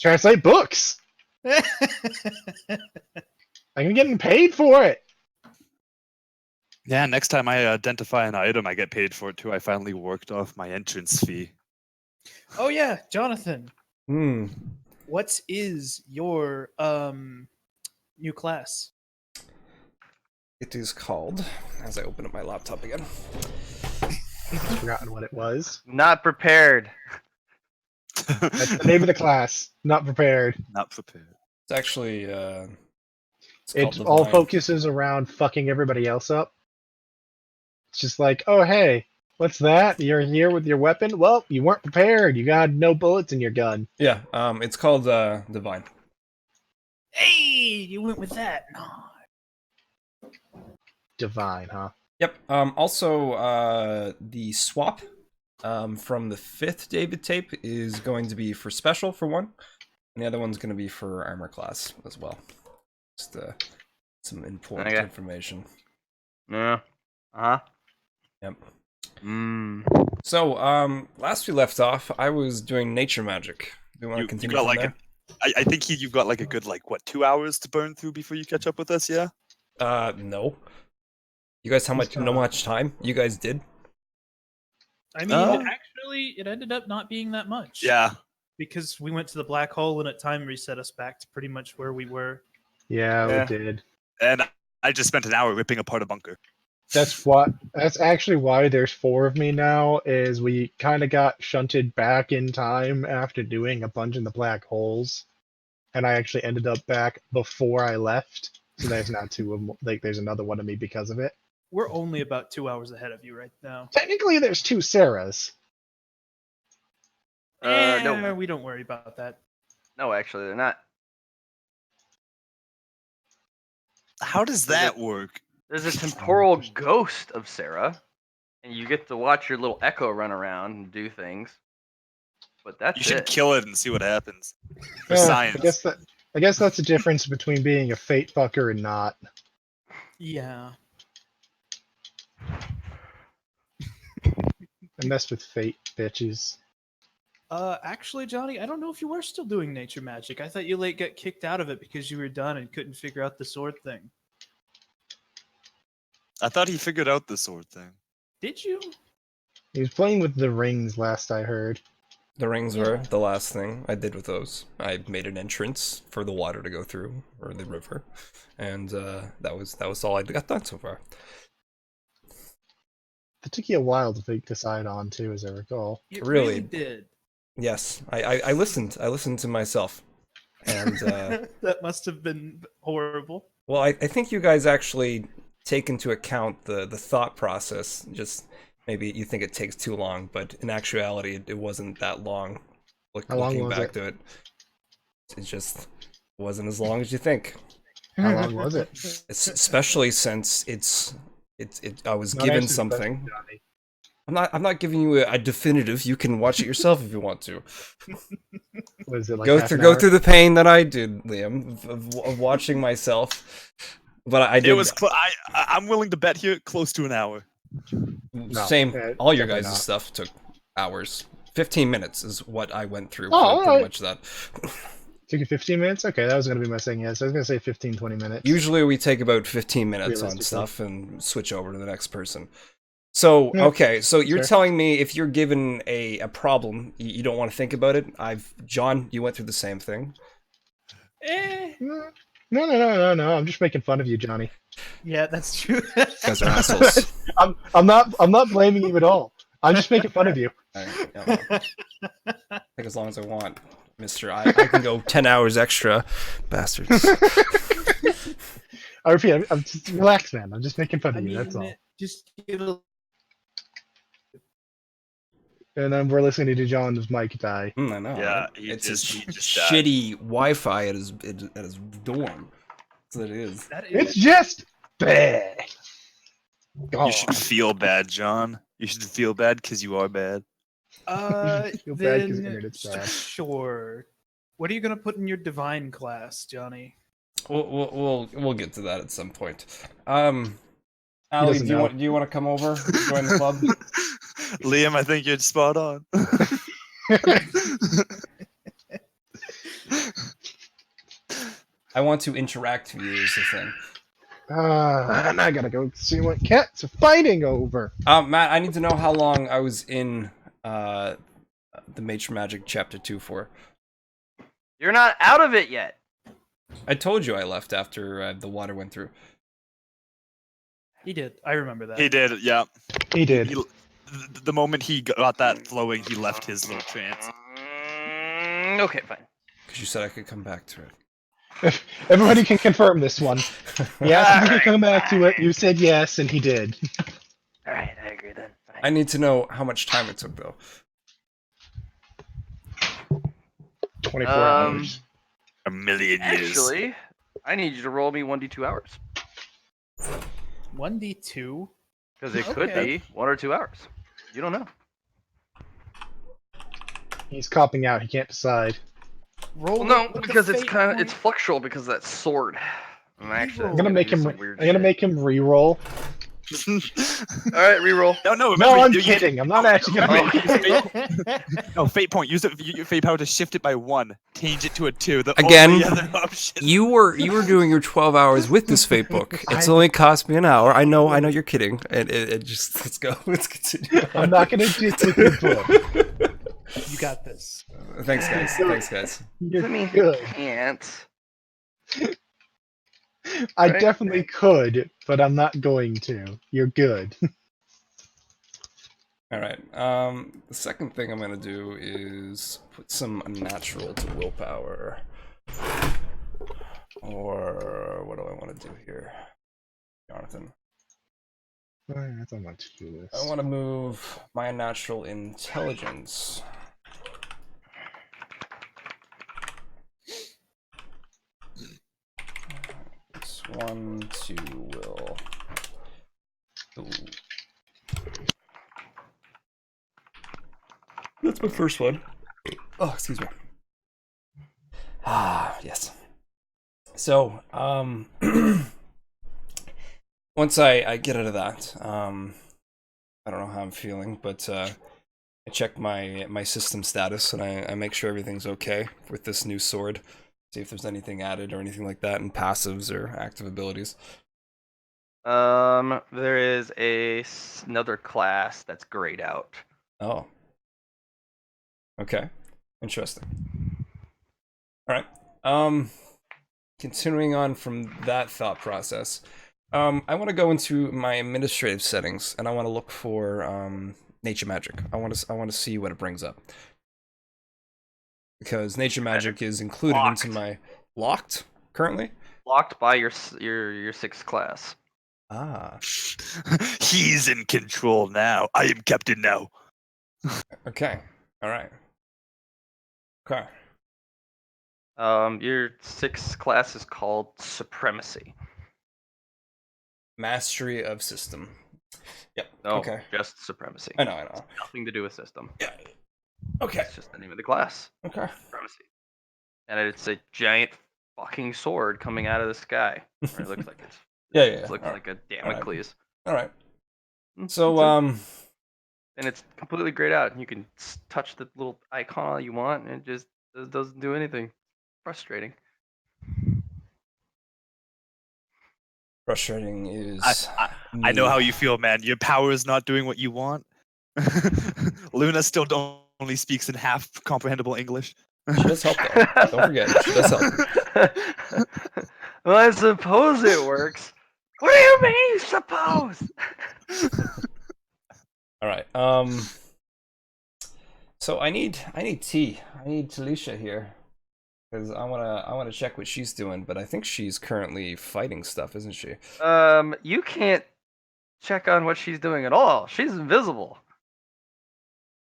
Translate books. I'm getting paid for it. Yeah, next time I identify an item, I get paid for it too. I finally worked off my entrance fee. Oh yeah, Jonathan. Hmm. What is your new class? It is called, as I open up my laptop again. I've forgotten what it was. Not prepared. That's the name of the class. Not prepared. Not prepared. It's actually, It all focuses around fucking everybody else up. It's just like, oh hey, what's that? You're here with your weapon? Well, you weren't prepared. You got no bullets in your gun. Yeah, it's called Divine. Hey, you went with that. No. Divine, huh? Yep. Also, the swap from the 5th David tape is going to be for special for one, and the other one's going to be for armor class as well. Just some important information. Yeah. Uh-huh. Yep. So, last we left off, I was doing nature magic. Do you want to continue? You got from there? I think you've got like a good 2 hours to burn through before you catch up with us. Yeah. No. You guys, know much time you guys did? I mean, actually, it ended up not being that much. Yeah. Because we went to the black hole and it time reset us back to pretty much where we were. Yeah, we did. And I just spent an hour ripping apart a bunker. That's actually why there's 4 of me now, is we kind of got shunted back in time after doing a bunch in the black holes. And I actually ended up back before I left. So there's now 2 of them. Like, there's another one of me because of it. We're only about 2 hours ahead of you right now. Technically, there's 2 Sarahs. no. We don't worry about that. No, actually, they're not. How does that work? There's a temporal ghost of Sarah, and you get to watch your little echo run around and do things. But that's You should it. kill it and see what happens. For Yeah, science. I guess that's the difference between being a fate fucker and not. Yeah. I messed with fate, bitches. Actually, Johnny, I don't know if you were still doing nature magic. I thought you got kicked out of it because you were done and couldn't figure out the sword thing. I thought he figured out the sword thing. Did you? He was playing with the rings last I heard. The rings were the last thing I did with those. I made an entrance for the water to go through, or the river, and that was all I got done so far. It took you a while to decide on too, as I recall. It Really did. Yes, I listened. I listened to myself, and that must have been horrible. well, I think you guys actually take into account the thought process. Just maybe you think it takes too long, but in actuality, it wasn't that long. How long looking was back it? to it, it just wasn't as long as you think. How long was it? Especially since I was Not given answering the something. question, Johnny. I'm not giving you a definitive. You can watch it yourself if you want to. Was it like go half through an go hour? through the pain that I did, Liam, of watching myself. But I did. It was. I'm willing to bet here close to an hour. Same. No, all your definitely guys' not. stuff took hours. 15 minutes is what I went through. Oh, for pretty alright. much that. Took you 15 minutes? Okay, that was going to be my second guess. I was going to say 15, 20 minutes. Usually we take about 15 minutes on Realistically. stuff and switch over to the next person. So, Yeah, okay, so you're sure. telling me if you're given a problem, you don't want to think about it? John, you went through the same thing. No. I'm just making fun of you, Johnny. Yeah, that's true. You guys are assholes. I'm not blaming you at all. I'm just making fun of you. Alright, yeah, well, take as long as I want, mister. I can go 10 hours extra. Bastards. I repeat, I'm just relax, man. I'm just making fun of you. That's all. Just give it a... And then we're listening to John's mic die. I know. Yeah, right? he It's just his died. shitty Wi-Fi at his dorm. That's what it is. It's just bad. You should feel bad, John. You should feel bad because you are bad. feel bad 'cause the Then internet's bad. sure. What are you gonna put in your divine class, Johnny? We'll get to that at some point. Ali, doesn't know. do you want to come over, join the club? Liam, I think you're spot on. I want to interact with you is the thing. And I gotta go see what cats are fighting over. Matt, I need to know how long I was in the Nature Magic Chapter 2 for. You're not out of it yet. I told you I left after the water went through. He did. I remember that. He did, yeah. He did. The moment he got that flowing, he left his little trance. Okay, fine. Because you said I could come back to it. Everybody can confirm this one. Yes, you can come back to it. You said yes, and he did. All right, I agree then. Fine. I need to know how much time it took, though. 24 hours. A million years. Actually, I need you to roll me 1d2 hours. 1d2. Because it could Okay. be 1 or 2 hours. You don't know. He's copping out. He can't decide. Roll Well, no, it with the because it's fate kind of point. it's fluctual because of that sword. I'm actually I'm gonna make him. I'm gonna make him re-roll. All right, reroll. No, No, remember, I'm you- kidding. I'm not actually gonna make Fate- No, fate point. Use your fate power to shift it by 1. Change it to a 2. The Again, only other option. You were doing your 12 hours with this fate book. It's only cost me an hour. I know you're kidding. And it just let's go. Let's continue. I'm not gonna just with your book. You got this. Thanks, guys. Thanks, guys. You're I mean, good. you can't. I Right? definitely could, but I'm not going to. You're good. All right. The second thing I'm gonna do is put some unnatural to willpower. Or what do I want to do here, Jonathan? I thought I might do this. I want to move my unnatural intelligence. It's 1 to will. Ooh. That's my first one. Oh, excuse me. Ah, yes. So, once I get out of that, I don't know how I'm feeling, but I check my system status and I make sure everything's okay with this new sword. See if there's anything added or anything like that in passives or active abilities. There is another class that's grayed out. Oh. Okay. Interesting. All right. Continuing on from that thought process, I want to go into my administrative settings and I want to look for nature magic. I want to see what it brings up. Because nature magic is included into my locked currently. Locked by your 6th class. Ah. He's in control now. I am captain now. Okay. All right. Okay. Your 6th class is called Supremacy. Mastery of system. Yep. No, Okay. just Supremacy. I know. Nothing to do with system. Yeah. Okay. It's just the name of the class. Okay. Supremacy. And it's a giant fucking sword coming out of the sky. Or it looks like it's. Yeah. It looks All like a Damocles. All right. Mm, So that's it. And it's completely grayed out. You can touch the little icon you want, and it just doesn't do anything. Frustrating. frustrating is. I know how you feel, man. Your power is not doing what you want. Luna still only speaks in half comprehensible English. She does help though. Don't forget, she does help. Well, I suppose it works. What do you mean, suppose? All right. So I need tea. I need Talisha here because I wanna check what she's doing. But I think she's currently fighting stuff, isn't she? You can't check on what she's doing at all. She's invisible.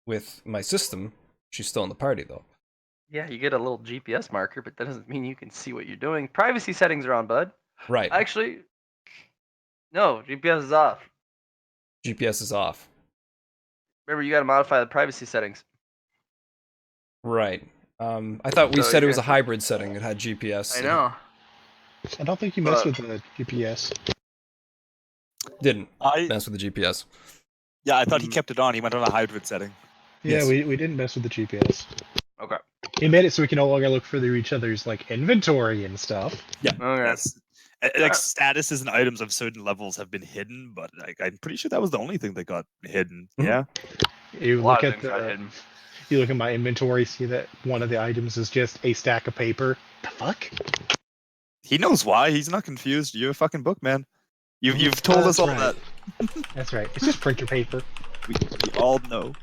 With my system, she's still in the party though. Yeah, you get a little GPS marker, but that doesn't mean you can see what you're doing. Privacy settings are on, bud. Right. Actually, no, GPS is off. GPS is off. Remember, you got to modify the privacy settings. Right. I thought we So said it you're was a gonna- hybrid setting. It had GPS. I know. I don't think you messed with the GPS. Didn't I mess with the GPS. thought he kept it on. He went on a hybrid setting. Yeah, Yes. we didn't mess with the GPS. Okay. He made it so we can no longer look through each other's like inventory and stuff. Yeah. Okay. Yes. Like statuses and items of certain levels have been hidden, but like, I'm pretty sure that was the only thing that got hidden. Mhm. Yeah. You A lot look of at things got the, hidden. you look at my inventory, see that one of the items is just a stack of paper. The fuck? He knows why. He's not confused. You're a fucking book, man. You've told us That's all right. that. That's right. It's just printer paper. We all know.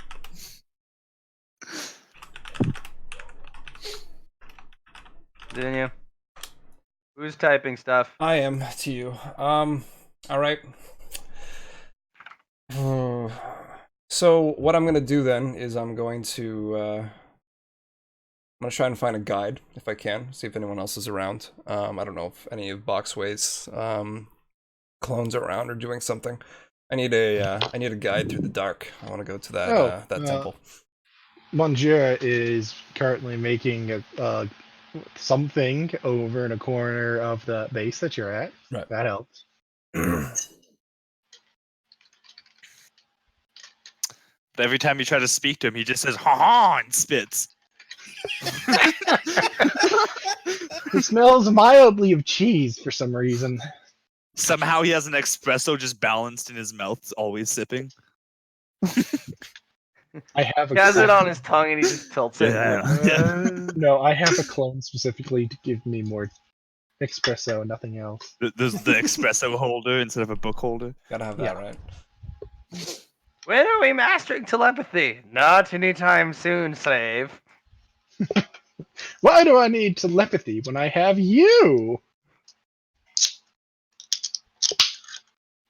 Didn't you? Who's typing stuff? I am to you. All right. So what I'm gonna do then is I'm gonna try and find a guide if I can. See if anyone else is around. I don't know if any of Boxway's clones are around or doing something. I need a guide through the dark. I want to go to that temple. Manjira is currently making something over in a corner of the base that you're at. Right. That helps. But every time you try to speak to him, he just says "ha ha" and spits. It smells mildly of cheese for some reason. Somehow he has an espresso just balanced in his mouth, always sipping. I have a He has it clone- on his tongue and he just tilts it. Yeah. No, I have a clone specifically to give me more espresso, nothing else. There's the espresso holder instead of a book holder. Gotta have that, Yeah. right? When are we mastering telepathy? Not anytime soon, slave. Why do I need telepathy when I have you?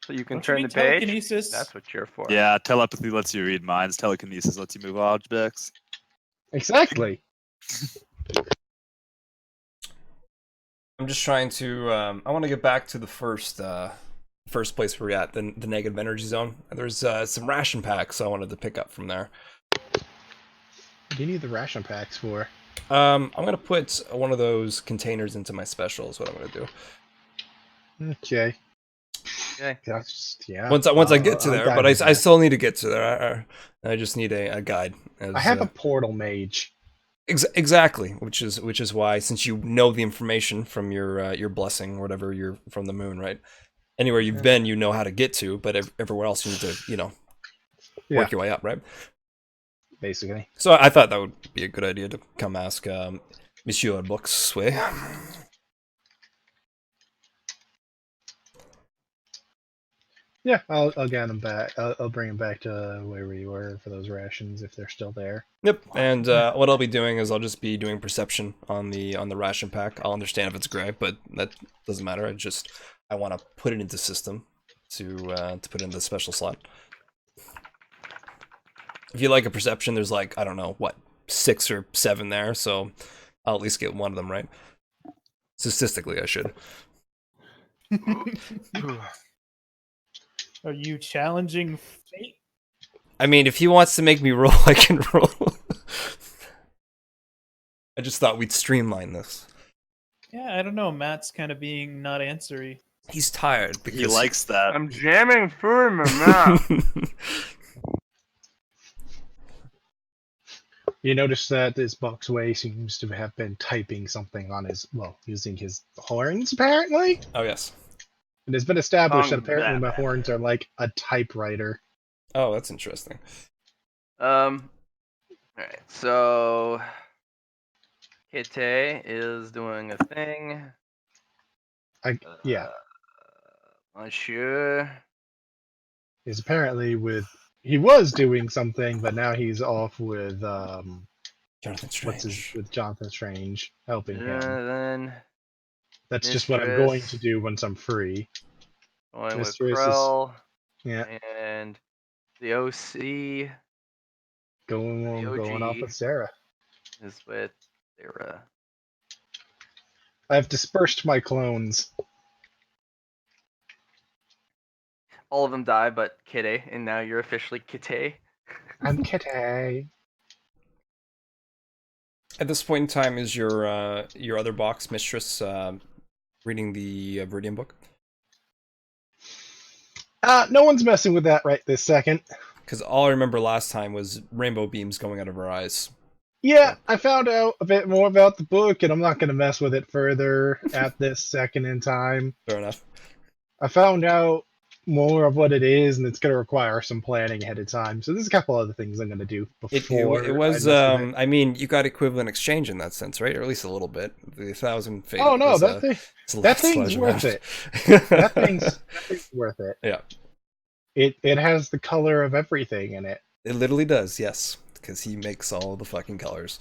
So you can Don't you turn the need page. telekinesis? That's what you're for. Yeah, telepathy lets you read minds. Telekinesis lets you move objects. Exactly. I'm just trying to. I want to get back to the first place we're at, the negative energy zone. There's some ration packs I wanted to pick up from there. What do you need the ration packs for? I'm gonna put one of those containers into my special. Is what I'm gonna do. Okay. Okay. Yeah. Once I get to I'll there, guide but you I there. still need to get to there. I just need a guide. I have a portal mage. Exactly, which is why, since you know the information from your blessing or whatever, you're from the moon, right? Anywhere you've been, you know how to get to, but everywhere else you need to, work your way up, right? Basically. So I thought that would be a good idea to come ask Monsieur Boxway. Yeah, I'll get them back. I'll bring them back to where we were for those rations if they're still there. Yep, and what I'll be doing is I'll just be doing perception on the ration pack. I'll understand if it's gray, but that doesn't matter. I want to put it into system to put it in the special slot. If you like a perception, there's like, I don't know, what, 6 or 7 there, so I'll at least get one of them right. Statistically, I should. Are you challenging fate? I mean, if he wants to make me roll, I can roll. I just thought we'd streamline this. Yeah, I don't know. Matt's kind of being not answery. He's tired because He likes that. I'm jamming food in my mouth. You notice that this Boxway seems to have been typing something on using his horns, apparently? Oh, yes. It has been established that Tongue apparently my blah, blah. horns are like a typewriter. Oh, that's interesting. Alright, so Kite is doing a thing. Yeah. Monsieur. Is apparently he was doing something, but now he's off with Jonathan Strange. with Jonathan Strange helping him. Then That's just what I'm going Mistress. to do once I'm free. going with Mistress is- Krell Yeah, and the OC going off OG. with Sarah. is with Sarah. I've dispersed my clones. All of them die but Kite, and now you're officially Kite. I'm Kitty. At this point in time, is your other box mistress reading the Viridian book? No one's messing with that right this second. Because all I remember last time was rainbow beams going out of her eyes. Yeah, I found out a bit more about the book, and I'm not going to mess with it further at this second in time. Fair enough. I found out more of what it is, and it's going to require some planning ahead of time. So there's a couple other things I'm going to do before It I was mess with it. I mean, you got equivalent exchange in that sense, right? Or at least a little bit. The 1,000 fate Oh no, was that thing, it's a that last thing's sledge worth amount. it. That thing's worth it. Yeah. It has the color of everything in it. It literally does, yes. Because he makes all the fucking colors.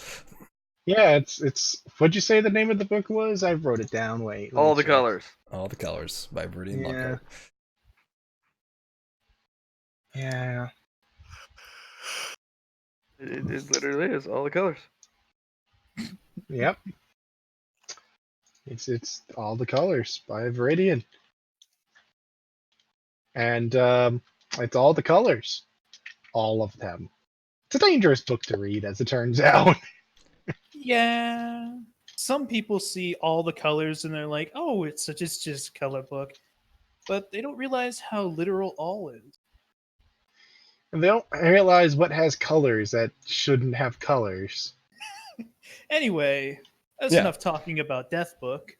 Yeah, it's. What'd you say the name of the book was? I wrote it down. Wait, let All me the check. colors. All the colors by Viridian Yeah. Lockhart. Yeah. It literally is all the colors. Yep. It's all the colors by Viridian, and it's all the colors, all of them. It's a dangerous book to read, as it turns out. Yeah. Some people see all the colors and they're like, "Oh, it's just a color book," but they don't realize how literal all is. And they don't realize what has colors that shouldn't have colors. Anyway, that's Yeah. enough talking about Death Book.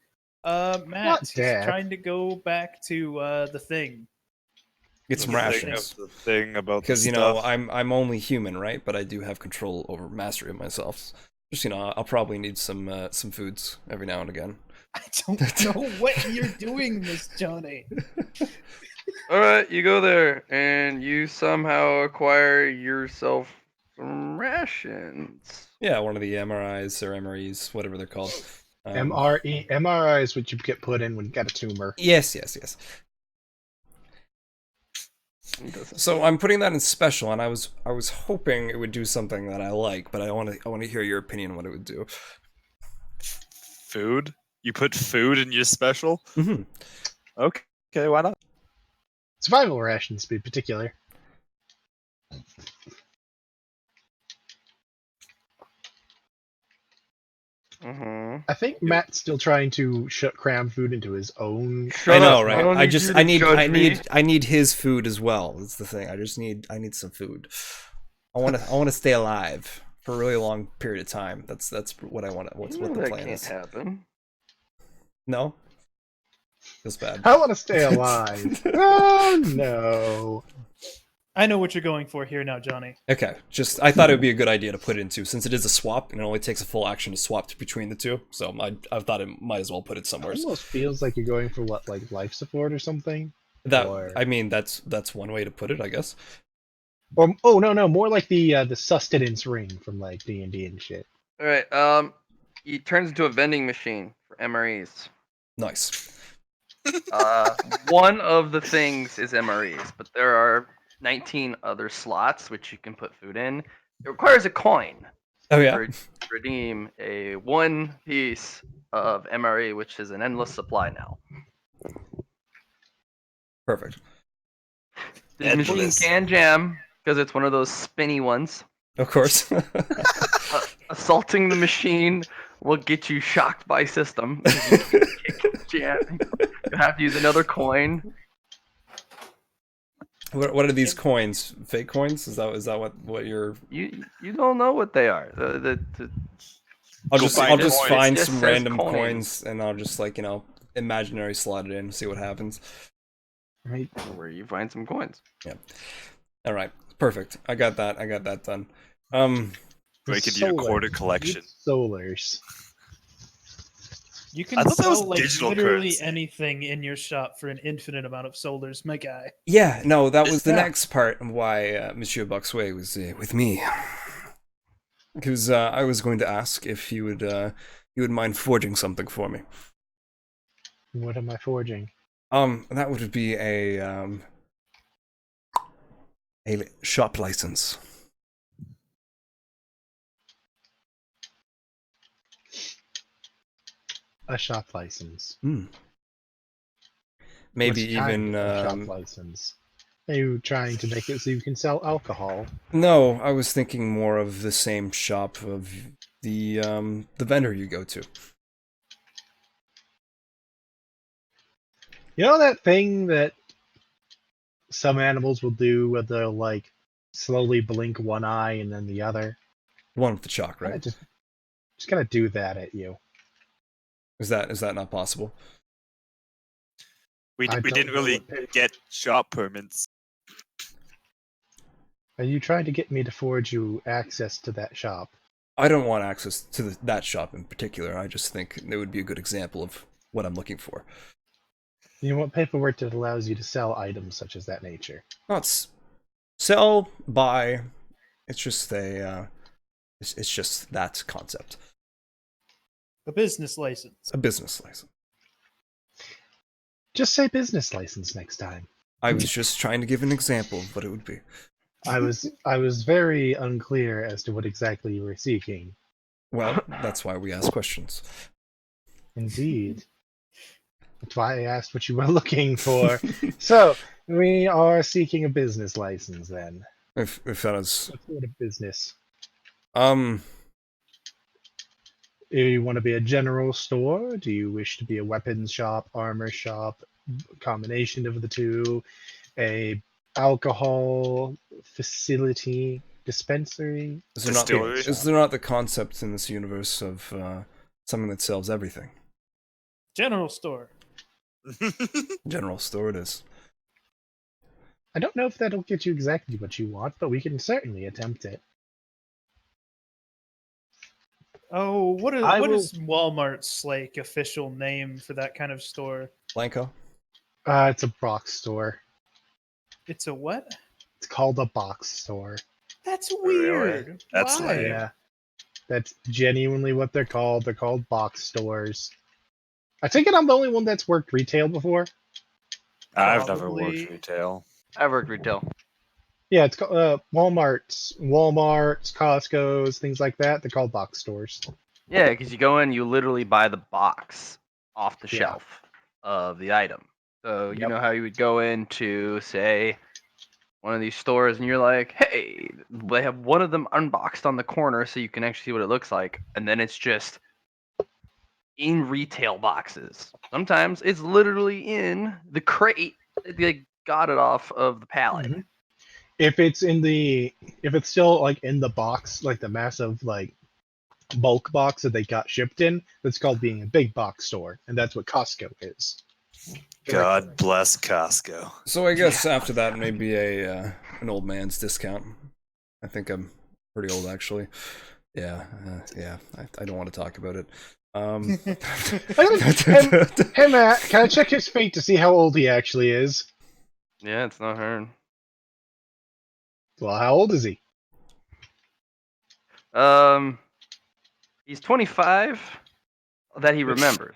Matt, Not he's death. trying to go back to the thing. Get some The thing rations. The thing about Because, the you know, stuff. I'm only human, right? But I do have control over mastery of myself. Just, you know, I'll probably need some foods every now and again. I don't know what you're doing, Miss Johnny. All right, you go there and you somehow acquire yourself some rations. Yeah, one of the MRIs or MREs, whatever they're called. MRI is what you get put in when you got a tumor. Yes. It doesn't- So I'm putting that in special, and I was hoping it would do something that I like, but I want to hear your opinion on what it would do. Food? You put food in your special? Mm-hmm. Okay, why not? Survival rations, to be particular. Mhm. I think Matt's still trying to cram food into his own. Shut I know, up. right? don't I need just you to judge me. I need his food as well. That's the thing. I need some food. I want to stay alive for a really long period of time. That's what I want. What's You what know the that plan can't is. happen. No, feels bad. I want to stay alive. Oh no! I know what you're going for here now, Johnny. Okay, just I thought it would be a good idea to put it into, since it is a swap and it only takes a full action to swap between the two. So I thought it might as well put it somewhere. It almost feels like you're going for what, like life support or something. Or- I mean, that's one way to put it, I guess. Or oh no, more like the sustenance ring from like D&D and shit. All right. He turns into a vending machine for MREs. Nice. One of the things is MREs, but there are 19 other slots which you can put food in. It requires a coin Oh yeah. to redeem a one piece of MRE, which is an endless supply now. Perfect. The machine Endless. can jam because it's one of those spinny ones. Of course. Assaulting the machine will get you shocked by system. You jam. You have to use another coin. What are these coins? Fake coins? Is that what you're? You don't know what they are. I'll Go just find I'll it. just Coins. find It just some says random coins. coins and I'll just imaginary slot it in, see what happens. Right? Where you find some coins. All right, perfect. I got that done. We could do a quarter collection. Solars. You can I thought that sell was like digital literally currency. anything in your shop for an infinite amount of solars, my guy. Yeah, no, that was the Yeah. next part of why Monsieur Bucksway was with me, because I was going to ask if you would mind forging something for me. What am I forging? That would be a shop license. A shop license. Maybe What kind even of a shop license. Are you trying to make it so you can sell alcohol? no, I was thinking more of the same shop of the vendor you go to. You know that thing that some animals will do where they'll like slowly blink one eye and then the other? The one with the chalk, I right? just gonna do that at you. Is that not possible? We I don't didn't know really what paper- get shop permits. Are you trying to get me to forge you access to that shop? I don't want access to that shop in particular. I just think it would be a good example of what I'm looking for. You want paperwork that allows you to sell items such as that nature. Not sell, buy. It's just it's just that concept. A business license. A business license. Just say business license next time. I was just trying to give an example of what it would be. I was very unclear as to what exactly you were seeking. Well, that's why we ask questions. Indeed. That's why I asked what you were looking for. So, we are seeking a business license then. If that is, What sort of business? um, Do you want to be a general store? Do you wish to be a weapons shop, armor shop, combination of the two? A alcohol facility, dispensary? is there not Distillery? is there not the concept in this universe of something that sells everything? General store. General store it is. I don't know if that'll get you exactly what you want, but we can certainly attempt it. Oh, what I will- is Walmart's like official name for that kind of store? Blanco? It's a box store. It's a what? It's called a box store. That's Really? weird. That's Why? lame. Yeah. That's genuinely what they're called. They're called box stores. I think I'm the only one that's worked retail before. I've never worked Probably. retail. I worked retail. Yeah, it's called Walmart's, Costco's, things like that. They're called box stores. Yeah, because you go in, you literally buy the box off the Yeah. shelf of the item. So you Yep. know how you would go into, say, one of these stores and you're like, hey, they have one of them unboxed on the corner so you can actually see what it looks like. And then it's just in retail boxes. Sometimes it's literally in the crate that they got it off of the pallet. Mhm. If it's still like in the box, like the massive like bulk box that they got shipped in, that's called being a big box store, and that's what Costco is. God bless Costco. So I guess after that maybe an old man's discount. I think I'm pretty old actually. Yeah, I don't want to talk about it. Hey Matt, can I check his feet to see how old he actually is? Yeah, it's not hard. Well, how old is he? He's 25 that he remembers.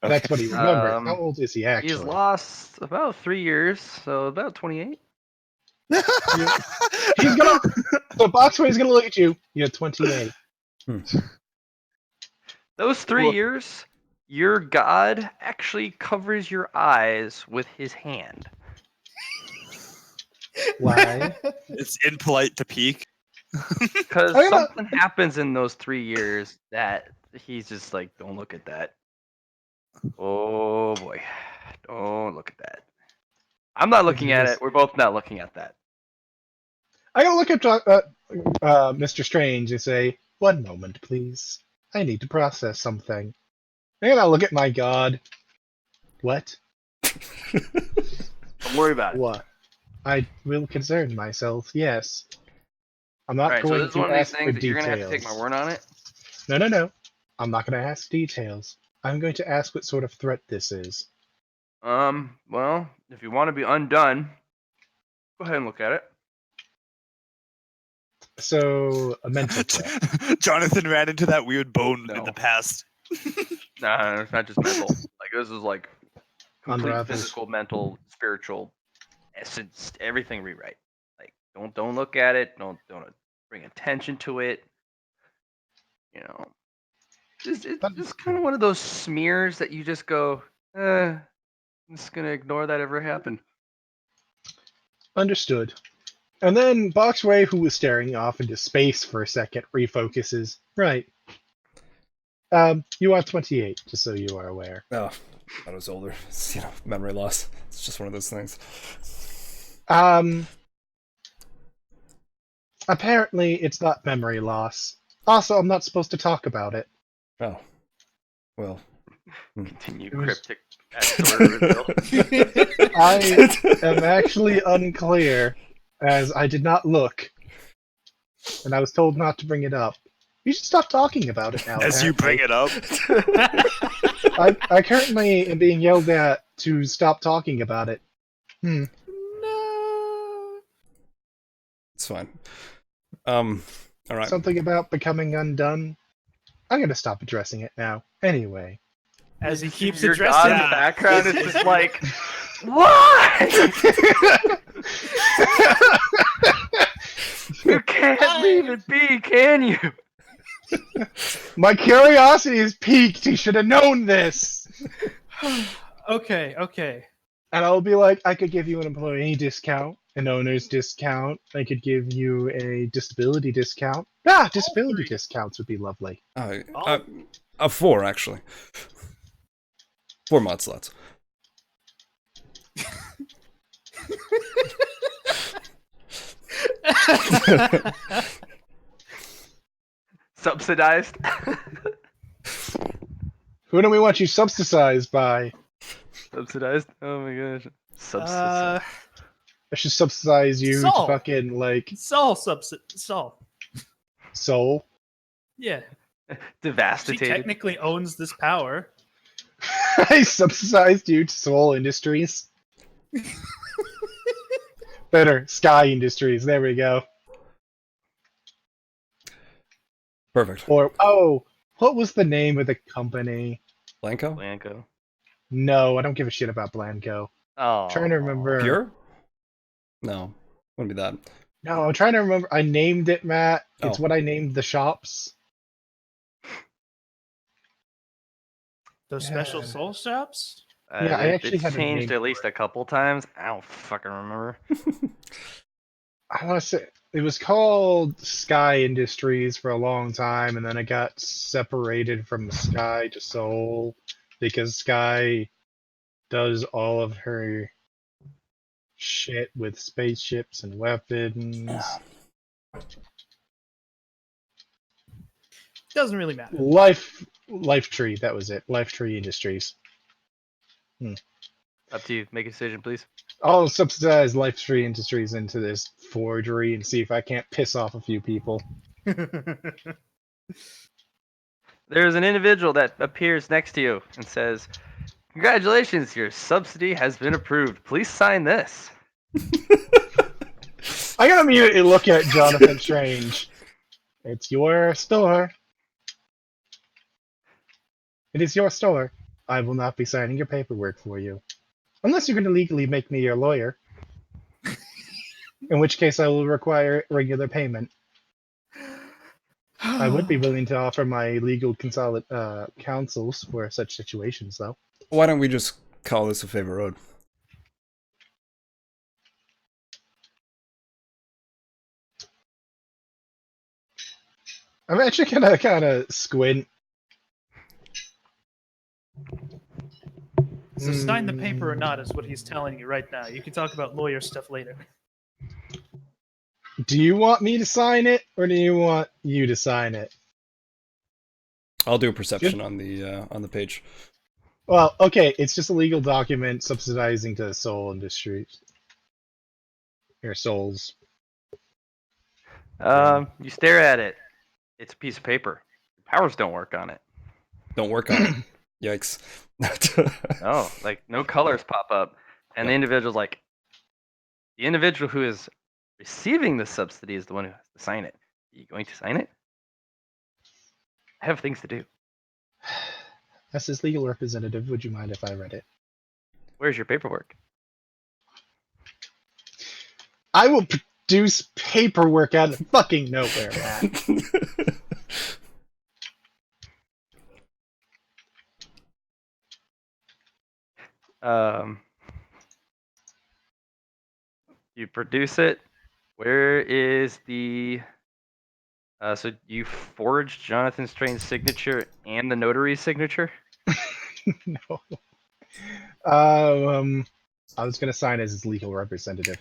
That's what he remembers. Um, How old is he actually? He's lost about 3 years, so about 28. He's gonna. So Boxway's gonna look at you. You're 28. Those 3 Well- years, your god actually covers your eyes with his hand. Why? It's impolite to peek. Because I gotta- something happens in those 3 years that he's just like, don't look at that. Oh boy, don't look at that. I'm not looking at it. We're both not looking at that. I gotta look at Mr. Strange and say, "One moment, please. I need to process something." And I look at my god. What? Don't worry about it. What? I will concern myself. Yes. I'm not Alright, so going this is to one of these ask for things that you're details. gonna have to take my word on it. No. I'm not going to ask details. I'm going to ask what sort of threat this is. Well, if you want to be undone, go ahead and look at it. So, a mental threat. Jonathan ran into that weird bone in No. the past. Nah, it's not just mental. Like this is like complete Unravels. physical, mental, spiritual, essence, everything rewrite. Like don't look at it. Don't bring attention to it. You know, it's just kind of one of those smears that you just go, I'm just gonna ignore that ever happened. Understood. And then Boxway, who was staring off into space for a second, refocuses. Right. You are 28, just so you are aware. Oh, I thought I was older. It's, memory loss. It's just one of those things. I Apparently, it's not memory loss. Also, I'm not supposed to talk about it. Oh. Well. Continue It was- cryptic backstory reveal. I am actually unclear, as I did not look, and I was told not to bring it up. You should stop talking about it now. As you bring apparently. it up. I currently am being yelled at to stop talking about it. No. It's fine. All right. Something about becoming undone. I'm gonna stop addressing it now. Anyway. As he You see keeps your addressing god in the it. background, it's just like, what? You can't leave it be, can you? My curiosity is piqued. He should have known this. Okay. And I'll be like, I could give you an employee discount, an owner's discount. I could give you a disability discount. Disability discounts would be lovely. 4 actually. 4 mod slots. Subsidized? Who do we want you subsidized by? Subsidized? Oh my gosh. Subsidized. I should subsidize you Saul. to fucking, like, Saul. soul. Yeah. She Devastated. technically owns this power. I subsidized you to Soul Industries. Better, Sky Industries. There we go. Perfect. Or, what was the name of the company? Blanco? Blanco. No, I don't give a shit about Blanco. Oh. Trying to remember. Pure? No. Wouldn't be that. No, I'm trying to remember. I named it, Matt. It's Oh. what I named the shops. Those special Yeah. soul shops? Yeah, I actually it's had a changed name at least a couple times. I don't fucking remember. I want to say it was called Sky Industries for a long time, and then it got separated from Sky to Soul because Sky does all of her shit with spaceships and weapons. Doesn't really matter. Life Tree, that was it. Life Tree Industries. Up to you. Make a decision, please. I'll subsidize Life Tree Industries into this forgery and see if I can't piss off a few people. There's an individual that appears next to you and says, "Congratulations, your subsidy has been approved. Please sign this." I gotta immediately look at Jonathan Strange. It's your store. It is your store. I will not be signing your paperwork for you. Unless you're going to legally make me your lawyer. In which case I will require regular payment. I would be willing to offer my legal counsels for such situations, though. Why don't we just call this a favorite road? I'm actually gonna kind of squint. So sign the paper or not is what he's telling you right now. You can talk about lawyer stuff later. Do you want me to sign it, or do you want you to sign it? I'll do a perception on the page. Well, okay, it's just a legal document subsidizing to Soul Industries. Or Souls. You stare at it. It's a piece of paper. Powers don't work on it. Don't work on it. Yikes. No, like no colors pop up, and the individual's like, the individual who is receiving the subsidy is the one who has to sign it. Are you going to sign it? I have things to do. As his legal representative, would you mind if I read it? Where's your paperwork? I will produce paperwork out of fucking nowhere, Matt. You produce it. Where is the? So you forged Jonathan Strange's signature and the notary's signature. No. I was gonna sign as his legal representative.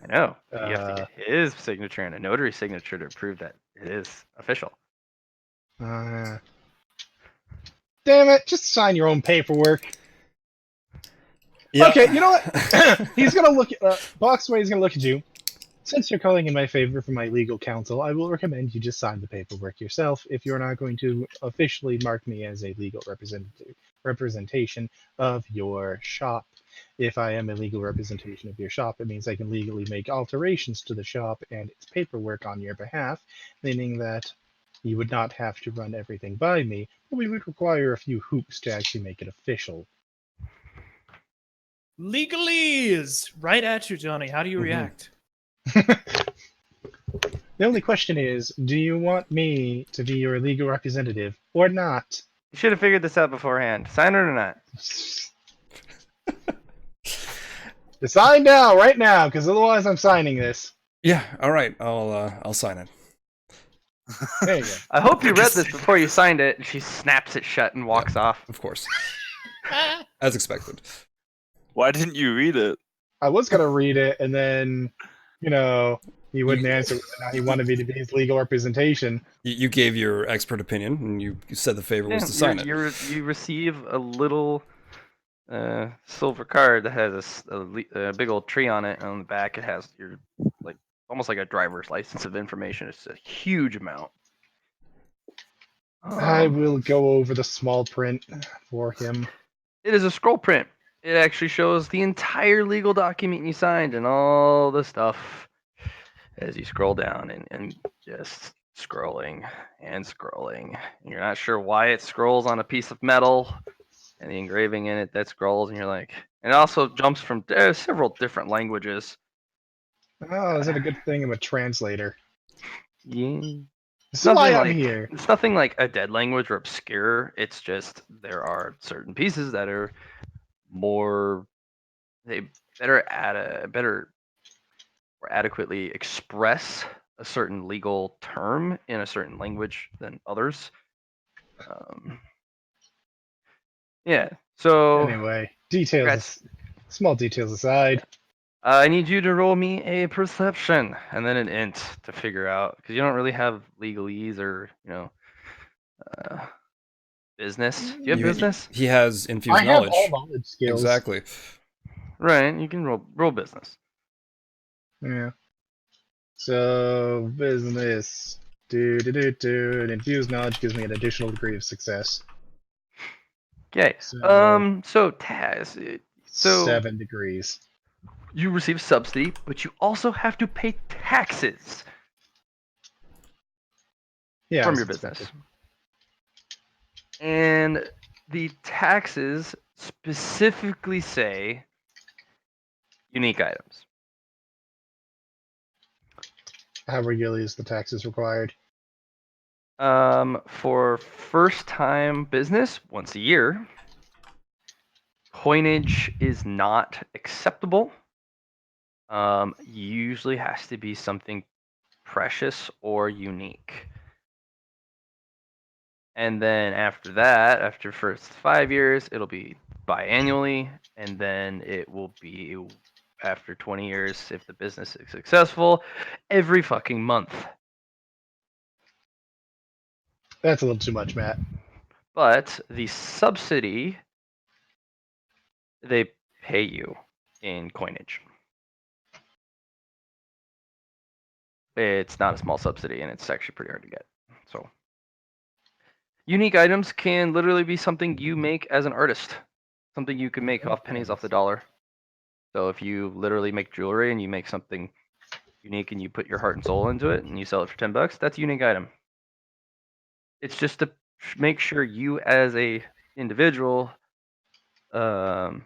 I know. You have to Uh, get his signature and a notary signature to prove that it is official. damn it! Just sign your own paperwork. Yeah. Okay, you know what? He's gonna look. Boxway's gonna look at you. Since you're calling in my favor for my legal counsel, I will recommend you just sign the paperwork yourself if you're not going to officially mark me as a legal representation of your shop. If I am a legal representation of your shop, it means I can legally make alterations to the shop and its paperwork on your behalf, meaning that you would not have to run everything by me, but we would require a few hoops to actually make it official. Legalese! Right at you, Johnny. How do you Mhm. react? The only question is, do you want me to be your legal representative or not? You should have figured this out beforehand. Sign it or not. Sign now, right now, because otherwise I'm signing this. Yeah. All right. I'll sign it. There you go. I hope you read this before you signed it. And she snaps it shut and walks off. Of course, as expected. Why didn't you read it? I was gonna read it, and then, he wouldn't answer whether or not he wanted me to be his legal representation. You gave your expert opinion, and you said the favor was to sign it. You receive a little silver card that has a big old tree on it. And on the back, it has your almost like a driver's license of information. It's a huge amount. I will go over the small print for him. It is a scroll print. It actually shows the entire legal document you signed and all the stuff as you scroll down and just scrolling and scrolling. And you're not sure why it scrolls on a piece of metal and the engraving in it that scrolls, and you're like, and it also jumps from several different languages. Oh, is it a good thing I'm a translator? Yeah. This is why I'm like here. It's nothing like a dead language or obscure. It's just there are certain pieces that are they better or adequately express a certain legal term in a certain language than others. Yeah. So Anyway, congrats. small details aside. I need you to roll me a perception and then an int to figure out, because you don't really have legalese or business. Do you have business? He has infused I have knowledge. all knowledge skills. Exactly. Right. You can roll business. Yeah. So business. And infused knowledge gives me an additional degree of success. Okay. So, So Taz. So 7 degrees. you receive subsidy, but you also have to pay taxes Yeah. from as your business. expected. And the taxes specifically say unique items. How regularly is the taxes required? For first time business, once a year. Coinage is not acceptable. Usually has to be something precious or unique. And then after that, after first 5 years, it'll be biannually, and then it will be after 20 years, if the business is successful, every fucking month. That's a little too much, Matt. But the subsidy, they pay you in coinage. It's not a small subsidy, and it's actually pretty hard to get. So, unique items can literally be something you make as an artist, something you can make off pennies off the dollar. So if you literally make jewelry and you make something unique and you put your heart and soul into it and you sell it for $10, that's a unique item. It's just to make sure you as a individual are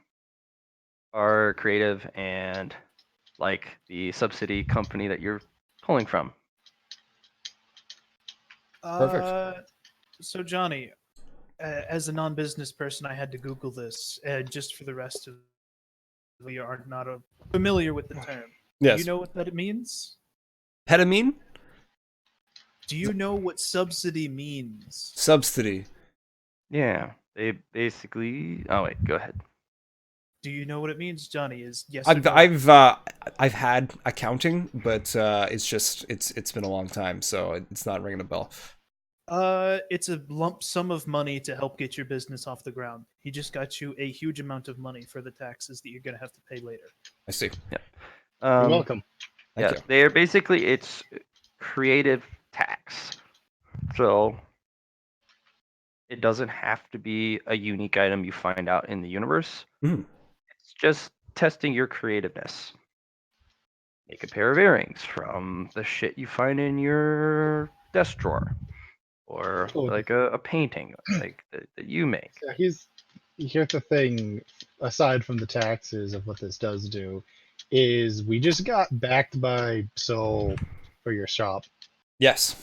creative and like the subsidy company that you're pulling from. Perfect. So Johnny, as a non-business person, I had to Google this, just for the rest of we are not familiar with the term. Yes. Do you know what that means? Pedamine? Do you know what subsidy means? Subsidy. Yeah, they basically. Oh wait, go ahead. Do you know what it means, Johnny? Is yes or I've had accounting, but it's been a long time, so it's not ringing a bell. It's a lump sum of money to help get your business off the ground. He just got you a huge amount of money for the taxes that you're gonna have to pay later. I see. You're welcome. Thank Yeah, you. they are basically it's creative tax. So it doesn't have to be a unique item you find out in the universe. Mhm. It's just testing your creativeness. Make a pair of earrings from the shit you find in your desk drawer, or Oh, like a painting like that you make. yeah, here's the thing. Aside from the taxes of what this does do, is we just got backed by Soul for your shop. Yes.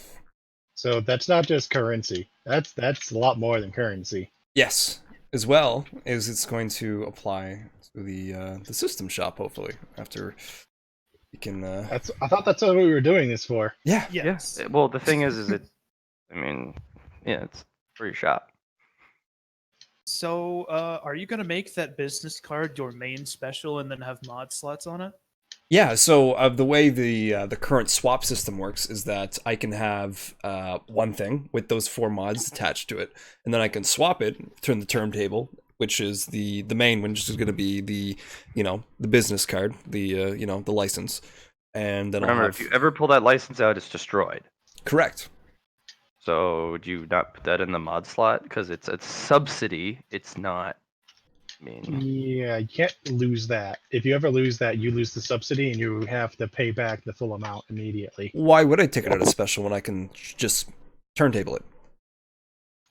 So that's not just currency. That's a lot more than currency. Yes. As well as it's going to apply to the system shop, hopefully, after you can I thought that's what we were doing this for. yeah. Yes. Yeah. Well, the thing is it. I mean, yeah, it's for your shop. So, are you gonna make that business card your main special and then have mod slots on it? Yeah, so the way the current swap system works is that I can have one thing with those 4 mods attached to it, and then I can swap it, turn the turntable, which is the main one, which is going to be the the business card, the the license, and then Remember, I'll if you have ever pull that license out, it's destroyed. correct. So would you not put that in the mod slot because it's a subsidy? It's not. I mean, Yeah, you can't lose that. If you ever lose that, you lose the subsidy and you have to pay back the full amount immediately. Why would I take it out of special when I can just turntable it?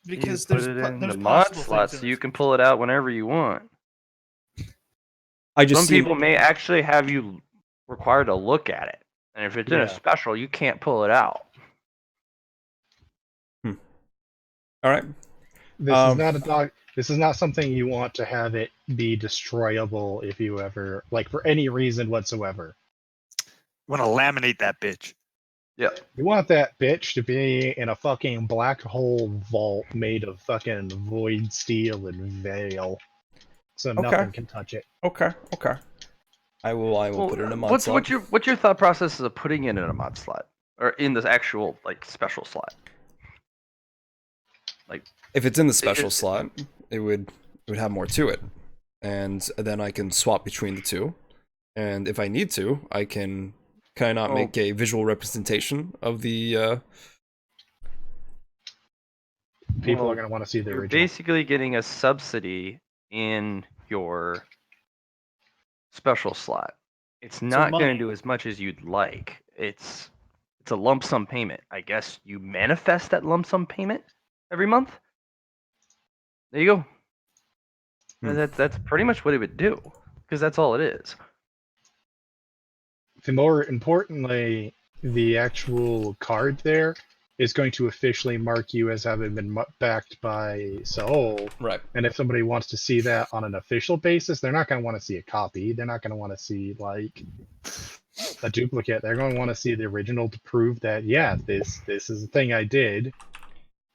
Because you put there's it in there's the mod possible slot things so in you it. can pull it out whenever you want. I just Some see people may actually have you required to look at it, and if it's in a Yeah. special, you can't pull it out. all right. This is Um, not a dog. This is not something you want to have it be destroyable if you ever like for any reason whatsoever. Want to laminate that bitch. Yeah. You want that bitch to be in a fucking black hole vault made of fucking void steel and veil, so Okay. nothing can touch it. Okay. I will Well, put it in a mod slot. what's your thought process of putting it in a mod slot or in this actual like special slot? Like, If it's in the special is- slot, it would have more to it, and then I can swap between the two. And if I need to, I can I not Oh. make a visual representation of the People well, are gonna want to see the you're original. basically getting a subsidy in your special slot. It's not going money. to do as much as you'd like. It's a lump sum payment. I guess you manifest that lump sum payment every month. There you go. And that's pretty much what it would do because that's all it is. The more importantly, the actual card there is going to officially mark you as having been backed by Soul. right. And if somebody wants to see that on an official basis, they're not going to want to see a copy. They're not going to want to see like a duplicate. They're going to want to see the original to prove that yeah, this is the thing I did.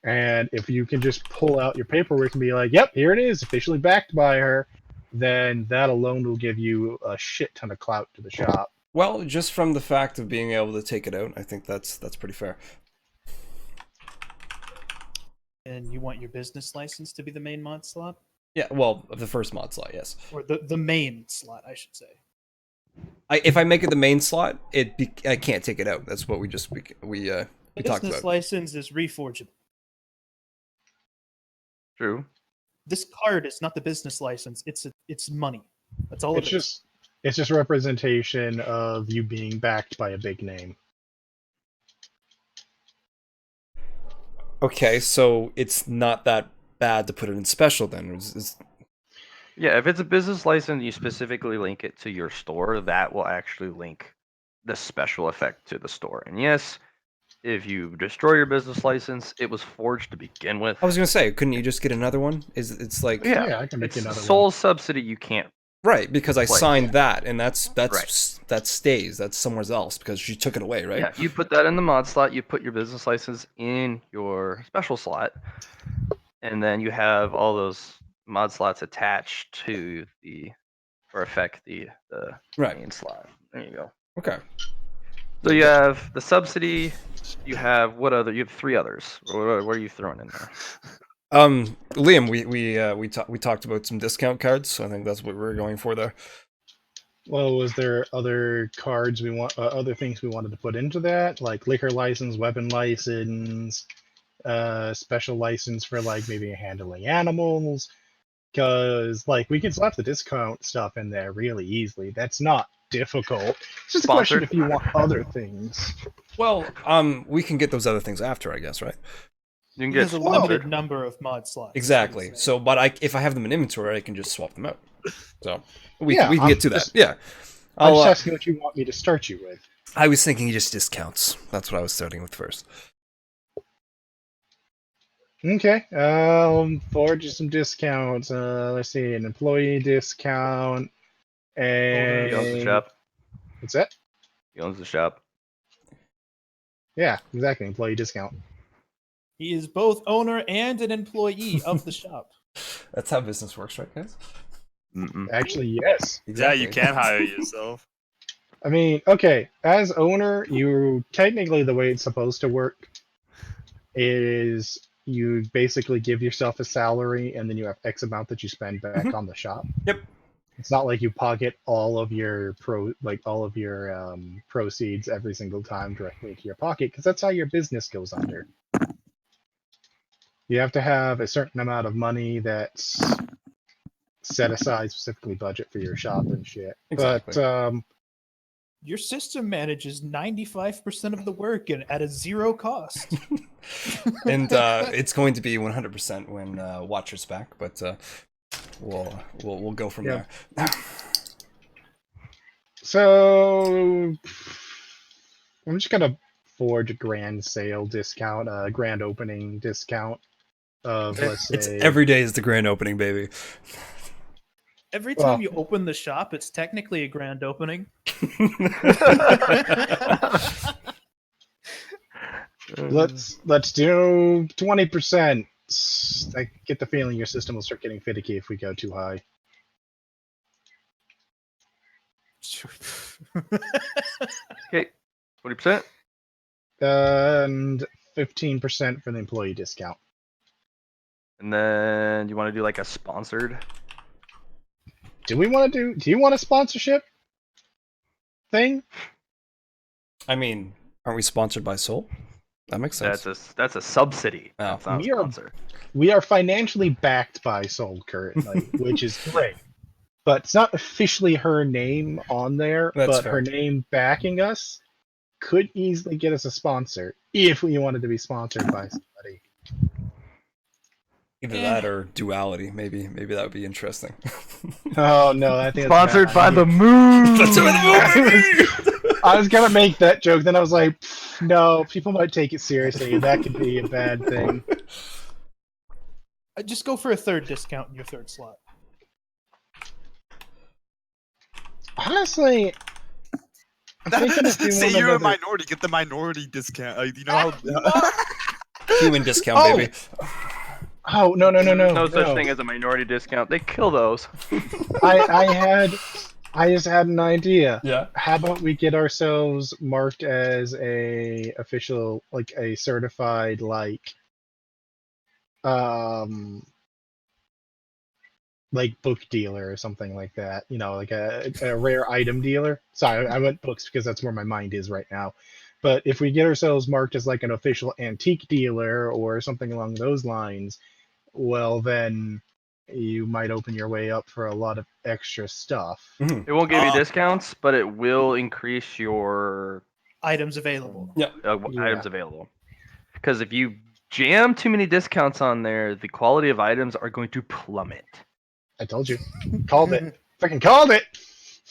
And if you can just pull out your paperwork and be like, "Yep, here it is, officially backed by her," then that alone will give you a shit ton of clout to the shop. Well, just from the fact of being able to take it out, I think that's pretty fair. And you want your business license to be the main mod slot? Yeah, well, the first mod slot, yes. Or the main slot, I should say. If I make it the main slot, I can't take it out. That's what we The talked business about. license is reforgeable. True. This card is not the business license. It's money. That's all It's just representation of you being backed by a big name. Okay, so it's not that bad to put it in special then. Yeah, if it's a business license, you specifically link it to your store. That will actually link the special effect to the store. And yes, if you destroy your business license, it was forged to begin with. I was gonna say, couldn't you just get another one? It's like Yeah, I can make it's another sole one. subsidy. You can't. right because I Like, signed that, and that Right. stays. That's somewhere else because she took it away, right? Yeah, you put that in the mod slot. You put your business license in your special slot, and then you have all those mod slots attached to the or affect the Right. main slot. There you go. Okay. So you have the subsidy. You have what other? You have 3 others. What are you throwing in there? Liam, we talked about some discount cards, so I think that's what we're going for there. Well, was there other cards other things we wanted to put into that, like liquor license, weapon license, special license for like maybe handling animals? Because like we can slap the discount stuff in there really easily. That's not difficult. It's just a question Sponsored? if you want other things. Well, we can get those other things after, I guess, right? You can get There's a sponsored. limited number of mod slots. Exactly. so So, but if I have them in inventory, I can just swap them out. So we Yeah, can get to just- that. Yeah. I'm I'll, just asking what you want me to start you with. I was thinking just discounts. That's what I was starting with first. Okay. Forward you some discounts. Let's see, an employee discount. He owns the A shop. what's that? He owns the shop. Yeah, exactly. Employee discount. he is both owner and an employee of the shop. That's how business works, right, guys? Mm-mm. Actually, yes. Yeah, you can hire yourself. I mean, okay, as owner, you technically the way it's supposed to work is you basically give yourself a salary and then you have X amount that you spend back on the shop. Yep. It's not like you pocket all of your proceeds every single time directly into your pocket, because that's how your business goes under. You have to have a certain amount of money that's set aside specifically budget for your shop and shit. Exactly. But Your system manages 95% of the work and at a 0 cost. And it's going to be 100% when Watcher's back, but we'll go from Yeah. there. So I'm just gonna forge a grand sale discount, a grand opening discount of let's It's say every day is the grand opening, baby. Every Well- time you open the shop, it's technically a grand opening. let's do 20%. I get the feeling your system will start getting finicky if we go too high. Okay, 20%. And 15% for the employee discount. And then you want to do like a sponsored? Do you want a sponsorship thing? I mean, aren't we sponsored by Soul? That makes sense. That's a subsidy. Oh. That's not a We are- sponsor. We are financially backed by Soul currently, which is great. But it's not officially her name on there, That's but fair. her name backing us could easily get us a sponsor if we wanted to be sponsored by somebody. Either that or duality. Maybe that would be interesting. Oh no, I think Sponsored that's by bad. the moon. That's I was gonna make that joke, then I was like, no, people might take it seriously. That could be a bad thing. Just go for a third discount in your third slot. Honestly, I'm thinking of doing Say one you're a another- minority, get the minority discount. You know how Human discount, Oh! baby. Oh no. No such thing as a minority discount. They kill those. I just had an idea. Yeah. How about we get ourselves marked as a official, like a certified, like book dealer or something like that. You know, like a rare item dealer. Sorry, I went books because that's where my mind is right now. But if we get ourselves marked as like an official antique dealer or something along those lines, well then you might open your way up for a lot of extra stuff. It won't give you discounts, but it will increase your Items available. Yeah. Yeah. items available. Because if you jam too many discounts on there, the quality of items are going to plummet. I told you. Called it. Freaking called it!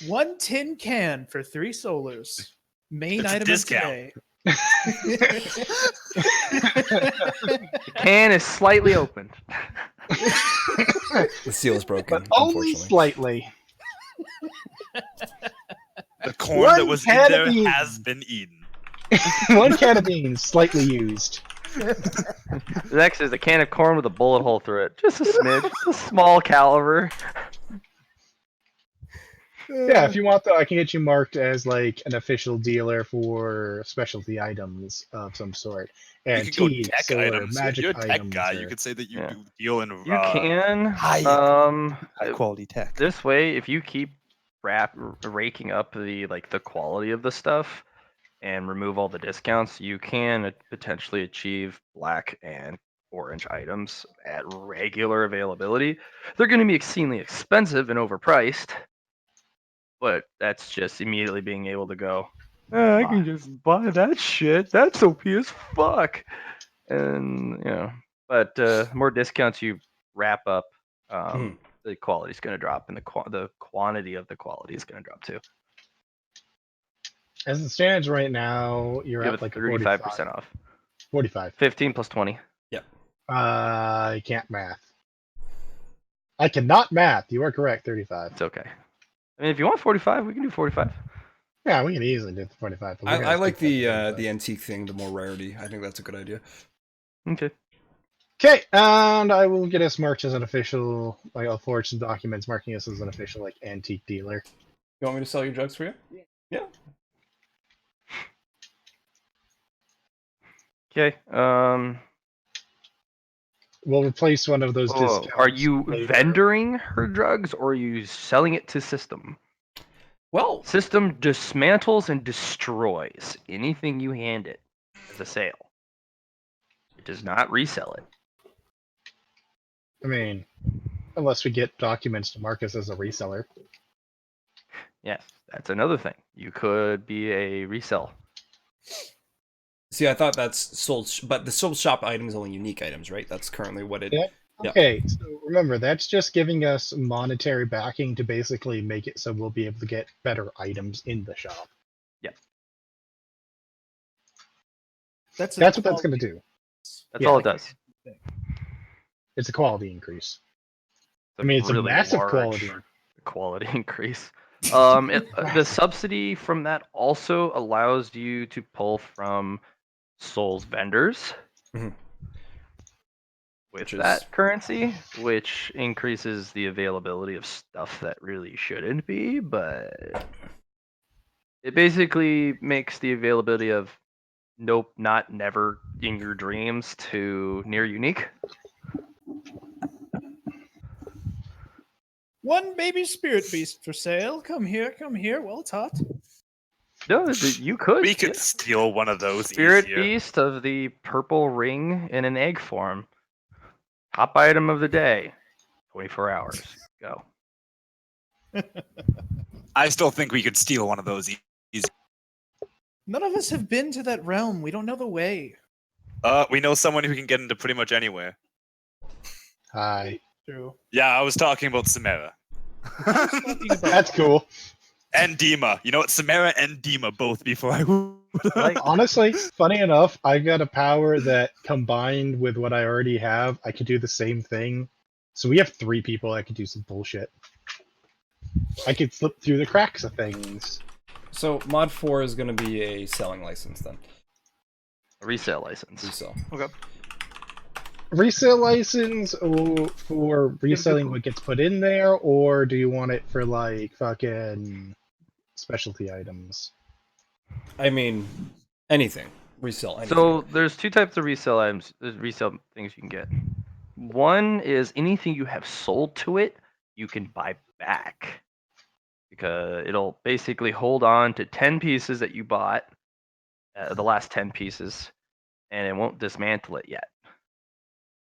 1 tin can for 3 solars. Main It's a item discount. of today. The can is slightly opened. The seal is broken, But only unfortunately. slightly. the corn One that was in can of there beans. has been eaten. One can of beans, slightly used. The next is a can of corn with a bullet hole through it. Just a smidge. A small caliber. Yeah, if you want, though, I can get you marked as like an official dealer for specialty items of some sort, You could go antiques tech or items. magic You're a tech items. guy. You Or could say that you Yeah. do deal in You can. high Uh, quality tech. this way, if you keep raking up the quality of the stuff and remove all the discounts, you can potentially achieve black and orange items at regular availability. They're going to be exceedingly expensive and overpriced, but that's just immediately being able to go. I can just buy that shit. That's OP as fuck. And but the more discounts you wrap up, Mhm. the quality is going to drop, and the quantity of the quality is going to drop too. As it stands right now, you're You have at like a 35% off. 45. 15 plus 20. I can't math. I cannot math. You are correct. 35. It's okay. I mean, if you want 45, we can do 45. Yeah, we can easily do the 45. But we're gonna I like stick to 35. the antique thing, the more rarity. I think that's a good idea. Okay. Okay, and I will get us marked as an official. Like, I'll forge some documents marking us as an official like antique dealer. You want me to sell your drugs for you? Yeah. Okay. We'll replace one of those discounts. Are you later. vendoring her drugs, or are you selling it to System? Well, System dismantles and destroys anything you hand it as a sale. It does not resell it. I mean, unless we get documents to mark us as a reseller. Yes, that's another thing. You could be a resell. see, I thought that's sold, but the sold shop items only unique items, right? That's currently what it. Yeah. Yeah. Okay, so remember, that's just giving us monetary backing to basically make it so we'll be able to get better items in the shop. That's That's what that's going to do. That's Yeah. all it does. It's a quality increase. It's I mean, it's a really massive large quality. increase. The subsidy from that also allows you to pull from Souls vendors Mhm. with Which is- that currency, which increases the availability of stuff that really shouldn't be, but it basically makes the availability of nope, not never in your dreams to near unique. One baby spirit beast for sale. Come here, come here. Well, it's hot. No, you could. We could yeah. steal one of those Spirit easier. beast of the purple ring in an egg form. Top item of the day. 24 hours. Go. I still think we could steal one of those easy. None of us have been to that realm. We don't know the way. We know someone who can get into pretty much anywhere. Hi. True. Yeah, I was talking about Samara. Talking about That's cool. And Dima. You know what? Samara and Dima both before I Like, Honestly, funny enough, I got a power that combined with what I already have, I could do the same thing. So we have 3 people that could do some bullshit. I could slip through the cracks of things. So mod 4 is going to be a selling license then. a resale license. Resell. Okay. Resale license for reselling clue. what gets put in there, or do you want it for like fucking specialty items? I mean, anything. Resell anything. So there's 2 types of resale items. There's resale things you can get. One is anything you have sold to it, you can buy back. Because it'll basically hold on to 10 pieces that you bought, the last 10 pieces, and it won't dismantle it yet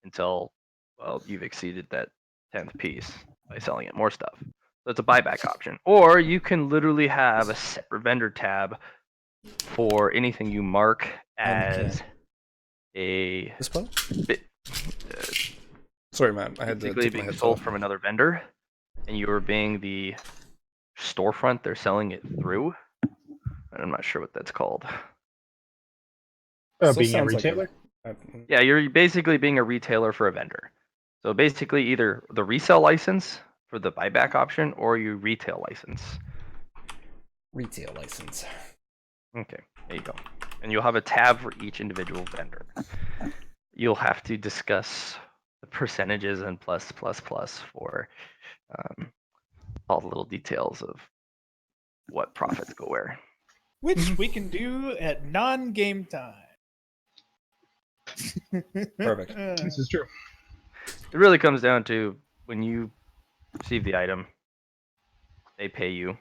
until, well, you've exceeded that 10th piece by selling it more stuff. So it's a buyback option. Or you can literally have a separate vendor tab for anything you mark as a This one? bit, Sorry, man. I had to basically take my being headset sold off. from another vendor, and you are being the storefront they're selling it through. I'm not sure what that's called. Still Being a sounds like retailer? Yeah, you're basically being a retailer for a vendor. So basically, either the resale license for the buyback option, or your retail license. Retail license. Okay, there you go. And you'll have a tab for each individual vendor. You'll have to discuss the percentages and plus for all the little details of what profits go where. Which we can do at non-game time. Perfect. This is true. It really comes down to when you receive the item, they pay you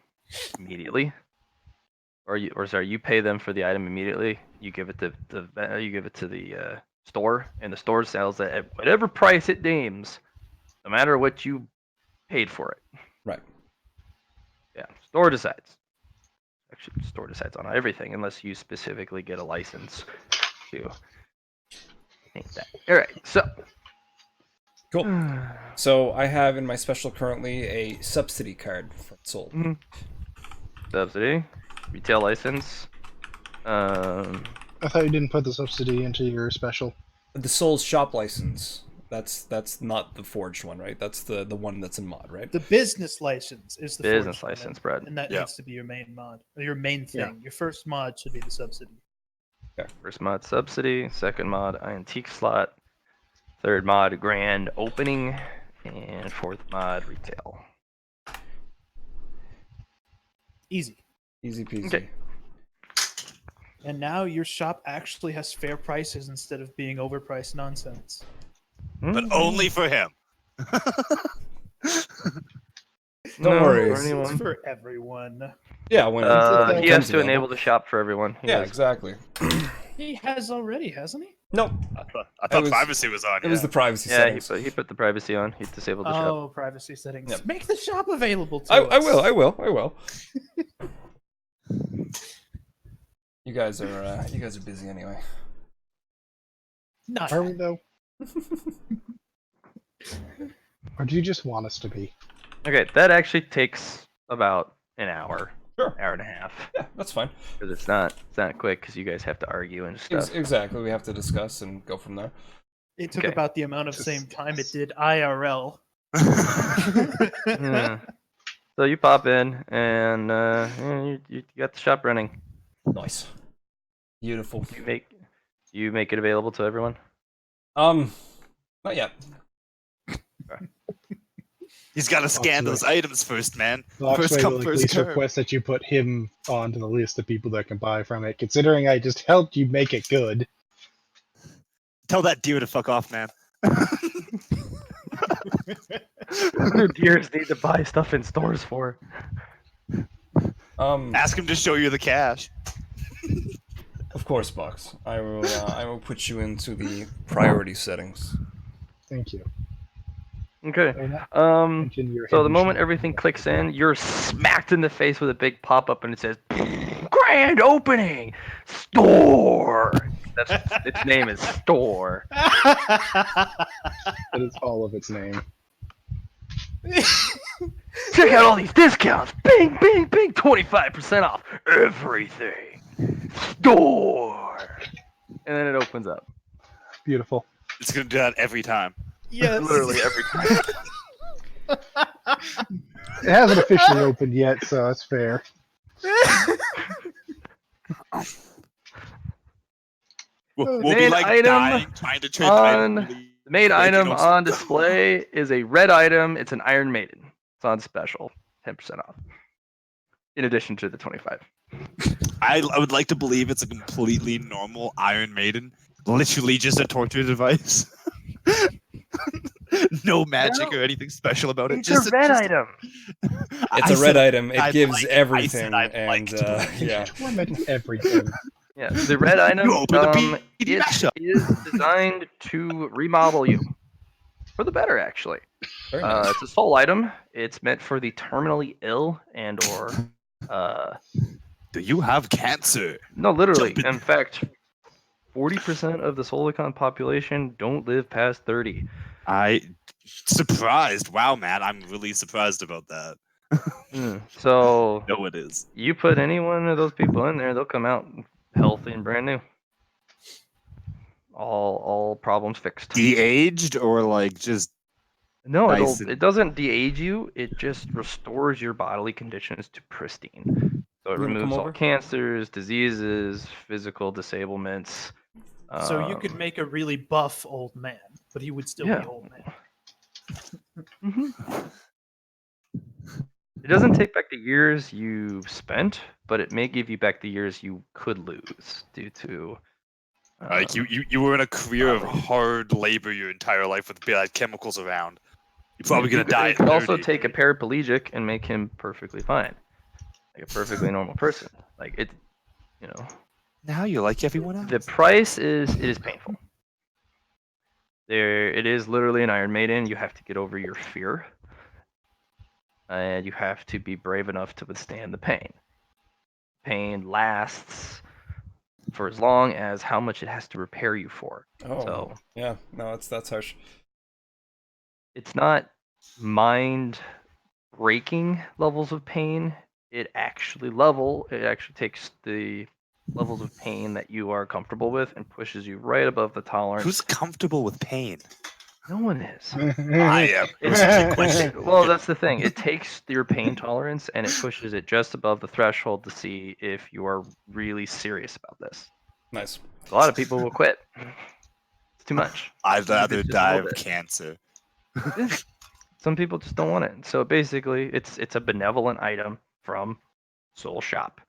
immediately, you pay them for the item immediately. You give it to the store, and the store sells it at whatever price it deems, no matter what you paid for it. Right. Yeah, store decides. Actually, store decides on everything unless you specifically get a license to paint that. All right, so. Cool. So I have in my special currently a subsidy card for sold. Mhm. Subsidy, retail license. I thought you didn't put the subsidy into your special. The Soul's shop license. That's not the forged one, right? That's the one that's in mod, right? The business license is the Business forged one, license, Brad. and that Yeah. needs to be your main mod, or your main thing. Yeah. Your first mod should be the subsidy. First mod subsidy, second mod antique slot, third mod grand opening, and fourth mod retail. Easy. Easy peasy. Okay. And now your shop actually has fair prices instead of being overpriced nonsense. But only for him. Don't worry. For It's anyone. for everyone. Yeah, when He it has comes to enable available. the shop for everyone. He Yeah, has- exactly. He has already, hasn't he? Nope. I thought was- privacy was on. It was the privacy Yeah, settings. he put the privacy on. He disabled the shop. Oh, privacy settings. Yep. Make the shop available to I us. will. You guys are busy anyway. Not Are we though? Or do you just want us to be? Okay, that actually takes about an hour, Sure. hour and a half, Yeah, that's fine. because it's not quick because you guys have to argue and stuff. Exactly. We have to discuss and go from there. It took Okay. about the amount of same time it did IRL. Yeah. So you pop in and you got the shop running. Nice. Beautiful. You make it available to everyone. Not yet. He's got to scan Foxway. those items first, man. Foxway First will come, at first least serve. request that you put him onto the list of people that can buy from it, considering I just helped you make it good. Tell that deer to fuck off, man. Deers need to buy stuff in stores for. Ask him to show you the cash. Of course, Box. I will put you into the priority settings. Thank you. Okay. Mention your So the hidden moment shop. everything clicks in, you're smacked in the face with a big pop-up, and it says "Grand Opening Store." Its name is Store. That is all of its name. Check out all these discounts. Bing, bing, bing. 25% off everything. Store. And then it opens up. Beautiful. It's gonna do that every time. Yes. Literally every time. It hasn't officially opened yet, so that's fair. We'll be Main like item dying trying to trade the on- item. really The main quick, item you know, on display is a red item. It's an Iron Maiden. It's on special. 10% off. In addition to the 25. I would like to believe it's a completely normal Iron Maiden. Literally just a torture device. No magic or anything special about it. It's a red item. It's a red item. It I'd gives like- I everything, said I'd like and to believe. yeah. Torment everything. Yeah, the red item You open the PD it mashup. is designed to remodel you. For the better, actually. Very nice. It's a soul item. It's meant for the terminally ill and or Do you have cancer? no, literally. Jump in. In fact, 40% of the Solicon population don't live past 30. Surprised. Wow, man. I'm really surprised about that. So No, it is. you put any one of those people in there, they'll come out healthy and brand new. All problems fixed. De-aged or like just No, nice it doesn't de-age you. It just restores your bodily conditions to pristine. So it You wanna come removes all over? cancers, diseases, physical disablements. So you could make a really buff old man, but he would still Yeah. be old man. Mhm. It doesn't take back the years you've spent, but it may give you back the years you could lose due to. Like you were in a career of poverty. hard labor your entire life with bad chemicals around. You're probably You gonna die It at could also 30. take a paraplegic and make him perfectly fine, like a perfectly normal person. Like it, you know. Now you're like everyone else. The price is it is painful. It is literally an Iron Maiden. You have to get over your fear, and you have to be brave enough to withstand the pain. Pain lasts for as long as how much it has to repair you for. Oh, So yeah. No, that's harsh. it's not mind breaking levels of pain. It actually takes the levels of pain that you are comfortable with and pushes you right above the tolerance. Who's comfortable with pain? No one is. I am. It was a trick question. Well, that's the thing. It takes your pain tolerance and it pushes it just above the threshold to see if you are really serious about this. Nice. A lot of people will quit. It's too much. I'd rather Just a die little of bit. cancer. Some people just don't want it. So basically, it's a benevolent item from Soul Shop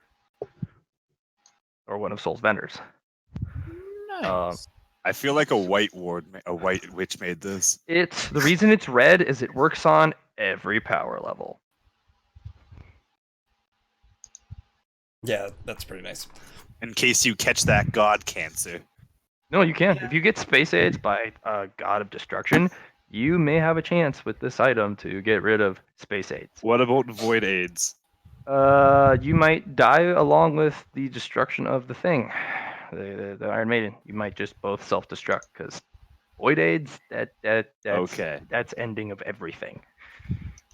or one of Soul's vendors. Nice. I feel like a white witch made this. It's the reason it's red is it works on every power level. Yeah, that's pretty nice. In case you catch that god cancer. No, you can. If you get space aids by a god of destruction, you may have a chance with this item to get rid of space aids. What about void aids? You might die along with the destruction of the thing, the Iron Maiden. You might just both self-destruct because void aids. Okay. That's ending of everything.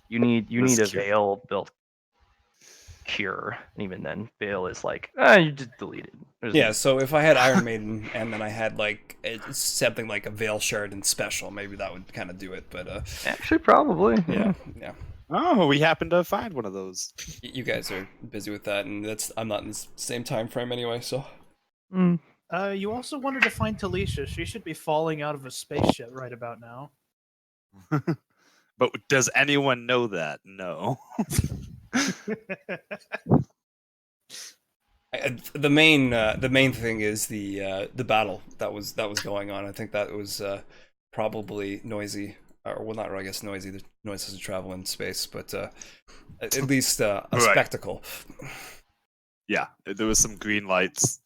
You need This a cure. veil built cure, and even then, veil is like you just delete it. Yeah, so if I had Iron Maiden and then I had like something like a Veil Shard and special, maybe that would kind of do it. But Actually, probably. yeah. Oh, we happened to find one of those. You guys are busy with that, and I'm not in the same time frame anyway. So Mm. You also wanted to find Talisha. She should be falling out of a spaceship right about now. But does anyone know that? No. the main thing is the battle that was going on. I think that was probably noisy, or well, not I guess noisy. The noise doesn't travel in space, but at least a Right. spectacle. Yeah, there was some green lights.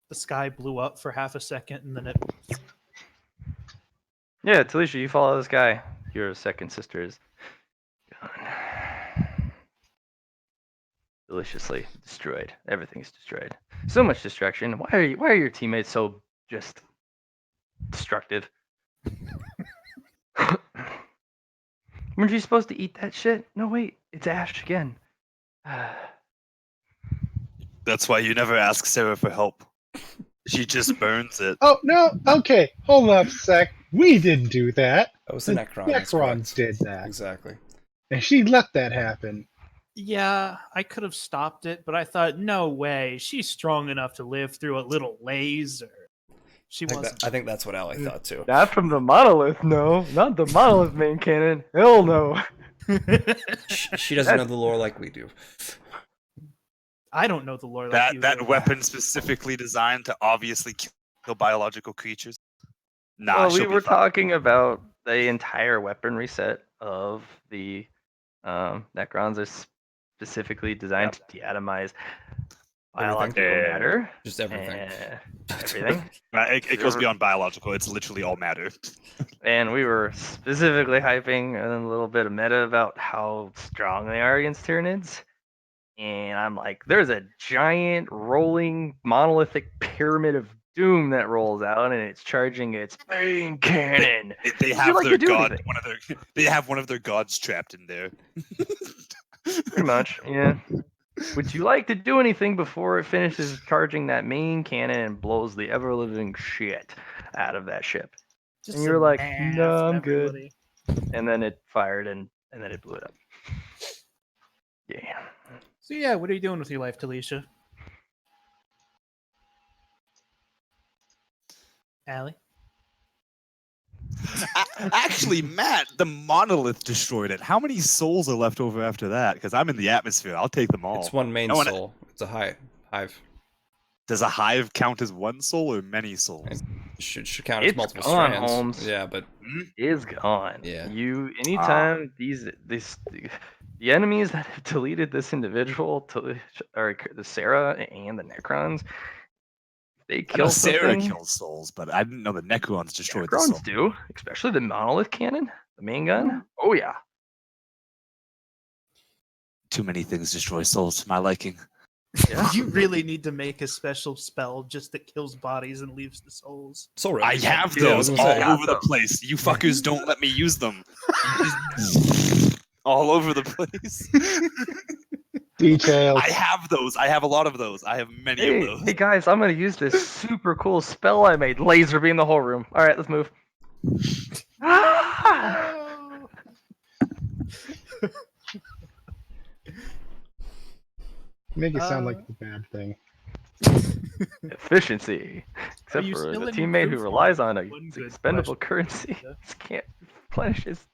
The sky blew up for half a second and then it. Yeah, Talisha, you follow this guy. Your second sister is gone. Deliciously destroyed. Everything's destroyed. So much destruction. Why are your teammates so just destructive? Weren't you supposed to eat that shit? No, wait, it's ash again. That's why you never ask Sarah for help. She just burns it. Oh no! Okay, hold up a sec. We didn't do that. That was the Necron. that's Necrons correct. did that, Exactly. and she let that happen. Yeah, I could have stopped it, but I thought, no way. She's strong enough to live through a little laser. She wasn't. I think that's what Allie thought too. Not from the monolith, no. Not the monolith main cannon. Hell no. She doesn't know the lore like we do. I don't know the lore like you That do. weapon specifically designed to obviously kill biological creatures. Nah, Well, we she'll be were fine. talking about the entire weaponry set of the Necrons are specifically designed to deatomize biological Everything. matter. Just everything. Everything. It goes beyond biological. It's literally all matter. And we were specifically hyping a little bit of meta about how strong they are against Tyranids. And I'm like, there's a giant rolling monolithic pyramid of doom that rolls out, and it's charging its main cannon. They Would have you like their to do god. anything? They have one of their gods trapped in there. Pretty much, yeah. Would you like to do anything before it finishes charging that main cannon and blows the ever living shit out of that ship? Just And you're some like, math no, from I'm good. everybody. And then it fired and then it blew it up. Yeah. So yeah, what are you doing with your life, Talisha? Allie? Actually, Matt, the monolith destroyed it. How many souls are left over after that? Because I'm in the atmosphere. I'll take them all. It's one main No one- soul. It's a hive. Does a hive count as one soul or many souls? Should count as It's multiple gone, strands. Holmes. Yeah, but Is gone. Yeah. You anytime the enemies that have deleted this individual or the Sarah and the Necrons, they I know kill Sarah something. kills souls, but I didn't know the Necrons destroyed the Necrons soul. do, especially the monolith cannon, the main gun. Oh yeah. Too many things destroy souls to my liking. Yeah. You really need to make a special spell just that kills bodies and leaves the souls. soul I relics. have Yeah, I was those gonna all say. over the place. You fuckers don't let me use them. All over the place. Details. I have those. I have a lot of those. I have many of Hey, those. hey guys, I'm gonna use this super cool spell I made. Laser beam the whole room. All right, let's move. Ah! Make it sound like it's a bad thing. Efficiency. Except you for still the in teammate who proof relies on on a one good expendable question? currency. Yeah. Just can't replenish his.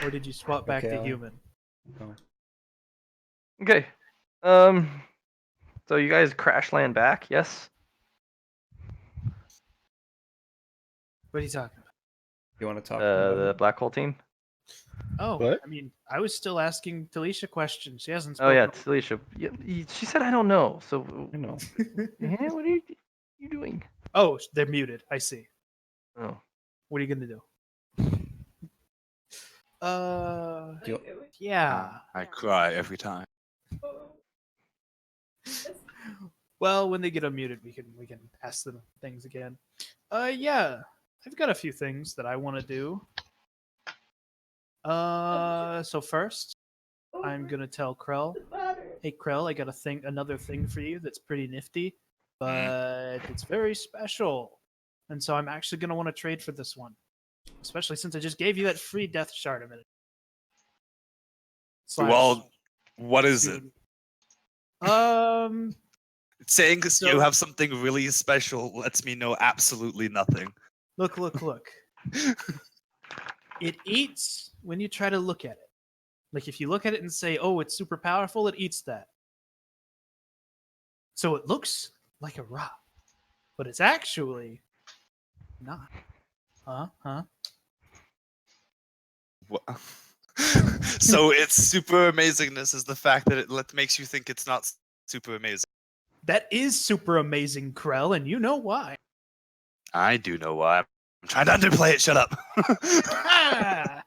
Or did you swap back Okay, to I'll- human? Okay. So you guys crash land back? Yes. What are you talking about? You want to talk about The it? black hole team. Oh, What? I mean, I was still asking Talisha questions. She hasn't Oh yeah, spoken. Talisha. She said I don't know. So I know. what are you doing? Oh, they're muted. I see. Oh. What are you gonna do? Do you- Yeah. I cry every time. Well, when they get unmuted, we can ask them things again. Yeah, I've got a few things that I want to do. So first, I'm gonna tell Krell, hey Krell, I got another thing for you that's pretty nifty, but it's very special, and so I'm actually gonna want to trade for this one, especially since I just gave you that free death shard a minute. Well, what is it? Saying you So- have something really special lets me know absolutely nothing. Look. It eats when you try to look at it. Like if you look at it and say, "Oh, it's super powerful," it eats that. So it looks like a rock, but it's actually not. Huh? Wha- So its super amazingness is the fact that it makes you think it's not super amazing. That is super amazing, Krell, and you know why. I do know why. I'm trying to underplay it. Shut up. Ah!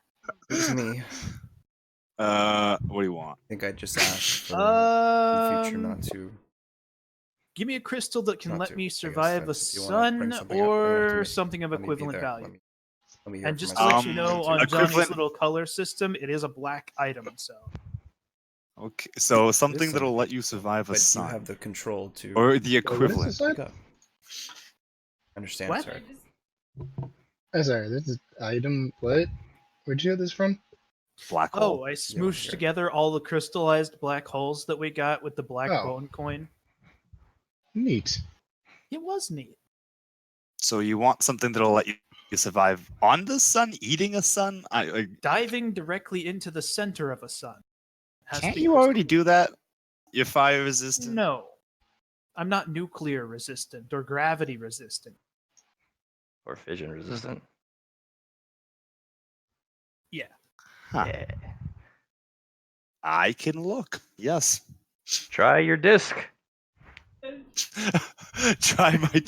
It was me. What do you want? I think I just asked for in the future not to. Give me a crystal that can Not let to, I me guess, survive a if you wanna bring sun something up, you're gonna have to or make- something of let me be equivalent there. value. Let me hear And for just to myself. let you know, on equivalent- Johnny's little color system, it is a black item. So Okay, so something something. that'll let you survive a But you sun, have the control to. or the What is equivalent. this one? Pick up. Understand, What? sorry. Oh, sorry, this is item. What? Where'd you get this from? Black hole. oh, I here. smooshed together all the crystallized black holes that we got with the black Oh. bone coin. Neat. It was neat. So you want something that'll let you survive on the sun, eating a sun? Diving directly into the center of a sun. Has to Can't be you crystal- already do that? You're fire resistant. No. I'm not nuclear resistant or gravity resistant. Or fission resistant. Yeah. Huh. Yeah. I can look. Yes. Try your disc. Try my.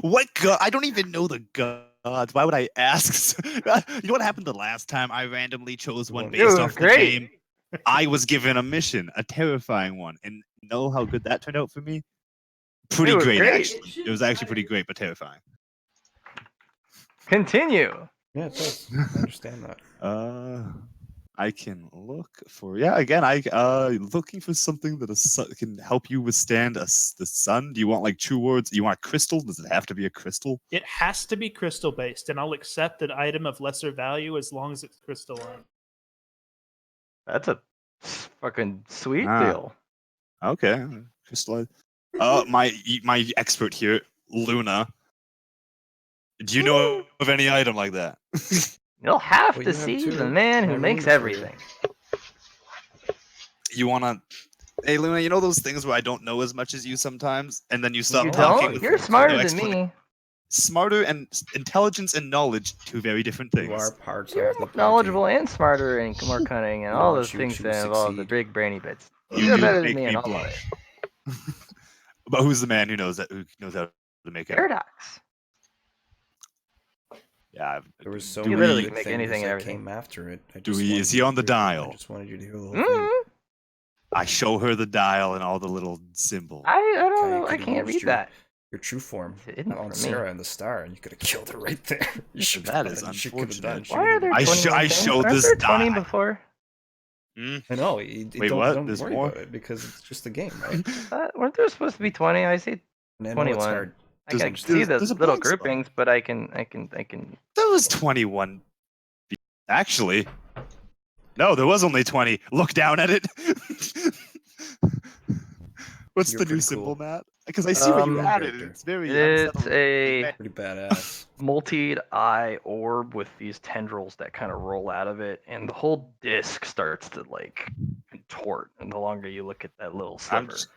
What god? I don't even know the gods. Why would I ask? You know what happened the last time I randomly chose one It based was off the great. game? I was given a mission, a terrifying one, and know how good that turned out for me? Pretty It was great, great. actually. It was actually pretty great, but terrifying. Continue. Yeah, it does. I understand that. I can look for again. Looking for something that can help you withstand the sun. Do you want like 2 words? You want a crystal? Does it have to be a crystal? It has to be crystal based, and I'll accept an item of lesser value as long as it's crystalline. That's a fucking sweet Ah. deal. Okay, crystal. My expert here, Luna. Do you know of any item like that? You'll have Well, to you have see two the man in who my makes room for you. everything. You wanna? Hey, Luna, you know those things where I don't know as much as you sometimes, and then you stop You talking don't? with You're no smarter than explanation. me. Smarter and intelligence and knowledge, two very different things. You are part You're of the more party. knowledgeable and smarter and more cunning and We all want those you things to that involve the succeed. big brainy bits. You You're do better than make me me in all of blush. it. But who's the man who knows to make it? Paradox. Yeah. There was so You many literally good can make things anything and that everything. came after it. I Do just we- wanted is he you to on the hear them. dial? I just wanted you to hear the whole thing. I show her the dial and all the little symbols. I don't Okay, you know. I could've can't used read that. Your true form It's hidden on from me. Sarah and the star, and you could have killed her right there. You should That is unfortunate. unfortunate. Why are there I 21 sho- I things? showed Aren't this there 20 die. before? I know. Wait, don't what? don't There's worry more? about it because it's just a game, right? Weren't there supposed to be 20? I see And I know 21. it's hard. I can There's- see the there's a little blind spot. groupings, but I can. There was 21. Actually, no, there was only 20. Look down at it. What's You're the new pretty symbol, cool. Matt? Because I see what you Um, added. character. It's very. It's unsettling. a Pretty badass. multi-eye orb with these tendrils that kind of roll out of it, and the whole disc starts to like contort. And the longer you look at that little I'm sliver, just-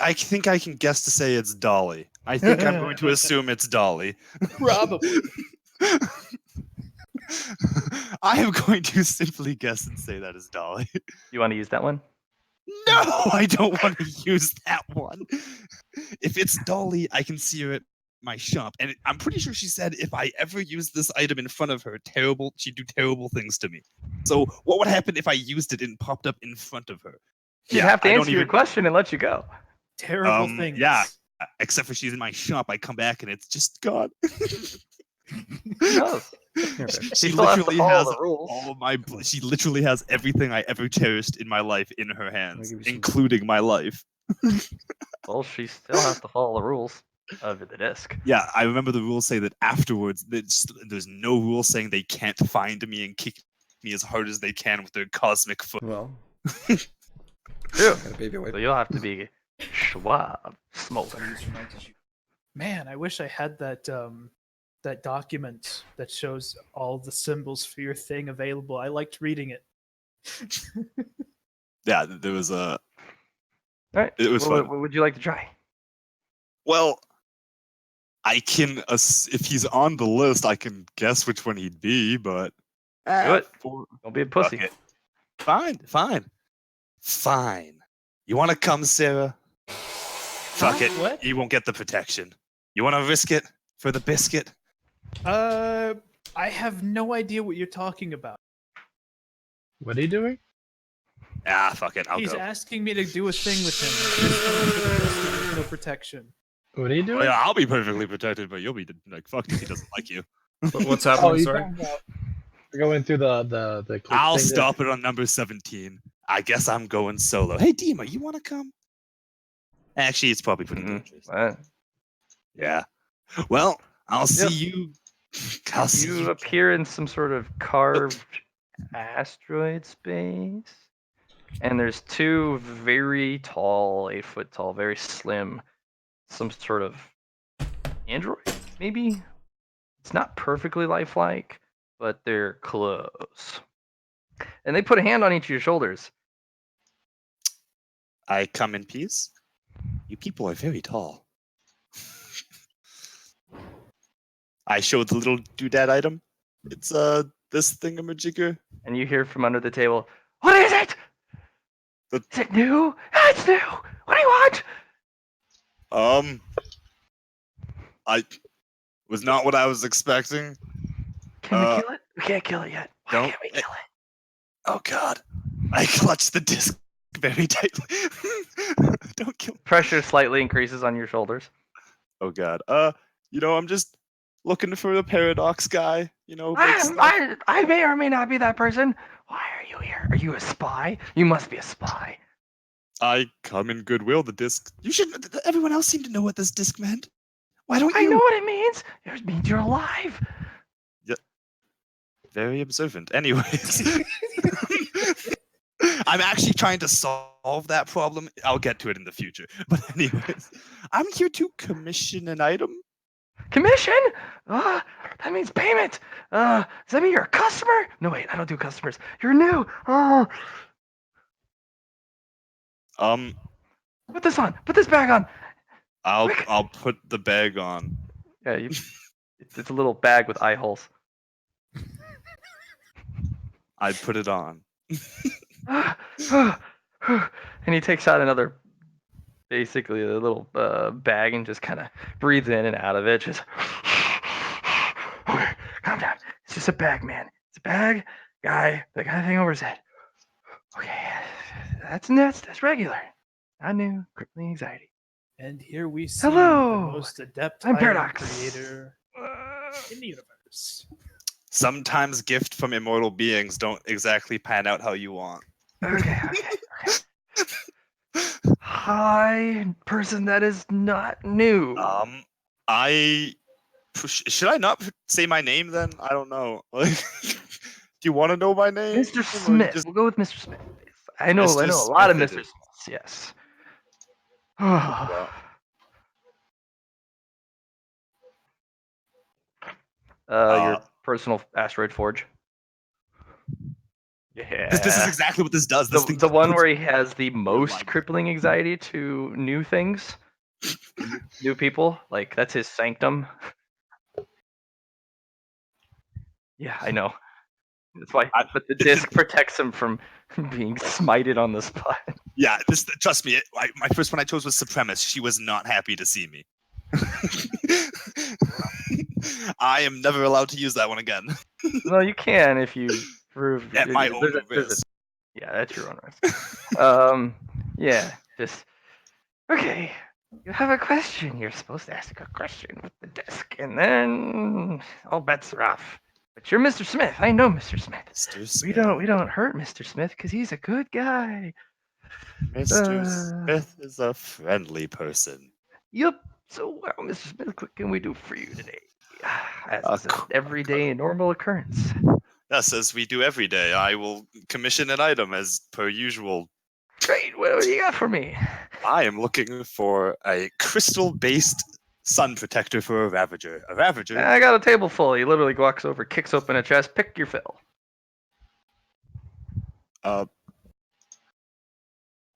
I think I can guess to say it's Dolly. I think I'm going to assume it's Dolly. Probably. I am going to simply guess and say that is Dolly. you want to use that one? No, I don't want to use that one. If it's Dolly, I can see her at my shop, and I'm pretty sure she said if I ever use this item in front of her, she'd do terrible things to me. So what would happen if I used it and popped up in front of her? You'd have to I don't answer your even- question and let you go. Terrible things. Yeah, except for she's in my shop. I come back and it's just gone. Who knows? Here, babe. She still has to literally follow has the rules. all of my. She literally has everything I ever cherished in my life in her hands, give you some- including my life. Well, she still has to follow the rules of the disc. Yeah, I remember the rules say that afterwards, there's no rule saying they can't find me and kick me as hard as they can with their cosmic foot. Well, True. got a baby wipe. So you'll have to be Schwab Smoke. Man, I wish I had that that document that shows all the symbols for your thing available. I liked reading it. Yeah, there was a. All right. It was fun. What would you like to try? Well, I can. If he's on the list, I can guess which one he'd be, but. Do it. Don't be a pussy. Okay. Fine. You want to come, Sarah? Fuck it. What? You won't get the protection. You want to risk it for the biscuit? I have no idea what you're talking about. What are you doing? Ah, fuck it. I'll He's go. asking me to do a thing with him. No protection. What are you doing? Well, yeah, I'll be perfectly protected, but you'll be like fucked if he doesn't like you. What's Oh, happening? you Sorry. talking about going through the click I'll thing there? stop it on number 17. I guess I'm going solo. Hey, Dima, you want to come? Actually, it's probably pretty dangerous. What? Yeah. Well, I'll see you. I'll see You you. appear in some sort of carved asteroid space, and there's two very tall, 8-foot tall, very slim, some sort of android, maybe? It's not perfectly lifelike, but they're close. And they put a hand on each of your shoulders. I come in peace. You people are very tall. I showed the little doodad item. It's this thingamajigger. And you hear from under the table, "What is it? The- Is it new? It's new! What do you want?" I was not what I was expecting. Can we kill it? We can't kill it yet. Why don't- can't we kill it? Oh God! I clutched the disc very tightly. Don't kill me. Pressure slightly increases on your shoulders. Oh God. I'm just looking for a paradox guy. Big stuff. I may or may not be that person. Why are you here? Are you a spy? You must be a spy. I come in goodwill. The disc. You should. Everyone else seemed to know what this disc meant. Why don't I you? know what it means. It means you're alive. Very observant. Anyways, I'm actually trying to solve that problem. I'll get to it in the future. But anyways, I'm here to commission an item. Commission? That means payment. Does that mean you're a customer? No, wait, I don't do customers. You're new. Oh, put this on. Put this bag on. Quick. I'll put the bag on. Yeah, it's a little bag with eye holes. I put it on. And he takes out another, basically a little bag, and just kind of breathes in and out of it. Just okay, calm down. It's just a bag, man. It's a bag, guy. The guy thing over his head. Okay, that's regular. I knew crippling anxiety. And here we see Hello, the most adept I'm item Paradox. creator in the universe. Sometimes gifts from immortal beings don't exactly pan out how you want. Okay. Hi, person that is not new. Should I not say my name then? I don't know. Like, do you want to know my name? Mr. Or Smith. just- We'll go with Mr. Smith. I know Mr. a lot of Smith Mr. it is. Smiths, yes. Well, Your personal asteroid forge. Yeah. this is exactly what this does. This thing the one puts- where he has the most library. crippling anxiety to new things, new people. Like, that's his sanctum. Yeah, I know. That's why. But the disc protects him from being smited on the spot. Yeah, trust me. My first one I chose was Supremacy. She was not happy to see me. I am never allowed to use that one again. No, you can if you prove At my own risk. Yeah, that's your own risk. Yeah, just okay. You have a question. You're supposed to ask a question with the disc, and then all bets are off. But you're Mr. Smith. I know Mr. Smith. Mr. Smith. We don't hurt Mr. Smith because he's a good guy. Mr. Smith is a friendly person. Yup. So, well, Mr. Smith, what can we do for you today? As A is an everyday normal occurrence. Yes, as we do every day, I will commission an item as per usual. Great. What do you got for me? I am looking for a crystal-based sun protector for a Ravager. A Ravager? I got a table full. He literally walks over, kicks open a chest, pick your fill.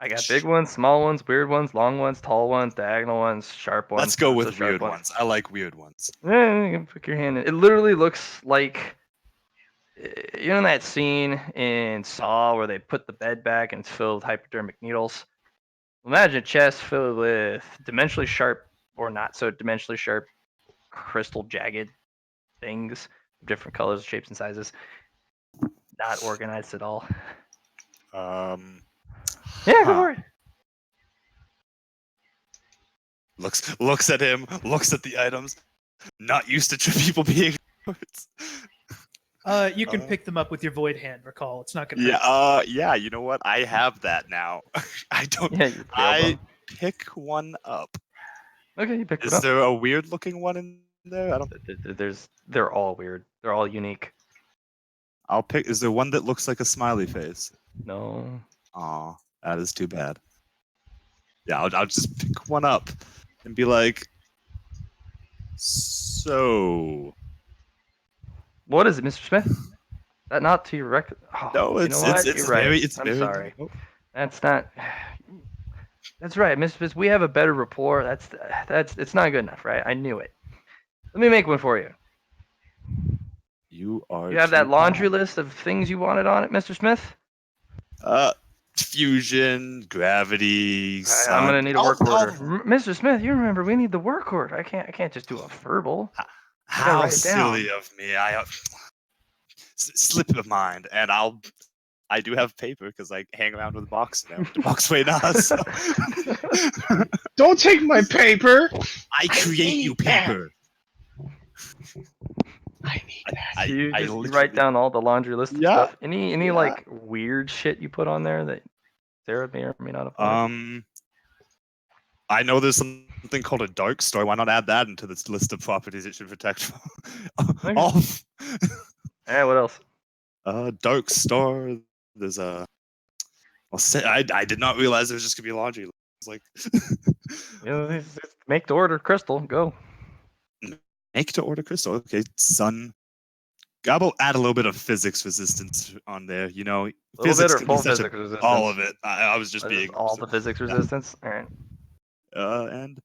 I got big ones, small ones, weird ones, long ones, tall ones, diagonal ones, sharp ones. Let's go not so with sharp weird ones. I like weird ones. Yeah, you can pick your hand in. It literally looks like, you know, that scene in Saw where they put the bed back and it's filled with hypodermic needles. Imagine a chest filled with dimensionally sharp or not so dimensionally sharp, crystal jagged things of different colors, shapes, and sizes. Not organized at all. Yeah, go for it. Looks at him, looks at the items. Not used to people being words. You can pick them up with your void hand. Recall, it's not gonna. Yeah. Yeah. You know what? I have that now. I don't. Yeah, you I pick one up. Okay, you pick it Is up. there a weird looking one in there? I don't. They're all weird. They're all unique. I'll pick. Is there one that looks like a smiley face? No. Aw, that is too bad. Yeah, I'll just pick one up and be like, so. What is it, Mr. Smith? That not to your record? Oh, No, you it's know what? it's You're right. very it's I'm very. sorry. Oh, That's not. That's right, Mr. Smith. We have a better rapport. That's it's not good enough, right? I knew it. Let me make one for you. you are. You have that too laundry kind. list of things you wanted on it, Mr. Smith? Fusion, gravity. I'm gonna need a work order. I'll- Mr. Smith, you remember we need the work order. I can't just do a verbal. How write it down. silly of me! I slip of mind, and I do have paper because I hang around with a box now. The box way now. So. Don't take my paper. I create you paper. I need that. You just literally- write down all the laundry list of Yeah, stuff. Any yeah. like weird shit you put on there that Sarah may or may not have wanted? I know there's something called a dark star. Why not add that into this list of properties it should protect? Okay. All. Hey, what else? Dark star. There's a. Well, I did not realize there was just gonna be a laundry list. Like. You know, just make the order, Crystal. Go. Make to order crystal. Okay, sun. Gobble add a little bit of physics resistance on there. You know, A little bit physics or can be full such physics a, resistance? all of it. I was just This is being all the physics resistance. All right. and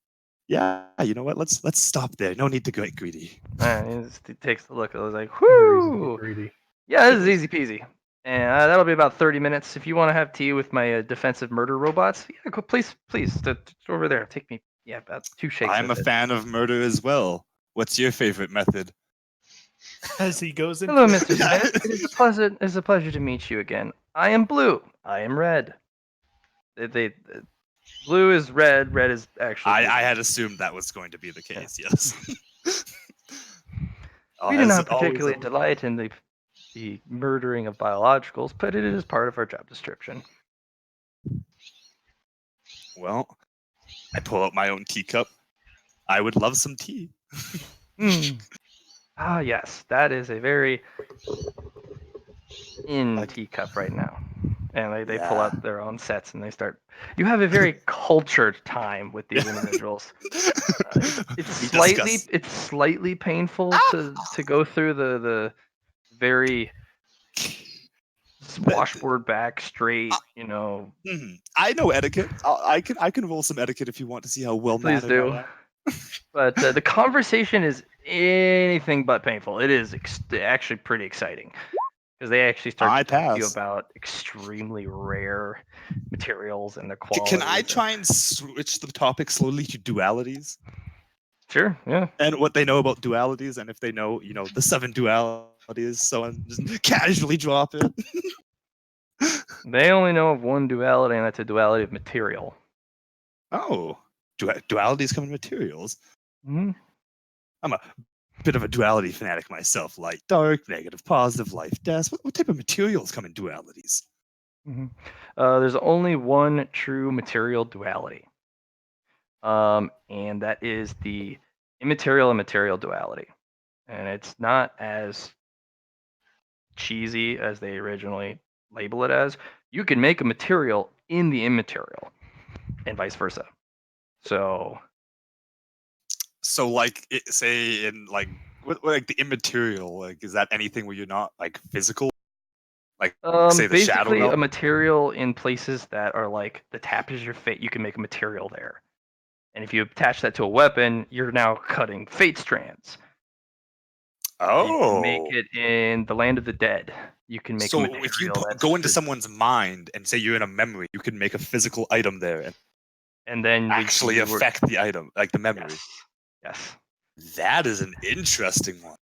yeah, you know what? Let's stop there. No need to get greedy. All right. He takes a look. I was like, No reason to be whoo. greedy. Yeah, this is easy peasy. And that'll be about 30 minutes. If you want to have tea with my defensive murder robots, yeah, please, over there. Take me, yeah, about 2 shakes I'm a of it. fan of murder as well. What's your favorite method? As he goes into Hello, Mr. Smith. It is a pleasure to meet you again. I am blue. I am red. Blue is red. Red is actually blue. I had assumed that was going to be the case. Yes. We do As not always, particularly delight in the murdering of biologicals, but it is part of our job description. well, I pull out my own teacup. I would love some tea. Ah, yes, that is a very teacup right now. And they pull Yeah. out their own sets and they start. You have a very cultured time with these individuals. It's We slightly discuss- slightly painful to go through the very washboard back straight. I know etiquette. I can roll some etiquette if you want to see how well Please mannered I do. am. But the conversation is anything but painful. It is actually pretty exciting because they actually start I to talk to you pass. about extremely rare materials and their qualities. Can I try and switch the topic slowly to dualities? Sure. Yeah. And what they know about dualities, and if they know, the 7 dualities, so on, just casually drop it. They only know of one duality, and that's a duality of material. Oh, dualities come in materials. Hmm. I'm a bit of a duality fanatic myself. Light, dark, negative, positive, life, death. What type of materials come in dualities? Hmm. There's only one true material duality, and that is the immaterial and material duality. And it's not as cheesy as they originally label it as. You can make a material in the immaterial, and vice versa. So, like, say in like like the immaterial, like is that anything where you're not like physical, like say the shadow basically, a realm? material in places that are like the tap is your fate. You can make a material there, and if you attach that to a weapon, you're now cutting fate strands. You can make Oh, it in the land of the dead. You can make a so if you material that's go into someone's mind and say you're in a memory, you can make a physical item there and and then actually you were- affect the item, like the memory. Yes. That is an interesting one.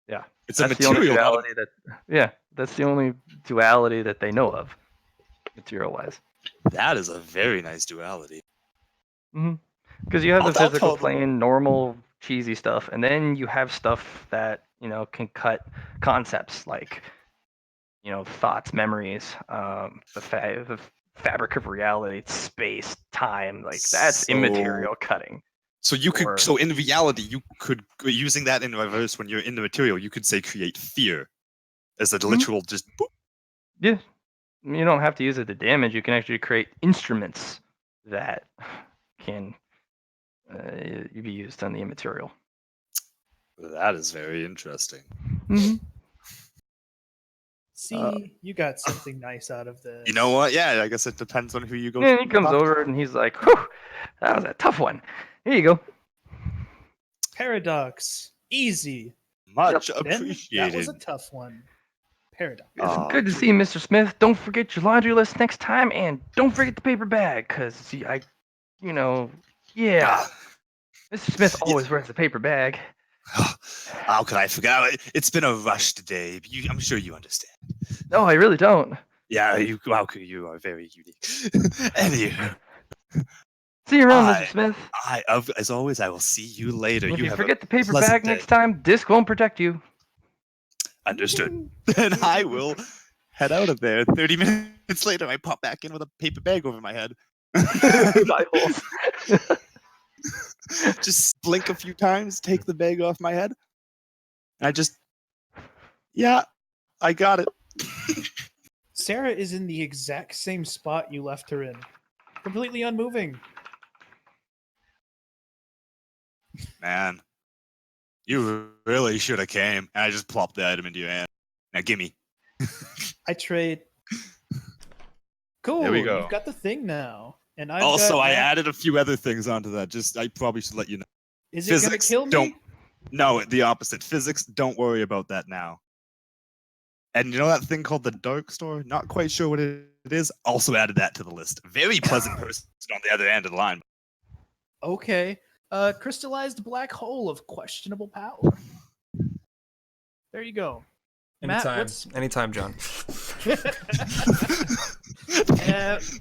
Yeah. It's a That's the only material, not a duality that's the only duality that they know of, material wise. That is a very nice duality. Because you have the I'll physical tell them. plane, normal cheesy stuff, and then you have stuff that can cut concepts like thoughts, memories, the fabric of reality, space, time. Like that's immaterial cutting. So you could, Or- so in reality, you could, using that in reverse when you're in the material, you could say create fear as a literal just. Boop. Yeah, you don't have to use it to damage. You can actually create instruments that can be used on the immaterial. That is very interesting. See, you got something nice out of this. You know what? Yeah, I guess it depends on who you go. Yeah, he comes talk to. over and he's like, "Whew, that was a tough one. Here you go." Paradox. Easy. Much Ben, that appreciated. was a tough one. Paradox. It's Oh, good to see you, Mr. Smith. Don't forget your laundry list next time, and don't forget the paper bag, cause yeah. Ah. Mr. Smith always wears the paper bag. How could I forget? It's been a rush today. I'm sure you understand. No, I really don't. Yeah, you are very unique. Anywho, See you around, Mr. Smith. as always, I will see you later. If you have forget a the paper pleasant bag day. next time, Disc won't protect you. Understood. Then I will head out of there. 30 minutes later, I pop back in with a paper bag over my head. Eye holes. Just blink a few times, take the bag off my head. Yeah, I got it. Sarah is in the exact same spot you left her in. Completely unmoving. Man, You really should have came. And I just plopped the item into your hand. Now gimme. I trade. Cool. There we go. You've got the thing now, and I've Also, got I Matt. added a few other things onto that. I probably should let you know. Is it gonna kill me? Don't. No, the opposite. Physics, don't worry about that now. And you know that thing called the Dark Store? Not quite sure what it is. Also added that to the list. Very pleasant person on the other end of the line. Okay. Crystallized black hole of questionable power. There you go. Matt, Anytime, what's anytime, John.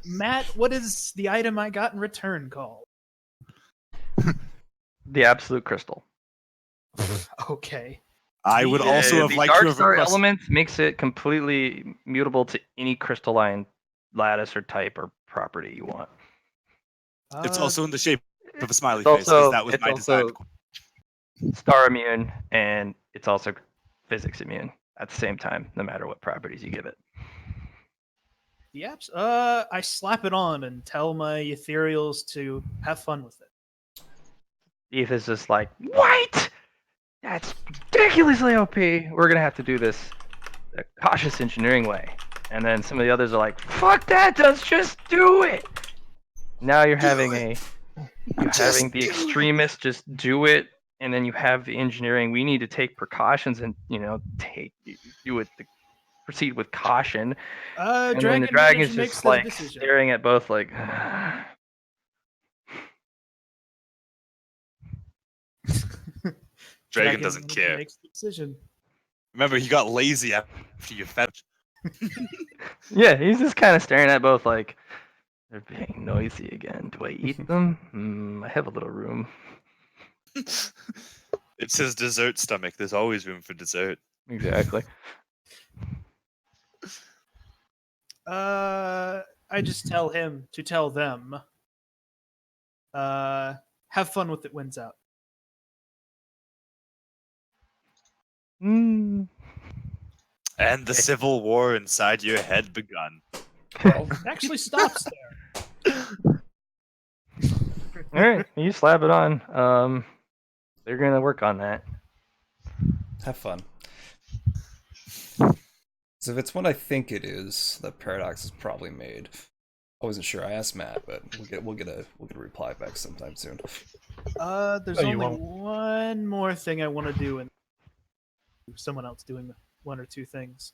Matt, what is the item I got in return called? The absolute crystal. Okay. I would also have the liked Dark to have Star requested. element makes it completely mutable to any crystalline lattice or type or property you want. It's also in the shape of a smiley It's face, because also- that was it's my also- design. Star immune, and it's also physics immune at the same time, no matter what properties you give it. The apps. I slap it on and tell my ethereals to have fun with it. Eve is just like, what? That's ridiculously OP. We're gonna have to do this a cautious engineering way. And then some of the others are like, fuck that, let's just do it. Now you're having the extremists just do it, and then you have the engineering. We need to take precautions and proceed with caution. And then the dragon's makes just the like decision. staring at both like. Dragon doesn't care. Makes the decision. Remember, he got lazy after you fed. Yeah, he's just kind of staring at both like, they're being noisy again. Do I eat them? I have a little room. It's his dessert stomach. There's always room for dessert. Exactly. I just tell him to tell them. Have fun with it. Wins out. Mm. And the civil war inside your head begun. Well, It actually stops there. All right, you slap it on. They're gonna work on that. have fun. So if it's what I think it is, that Paradox is probably made. I wasn't sure. I asked Matt, but we'll get a reply back sometime soon. There's Oh, you only won't. one more thing I want to do, and someone else doing one or two things.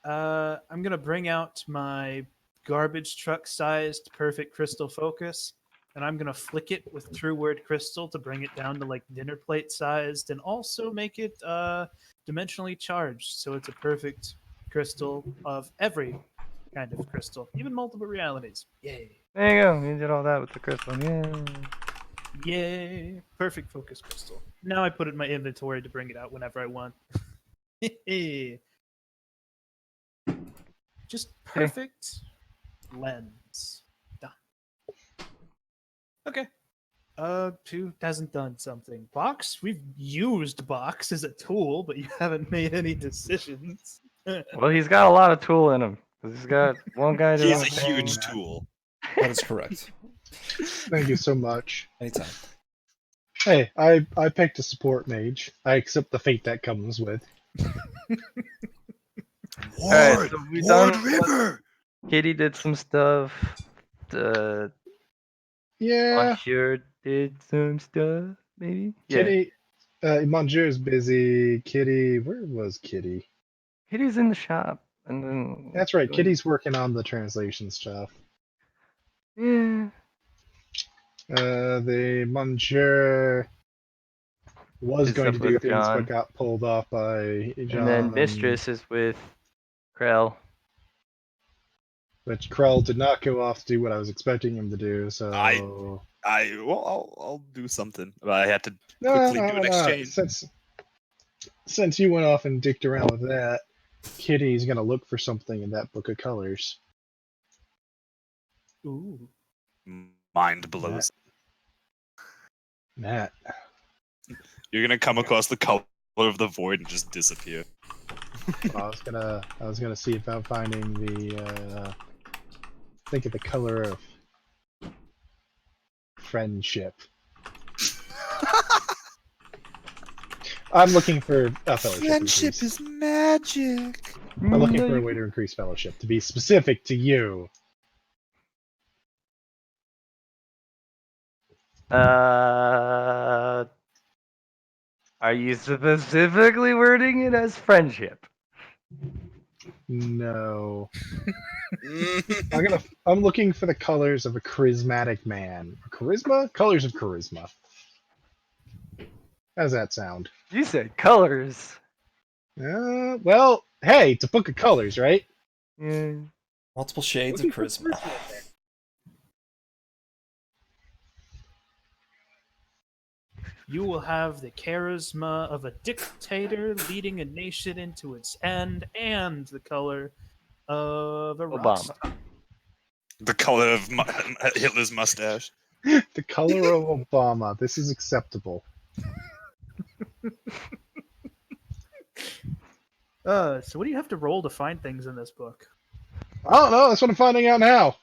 I'm gonna bring out my garbage truck sized perfect crystal focus, and I'm gonna flick it with true word crystal to bring it down to like dinner plate sized, and also make it dimensionally charged, so it's a perfect crystal of every kind of crystal, even multiple realities. Yay! There you go. You did all that with the crystal. Yeah. Yay! Perfect focus crystal. Now I put it in my inventory to bring it out whenever I want. Just perfect lens. Done. Okay. Two hasn't done something. Box? We've used Box as a tool, but you haven't made any decisions. Well, he's got a lot of tool in him. 'Cause he's got one guy doing He's a the thing. huge tool. That is correct. Thank you so much. Anytime. Hey, I picked a support mage. I accept the fate that comes with. Alright, so we done. River. Kitty did some stuff. Yeah, Monsieur did some stuff, maybe. Kitty. Monjur's busy. Kitty, where was Kitty? Kitty's in the shop, and then. That's right. Kitty's working on the translation stuff. Yeah. The Monjur was Did going to stuff do with things, John. but got pulled off by John. And then Mistress is with Krell. Which Krell did not go off to do what I was expecting him to do. So I'll do something. But I had to no, quickly no, do an no. exchange. Since you went off and dicked around with that, Kitty's gonna look for something in that book of colors. Ooh. Mind blows. Matt. You're gonna come across the color of the void and just disappear. I was gonna see about finding the think of the color of friendship. I'm looking for a fellowship Friendship increase. is magic. I'm looking No, for a you way to increase fellowship, to be specific to you. Are you specifically wording it as friendship? No. I'm looking for the colors of a charismatic man. Charisma? Colors of charisma. How's that sound? You said colors. Well, hey, it's a book of colors, right? Yeah. Multiple shades of Looking for charisma. charisma in there. You will have the charisma of a dictator leading a nation into its end, and the color of a rock Obama. star. The color of Hitler's mustache. The color of Obama. This is acceptable. So what do you have to roll to find things in this book? I don't know. That's what I'm finding out now.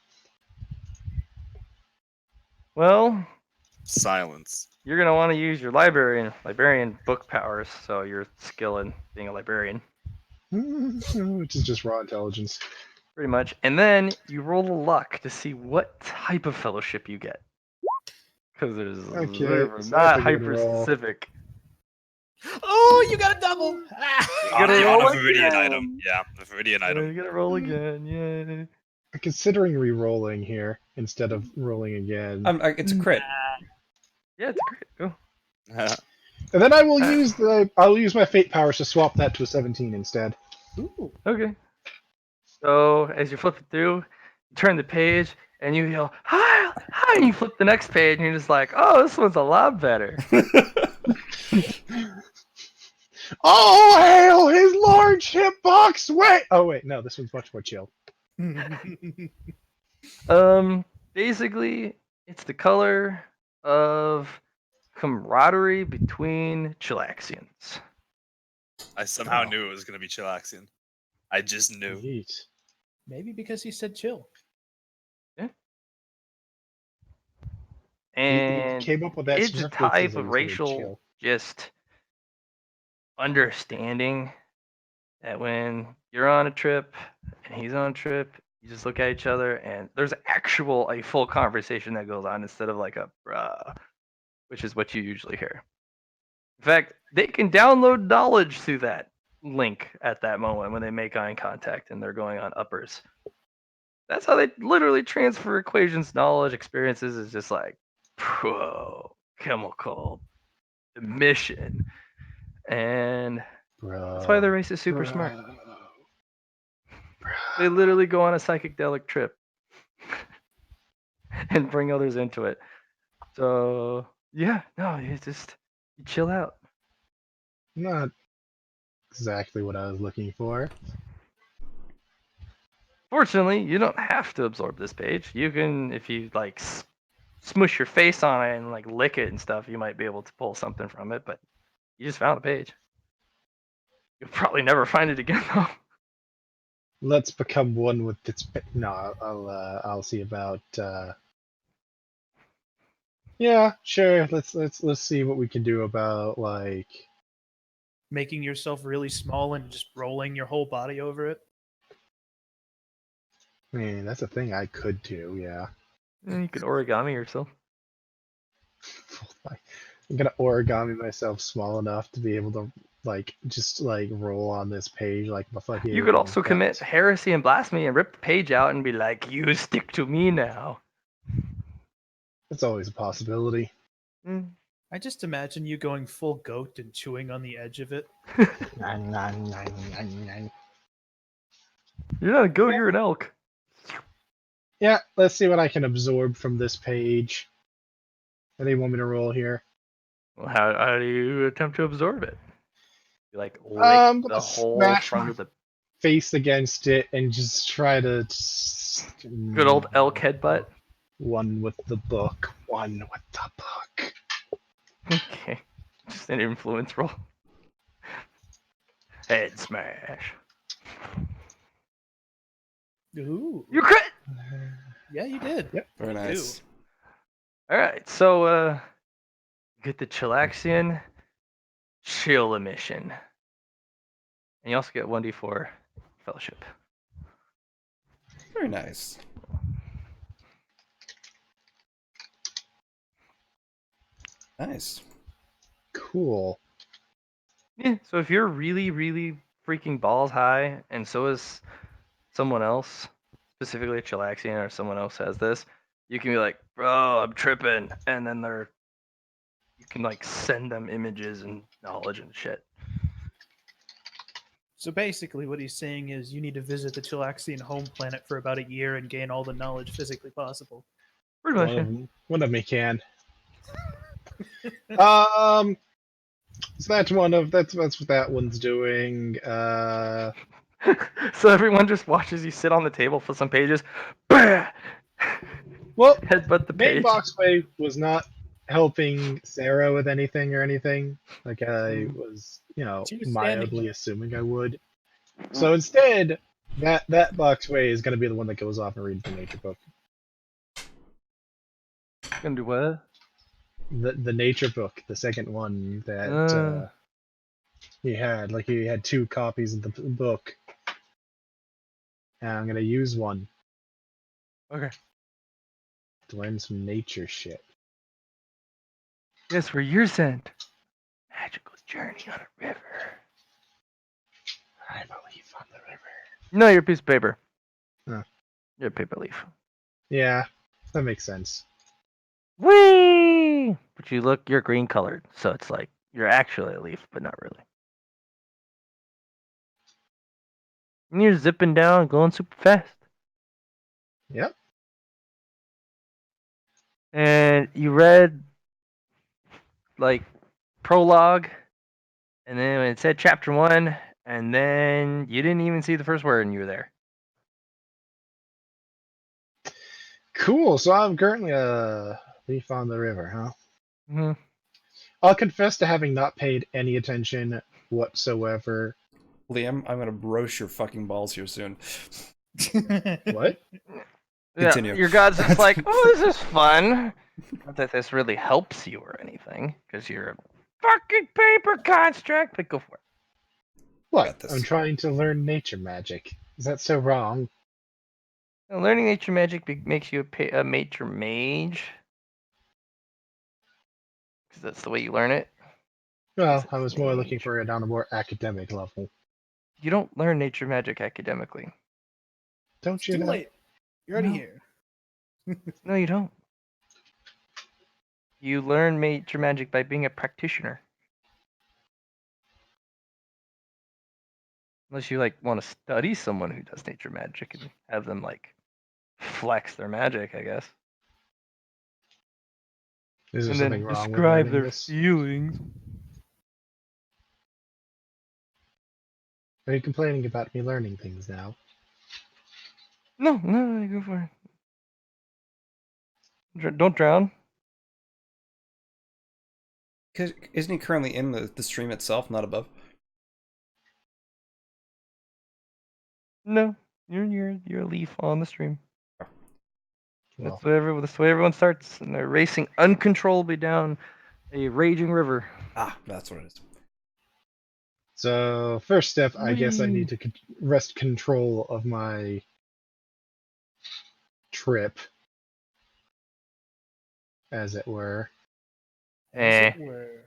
Well, Silence. you're gonna want to use your librarian book powers, so your skill in being a librarian, Which is just raw intelligence. pretty much. And then you roll a luck to see what type of fellowship you get, because Okay, they're so that's not a good hyper roll. specific. Oh, you got a double! gotta On roll a Viridian again. item. Yeah, a Viridian item. You gotta roll again. Yeah. I'm considering re-rolling here instead of rolling again. It's a crit. Yeah, it's great. Go. And then I'll use my fate powers to swap that to a 17 instead. Ooh. Okay. So as you flip it through, you turn the page and you yell, "Hi, hi!" And you flip the next page and you're just like, "Oh, this one's a lot better." Oh, hail his lordship box! Wait! Oh, wait, no, this one's much more chill. Basically, it's the color of camaraderie between Chilaxians. I somehow Oh. knew it was going to be Chilaxian. I just knew. Neat. Maybe because he said chill. And He came up with that it's a specifically 'cause type he of was very racial chill. just understanding that when you're on a trip and he's on a trip, you just look at each other and there's a full conversation that goes on instead of like a bruh, which is what you usually hear. In fact, they can download knowledge through that link at that moment when they make eye contact and they're going on uppers. That's how they literally transfer equations, knowledge, experiences. Is just like, whoa, chemical emission. And that's why their race is super smart. They literally go on a psychedelic trip and bring others into it. So yeah, no, you chill out. Not exactly what I was looking for. Fortunately, you don't have to absorb this page. You can, if you like smush your face on it and like lick it and stuff, you might be able to pull something from it. But you just found a page. You'll probably never find it again though. Let's become one with its. No, I'll see about. Yeah, sure. Let's see what we can do about like. Making yourself really small and just rolling your whole body over it. I mean, that's a thing I could do. Yeah. You could origami yourself. I'm gonna origami myself small enough to be able to like just like roll on this page like my fucking. You could also commit heresy and blasphemy and rip the page out and be like, "You stick to me now." It's always a possibility. I just imagine you going full goat and chewing on the edge of it. You're not a goat, you're an elk. Yeah, let's see what I can absorb from this page. What do you want me to roll here? Well, how do you attempt to absorb it? You like lick I'm the gonna whole smash front my of the face against it and just try to. good old elk headbutt. One with the book. One with the book. Okay, just an influence roll. Head smash. Ooh. You crit. Yeah, you did. Yep. Very nice. All right, so get the Chilaxian chill emission. And you also get 1d4 fellowship. Very nice. Nice. Cool. Yeah, so if you're really, really freaking balls high, and so is someone else, specifically a Chilaxian or someone else has this, you can be like, bro, I'm tripping. And then you can like send them images and knowledge and shit. So basically, what he's saying is you need to visit the Chilaxian home planet for about a year and gain all the knowledge physically possible. Pretty much. One of me can. So that's what that one's doing. So everyone just watches you sit on the table for some pages. Bah! Well, Headbutt the main page. boxway was not helping Sarah with anything or anything. Like I was, She was standing mildly there. assuming I would. So instead, that boxway is going to be the one that goes off and reads the nature book. Gonna do what? The nature book, the second one that he had. Like he had 2 copies of the book, and I'm going to use one Okay. to learn some nature shit. Guess where you're sent? Magical journey on a river. I believe on the river. No, you're a piece of paper. Huh. You're a paper leaf. Yeah, that makes sense. Whee! But you're green colored, so it's like you're actually a leaf, but not really. And you're zipping down, going super fast. Yep. And you read like prologue, and then it said chapter 1, and then you didn't even see the first word, and you were there. Cool. So I'm currently a leaf on the river, huh? Mm-hmm. I'll confess to having not paid any attention whatsoever. Liam, I'm gonna roast your fucking balls here soon. What? Continue. Yeah, your god's just like, oh, this is fun. Not that this really helps you or anything, because you're a fucking paper construct, but go for it. What? Got this. I'm trying to learn nature magic. Is that so wrong? Now, learning nature magic makes you a nature mage, because that's the way you learn it. Well, I was more looking Mage. for it on a more academic level. You don't learn nature magic academically. Don't you Too know? late. You're already No. here. No, you don't. You learn nature magic by being a practitioner. Unless you like want to study someone who does nature magic and have them like flex their magic, I guess. Is there And something then wrong with describe learning their this? feelings. Are you complaining about me learning things now? No, go for it. Don't drown. Cause isn't he currently in the stream itself, not above? No, you're a leaf on the stream. Well, That's the way everyone starts, and they're racing uncontrollably down a raging river. Ah, that's what it is. so first step, I guess I Whee! need to wrest control of my trip, as it were. As it were.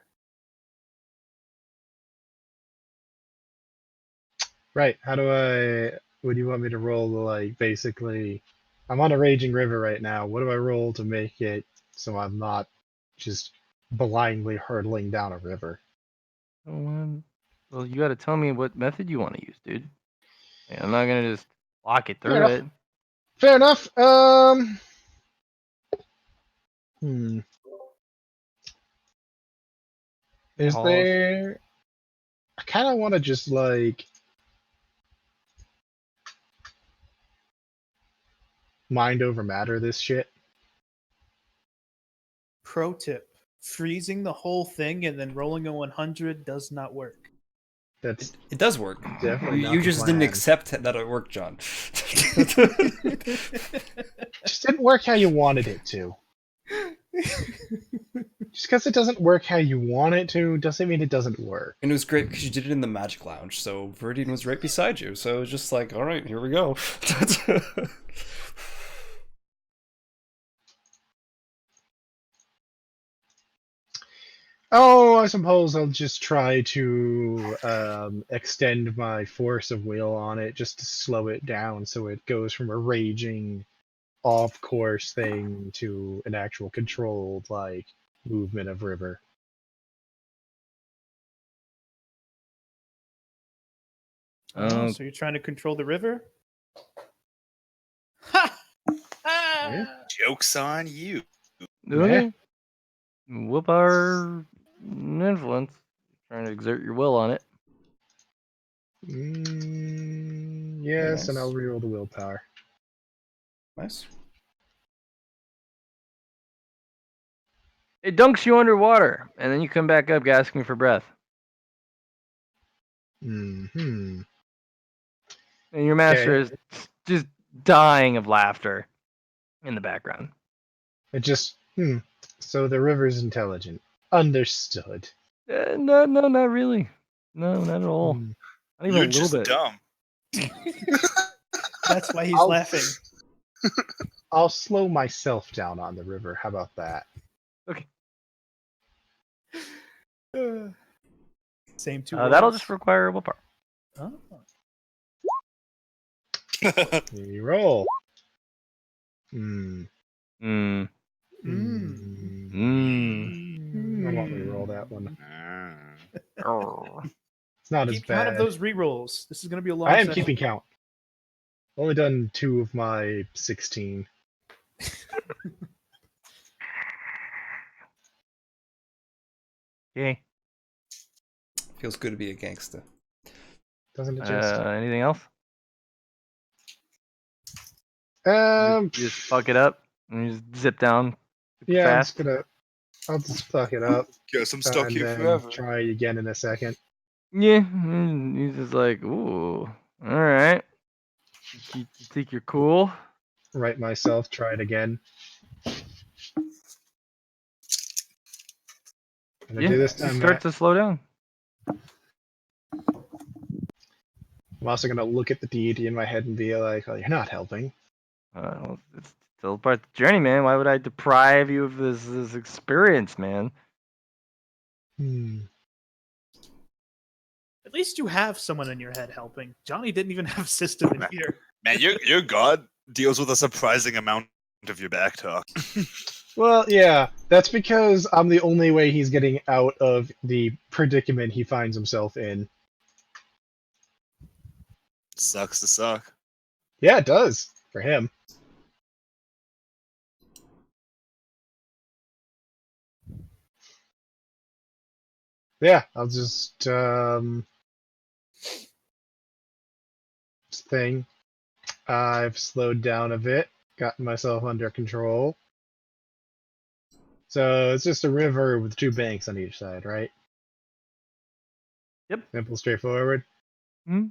Right. How do I? What do you want me to roll? To, like, basically, I'm on a raging river right now. What do I roll to make it so I'm not just blindly hurtling down a river? Well, you got to tell me what method you want to use, dude. Yeah, I'm not gonna just walk it Fair through enough. it. Fair enough. Is Pause. there? I kind of want to just like mind over matter this shit. Pro tip: freezing the whole thing and then rolling a 100 does not work. That's It does work. definitely not You the just didn't plan. accept that it worked, John. Just didn't work how you wanted it to. Just because it doesn't work how you want it to doesn't mean it doesn't work. And it was great because you did it in the Magic Lounge, so Viridian was right beside you. So it was just like, all right, here we go. Oh, I suppose I'll just try to extend my force of will on it just to slow it down so it goes from a raging off-course thing to an actual controlled, like, movement of river. Oh, so you're trying to control the river? Ha! Yeah. Joke's on you. Okay. Whoop our influence. Trying to exert your will on it. Yes, and nice. I'll reroll the willpower. Nice. It dunks you underwater, and then you come back up gasping for breath. Mm-hmm. And your master Okay. is just dying of laughter in the background. It just, So the river's intelligent. Understood. No, not really. No, not at all. Hmm. Not even You're a little just bit. dumb. That's why he's I'll- laughing. I'll slow myself down on the river. How about that? Same two. That'll rolls. just require a willpower. Oh. Reroll. Hmm. Mm. Mm. Mm. I won't reroll that one. Oh. It's not as Keep count of bad. those rerolls. This is going to be a long I am session. keeping count. Only done 2 of my 16. Okay. Feels good to be a gangster. Doesn't it just? Anything else? Um. You just fuck it up and you just zip down Yeah, fast. I'll just fuck it up Guess I'm stuck and here then forever. try again in a second. Yeah, and he's just like, ooh, all right. You think you're cool? Right myself. Try it again. Gonna Yeah, do this he time. starts to slow down. I'm also gonna look at the deity in my head and be like, "Oh, you're not helping." Well, it's still part of the journey, man. Why would I deprive you of this experience, man? At least you have someone in your head helping. Johnny didn't even have a system in here. Man, your god deals with a surprising amount of your back talk. Well, yeah, that's because I'm the only way he's getting out of the predicament he finds himself in. Sucks to suck. Yeah, it does for him. Yeah, I'll just thing. I've slowed down a bit, gotten myself under control. So it's just a river with 2 banks on each side, right? Yep. Simple, straightforward. Hmm?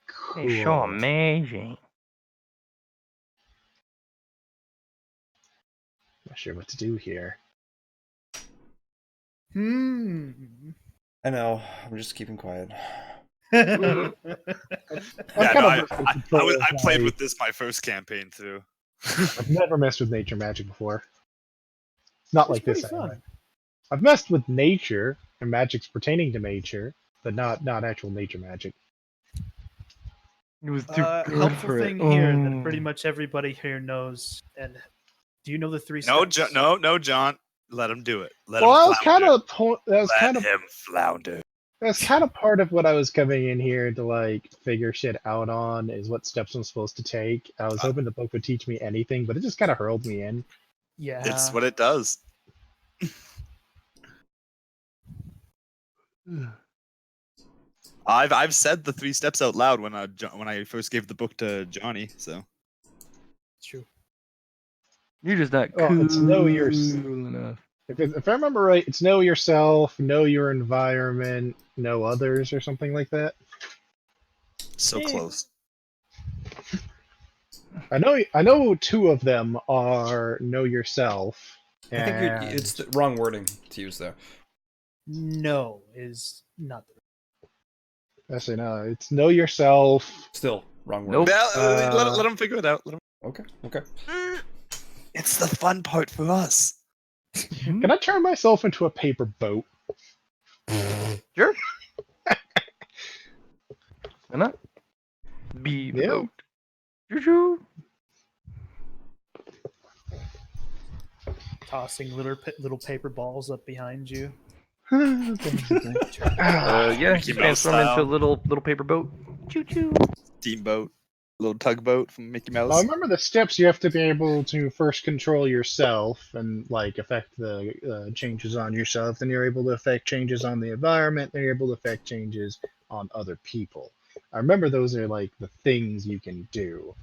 Cool. It's so amazing. Not sure what to do here. I know. I'm just keeping quiet. Yeah, I've no, kind of I played with this my first campaign through. I've never messed with nature magic before. Not It's like this pretty anyway. fun. I've messed with nature and magics pertaining to nature, but not actual nature magic. It was too good Helpful for thing it. here that pretty much everybody here knows. And do you know the 3 No, steps? no, John. Let him do it. Let Well, him that was kind flounder. of Let him flounder. that's kind of part of what I was coming in here to like figure shit out on is what steps I'm supposed to take. I was hoping the book would teach me anything, but it just kind of hurled me in. Yeah. It's what it does. I've said the 3 steps out loud when I first gave the book to Johnny. So It's true. You're just not Well, cool it's know your enough. if I remember right, it's know yourself, know your environment, know others, or something like that. so close. I know 2 of them are know yourself, I think it's the wrong wording to use there. No is not the Actually, no. It's know yourself. Still wrong Nope. wording. Let him figure it out. Okay. It's the fun part for us. Can I turn myself into a paper boat? Sure. Why not? Be the Yeah. boat. Choo-choo. tossing little paper balls up behind you. Yeah. Yeah, Mickey you Mouse transform into a style. little paper boat. Choo choo. Steamboat. Little tugboat from Mickey Well, Mouse. remember the steps you have to be able to first control yourself and like affect the changes on yourself. Then you're able to affect changes on the environment. Then you're able to affect changes on other people. I remember those are like the things you can do.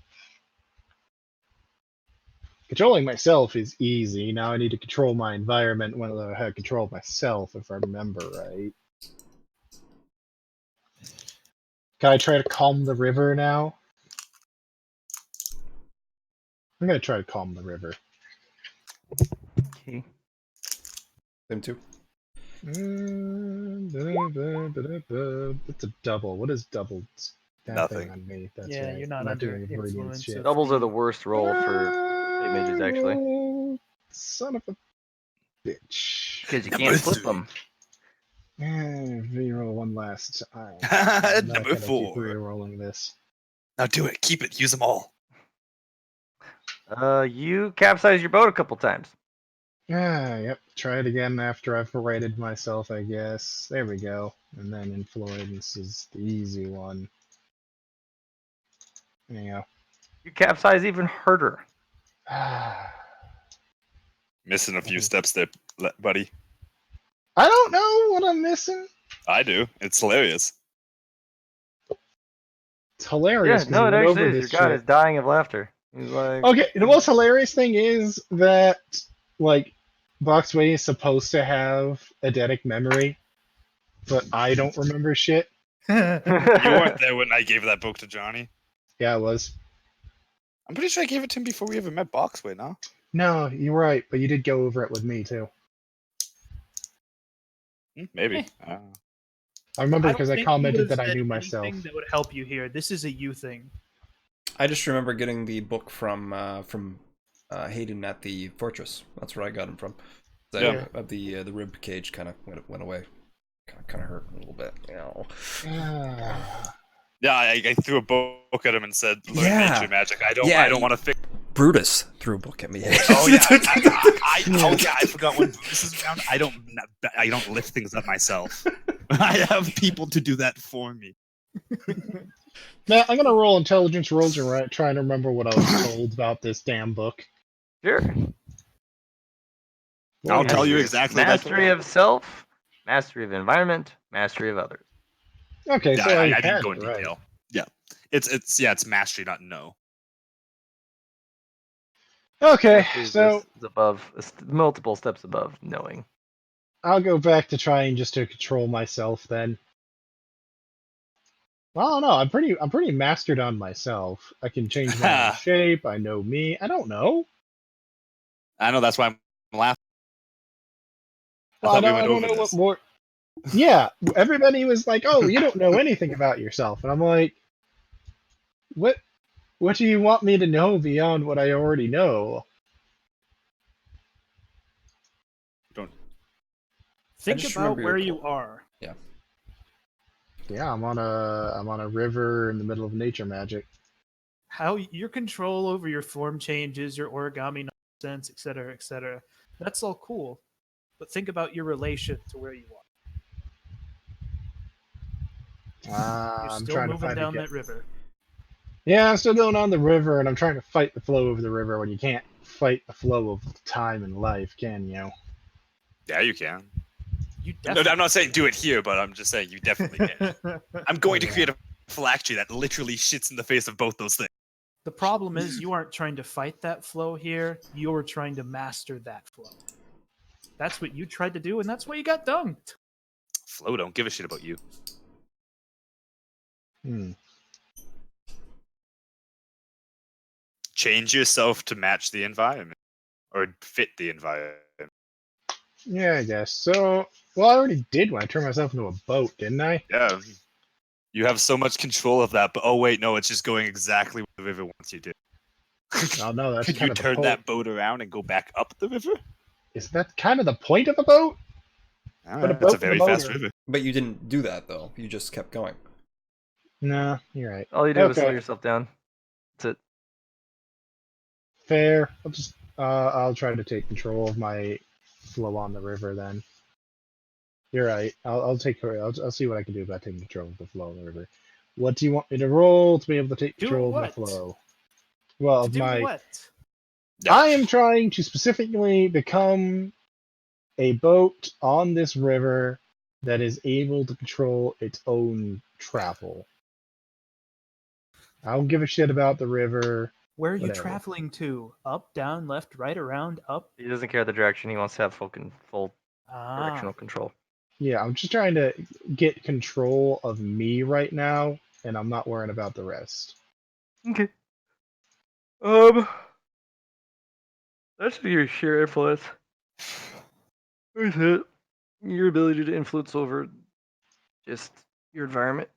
Controlling myself is easy. Now I need to control my environment when I have control of myself, if I remember right. Can I try to calm the river now? I'm gonna try to calm the river. Okay. Them too. It's a double. What is double? Nothing. On me. That's Yeah, right. you're not I'm under doing avoidance influence shit. of Doubles are the worst roll for plate mages, actually, Son of a bitch. because you Number can't flip 3. them. Reroll one last time. I'm not Number gonna keep 4. rerolling this. Now do it. Keep it. Use them all. You capsize your boat a couple times. Yep. Try it again after I've righted myself, I guess. There we go. And then influence is the easy one. There you You capsize even harder. go. Missing a few steps there, buddy. I don't know what I'm missing. I do. It's hilarious. It's Yeah, hilarious because no, you it went actually over is. Your this god shit. is dying of laughter. He's like, Okay, the most hilarious thing is that, like, Boxway is supposed to have eidetic memory, but I don't remember shit. You weren't there when I gave that book to Johnny. Yeah, I was. I'm pretty sure I gave it to him before we ever met Boxway, no? No, you're right, but you did go over it with me, too. Maybe. I remember I don't because I think you commented would've that I said knew anything myself. that would help you here. This is a you thing. I just remember getting the book from Hayden at the fortress. That's where I got him from. Yeah. The rib cage kind of went away. Kind of hurt a little bit. You know. Yeah, I threw a book at him and said, "Learn Yeah. nature magic." I Yeah, don't want to fix. Brutus threw a book at me. Oh yeah, I forgot when Bruce is around. I don't lift things up myself. I have people to do that for me. Now, I'm gonna roll intelligence rolls and try and remember what I was told about this damn book. sure. I'll tell you Mastery of- exactly. Mastery of self, mastery of environment, mastery of others. Okay, Yeah, so I didn't had go it in right. detail. Yeah, it's mastery, not no. Okay, Mastery so is above, multiple steps above knowing. I'll go back to trying just to control myself then. Well, I don't know. I'm pretty mastered on myself. I can change my own shape. I know me. I don't know. I know that's why I'm laughing. Well, thought we I went don't over know this. what more. Yeah, everybody was like, "Oh, you don't know anything about yourself," and I'm like, "What? What do you want me to know beyond what I already know?" Think just about remember where your you are. Yeah, I'm on a river in the middle of nature magic. How your control over your form changes, your origami nonsense, etc., etc. That's all cool, but think about your relation to where you are. You're I'm still trying to moving fight down again. that river. Yeah, I'm still going on the river, and I'm trying to fight the flow of the river when you can't fight the flow of time and life, can you? Yeah, you can. You No, definitely. I'm not saying do it here, but I'm just saying you definitely can. I'm going to create a phylactery that literally shits in the face of both those things. The problem is you aren't trying to fight that flow here. You're trying to master that flow. That's what you tried to do, and that's why you got dunked. Flo don't give a shit about you. Change yourself to match the environment or fit the environment. Yeah, I guess. So, well, I already did when I turned myself into a boat, didn't I? Yeah. You have so much control of that, but oh wait, no, it's just going exactly where the river wants you to. Oh no, that's Could you kind of the turn point. that boat around and go back up the river? Is that kind of the point of a boat? Put a Alright, it's a boat in the very fast motor. river. But you didn't do that though. You just kept going. No, you're right. All you did was slow Okay, yourself down. That's it. fair. I'll try to take control of my flow on the river then. You're right. I'll take her. I'll see what I can do about taking control of the flow of the river. What do you want me to roll to be able to take Do control of my what? flow? Well, To of do my. what? Yeah. I am trying to specifically become a boat on this river that is able to control its own travel. I don't give a shit about the river. Where are you Whatever. traveling to? Up, down, left, right, around, up? He doesn't care the direction. He wants to have full Ah. directional control. Yeah, I'm just trying to get control of me right now, and I'm not worrying about the rest. Okay. That's your sheer influence. That's it. Your ability to influence over just your environment.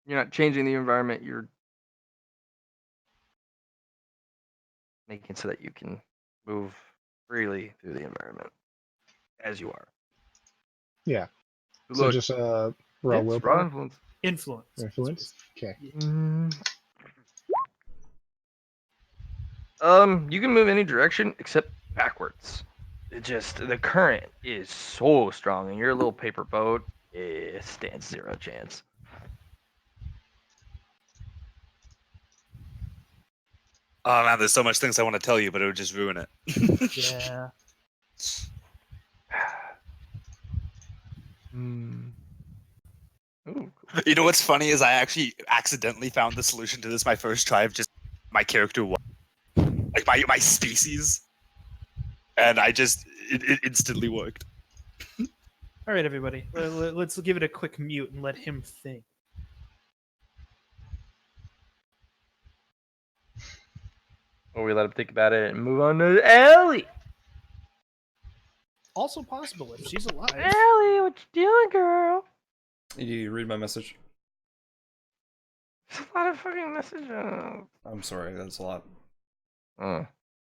You're not changing the environment. You're making it so that you can move freely through the environment as you are. Yeah. Good So luck. just roll It's raw willpower influence. Influence. influence. Okay. You can move any direction except backwards. It just the current is so strong, and your little paper boat it stands zero chance. Oh man, there's so much things I want to tell you, but it would just ruin it. Yeah. Ooh, You know what's funny is I actually accidentally found the solution to this my first try of just my character was like my species, and it instantly worked. All right, everybody. Let's give it a quick mute and let him think. or we let him think about it and move on to Ellie. Also possible if she's alive. Ellie, what you doing, girl? Did you read my message? There's a lot of fucking messages. I'm sorry, that's a lot. Oh.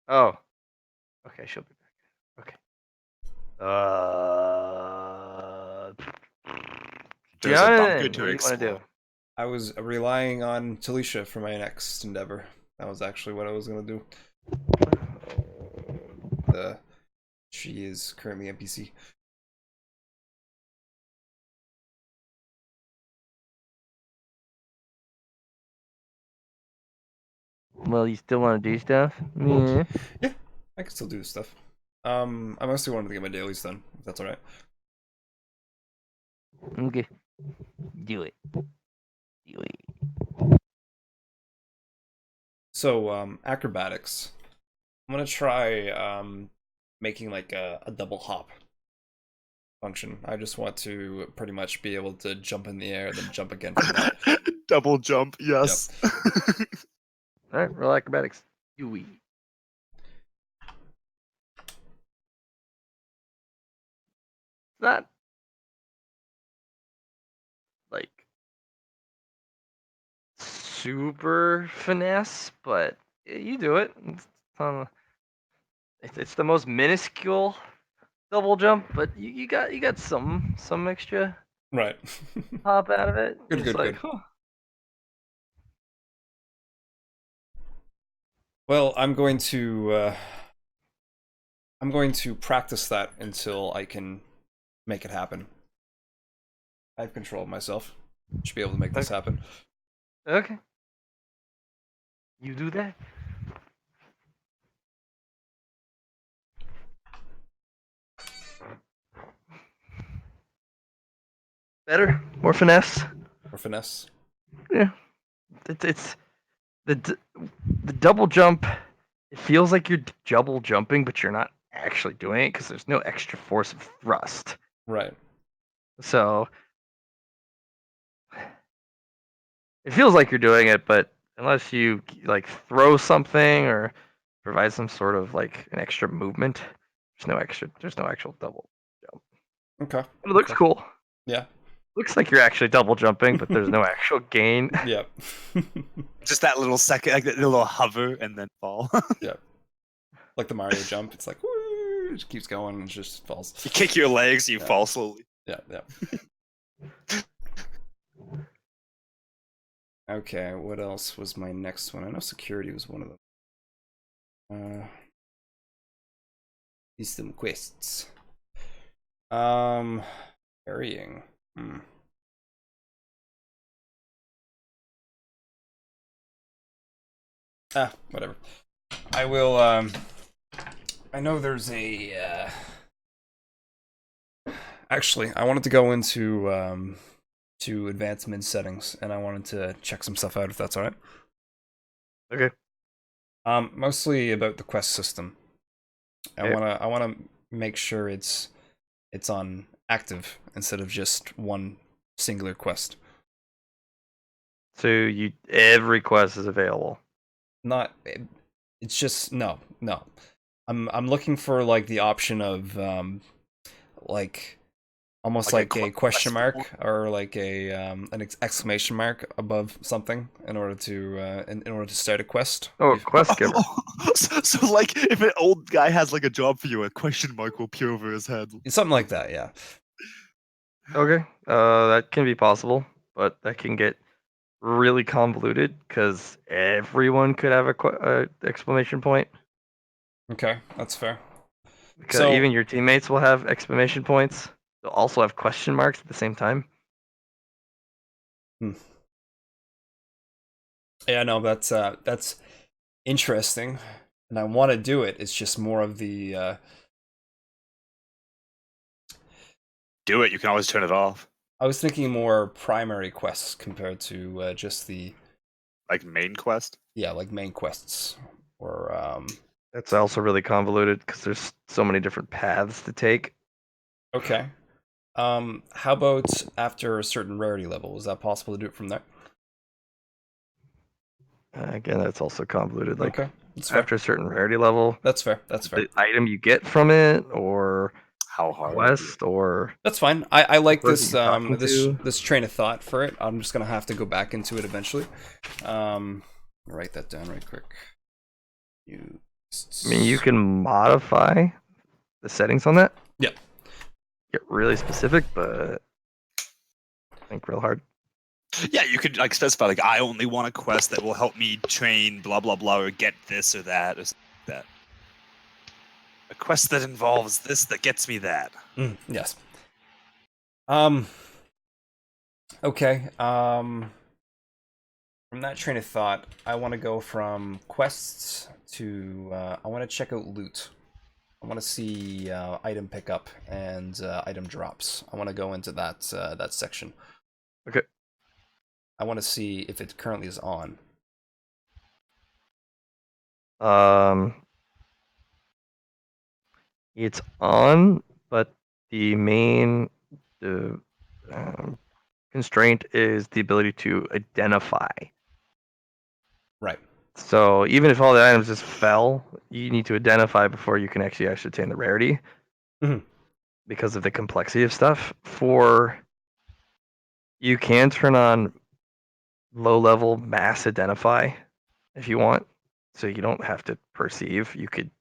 Okay, she'll be back. Okay. There's a bunker Jonathan, to what do you want to do? explore. I was relying on Talisha for my next endeavor. That was actually what I was gonna do. She is currently NPC. Well, you still want to do stuff? Yeah. Yeah, I can still do stuff. I mostly wanted to get my dailies done, if that's alright. Okay. Do it. Do it. So, acrobatics. I'm gonna try making like a double hop function. I just want to pretty much be able to jump in the air, then jump again from that. Double jump, yes. All right, roll acrobatics. Do it. Not like super finesse, but you do it. It's the most minuscule double jump, but you got some extra Right. pop out of it. Good, It's good, like, good. Well, I'm going to practice that until I can make it happen. I have control of myself. Should be able to make this happen. okay. You do that. Better, more finesse. Or finesse. Yeah, it's the double jump. It feels like you're double jumping, but you're not actually doing it because there's no extra force of thrust. Right. So it feels like you're doing it, but unless you like throw something or provide some sort of like an extra movement. There's no actual double jump. Okay. But it looks Okay. cool. Yeah. Looks like you're actually double jumping, but there's no actual gain. Yeah. Just that little second, like that little hover and then fall. Yeah. Like the Mario jump. It's like, woo, it just keeps going and it just falls. You kick your legs, you Yeah. fall slowly. Yeah, yeah. Okay, what else was my next one? I know security was one of them. These some quests. Carrying. Whatever. I will, I know there's a, actually, I wanted to go into, to advanced mid settings, and I wanted to check some stuff out, if that's alright. Okay. Mostly about the quest system. I Okay. wanna make sure it's on active instead of just one singular quest. So every quest is available. Not, it's just no. I'm looking for like the option of like almost Like like a a question quest mark or like a an exclamation mark above something in order to in order to start a quest. Oh, quest giver. So like if an old guy has like a job for you, a question mark will appear over his head. Something like that, yeah. Okay. That can be possible, but that can get really convoluted because everyone could have a exclamation point. Okay, that's fair. Because So even your teammates will have exclamation points. They'll also have question marks at the same time. yeah, no, that's interesting, and I want to do it. It's just more of the Do it. You can always turn it off. I was thinking more primary quests compared to just the Like main quest. like main quests or That's also really convoluted because there's so many different paths to take. okay. How about after a certain rarity level? Is that possible to do it from there? Again, that's also convoluted. Like Okay, that's fair. after a certain rarity level, That's fair. That's fair. the item you get from it, or How hard? quest, or That's fine. I like person this you're talking to. this train of thought for it. I'm just gonna have to go back into it eventually. Write that down right quick. I mean, you can modify the settings on that. Yeah. Get really specific, but think real hard. Yeah, you could like specify like I only want a quest that will help me train blah blah blah or get this or that or something like that. A quest that involves this that gets me that. Yes. Okay. From that train of thought, I want to go from quests to I want to check out loot. I want to see item pickup and item drops. I want to go into that that section. Okay. I want to see if it currently is on. It's on, but the main constraint is the ability to identify. Right. So even if all the items just fell, you need to identify before you can actually ascertain the rarity. Mhm. Because of the complexity of stuff. You can turn on low level mass identify if you want. So you don't have to perceive. You could,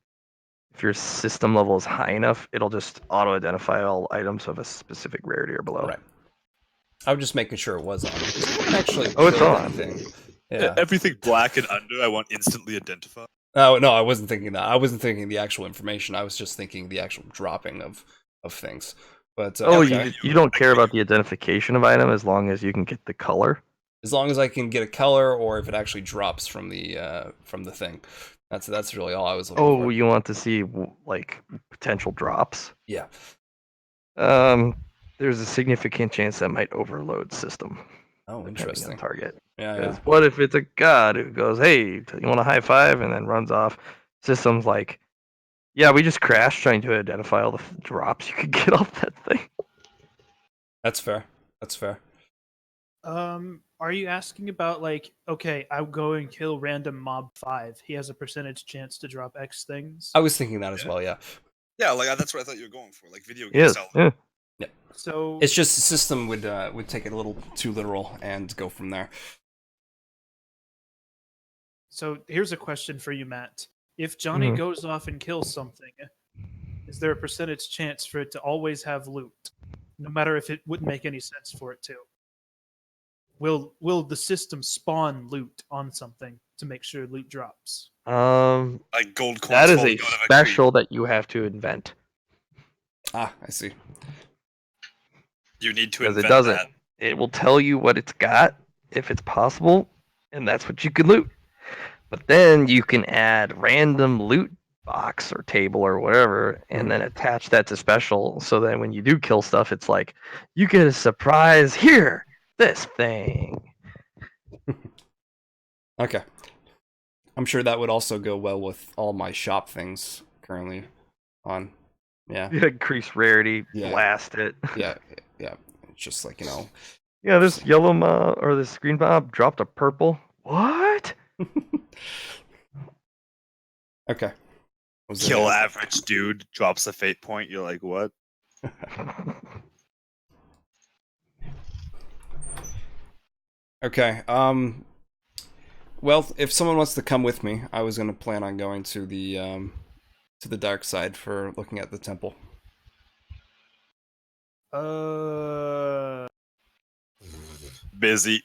if your system level is high enough, it'll just auto identify all items of a specific rarity or below. Right. I was just making sure it was on. Because I haven't actually Oh, it's killed on. anything. Yeah. Everything black and under, I want instantly identified. Oh no, I wasn't thinking that. I wasn't thinking the actual information. I was just thinking the actual dropping of things. But okay. You don't care about the identification of item as long as you can get the color. As long as I can get a color, or if it actually drops from the thing. That's really all I was looking for. Oh, you want to see like potential drops? Yeah. There's a significant chance that might overload system. Oh, Depending interesting. on target. Yeah, Because yeah. what if it's a god who goes, "Hey, you want a high five?" and then runs off? System's like, "Yeah, we just crashed trying to identify all the drops you could get off that thing." That's fair. That's fair. Are you asking about like, okay, I'll go and kill random mob 5. He has a percentage chance to drop X things. I was thinking that as Yeah. well. Yeah. Yeah, like that's what I thought you were going for, like video game Yes. style. Yeah. So It's just the system would take it a little too literal and go from there. So here's a question for you, Matt. If Johnny Mhm. goes off and kills something, is there a percentage chance for it to always have loot, no matter if it wouldn't make any sense for it to? Will the system spawn loot on something to make sure loot drops? Like gold coins. That is falling a out of tree. special that you have to invent Ah, I see. You need to because invent it doesn't. that. It will tell you what it's got if it's possible, and that's what you can loot. But then you can add random loot box or table or whatever, and then attach that to special. So that when you do kill stuff, it's like you get a surprise here. This thing. Okay. I'm sure that would also go well with all my shop things currently on. Yeah. You increase rarity, Yeah. blast it. Yeah. Yeah. It's just like, Yeah, this yellow mob or this green mob dropped a purple. What? Okay. Was Kill there- average dude, drops a fate point. You're like, what? Okay. Well, if someone wants to come with me, I was gonna plan on going to the dark side for looking at the temple. Busy.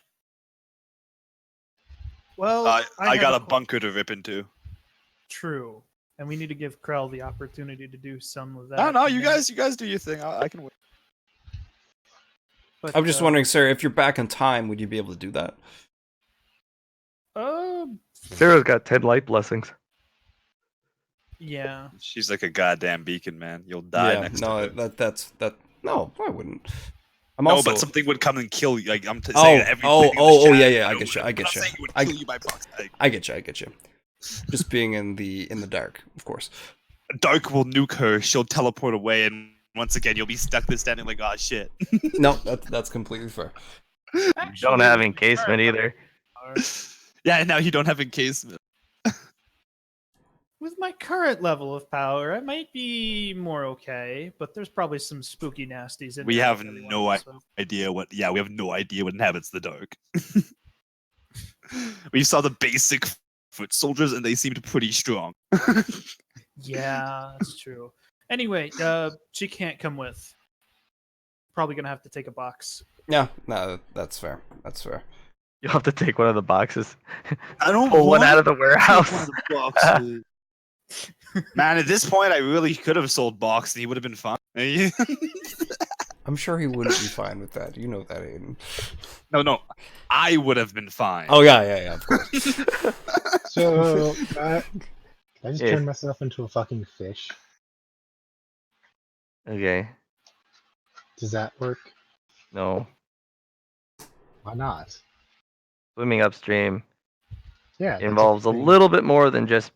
Well, I have got a qu- bunker to rip into. True, and we need to give Krell the opportunity to do some of that. No, and you then- guys do your thing. I can wait. But, I'm just wondering, sir, if you're back in time, would you be able to do that? Sarah's got 10 light blessings. Yeah. She's like a goddamn beacon, man. You'll die next to her. that. No, I wouldn't. I'm No, also. but something would come and kill you. Like I'm Oh, saying, every oh, player in the chat, yeah, I you know, get you, I I'm get not you. saying it would I- kill you by box. Like, I get you. Just being in the dark, of course. Dark will nuke her. She'll teleport away, and once again, you'll be stuck there standing like, oh shit. No, that's completely fair. Don't have encasement either. Yeah, now you don't have encasement. With my current level of power, I might be more okay, but there's probably some spooky nasties in We there have with everyone, no so- idea what. Yeah, we have no idea what inhabits the dark. We saw the basic foot soldiers, and they seemed pretty strong. Yeah, that's true. Anyway, she can't come with. Probably gonna have to take a box. Yeah, no, that's fair. That's fair. You'll have to take one of the boxes. I don't Pull one out of the Take warehouse. one of the boxes. Man, at this point, I really could have sold box, and he would have been fine. I'm sure he wouldn't be fine with that. You know that, Aiden. No, I would have been fine. Oh yeah, of course. So, can I just Yeah. turn myself into a fucking fish? Okay. Does that work? No. Why not? Swimming upstream Yeah. that's involves a thing. little bit more than just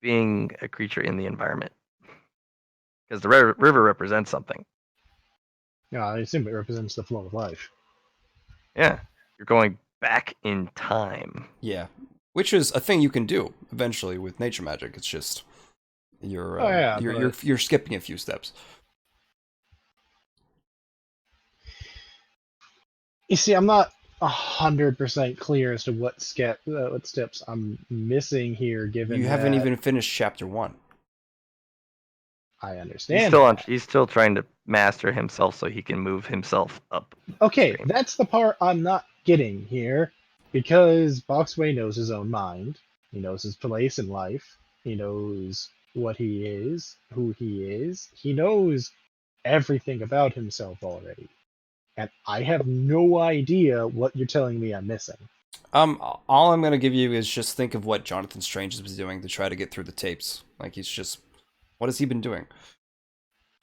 being a creature in the environment. Because the river represents something. Yeah, I assume it represents the flow of life. Yeah. You're going back in time. Yeah, which is a thing you can do eventually with nature magic. It's just you're Oh, yeah, you're skipping a few steps. You see, I'm not 100% clear as to what steps I'm missing here. Given You haven't that even finished chapter 1. I understand. He's still trying to master himself so he can move himself up. Okay, Stream. that's the part I'm not getting here, because Boxway knows his own mind. He knows his place in life. He knows what he is, who he is. He knows everything about himself already. And I have no idea what you're telling me I'm missing. All I'm gonna give you is just think of what Jonathan Strange was doing to try to get through the tapes. Like he's just, what has he been doing?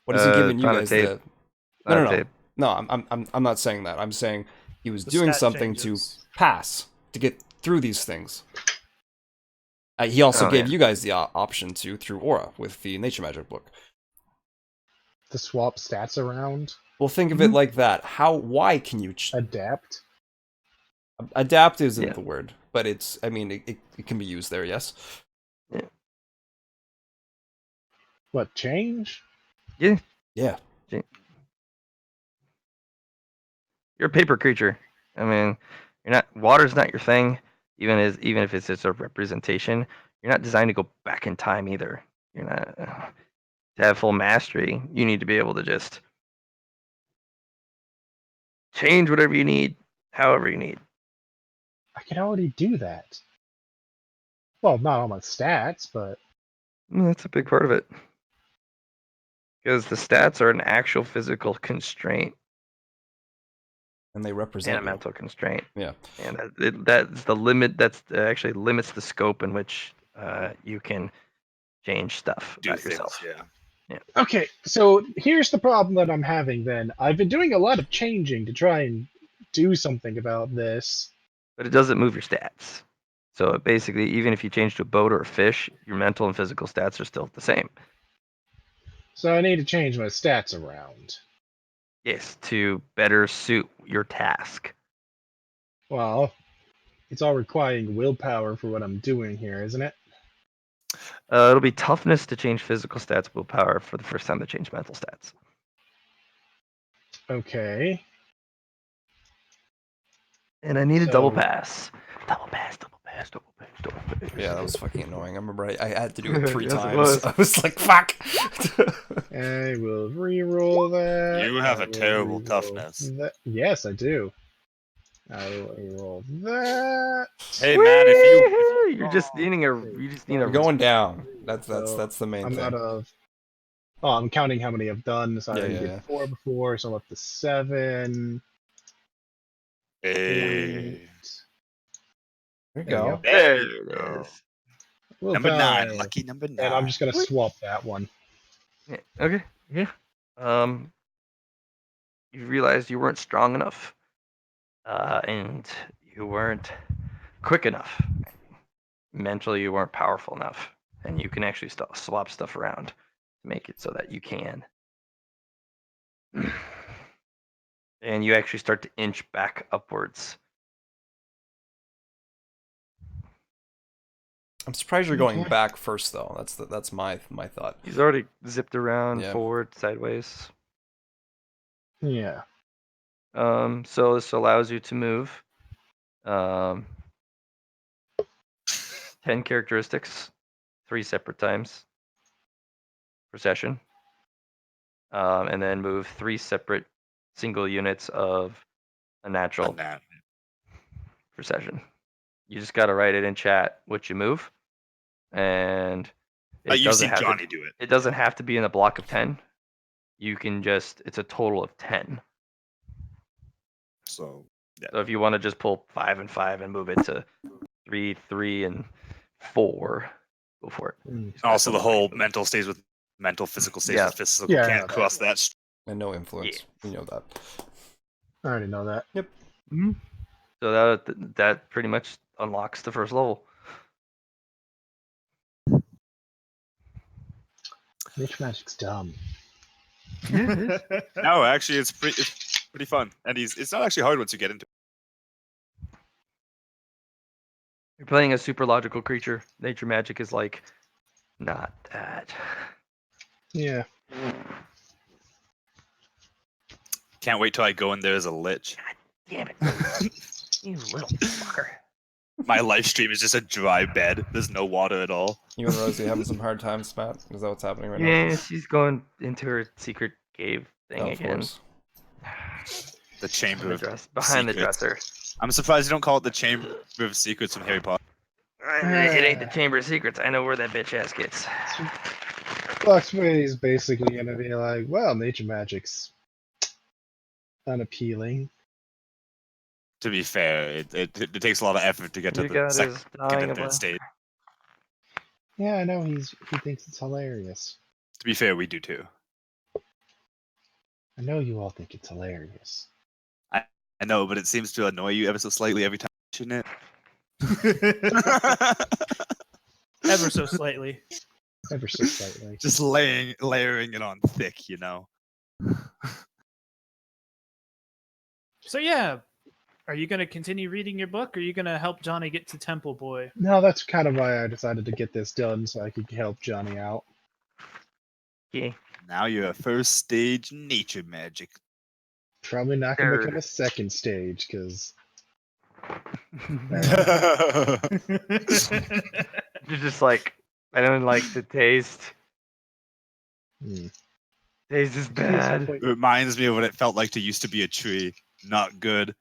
What has he given you not a guys? tape. No, Not a tape. no. I'm not saying that. I'm saying he was The doing stat something changes. to pass to get through these things. He also Oh, gave yeah. you guys the option to through Aura with the nature magic book. To swap stats around, Well, think of it like that. Why can you? adapt. Adapt isn't Yeah. the word, but it's. I mean, it can be used there. Yes. What, change? Yeah. Yeah. You're a paper creature. I mean, you're not. Water's not your thing. Even if it's just a representation, you're not designed to go back in time either. You're not to have full mastery. You need to be able to just change whatever you need, however you need. I can already do that. Well, not all my stats, but That's a big part of it. Because the stats are an actual physical constraint And they and represent a you. mental constraint. Yeah. And that's the limit. That's actually limits the scope in which you can change stuff Do about things, yourself. yeah. okay. So here's the problem that I'm having. Then I've been doing a lot of changing to try and do something about this. But it doesn't move your stats. So basically, even if you change to a boat or a fish, your mental and physical stats are still the same. So I need to change my stats around. Yes, to better suit your task. Well, it's all requiring willpower for what I'm doing here, isn't it? It'll be toughness to change physical stats, willpower for the first time to change mental stats. Okay. And I need a So- double pass. Double pass, double pass, double pass, double pass. Yeah, that was fucking annoying. I remember I had to do it 3 Yes, it times. was. I was like, fuck. I will re-roll that. You have I a will terrible re-roll toughness. that. Yes, I do. I will re-roll that. Hey man, if you You're just needing a. You just need a. You're going down. That's So the main I'm thing. out of. Oh, I'm counting how many I've done. So I Yeah, already yeah, did yeah. 4 before, so I'm up to 7. Hey. There you There you go. go. There There it you go. is. Number 9, Willpower. lucky number 9. And I'm just gonna swap that one. Yeah, okay. Yeah. You realized you weren't strong enough, and you weren't quick enough. Mentally, you weren't powerful enough, and you can actually swap stuff around to make it so that you can. And you actually start to inch back upwards. I'm surprised you're going Okay. back first though. That's my thought. He's already zipped around Yeah. forward, sideways. Yeah. So this allows you to move 10 characteristics 3 separate times per session. And then move 3 separate single units of a natural per session. You just got to write it in chat what you move, and it You've doesn't seen have Johnny to. do it. It doesn't have to be in a block of 10. You can just. It's a total of 10. So So if you want to just pull 5 and 5 and move it to 3, 3, and 4, go for it. Mm. Just got also the something whole right. mental stays with mental, physical stays Yeah. with physical. Yeah, I Can't know that. cross that. And no influence. You know that. I already know that. So that pretty much unlocks the first level. Nature magic's dumb. No, actually, it's pretty fun, and it's not actually hard once you get into it. You're playing a super logical creature. Nature magic is like not that. Yeah. Can't wait till I go in there as a lich. Damn it, you little fucker. My live stream is just a dry bed. There's no water at all. You and Rosie having some hard times, Matt? Is that what's happening right now? Yeah, she's going into her secret cave thing Oh, of again. course. The Chamber of Behind the Secrets. dresser. I'm surprised you don't call it the Chamber of Secrets from Harry Potter. It ain't the Chamber of Secrets. I know where that bitch ass gets. Foxway is basically gonna be like, well, nature magic's unappealing. To be fair, it takes a lot of effort to get to You the got second his dying and of third a... stage. Yeah, I know he thinks it's hilarious. To be fair, we do too. I know you all think it's hilarious. I know, but it seems to annoy you ever so slightly every time you mention it. Ever so slightly. Ever so slightly. Just layering it on thick, you know. So yeah, Are you gonna continue reading your book, or are you gonna help Johnny get to Temple Boy? No, that's kind of why I decided to get this done so I could help Johnny out. Yeah. Now you're a first stage nature magic. Probably not gonna become Nerd. a second stage because You're just like, I don't like the taste. Taste is bad. It reminds me of what it felt like to used to be a tree. Not good.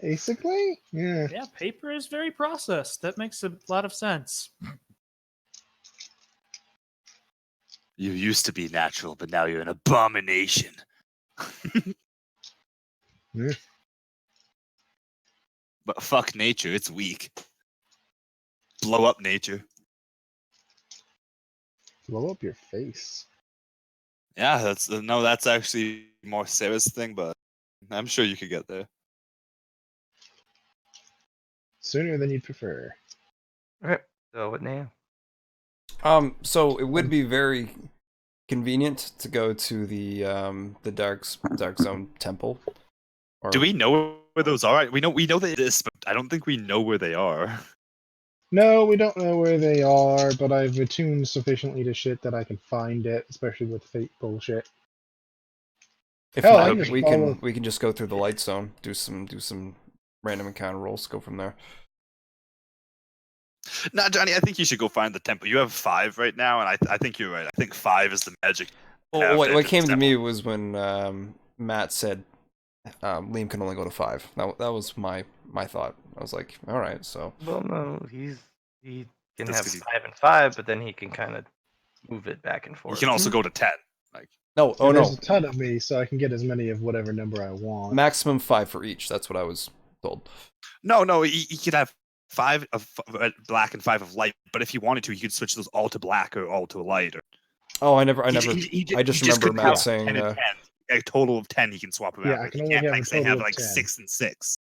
basically, yeah. Yeah, paper is very processed. That makes a lot of sense. You used to be natural, but now you're an abomination. Yeah. But fuck nature, it's weak. Blow up nature. Blow up your face. Yeah, that's actually more Sarah's thing, but I'm sure you could get there. Sooner than you'd prefer. Okay. So what now? So it would be very convenient to go to the Dark Zone Temple. Or, Do we know where those are? We know they exist, but I don't think we know where they are. No, we don't know where they are, but I've attuned sufficiently to shit that I can find it, especially with fate bullshit. If Hell, not, I can just we follow- can just go through the light zone, do some random encounter rolls, go from there. No, Johnny, I think you should go find the temple. You have 5 right now, and I think you're right. I think 5 is the magic. Well, what enter came the to me temple. was when Matt said Liam can only go to 5. That was my thought. I was like, all right, so Well, no, he can That's have 'cause he- 5 and 5, but then he can kind of move it back and You forth. can also go to 10. Like no, oh And there's no, a ton of me, so I can get as many of whatever number I want. maximum 5 for each. That's what I was told. no, he could have 5 of black and 5 of light. But if he wanted to, he could switch those all to black or all to light. Or Oh, I never. he I just remember couldn't Matt have saying, 10 and 10. A total of 10 he can swap around. Yeah, I Like, can he only can't have like a say total have of like 10. 6 and 6.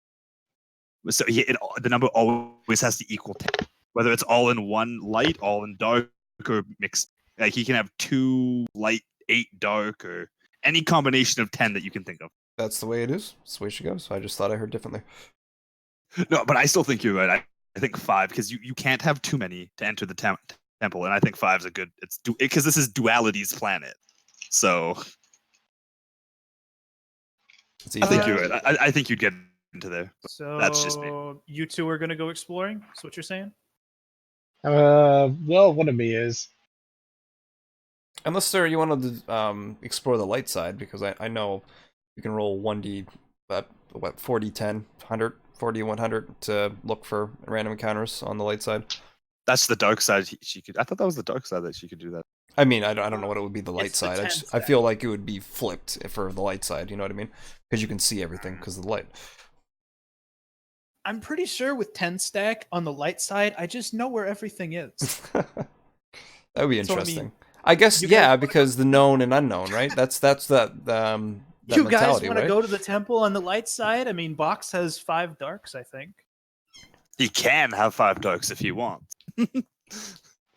So it the number always has to equal 10, whether it's all in one light, all in dark, or mixed. Like he can have 2 light, 8 dark, or any combination of 10 that you can think of. that's the way it is. That's the way she goes. So I just thought I heard differently. No, but I still think you're right. I think 5 because you can't have too many to enter the temple, and I think 5's a good. It's because this is duality's planet, so It's I easy. think you're right. I think you'd get into there. So That's just me. you two are gonna go exploring. That's what you're saying? Well, one of me is. Unless, sir, you wanted to explore the light side, because I know you can roll 1d, 4d10, 100, 40, 100 to look for random encounters on the light side. That's the dark side. She could. I thought that was the dark side that she could do that. I mean, I don't know what it would be the light It's the side. 10 I feel like it would be flipped for the light side. You know what I mean? Because you can see everything because of the light. I'm pretty sure with 10 stack on the light side, I just know where everything is. That would be So, I mean, interesting. I guess, you yeah, guys wanna because the known and unknown, right? That's that You guys mentality, want to right? go to the temple on the light side? I mean, Box has 5 darks, I think. He can have 5 darks if he wants.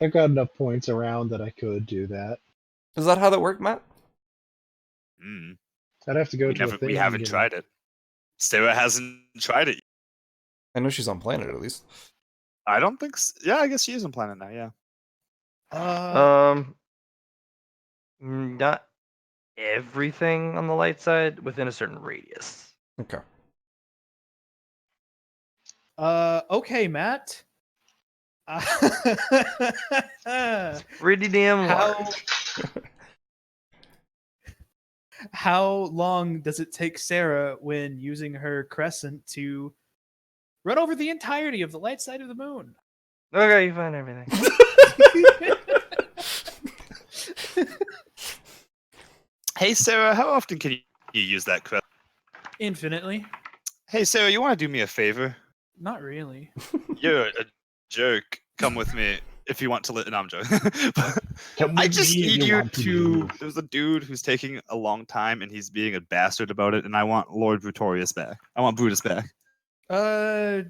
I've got enough points around that I could do that. Is that how that worked, Matt? Mm. I'd have to go to a thing. We and haven't get tried it. Sarah hasn't tried it. I know she's on planet at least. I don't think. Yeah, I guess she is on planet now. Yeah. Not everything on the light side within a certain radius. Okay. Okay, Matt. Pretty damn How large. how long does it take Sarah when using her crescent to run over the entirety of the light side of the moon? Okay, you find everything. Hey Sarah, how often can you use that crest? Infinitely. Hey Sarah, you want to do me a favor? Not really. You're a jerk. Come with me if you want to. No, I'm joking. Come I with just me if need you you want to to. move. There's a dude who's taking a long time and he's being a bastard about it, and I want Lord Brutorius back. I want Brutus back.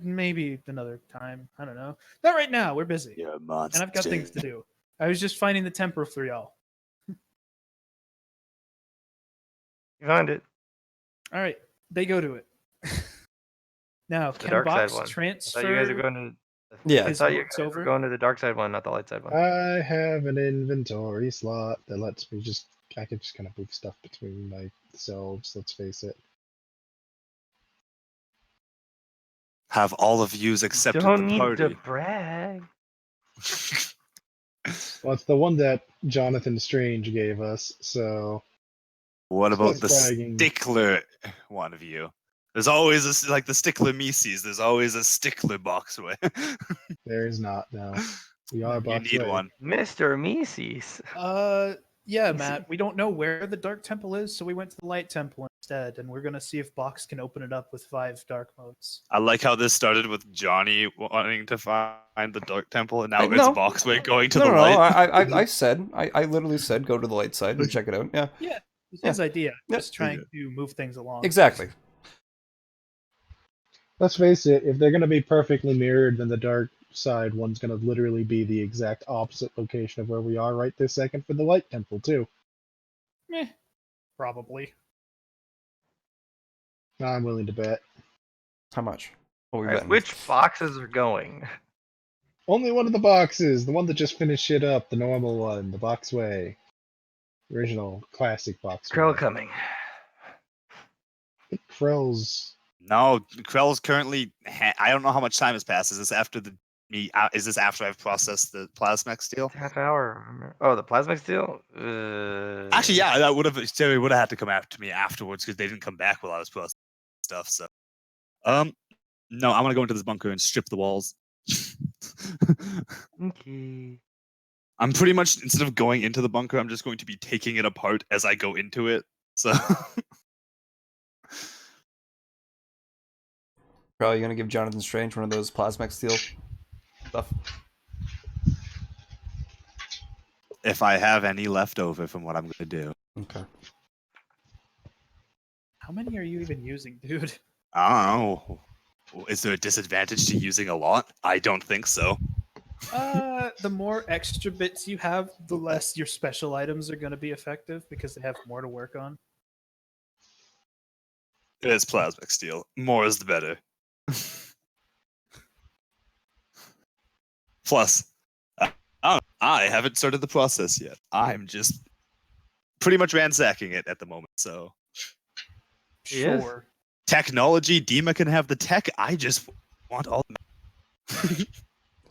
Maybe another time. I don't know. Not right now. We're busy. You're a monster. And I've got things to do. I was just finding the temper for y'all. You find it. All right. They go to it. Now, The can dark side Box one. I transfer thought you guys were going to. Yeah. I his thought you votes guys over? were going to the dark side one, not the light side one. I have an inventory slot that lets me just. I can just kind of move stuff between myself. Let's face it. Have all of yous accepted Don't the need party? to brag. Well, it's the one that Jonathan Strange gave us. So What about the bragging. stickler one of you? There's always a, like the stickler Mises. There's always a stickler Boxway. there is not now. We are You box need way. one. Mr. Mises. Yeah, Easy. Matt. We don't know where the Dark Temple is, so we went to the Light Temple instead, and we're gonna see if Box can open it up with 5 dark modes. I like how this started with Johnny wanting to find the Dark Temple, and now it's No. Boxway going to No, the no, no. light. I literally said go to the light side and check it out. Yeah, Yeah, it's his idea. Yeah. Just trying to move things along. exactly. Let's face it. If they're going to be perfectly mirrored, then the dark side one's going to literally be the exact opposite location of where we are right this second for the light temple too. Probably. I'm willing to bet. How much? What are we Alright, betting? which boxes are going? Only one of the boxes, the one that just finished shit up, the normal one, the Boxway. Original, classic Boxway. Krell coming. Krell's... No, Krell's currently. I don't know how much time has passed. Is this after is this after I've processed the Plasmex steel? Half hour. Remember? Oh, the plasma steel? Actually, yeah, that would have. Terry would have had to come after me afterwards because they didn't come back while I was processing stuff. So, no, I'm gonna go into this bunker and strip the walls. Okay. I'm pretty much, instead of going into the bunker, I'm just going to be taking it apart as I go into it. So. Probably gonna give Jonathan Strange one of those Plasmex steel stuff. If I have any left over from what I'm going to do. Okay. How many are you even using, dude? I don't know. Is there a disadvantage to using a lot? I don't think so. The more extra bits you have, the less your special items are going to be effective because they have more to work on. It is Plasmic Steel. More is the better. Plus, I haven't started the process yet. I'm just pretty much ransacking it at the moment. So, Yes. Sure. technology, Dima can have the tech. I just want all.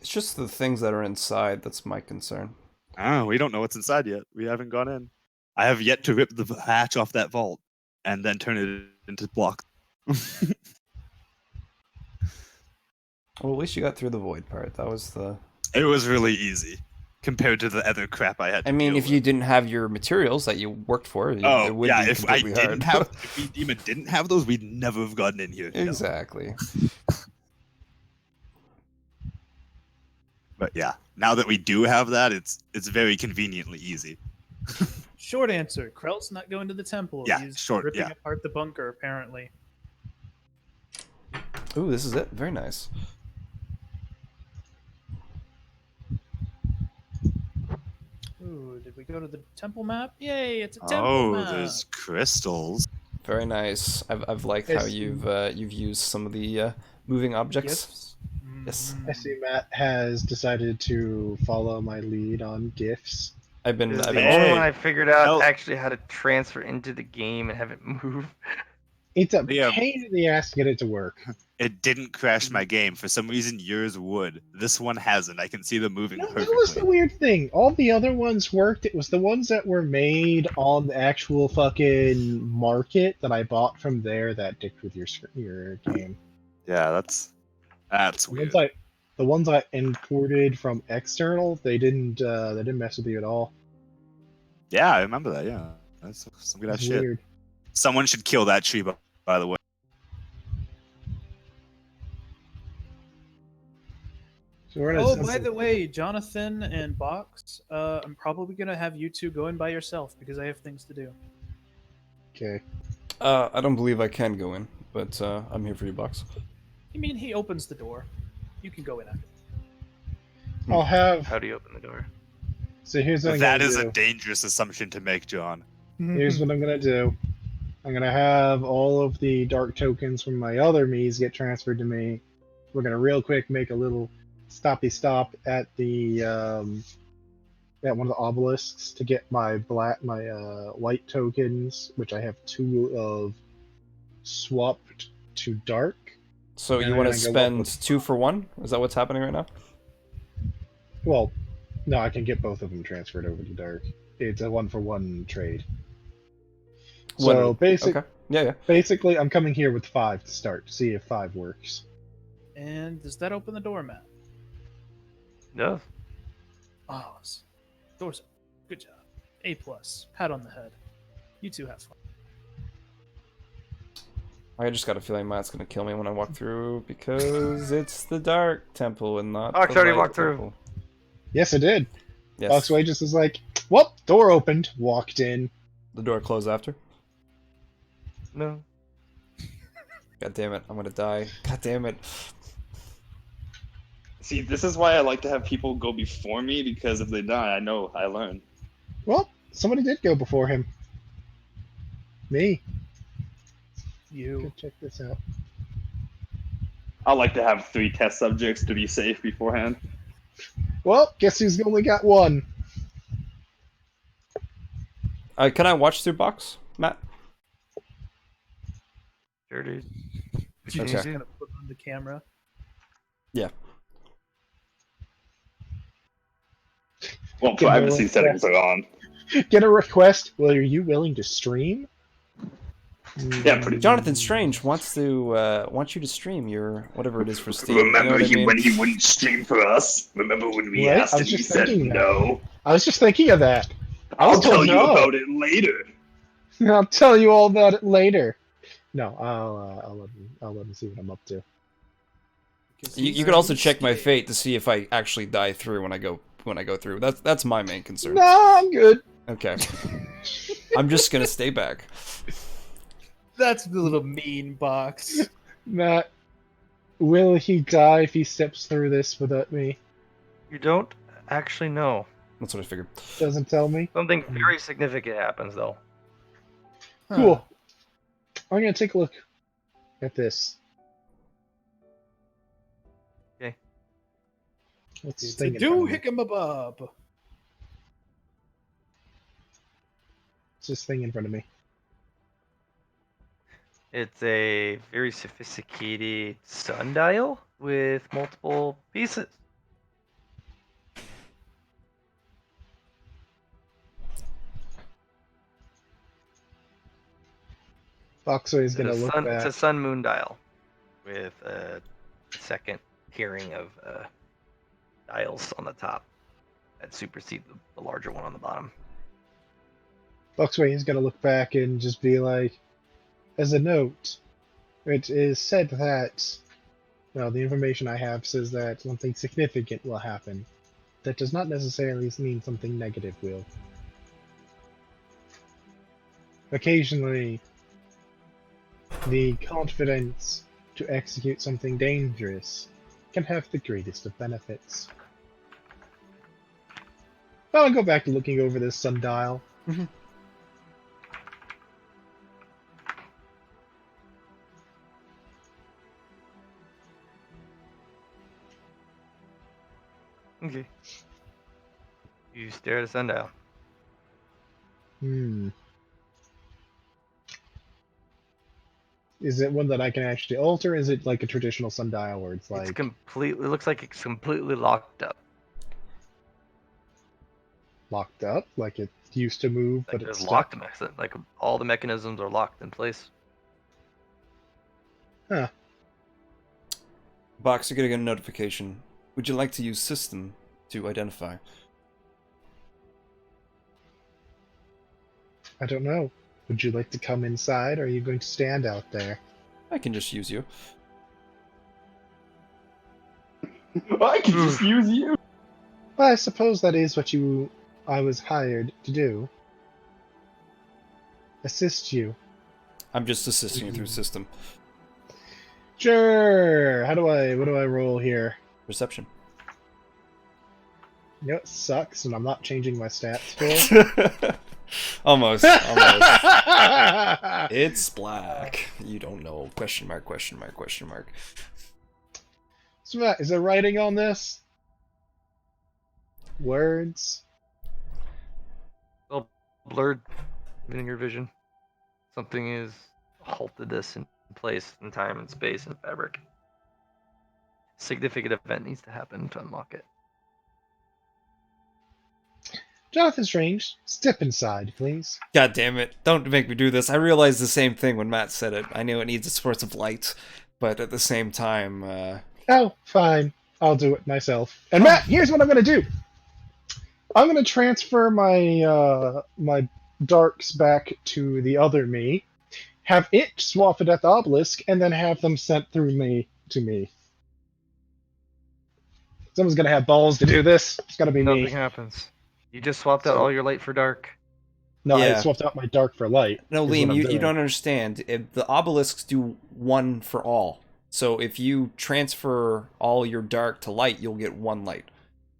It's just the things that are inside that's my concern. Oh, we don't know what's inside yet. We haven't gone in. I have yet to rip the hatch off that vault and then turn it into blocks. Well, at least you got through the void part. That was the. It was really easy compared to the other crap I had to I mean, deal if with. you didn't have your materials that you worked for, it would yeah, be if I completely didn't hard. have, if we Demon didn't have those, we'd never have gotten in here. No. Exactly. But yeah, now that we do have that, it's very conveniently easy. Short answer: Krell's not going to the temple. Yeah, He's short, ripping yeah. apart the bunker. Apparently. Ooh, this is it. Very nice. Ooh, did we go to the temple map? Yay! It's a temple Oh, map. there's crystals. Very nice. I've liked how you've used some of the moving objects. Gifts. Yes. I see Matt has decided to follow my lead on GIFs. I've been. This is I've the been. only Hey. one I figured out Hell- actually how to transfer into the game and have it move. It's a Yeah. pain in the ass to get it to work. It didn't crash my game. For some reason, yours would. This one hasn't. I can see them moving No, that perfectly. was the weird thing. All the other ones worked. It was the ones that were made on the actual fucking market that I bought from there that dicked with your game. Yeah, that's weird. The ones I imported from external, they didn't mess with you at all. Yeah, I remember that. Yeah, that's some good ass It's shit. weird. Someone should kill that tree, by the way. So we're gonna Oh, by the way, Jonathan and Box, I'm probably gonna have you two go in by yourself because I have things to do. okay. I don't believe I can go in, but I'm here for you, Box. You mean he opens the door? You can go in after. I'll have. How do you open the door? So here's what I'm That gonna is do. a dangerous assumption to make, John. Here's what I'm gonna do. I'm gonna have all of the dark tokens from my other Miis get transferred to me. We're gonna real quick make a little stoppy stop at the at one of the obelisks to get my white tokens, which I have 2 of, swapped to dark. So And you I'm want to gonna go up spend with- 2 for 1? Is that what's happening right now? Well, no, I can get both of them transferred over to dark. It's a 1-for-1 trade. So Okay. Yeah. basically, I'm coming here with 5 to start to see if 5 works. And does that open the door, Matt? No. Oh, doors open. Good job. A+. Pat on the head. You two have fun. I just got a feeling Matt's gonna kill me when I walk through because it's the dark temple and not Fox the already light walked through. temple. Yes, I did. Yes. Foxway just was like, well, door opened, walked in. The door closed after. No. God damn it! I'm gonna die. God damn it! See, this is why I like to have people go before me, because if they die, I know I learn. Well, somebody did go before him. Me. You. Go check this out. I like to have 3 test subjects to be safe beforehand. Well, guess who's only got 1? Can I watch through box, Matt? Sure, dude. You Okay. just gonna put on the camera. Yeah. Well, Can privacy you- settings are on. Get a request. Well, are you willing to stream? Yeah, pretty. Jonathan Strange wants you to stream your whatever it is for Steam. You know Remember what I mean? when he wouldn't stream for us? Remember when we Right? asked I and was he just said thinking that. no? I was just thinking of that. I was I'll told tell you no. about it later. I'll tell you all about it later. No, I'll let him see what I'm up to. You could also check my fate to see if I actually die through when I go through. That's my main concern. No, I'm good. Okay. I'm just gonna stay back. That's the little mean box. Matt, will he die if he steps through this without me? You don't actually know. That's what I figured. Doesn't tell me. Something very significant happens, though. Cool. I'm gonna take a look at this. Okay. What's this It's a thing in front do of me? hickamabob. What's this thing in front of me? It's a very sophisticated sundial with multiple pieces. Foxway is gonna It's a look sun, back. it's a sun moon dial with a second tiering of dials on the top that supersede the larger one on the bottom. Foxway is gonna look back and just be like, as a note, it is said that, well, the information I have says that something significant will happen. That does not necessarily mean something negative will. Occasionally, the confidence to execute something dangerous can have the greatest of benefits. I'll go back to looking over this sundial. Okay. You stare at a sundial. Is it one that I can actually alter? Or is it like a traditional sundial where it's like It's completely. It looks like it's completely locked up. locked up, like it used to move, Like but there's it's locked stuck? like all the mechanisms are locked in place. Huh. Box, you're gonna get a notification. Would you like to use system to identify? I don't know. Would you like to come inside, or are you going to stand out there? I can just use you. I can just use you. Well, I suppose that is what I was hired to do. Assist you. I'm just assisting you through system. Sure. What do I roll here? Perception. You know, it sucks, and I'm not changing my stats for. Almost. It's black. You don't know. Question mark, question mark, question mark. So Matt, is there writing on this? Words? Well, blurred in your vision. Something is halted this in place in time and space and fabric. Significant event needs to happen to unlock it. Jonathan Strange, step inside, please. God damn it. Don't make me do this. I realized the same thing when Matt said it. I knew it needs a source of light, but at the same time, Oh, fine. I'll do it myself. And Matt, here's what I'm gonna do. I'm gonna transfer my my darks back to the other me, have it swap it at the obelisk, and then have them sent through me to me. Someone's gonna have balls to do this. It's gonna be Nothing me. happens. You just swapped out So- all your light for dark. No, I Yeah. swapped out my dark for light. no, is what Liam, I'm you doing. don't understand. If the obelisks do one for all. So if you transfer all your dark to light, you'll get one light.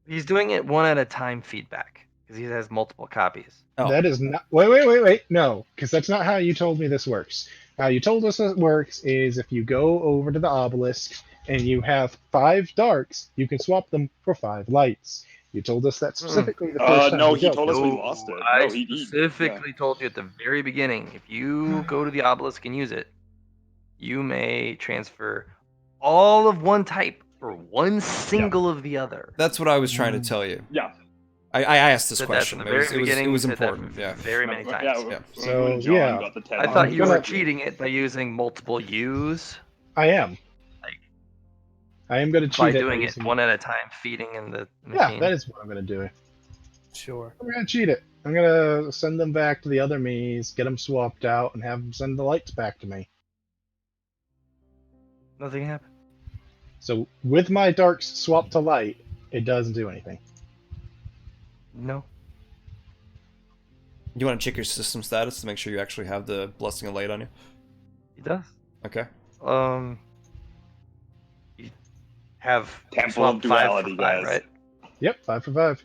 He's doing it one at a time feedback because he has multiple copies. Oh, That is not. Wait. No, because that's not how you told me this works. How you told us it works is if you go over to the obelisk and you have 5 darks, you can swap them for 5 lights. You told us that specifically the first time. No, we he dealt told with us it. we lost it. I No, he specifically told you at the very beginning, if you go to the obelisk and use it, you may transfer all of one type for one single of the other. that's what I was trying to tell you. Yeah. I asked this Said that question. from the very beginning. It was you said that important. Yeah. very many times. Yeah. So, When John yeah. got the 10 I thought I'm you were gonna- cheating it by using multiple U's I am. Like- I am going to cheat by it. doing it using- one at a time, feeding in the Yeah, machine. that is what I'm going to do. Sure. I'm going to cheat it. I'm going to send them back to the other me's, get them swapped out, and have them send the lights back to me. Nothing happened. So with my darks swapped to light, it doesn't do anything. No. You want to check your system status to make sure you actually have the blessing of light on you? It does. Okay. You have Temple swapped of 5 Duality, for 5, guys. right? Yep, 5 for 5.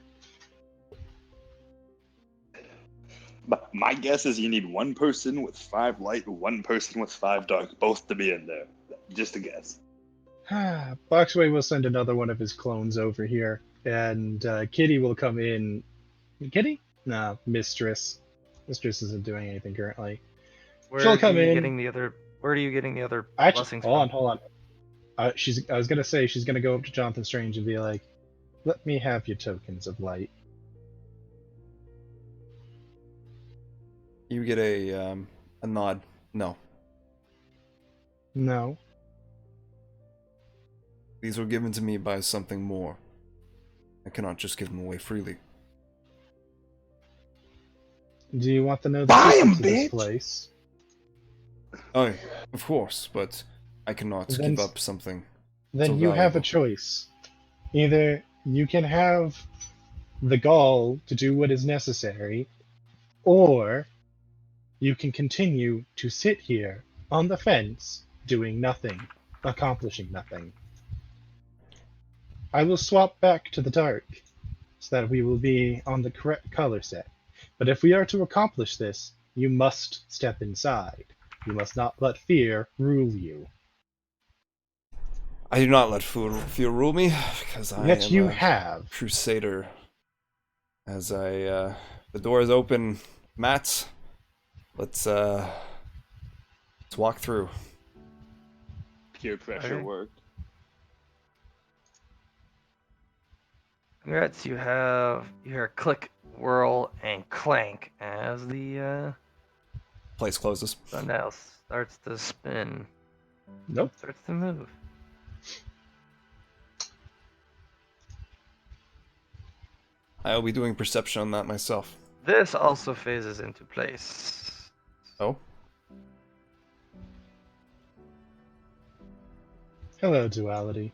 But my guess is you need one person with 5 light and one person with 5 dark, both to be in there. Just a guess. Boxway will send another one of his clones over here, and Kitty will come in. Kitty? No, Mistress. Mistress isn't doing anything currently. Where She'll are come you in. getting the other? Where are you getting the other Actually, blessings hold from? on. I was gonna say she's gonna go up to Jonathan Strange and be like, "Let me have your tokens of light." You get a nod. No. No. These were given to me by something more. I cannot just give them away freely. Do you want to know the Buy 'em, secrets of this bitch! place? Oh, of course, but I cannot Then give s- up something. Then So you have a valuable. choice. Either you can have the gall to do what is necessary, or you can continue to sit here on the fence doing nothing, accomplishing nothing. I will swap back to the dark so that we will be on the correct color set. But if we are to accomplish this, you must step inside. You must not let fear rule you. I do not let fear rule me, because I Yet am you a have. crusader. As the door is open, Matt, let's walk through. Peer pressure Okay. worked. Congrats, you hear a click, whirl, and clank as the Place closes. sundial starts to spin. Nope. Starts to move. I'll be doing perception on that myself. This also phases into place. Oh? Hello, duality.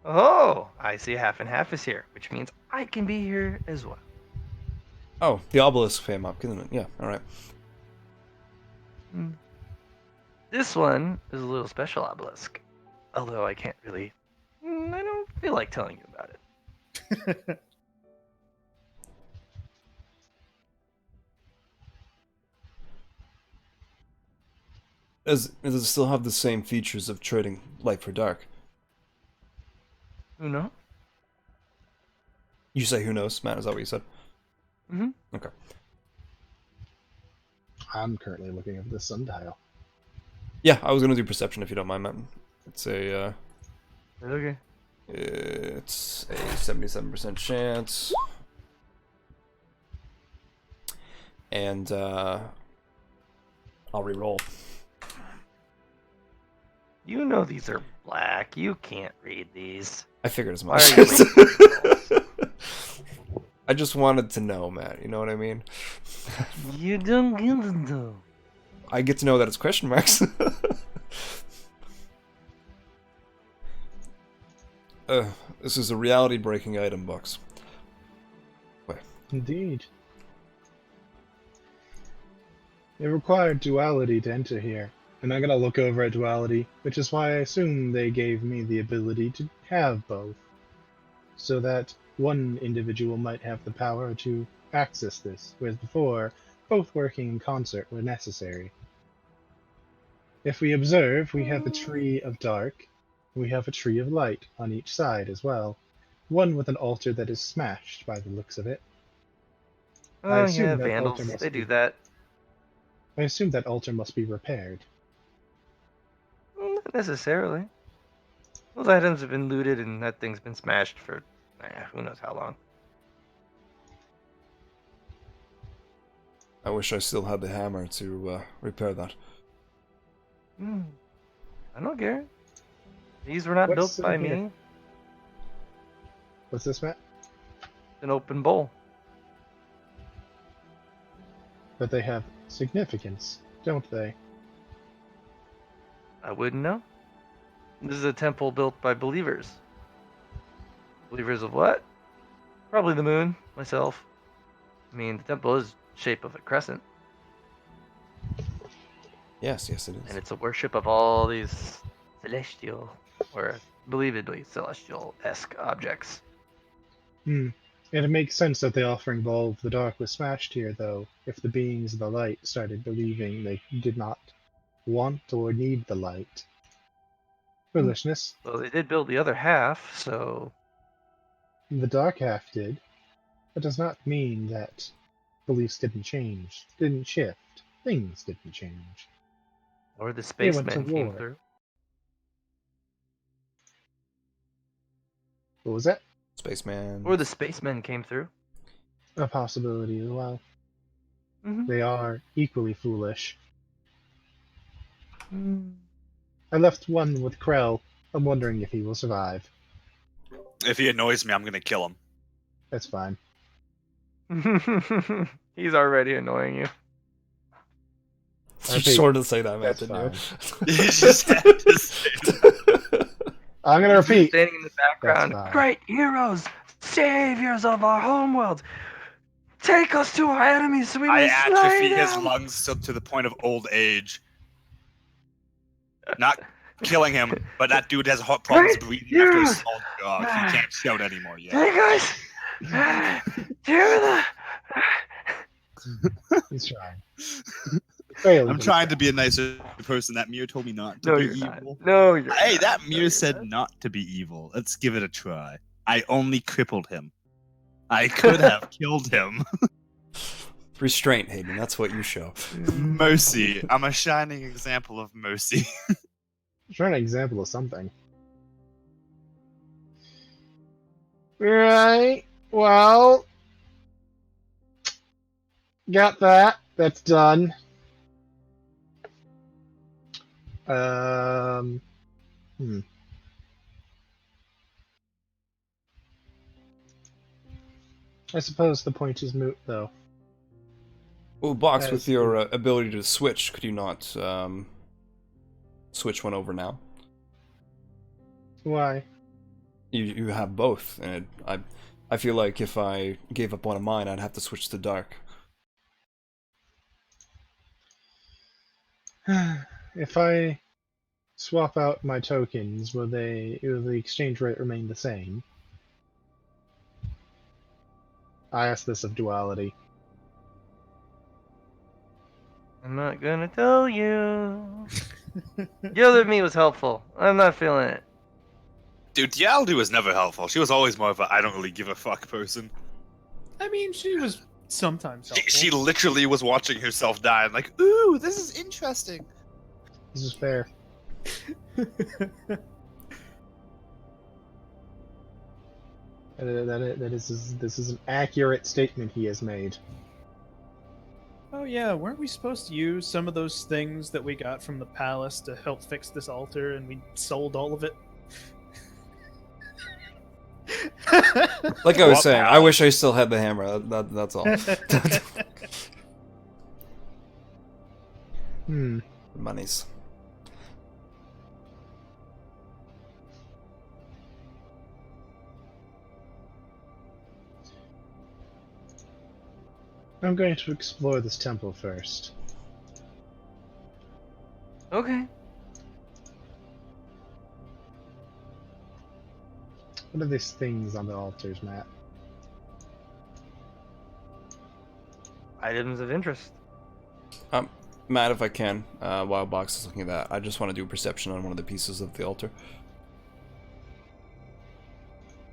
Oh, I see half and half is here, which means I can be here as well. Oh, the obelisk came up, isn't it? Yeah, alright. This one is a little special obelisk. Although I can't really. I don't feel like telling you about it. Does it still have the same features of trading light for dark? Who knows? You say who knows, Matt? Is that what you said? Mm-hmm. Okay. I'm currently looking at the sundial. Yeah, I was gonna do perception if you don't mind, Matt. It's Okay. it's a 77% chance. And I'll re-roll. You know these are black. You can't read these. I figured as Why much. are you making these rolls? I just wanted to know, Matt. You know what I mean? You don't get to know. I get to know that it's question marks. This is a reality-breaking item box. Indeed. It required duality to enter here, and I'm gonna look over at duality, which is why I assume they gave me the ability to have both, so that one individual might have the power to access this, whereas before, both working in concert were necessary. If we observe, we have the Tree of Dark, we have a Tree of Light on each side as well, one with an altar that is smashed by the looks of it. I Oh assume yeah, that altar vandals. must They be do that. I assume that altar must be repaired. Not necessarily. Those items have been looted and that thing's been smashed for who knows how long. I wish I still had the hammer to repair that. I don't care. These were not What's built by in here? me. What's this, Matt? An open bowl. But they have significance, don't they? I wouldn't know. This is a temple built by believers. Believers of what? Probably the moon, myself. I mean, the temple is shape of a crescent, Yes, it and is. it's a worship of all these celestial, or believably celestial-esque objects. And it makes sense that the offering bowl of the dark was smashed here, though, if the beings of the light started believing they did not want or need the light. Foolishness. Well, they did build the other half, so The dark half did. That does not mean that beliefs didn't change, didn't shift, things didn't change. or the They went to spacemen came war. through. What was that? Spaceman. Or the spacemen came through. A possibility as well. Mm-hmm. They are equally foolish. Mm. I left one with Krell. I'm wondering if he will survive. If he annoys me, I'm gonna kill him. That's fine. He's already annoying you. You sort of say that, Matt, That's didn't You just had to say that. you? I'm gonna He's repeat. standing in the background. fine. Great heroes, saviors of our homeworld. Take us to our enemies so we I may slay atrophy his them. lungs to the point of old age. Not killing him, but that dude has hot problems Right, breathing after a yes. small dog. He can't shout anymore yet. Take us to the. He's trying. Barely, I'm but trying he's to be a nicer person. That mirror told me not to No, be you're not. evil. No, you're Hey, not. that No, mirror you're said not. not to be evil. Let's give it a try. I only crippled him. I could have killed him. Restraint, Hayden. That's what you show. Mercy. I'm a shining example of mercy. trying an example of something. Right. Well, got that. That's done. Um. I suppose the point is moot, though. Well, box, As with your ability to switch, could you not switch one over now? Why? You have both, and I feel like if I gave up one of mine, I'd have to switch to dark. If I swap out my tokens, will the exchange rate remain the same? I asked this of duality. I'm not gonna tell you. Gilded me was helpful. I'm not feeling it. Dude, Dialdi was never helpful. She was always more of a I don't really give a fuck person. I mean, she was sometimes helpful. She literally was watching herself die and like, ooh, this is interesting. This is fair. This is an accurate statement he has made. Oh yeah, weren't we supposed to use some of those things that we got from the palace to help fix this altar, and we sold all of it? Like I was What saying, I palace? wish I still had the hammer. That's all. Monies. I'm going to explore this temple first. Okay. What are these things on the altars, Matt? Items of interest. Matt, if I can, while Box is looking at that, I just want to do a perception on one of the pieces of the altar.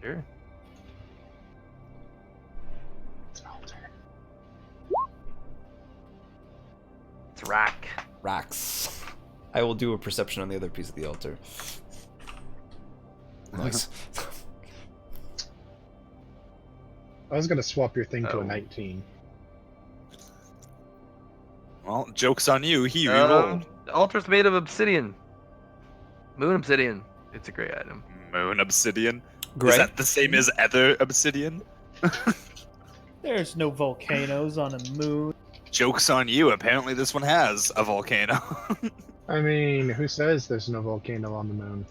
Sure. It's an altar. It's rack. Racks. I will do a perception on the other piece of the altar. Nice. I was going to swap your thing to Oh. a 19. Well, joke's on you. He rerolled. The altar's made of obsidian. Moon obsidian. It's a great item. Moon obsidian. Gray? Is that the same as other obsidian? There's no volcanoes on a moon. Joke's on you. Apparently this one has a volcano. I mean, who says there's no volcano on the moon?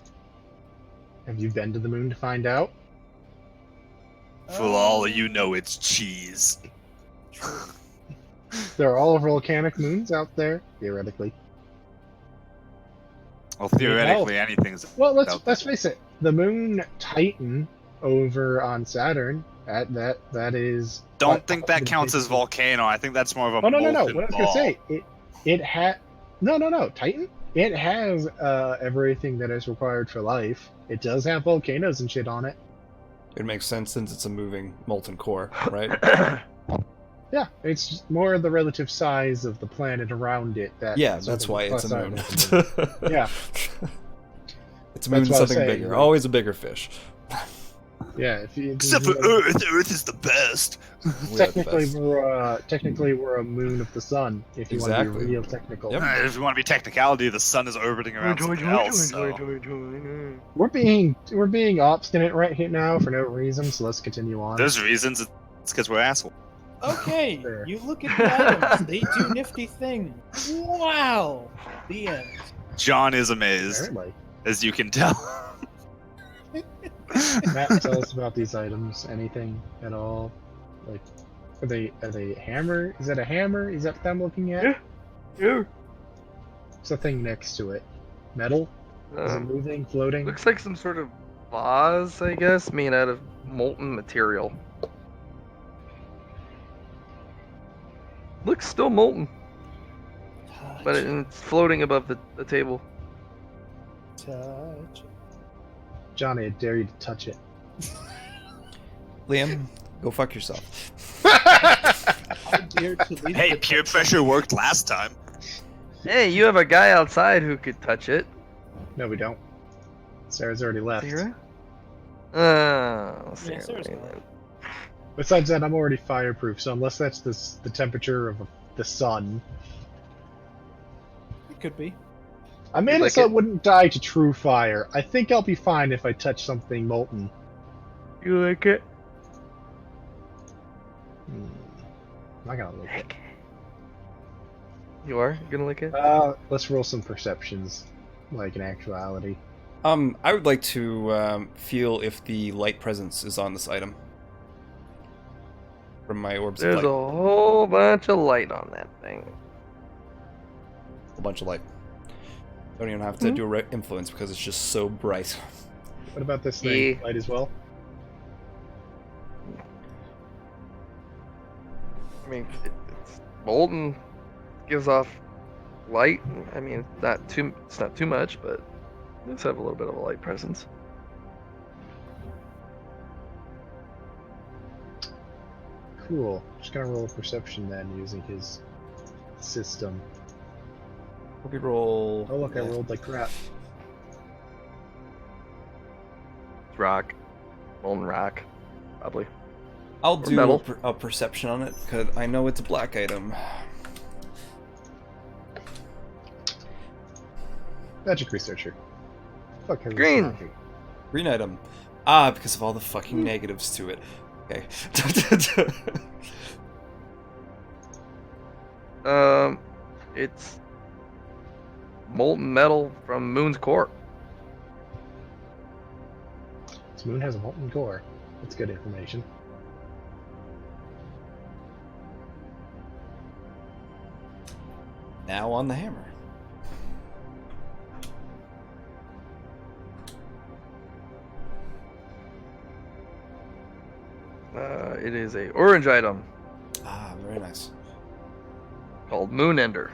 Have you been to the moon to find out? For all you know, it's cheese. There are all volcanic moons out there, theoretically. Well, theoretically, anything's. Well, let's out there. face it. The moon Titan over on Saturn, that is. Don't think that counts as volcano. I think that's more of a Oh no. molten What I was ball. gonna say, it had no Titan. It has everything that is required for life. It does have volcanoes and shit on it. It makes sense since it's a moving molten core, right? Yeah, it's just more the relative size of the planet around it. Yeah, sort that's of why it's plus a side moon. of the moon. Yeah. It's a moon, That's what I was something saying, bigger. like- Always a bigger fish. Yeah, if you, Except for Earth. Earth is the best. We are the technically best. we're a moon of the sun. If you want to Exactly. be real technical, Yep. If you want to be technicality, the sun is orbiting around something else. So. we're being obstinate right here now for no reason. So let's continue on. There's reasons. It's because we're assholes. Okay, Fair. you look at the items. They do nifty things. Wow. The end. John is amazed, Apparently. as you can tell. Matt, tell us about these items. Anything at all? Like, are they hammer? Is that a hammer? Is that what I'm looking at? Yeah. What's the thing next to it? Metal? Is it moving, floating? Looks like some sort of vase, I guess, made out of molten material. Looks still molten, but it's floating above the table. Touch. Johnny, I dare you to touch it. Liam, go fuck yourself. I dare to leave Hey, the peer touch. pressure worked last time. Hey, you have a guy outside who could touch it. No, we don't. Sarah's already left. Sarah? Yeah, Sarah's Sarah. gone. Besides that, I'm already fireproof, so unless that's the temperature of the sun, It could be. I made You'd it like so it? it wouldn't die to true fire. I think I'll be fine if I touch something molten. You like it? I'm not gonna lick it. You are? You gonna lick it? Let's roll some perceptions, like in actuality. I would like to feel if the light presence is on this item. From my orbs There's of a light. whole bunch of light on that thing. A bunch of light. Don't even have to do a influence because it's just so bright. What about this thing? Yeah. Light as well? I mean, it's molten. Gives off light. I mean, it's not too much, but let's have a little bit of a light presence. Cool. Just gonna roll a perception then using his system. We roll. Oh look, I yeah. rolled like crap. It's rock, molten rock, probably. I'll Or do metal. a perception on it because I know it's a black item. Magic researcher. Fuck her Green. magic. Green item. Ah, because of all the fucking negatives to it. Okay. It's molten metal from Moon's core. This moon has a molten core. That's good information. Now on the hammer. It is a orange item Ah, very nice. called Moon Ender.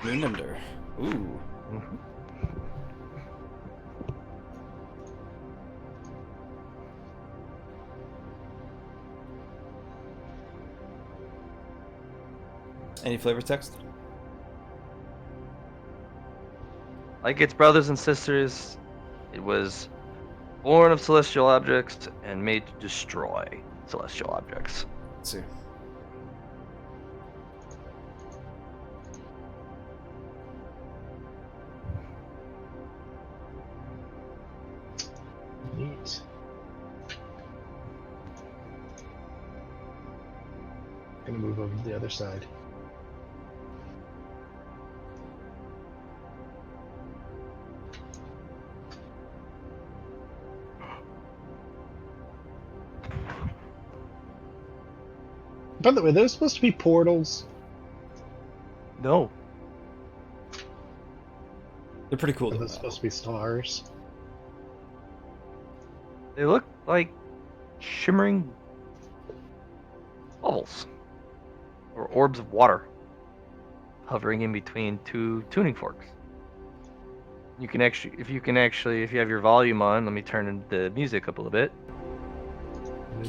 Moonender. Ooh. Any flavor text? Like its brothers and sisters, it was born of celestial objects and made to destroy celestial objects. Let's see. Neat. Gonna move over to the other side. By the way, those supposed to be portals. No. They're pretty cool Are though. those supposed to be stars? They look like shimmering bubbles or orbs of water hovering in between two tuning forks. You can actually, if you have your volume on, let me turn the music up a little bit.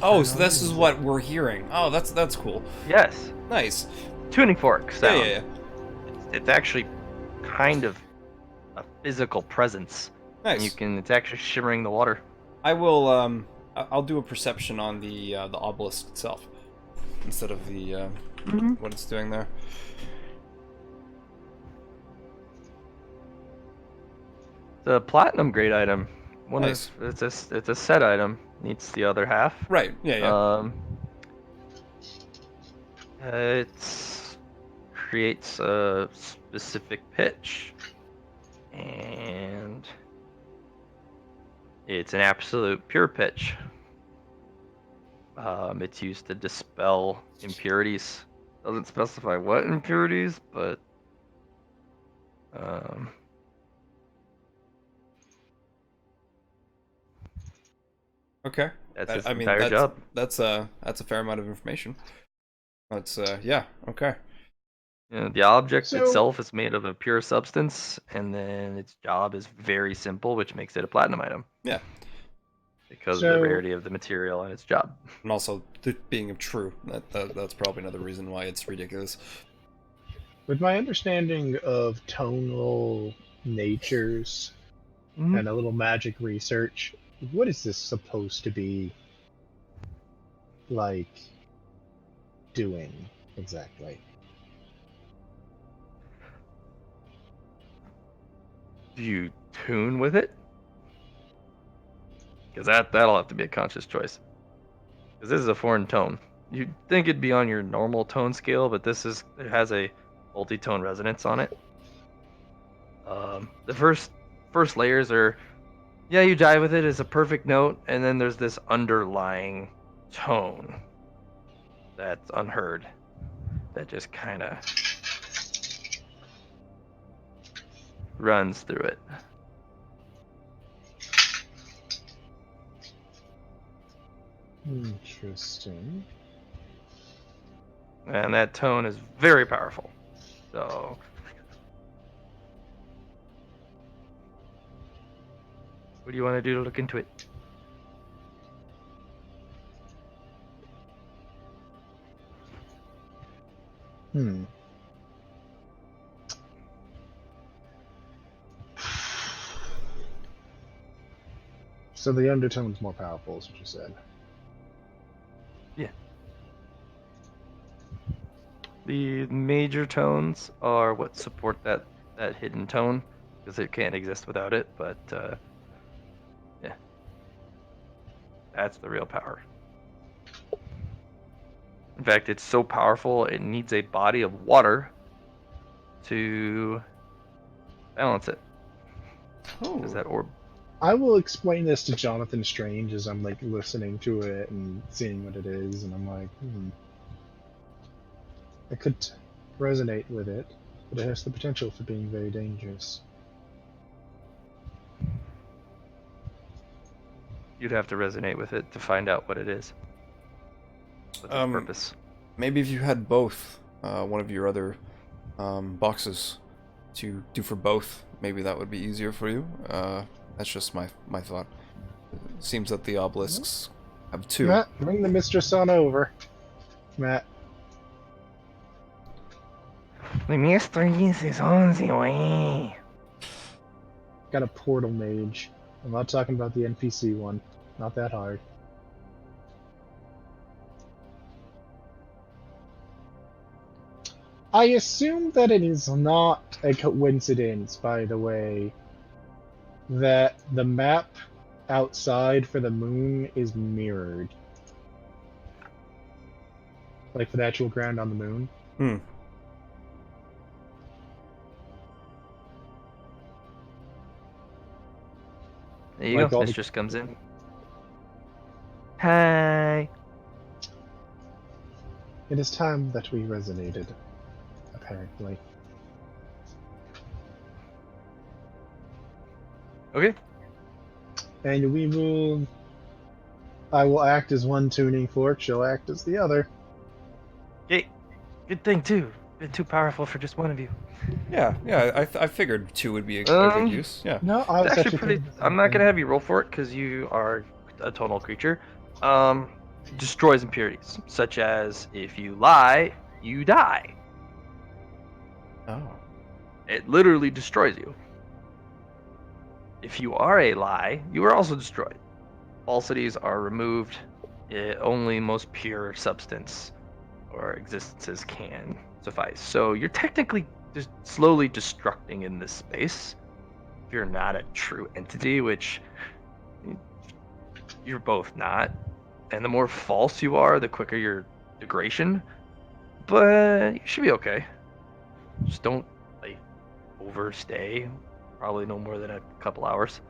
Oh, so this is what we're hearing. Oh, that's cool. Yes, Nice. tuning fork Yeah, sound. yeah, yeah. It's actually kind of a physical presence. And Nice. it's actually shimmering the water. I will. I'll do a perception on the obelisk itself instead of the what it's doing there. The platinum grade item. Nice. It's a set item. Needs the other half. Right. Yeah. Yeah. It creates a specific pitch, and it's an absolute pure pitch. It's used to dispel impurities. Doesn't specify what impurities, but Okay. that's its I mean, entire job. that's a fair amount of information. That's yeah. Okay. The object So- itself is made of a pure substance, and then its job is very simple, which makes it a platinum item. Yeah. Because of the So- rarity of the material and its job. And also being true. That's probably another reason why it's ridiculous. With my understanding of tonal natures Mhm. and a little magic research, what is this supposed to be like doing exactly? Do you tune with it? Because that'll have to be a conscious choice. Because this is a foreign tone. You'd think it'd be on your normal tone scale, but it has a multi-tone resonance on it. The first layers are, yeah, you jive with it, it's a perfect note, and then there's this underlying tone that's unheard, that just kind of runs through it. Interesting. And that tone is very powerful. So What do you want to do to look into it? Hmm. So the undertone's more powerful, is what you said. The major tones are what support that hidden tone, because it can't exist without it. But yeah, that's the real power. In fact, it's so powerful it needs a body of water to balance it. Because that orb. I will explain this to Jonathan Strange as I'm like listening to it and seeing what it is, and I'm like, I could resonate with it, but it has the potential for being very dangerous. You'd have to resonate with it to find out what it is. What's its purpose? Maybe if you had both, one of your other boxes to do for both, maybe that would be easier for you. That's just my thought. It seems that the obelisks have two. Matt, bring the mistress on over. Matt. The mistress is on the way. Got a portal mage. I'm not talking about the NPC one. Not that hard. I assume that it is not a coincidence, by the way, that the map outside for the moon is mirrored. Like for the actual ground on the moon. Hmm. There you Like go. all the- Mistress comes in. Hi. It is time that we resonated, apparently. Okay. And we will... I will act as one tuning fork, she'll act as the other. Okay. Good thing too. Been too powerful for just one of you. Yeah, I figured two would be a good use. Yeah. No, I was It's actually pretty. thinking the I'm same not thing. gonna have you roll for it because you are a tonal creature. Destroys impurities, such as if you lie, you die. Oh. It literally destroys you. If you are a lie, you are also destroyed. Falsities are removed. Only most pure substance or existences can suffice. So you're technically just slowly destructing in this space. If you're not a true entity, which you're both not. And the more false you are, the quicker your degradation. But you should be okay. Just don't like overstay. Probably no more than a couple hours.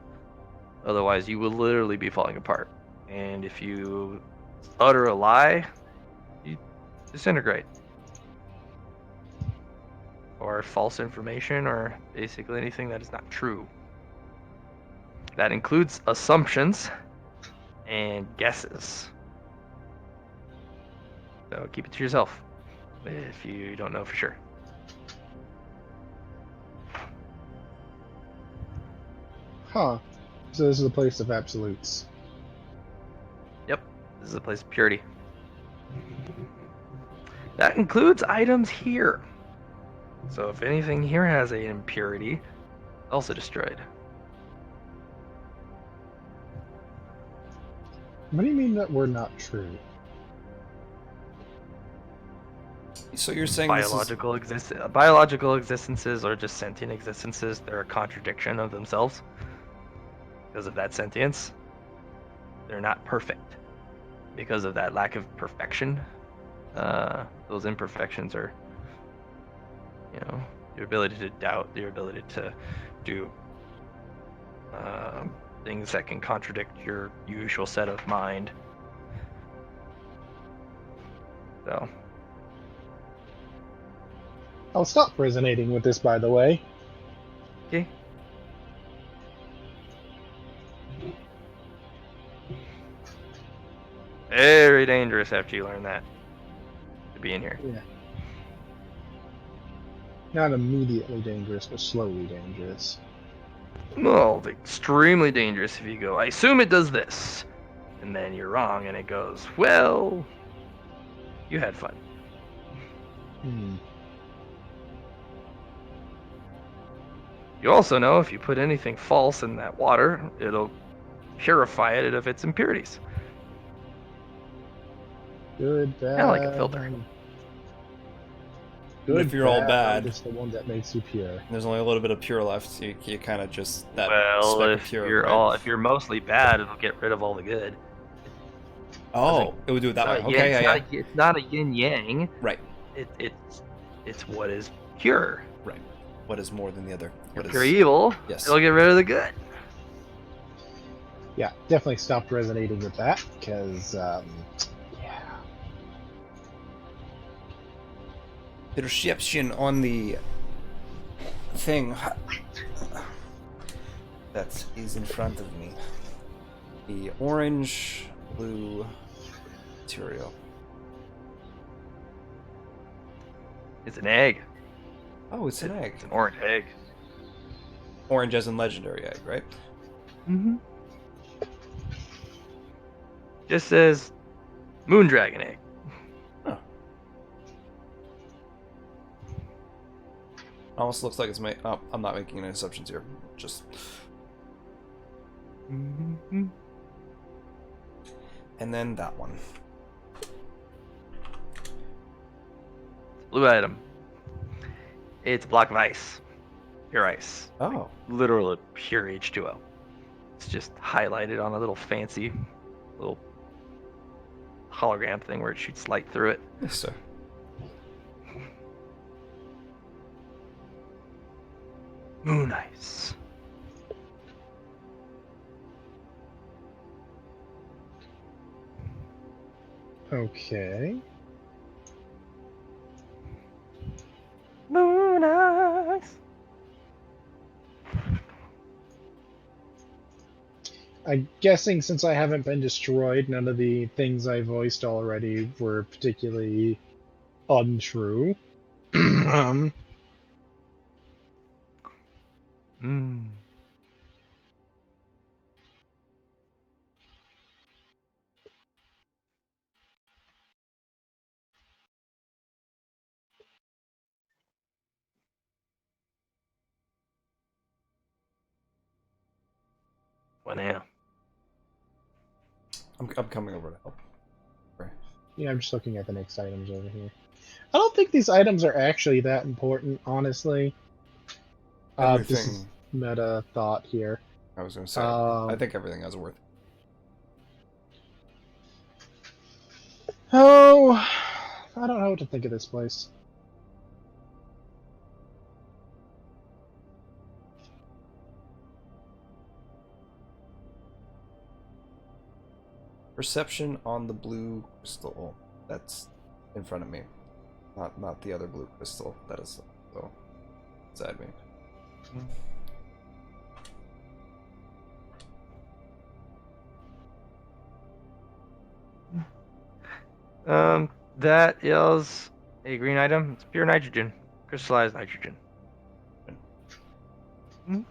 Otherwise, you will literally be falling apart. And if you utter a lie, you disintegrate. Or false information, or basically anything that is not true. That includes assumptions and guesses. So keep it to yourself if you don't know for sure. Huh. So this is a place of absolutes. Yep, this is a place of purity. That includes items here. So if anything here has an impurity, also destroyed. What do you mean that we're not true? So you're saying Biological existences are just sentient existences. They're a contradiction of themselves because of that sentience. They're not perfect because of that lack of perfection. Those imperfections are, your ability to doubt, your ability to do things that can contradict your usual set of mind. So. I'll stop resonating with this, by the way. Okay. Very dangerous after you learn that. To be in here. Yeah. Not immediately dangerous, but slowly dangerous. Well, extremely dangerous if you go, I assume it does this. And then you're wrong, and it goes, well, you had fun. Hmm. You also know if you put anything false in that water, it'll purify it of its impurities. Good, bad. Kinda like a filter. And Good, if you're all bad, bad, or just the one that makes you pure. there's only a little bit of pure left. So you kind of just that Well, speck of if pure, you're right? if you're mostly bad, it'll get rid of all the good. Oh, it would do it that way. Okay, yeah. It's not a yin yang. Right, It's what is pure. right. What is more than the other? What Pure is evil. yes? It'll get rid of the good. Yeah, definitely stopped resonating with that, because, yeah. Perception on the thing that is in front of me. The orange, blue material. It's an egg. Oh, it's an egg. It's an orange egg. Orange as in legendary egg, right? Mm-hmm. Just says moon dragon egg. Huh. Almost looks like it's made. Oh, I'm not making any assumptions here. Just. Mm-hmm. And then that one. Blue item. It's a block of ice. Pure ice. Oh. Literally pure H2O. It's just highlighted on a little fancy little hologram thing where it shoots light through it. Yes, sir. Moon ice. Okay. Moon ice. I'm guessing since I haven't been destroyed, none of the things I voiced already were particularly untrue. um, Mm. Well, now. I'm coming over to help. Right. yeah, I'm just looking at the next items over here. I don't think these items are actually that important, honestly. This is Everything. meta thought here. I was gonna say. I Um, think everything has a worth. Oh, I don't know what to think of this place. Perception on the blue crystal. That's in front of me. Not the other blue crystal. That is so beside me. That is a green item. It's pure nitrogen. Crystallized nitrogen. Mhm.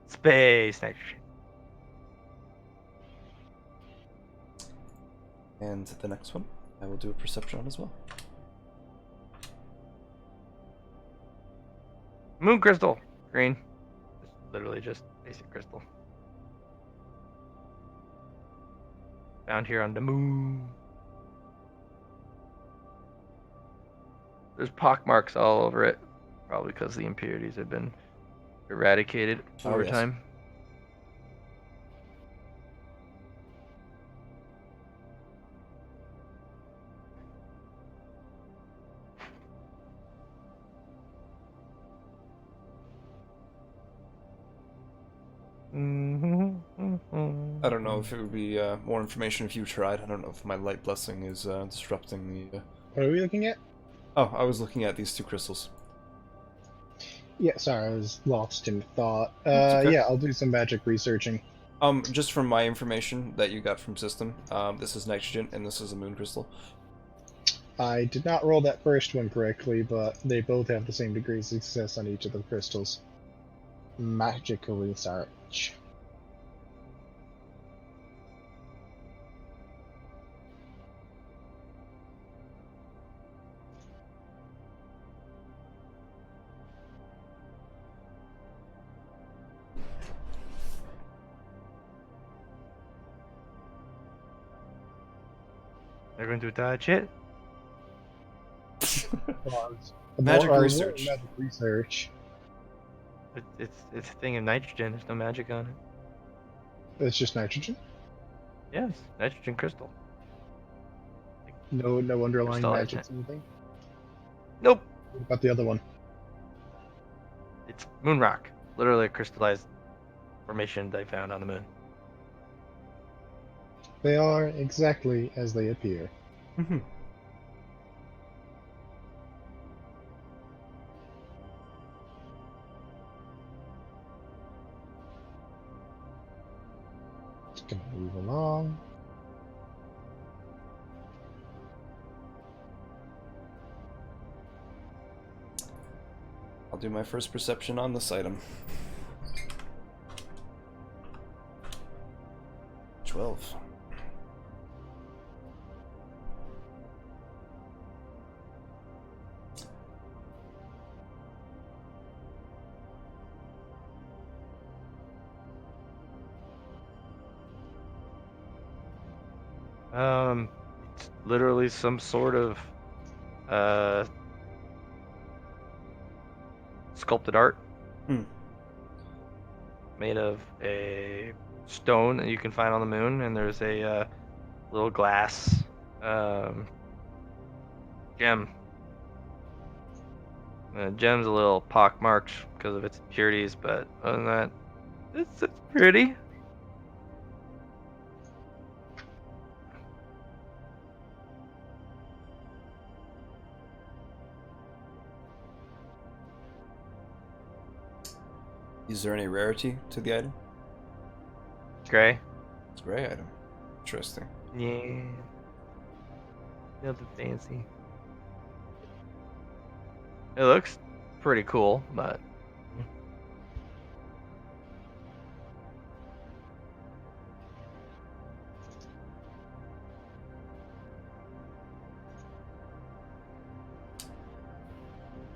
Space nitrogen. And the next one, I will do a perception on as well. Moon crystal. Green. It's literally just basic crystal. Found here on the moon. There's pock marks all over it. Probably because the impurities have been eradicated over yes. time. I don't know if it would be more information if you tried. I don't know if my light blessing is disrupting the. What are we looking at? Oh, I was looking at these two crystals. Yeah, sorry, I was lost in thought. That's okay. Yeah, I'll do some magic researching. Just from my information that you got from system, this is nitrogen and this is a moon crystal. I did not roll that first one correctly, but they both have the same degree of success on each of the crystals. magical research. They're going to touch it. Magic More research. Magic research. It's a thing of nitrogen. There's no magic on it. It's just nitrogen. Yes, nitrogen crystal. No underlying Crystallized magic or anything. Nope. What about the other one? It's moon rock. Literally a crystallized formation they found on the moon. They are exactly as they appear. Mhm. Just gonna move along. I'll do my first perception on this item. 12. It's literally some sort of sculpted art Hmm. made of a stone that you can find on the moon, and there's a little glass gem. The gem's a little pockmarked because of its impurities, but other than that, it's pretty. Is there any rarity to the item? Gray. It's a gray item. Interesting. Yeah. Nothing fancy. It looks pretty cool, but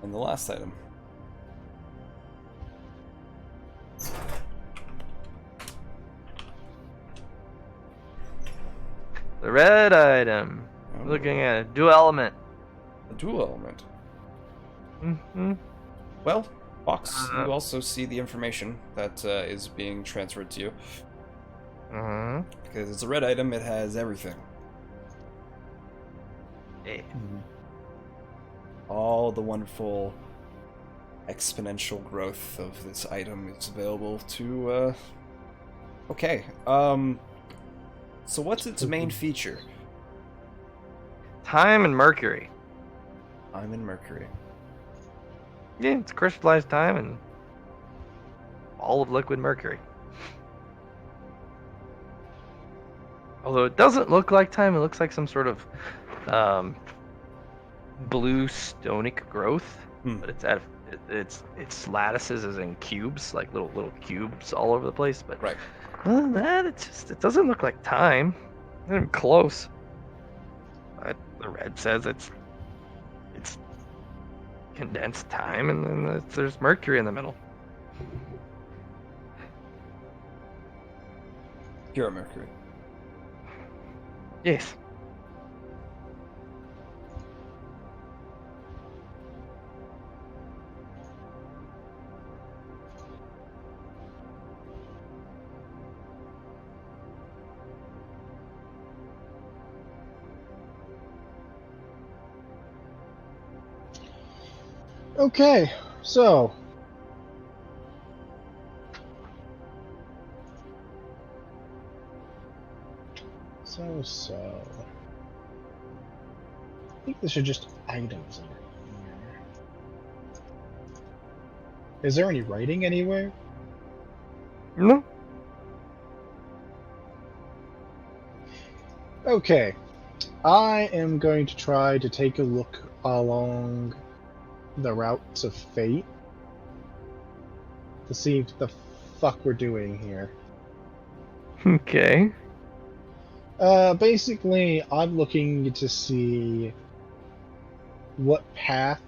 And the last item. the red item. Oh, Looking at a dual element. a dual element. Mm-hmm. Well, Box, you also see the information that is being transferred to you. Uh-huh. Because it's a red item, it has everything. Yeah. All the wonderful exponential growth of this item is available to, Okay, so what's its main feature? Time and mercury. I'm in Mercury. Yeah, it's crystallized time and all of liquid mercury. Although it doesn't look like time, it looks like some sort of blue stonic growth. Hmm. But its lattices is in cubes, like little cubes all over the place. But Right. other than that, it doesn't look like time. Not even close. But the red says it's condensed time, and then there's mercury in the middle. Pure Mercury. Yes. Okay, so I think this are just items in here. Is there any writing anywhere? No. Okay, I am going to try to take a look along the routes of fate to see what the fuck we're doing here. Okay. Basically, I'm looking to see what path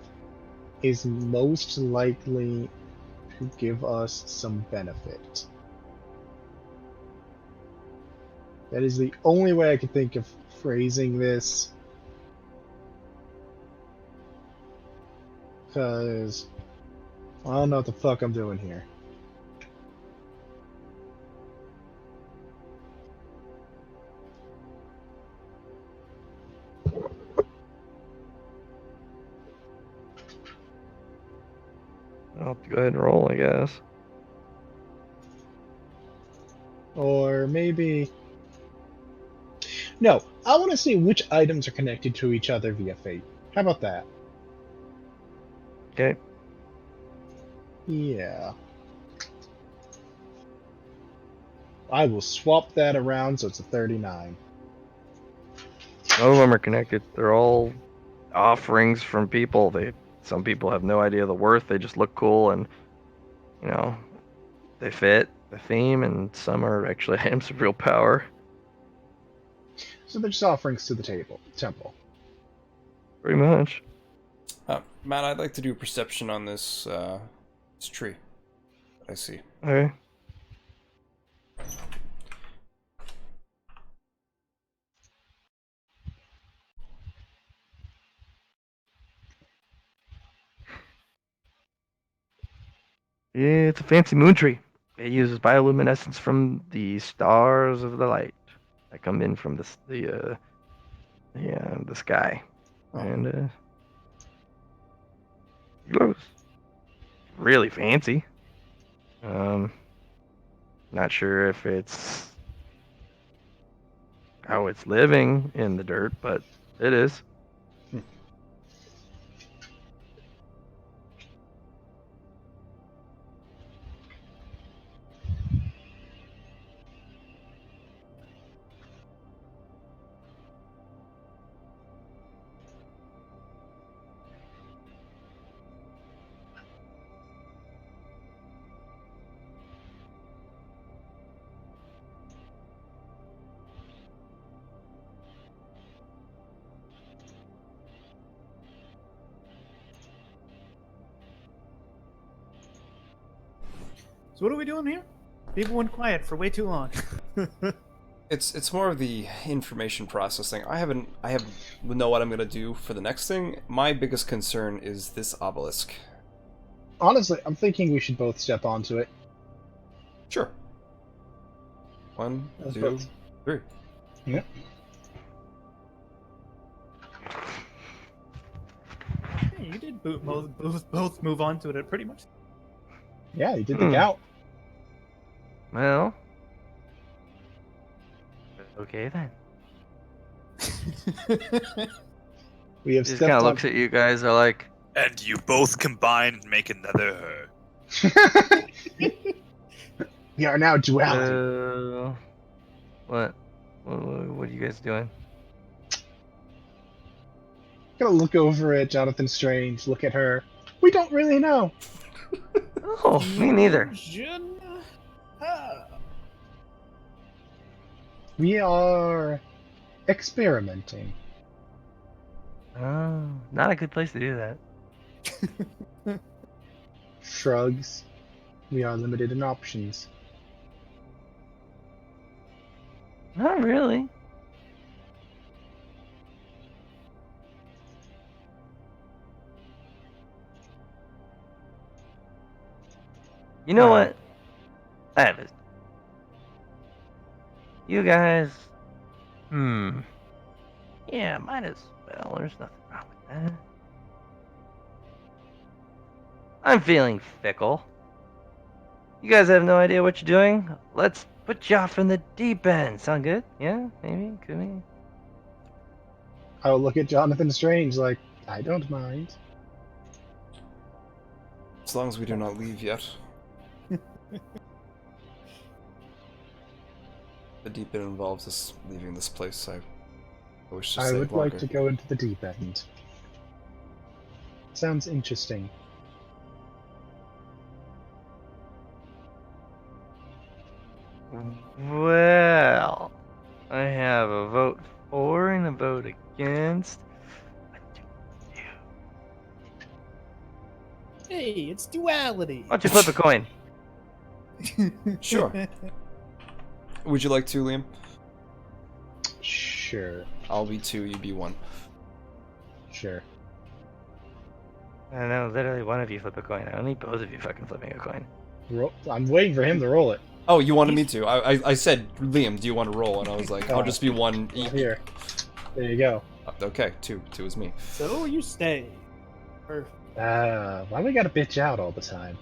is most likely to give us some benefit. That is the only way I can think of phrasing this. Because I don't know what the fuck I'm doing here. I'll have to go ahead and roll, I guess. Or maybe... No, I want to see which items are connected to each other via fate. How about that? Okay. Yeah. I will swap that around so it's a 39. None of them are connected. They're all offerings from people. Some people have no idea the worth. They just look cool and, you know, they fit the theme, and some are actually items of real power. So they're just offerings to the temple. Pretty much. Matt, I'd like to do perception on this tree. I see. Okay. Yeah, it's a fancy moon tree. It uses bioluminescence from the stars of the light that come in from the sky, Oh. and it glows. Really fancy. Not sure if it's how it's living in the dirt, but it is. So what are we doing here? People went quiet for way too long. It's more of the information processing. I know what I'm gonna do for the next thing. My biggest concern is this obelisk. Honestly, I'm thinking we should both step onto it. Sure. 1, Let's 2, both. 3. Yep. Hey, you did both move on to it pretty much. Yeah, he did the gout. Well, okay then. We have He just stepped kind of on. looks at you guys. Are like, And you both combine and make another her. We are now duality. what? What are you guys doing? Gonna look over at Jonathan Strange, look at her. We don't really know. Oh, me neither. Fusion. Ah. We are experimenting. Oh, not a good place to do that. Shrugs. We are limited in options. Not really. You know Alright. what? I have it. You guys. Yeah, might as well. There's nothing wrong with that. I'm feeling fickle. You guys have no idea what you're doing? Let's put you off in the deep end. Sound good? Yeah? Maybe? Could be? I will look at Jonathan Strange like, I don't mind. As long as we do not leave yet. The deep end involves us leaving this place. I wish to I stay would longer. like to go into the deep end. Sounds interesting. Well, I have a vote for and a vote against. What do you do? Hey, it's duality. Why don't you flip a coin? Sure. Would you like to, Liam? Sure. I'll be 2, you be 1. Sure. I don't know, literally one of you flip a coin. I don't need both of you fucking flipping a coin. I'm waiting for him to roll it. Oh, you wanted me to. I said, Liam, do you want to roll? And I was like, I'll just be 1. Well, here. There you go. Okay, 2. 2 is me. So you stay. Perfect. Why we gotta bitch out all the time?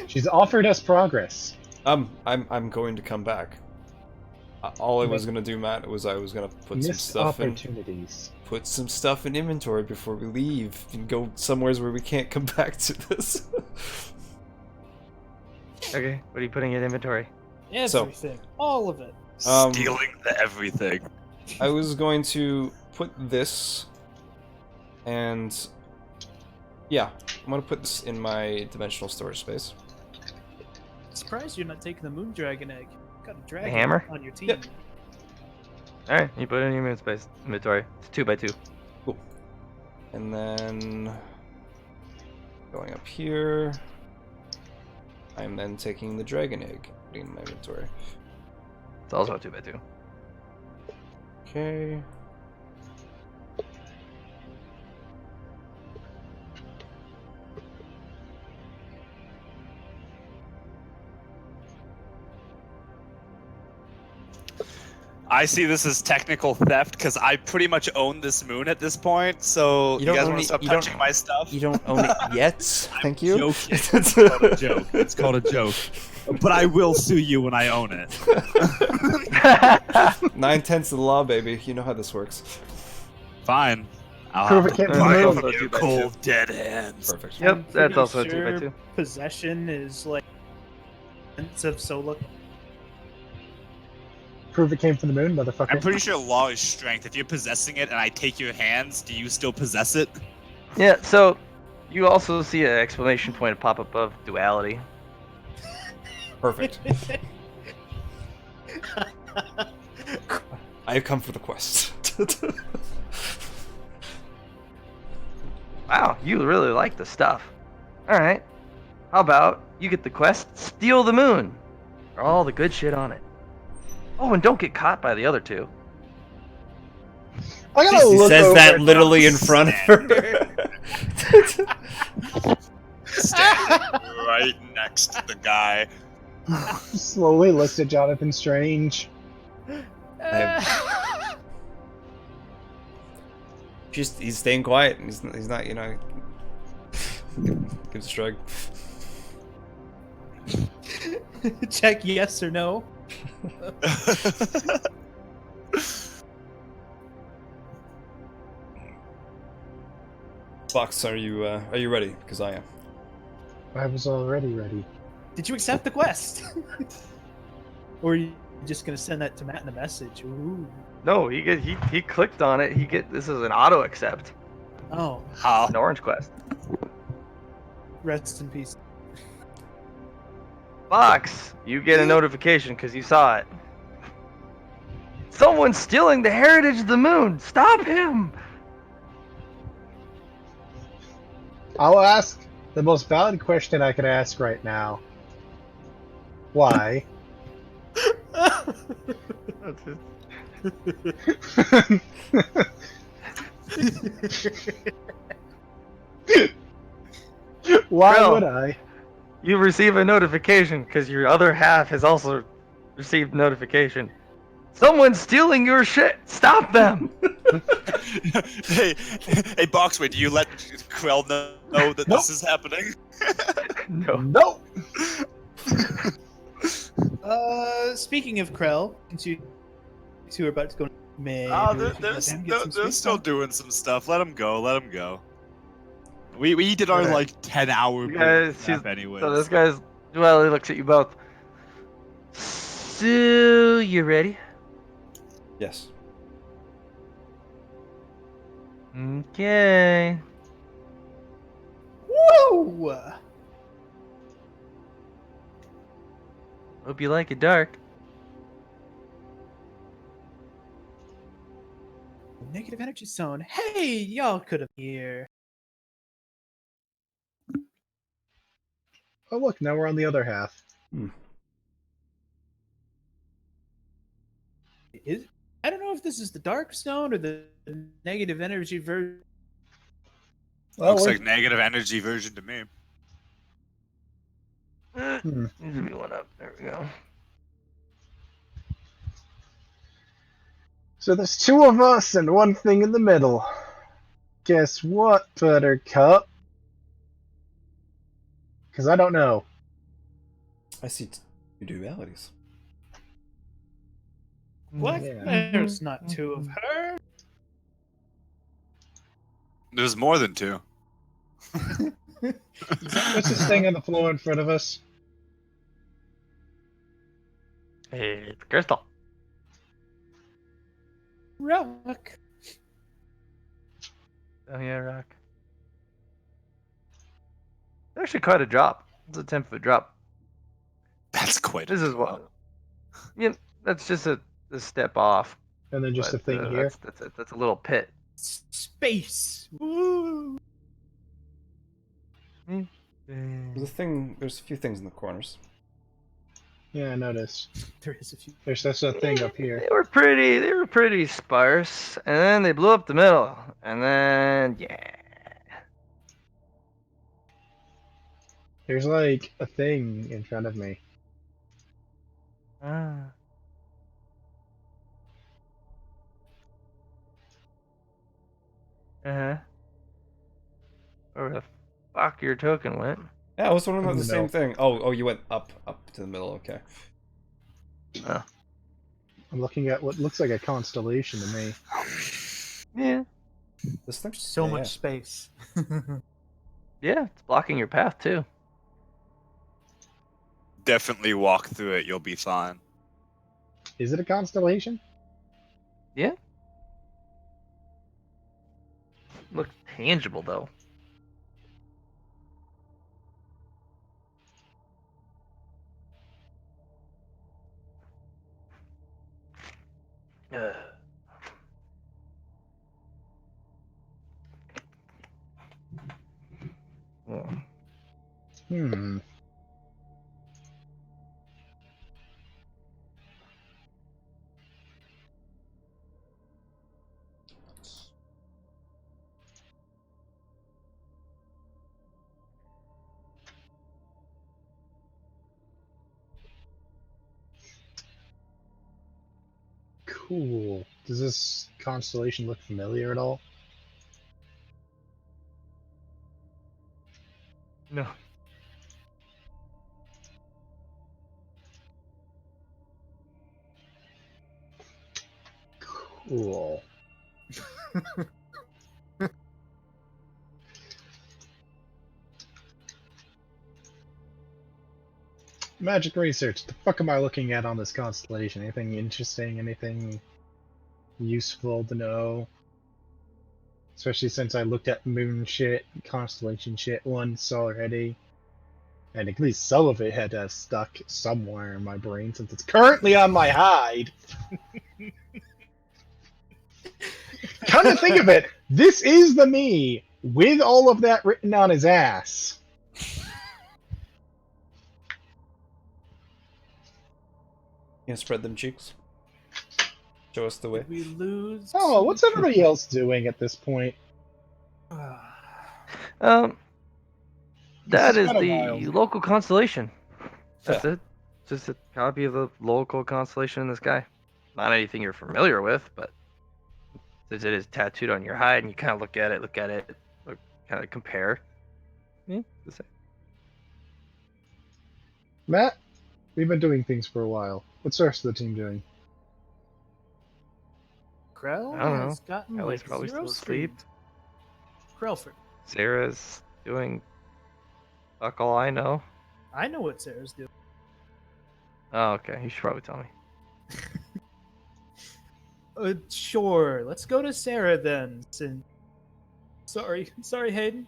She's offered us progress. I'm going to come back. All I was gonna do, Matt, was I was gonna put some Missed stuff in. opportunities. Put some stuff in inventory before we leave and go somewheres where we can't come back to this. Okay, what are you putting in inventory? Everything. All of it. Stealing the everything. I was going to put this, and yeah, I'm gonna put this in my dimensional storage space. Surprised you're not taking the moon dragon egg. Got a dragon hammer? on your team. Yep. Alright, you put it in your moon space inventory. It's 2x2. Cool. And then going up here, I'm then taking the dragon egg, putting it in my inventory. It's also a 2x2. Okay. I see this as technical theft because I pretty much own this moon at this point. So You you, don't guys own want to it- stop you don't- touching my stuff? You don't own it yet. Thank you. Joking. It's called a joke. It's called a joke. But I will sue you when I own it. 9/10 of the law, baby. You know how this works. Fine. I'll Prove have it to can't be buy moved. it from you, cold dead hands. Perfect. Yep, I'm that's pretty also a sure 2x2. Possession is like of Solo. Prove it came from the moon, motherfucker. I'm pretty sure law is strength. If you're possessing it and I take your hands, do you still possess it? Yeah, so you also see an exclamation point pop up of duality. Perfect. I have come for the quest. Wow, you really like the stuff. Alright. How about you get the quest, steal the moon? Or all the good shit on it. Oh, and don't get caught by the other two. I gotta He look says over that at literally in front of her. Standing right next to the guy. Slowly looks at Jonathan Strange. Just he's staying quiet. He's not, you know. Gives a shrug. Check yes or no. Fox, are you ready? Because I am. I was already ready. Did you accept the quest? Or are you just gonna send that to Matt in a message? Ooh. No, he clicked on it. This is an auto accept. Oh, How? An orange quest. rest in peace. Fox, you get a notification because you saw it. Someone's stealing the heritage of the moon. Stop him! I'll ask the most valid question I could ask right now. Why? Why Bro. would I? You receive a notification because your other half has also received notification. Someone's stealing your shit. Stop them! hey, Boxway, do you let Krell know that this is happening? No. Nope. Speaking of Krell, since you two are about to go, maybe Oh, we should let him get some they're sleep still now. doing some stuff. Let them go. Let them go. We did our Okay. like 10-hour You guys, nap anyways. so this guy's well, he looks at you both. So you ready? Yes. Okay. Woo! Hope you like it dark. Negative energy zone. Hey, y'all could have here. Oh look, now we're on the other half. I don't know if this is the dark zone or the negative energy version. Well, Looks we're- like negative energy version to me. Needs to be one up. There we go. So there's two of us and one thing in the middle. Guess what, Buttercup? Because I don't know. I see two dualities. What? Yeah. There's not two of her. There's more than two. What's this thing on the floor in front of us? Hey, it's Crystal. Rock. Oh yeah, Rock. Actually, quite a drop. It's a 10-foot drop. That's quite. This is what. Yeah, that's just a step off. And then just But, a thing here. That's a little pit. Space. Woo. There's a few things in the corners. Yeah, I noticed. There is a few. There's just a thing up here. They were pretty sparse, and then they blew up the middle, and then yeah. There's like a thing in front of me. Ah. Uh-huh. Where the fuck your token went? Yeah, I was wondering about In the the same middle. thing. Oh, you went up to the middle. Okay. Oh. I'm looking at what looks like a constellation to me. Yeah. This thing? So Yeah, much yeah. space. Yeah, it's blocking your path too. Definitely walk through it. You'll be fine. Is it a constellation? Yeah. Looks tangible though. Ugh. Yeah. Hmm. Cool. Does this constellation look familiar at all? No. Cool. Magic research. The fuck am I looking at on this constellation? Anything interesting? Anything useful to know? Especially since I looked at moon shit, constellation shit once already. And at least some of it had stuck somewhere in my brain since it's currently on my hide. Come to think of it, this is the me with all of that written on his ass. You gonna spread them cheeks? Show us the way. Did we lose? Oh, what's everybody else doing at this point? That This is kinda the wild. local constellation. That's it. Just a copy of the local constellation in the sky. Not anything you're familiar with, but since it is tattooed on your hide and you kind of look at it, kind of compare. Yeah, the same. Matt, we've been doing things for a while. What's the rest of the team doing? Krell I don't know. has gotten Ellie's like probably zero still asleep. streams. Krellford. Sarah's doing fuck all I know. I know what Sarah's doing. Oh, okay. You should probably tell me. Sure. Let's go to Sarah then. Sorry, Hayden.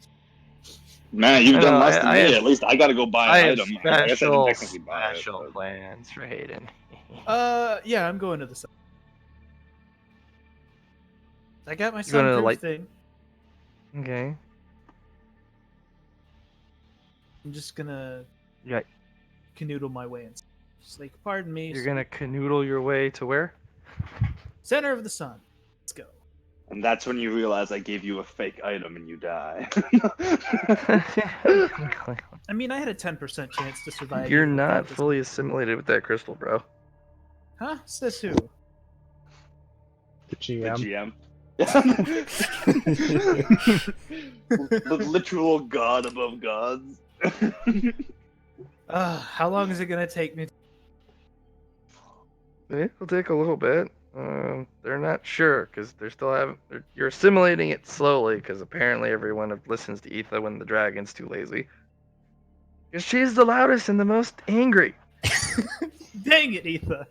Man, you've I done know, less than I me. have At least I gotta go buy I an have item. I guess I didn't special technically buy it. But... plans for Hayden. Yeah, I'm going to the sun. I got my You going to the sunproof light? thing. Okay. I'm just gonna Yeah, canoodle my way in. Just like, pardon me, you're gonna canoodle your way to where? center of the sun. Let's go. And that's when you realize I gave you a fake item and you die. I mean, I had a 10% chance to survive. You're even not without this. fully assimilated with that crystal, bro. Huh? Says who? The The GM. GM. The literal god above gods. How long is it gonna take me? It'll take a little bit. They're not sure because they're still having. You're assimilating it slowly because apparently everyone listens to Etha when the dragon's too lazy. Because she's the loudest and the most angry. Dang it, Etha.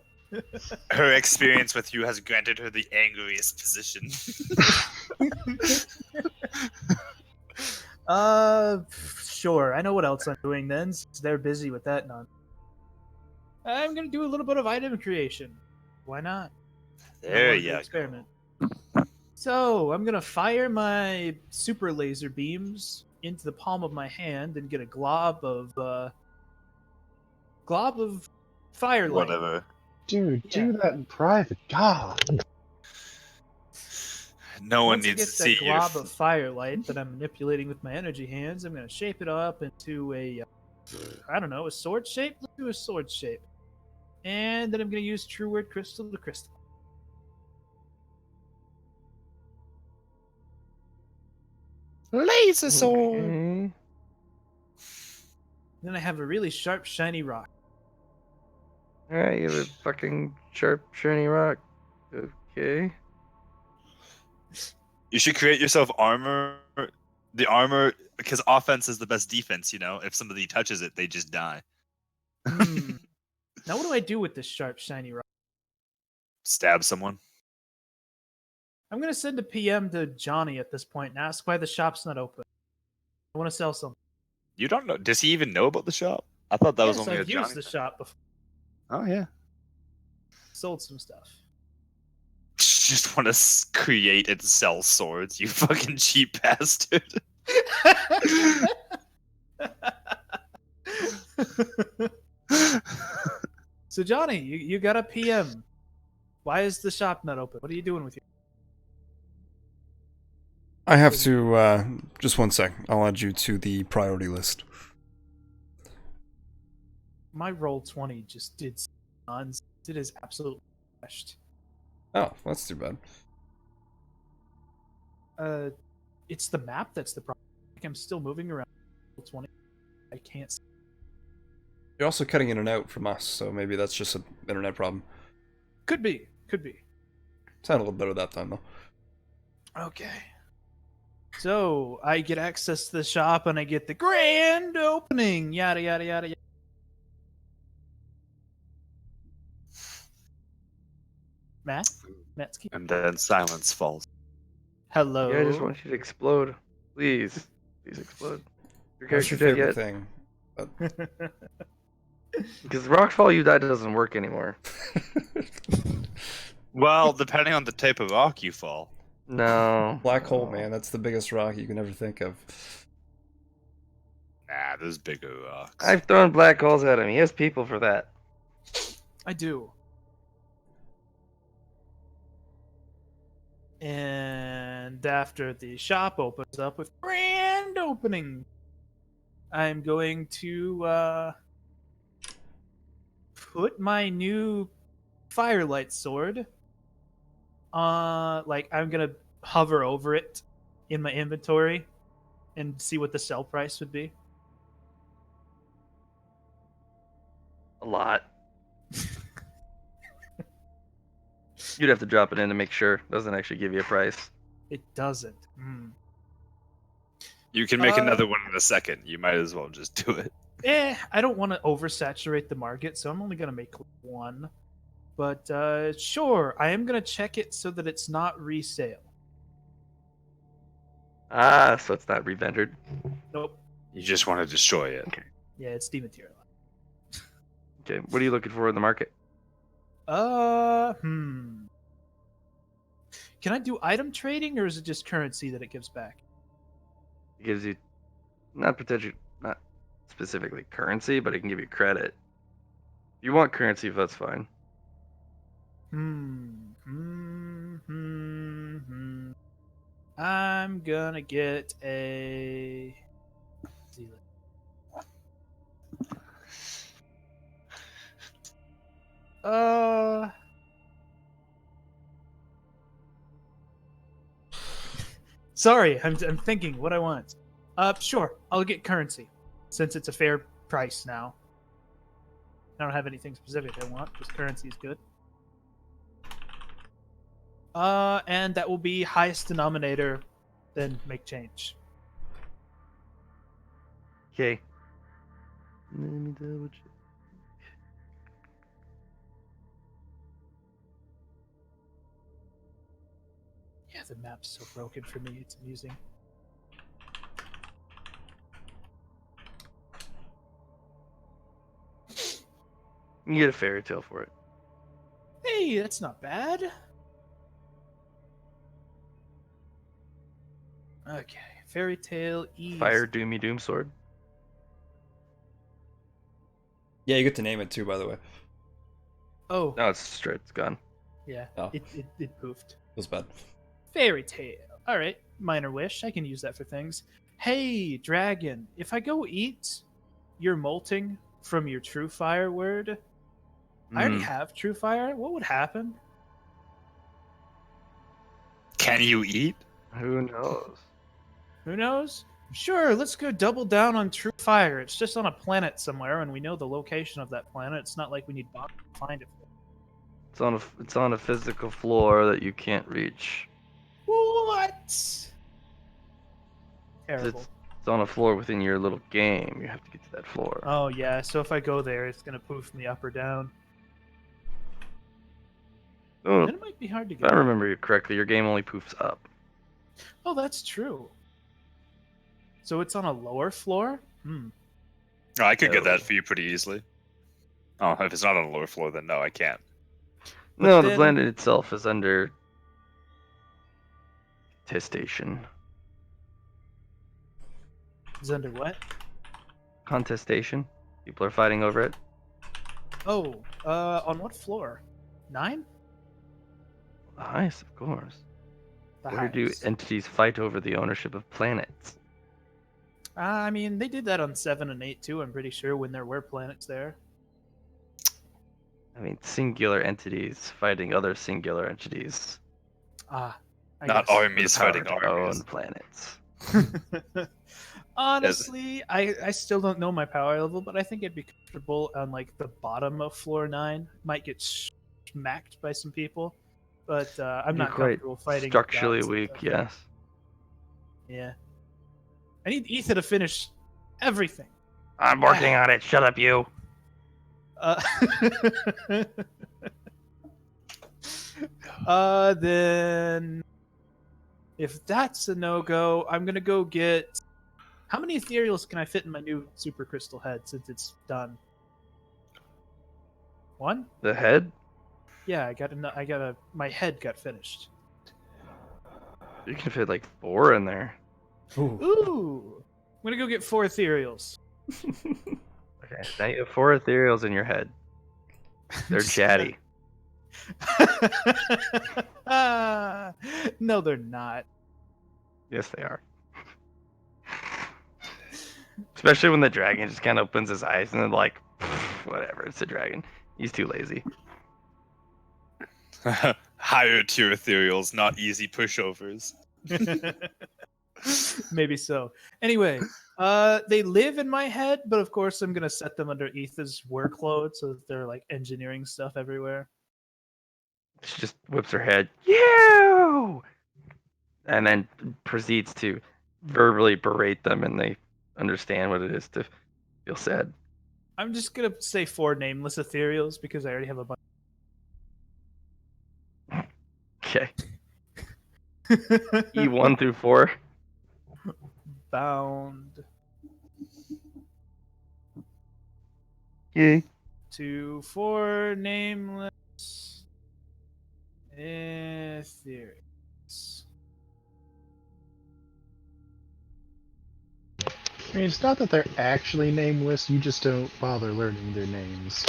Her experience with you has granted her the angriest position. Sure. I know what else I'm doing then, since they're busy with that nonsense. I'm gonna do a little bit of item creation. Why not? I There wanted to you go. experiment. So I'm gonna fire my super laser beams into the palm of my hand and get a glob of firelight. Whatever. Dude, Yeah. do that in private. God. No one Once I needs get to see that you. glob of firelight that I'm manipulating with my energy hands, I'm gonna shape it up into a, I don't know, a sword shape. Let's do a sword shape, and then I'm gonna use True Word Crystal to crystal. Laser sword. Okay. Then I have a really sharp, shiny rock. Alright, you have a fucking sharp, shiny rock. Okay. You should create yourself armor. The armor, because offense is the best defense. You know, if somebody touches it, they just die. Hmm. Now what do I do with this sharp, shiny rock? Stab someone. I'm gonna send a PM to Johnny at this point and ask why the shop's not open. I want to sell something. You don't know. Does he even know about the shop? I thought that was Yes, only a I've Johnny used the thing. shop before. Oh yeah. Sold some stuff. Just want to create and sell swords, you fucking cheap bastard. So Johnny, you got a PM. Why is the shop not open? What are you doing with you? I have to, just one sec. I'll add you to the priority list. My roll 20 just did nonsense. It is absolutely crashed. Oh, that's too bad. It's the map that's the problem. Like I'm still moving around. Roll 20. I can't. You're also cutting in and out from us, so maybe that's just an internet problem. Could be. Sound a little better that time, though. Okay. So I get access to the shop and I get the grand opening. Yada yada yada yada. Matt's keep. And then silence falls. Hello. Yeah, I just want you to explode. Please. Please explode. Your What's character your dead favorite yet? thing? Because Rockfall You Die doesn't work anymore. Well, depending on the type of rock you fall. No. Black hole, no. man. That's the biggest rock you can ever think of. Nah, there's bigger rocks. I've thrown black holes at him. He has people for that. I do. And after the shop opens up with grand opening, I'm going to put my new firelight sword. Like I'm gonna hover over it in my inventory and see what the sell price would be. A lot. You'd have to drop it in to make sure. It doesn't actually give you a price. It doesn't. You can make another one in a second. You might as well just do it. I don't want to oversaturate the market, so I'm only gonna make one. But sure, I am gonna check it so that it's not resale. Ah, so it's not revendered. Nope. You just want to destroy it. Yeah, it's dematerialized. Okay, what are you looking for in the market? Can I do item trading, or is it just currency that it gives back? It gives you not specifically currency, but it can give you credit. If you want currency, that's fine. I'm gonna get a. Sorry, I'm thinking what I want. Sure, I'll get currency, since it's a fair price now. I don't have anything specific I want, just currency is good. And that will be highest denominator, then make change. Okay. Let me double check. Yeah, the map's so broken for me, it's amusing. You can get a fairy tale for it. Hey, that's not bad. Okay, fairy tale ease. Fire Doomy Doom Sword. Yeah, you get to name it too, by the way. Oh, No, it's straight. It's gone. yeah, Oh. it poofed. Feels bad. Fairy tale. All right, minor wish. I can use that for things. Hey, dragon, if I go eat your molting from your true fire word, I already have true fire. What would happen? Can you eat? Who knows? Who knows? Sure, let's go double down on true fire. It's just on a planet somewhere, and we know the location of that planet. It's not like we need bombs to find it. It's on a physical floor that you can't reach. What? Terrible. It's on a floor within your little game. You have to get to that floor. Oh yeah, so if I go there, it's gonna poof me up or down. Oh, Then it might be hard to if get. I remember you correctly, your game only poofs up. Oh, that's true. So it's on a lower floor? Oh, I could get No. that for you pretty easily. Oh, if it's not on the lower floor, then no, I can't. But No, then- the planet itself is under contestation. It's under what? Contestation. People are fighting over it. Oh, on what floor? 9? The highest, of course. The Where do highest. entities fight over the ownership of planets? I mean, they did that on 7 and 8 too, I'm pretty sure, when there were planets there. I mean, singular entities fighting other singular entities. I Not guess. armies For the fighting power to armies. own planets. Honestly, I still don't know my power level, but I think I'd be comfortable on like the bottom of floor 9. Might get smacked by some people, but I'm You're not quite comfortable fighting structurally gods and weak, stuff. yes. Yeah. I need Ethan to finish everything. I'm working on it. Shut up, you. Then if that's a no-go, I'm gonna go get. How many ethereals can I fit in my new super crystal head since it's done? 1? The head? Yeah, I got a. My head got finished. You can fit like 4 in there. Ooh, I'm gonna go get 4 ethereals. Okay, now you have 4 ethereals in your head. They're chatty. No, they're not. Yes, they are. Especially when the dragon just kind of opens his eyes and then like, whatever, it's a dragon. He's too lazy. Higher tier ethereals, not easy pushovers. Maybe so. Anyway, they live in my head, but of course I'm gonna set them under Etha's workload so that they're like engineering stuff everywhere. She just whips her head, you! And then proceeds to verbally berate them, and they understand what it is to feel sad. I'm just gonna say 4 nameless ethereals because I already have a bunch. Okay. E1 through 4. Bound. Yay. 2, 4 nameless ethereals. I mean, it's not that they're actually nameless, you just don't bother learning their names.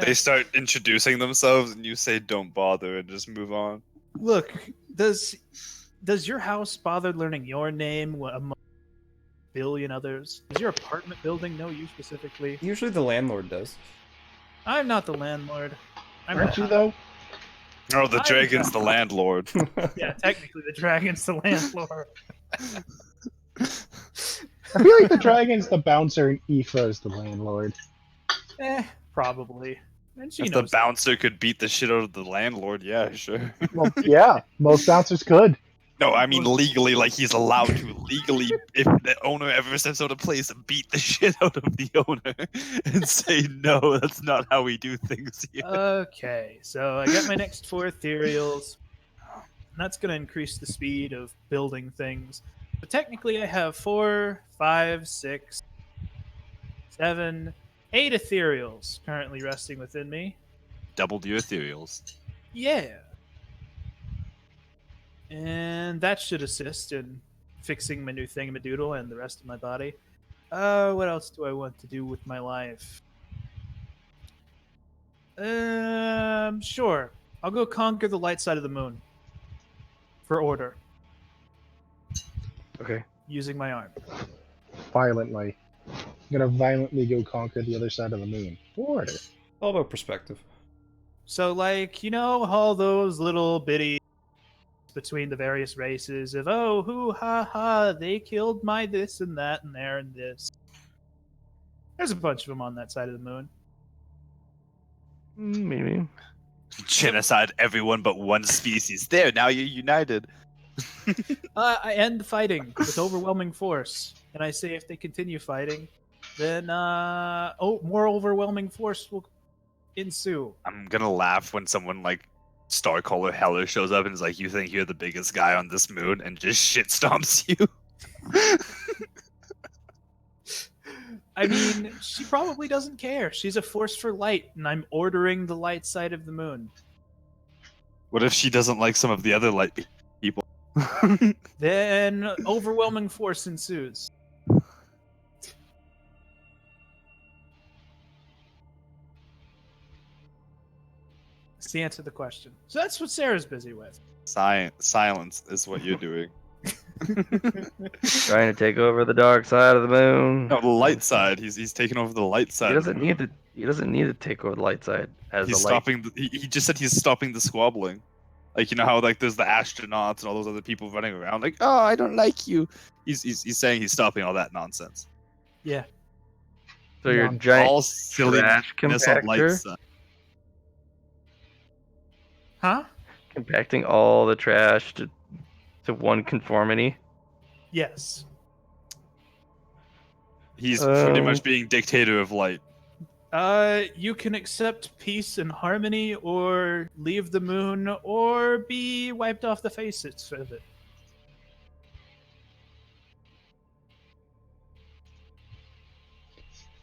They start introducing themselves, and you say, "Don't bother," and just move on. Look, does your house bother learning your name among a billion others? Does your apartment building know you specifically? Usually the landlord does. I'm not the landlord. Aren't you, though? Oh, the I- dragon's the landlord. Yeah, technically the dragon's the landlord. I feel like the dragon's the bouncer and Aoife's the landlord. Probably. And she If the knows. bouncer could beat the shit out of the landlord, yeah, sure. Well, yeah, most bouncers could. No, I mean legally, like he's allowed to legally, if the owner ever steps out of place, beat the shit out of the owner and say, no, that's not how we do things here. Okay, so I got my next 4 ethereals. And that's going to increase the speed of building things. But technically, I have 4, 5, 6, 7, 8 ethereals currently resting within me. Doubled your ethereals. Yeah. And that should assist in fixing my new thingamadoodle and the rest of my body. What else do I want to do with my life? Sure. I'll go conquer the light side of the moon. For order. Okay. Using my arm. Violently. I'm gonna violently go conquer the other side of the moon. Order. All about perspective. So, like, you know, all those little bitty between the various races of, oh, hoo, ha, ha, they killed my this and that and there and this. There's a bunch of them on that side of the moon. Maybe. Genocide everyone but one species. There, now you're united. I end the fighting with overwhelming force. And I say if they continue fighting, then, more overwhelming force will ensue. I'm gonna laugh when someone like Starcaller Heller shows up and is like, "You think you're the biggest guy on this moon?" and just shit stomps you. I mean, she probably doesn't care. She's a force for light, and I'm ordering the light side of the moon. What if she doesn't like some of the other light people? Then overwhelming force ensues. That's the answer to the question. So that's what Sarah's busy with. Silence is what you're doing. Trying to take over the dark side of the moon. No, the light side. He's taking over the light side. He doesn't need to. He doesn't need to take over the light side as He's the light. stopping. He just said he's stopping the squabbling. Like, you know how like there's the astronauts and all those other people running around like, oh, I don't like you. He's saying he's stopping all that nonsense. Yeah. So your None. giant All silliness trash on light compactor, side. Huh? compacting all the trash to one conformity. Yes. He's pretty Um, much being dictator of light. You can accept peace and harmony, or leave the moon, or be wiped off the face of it.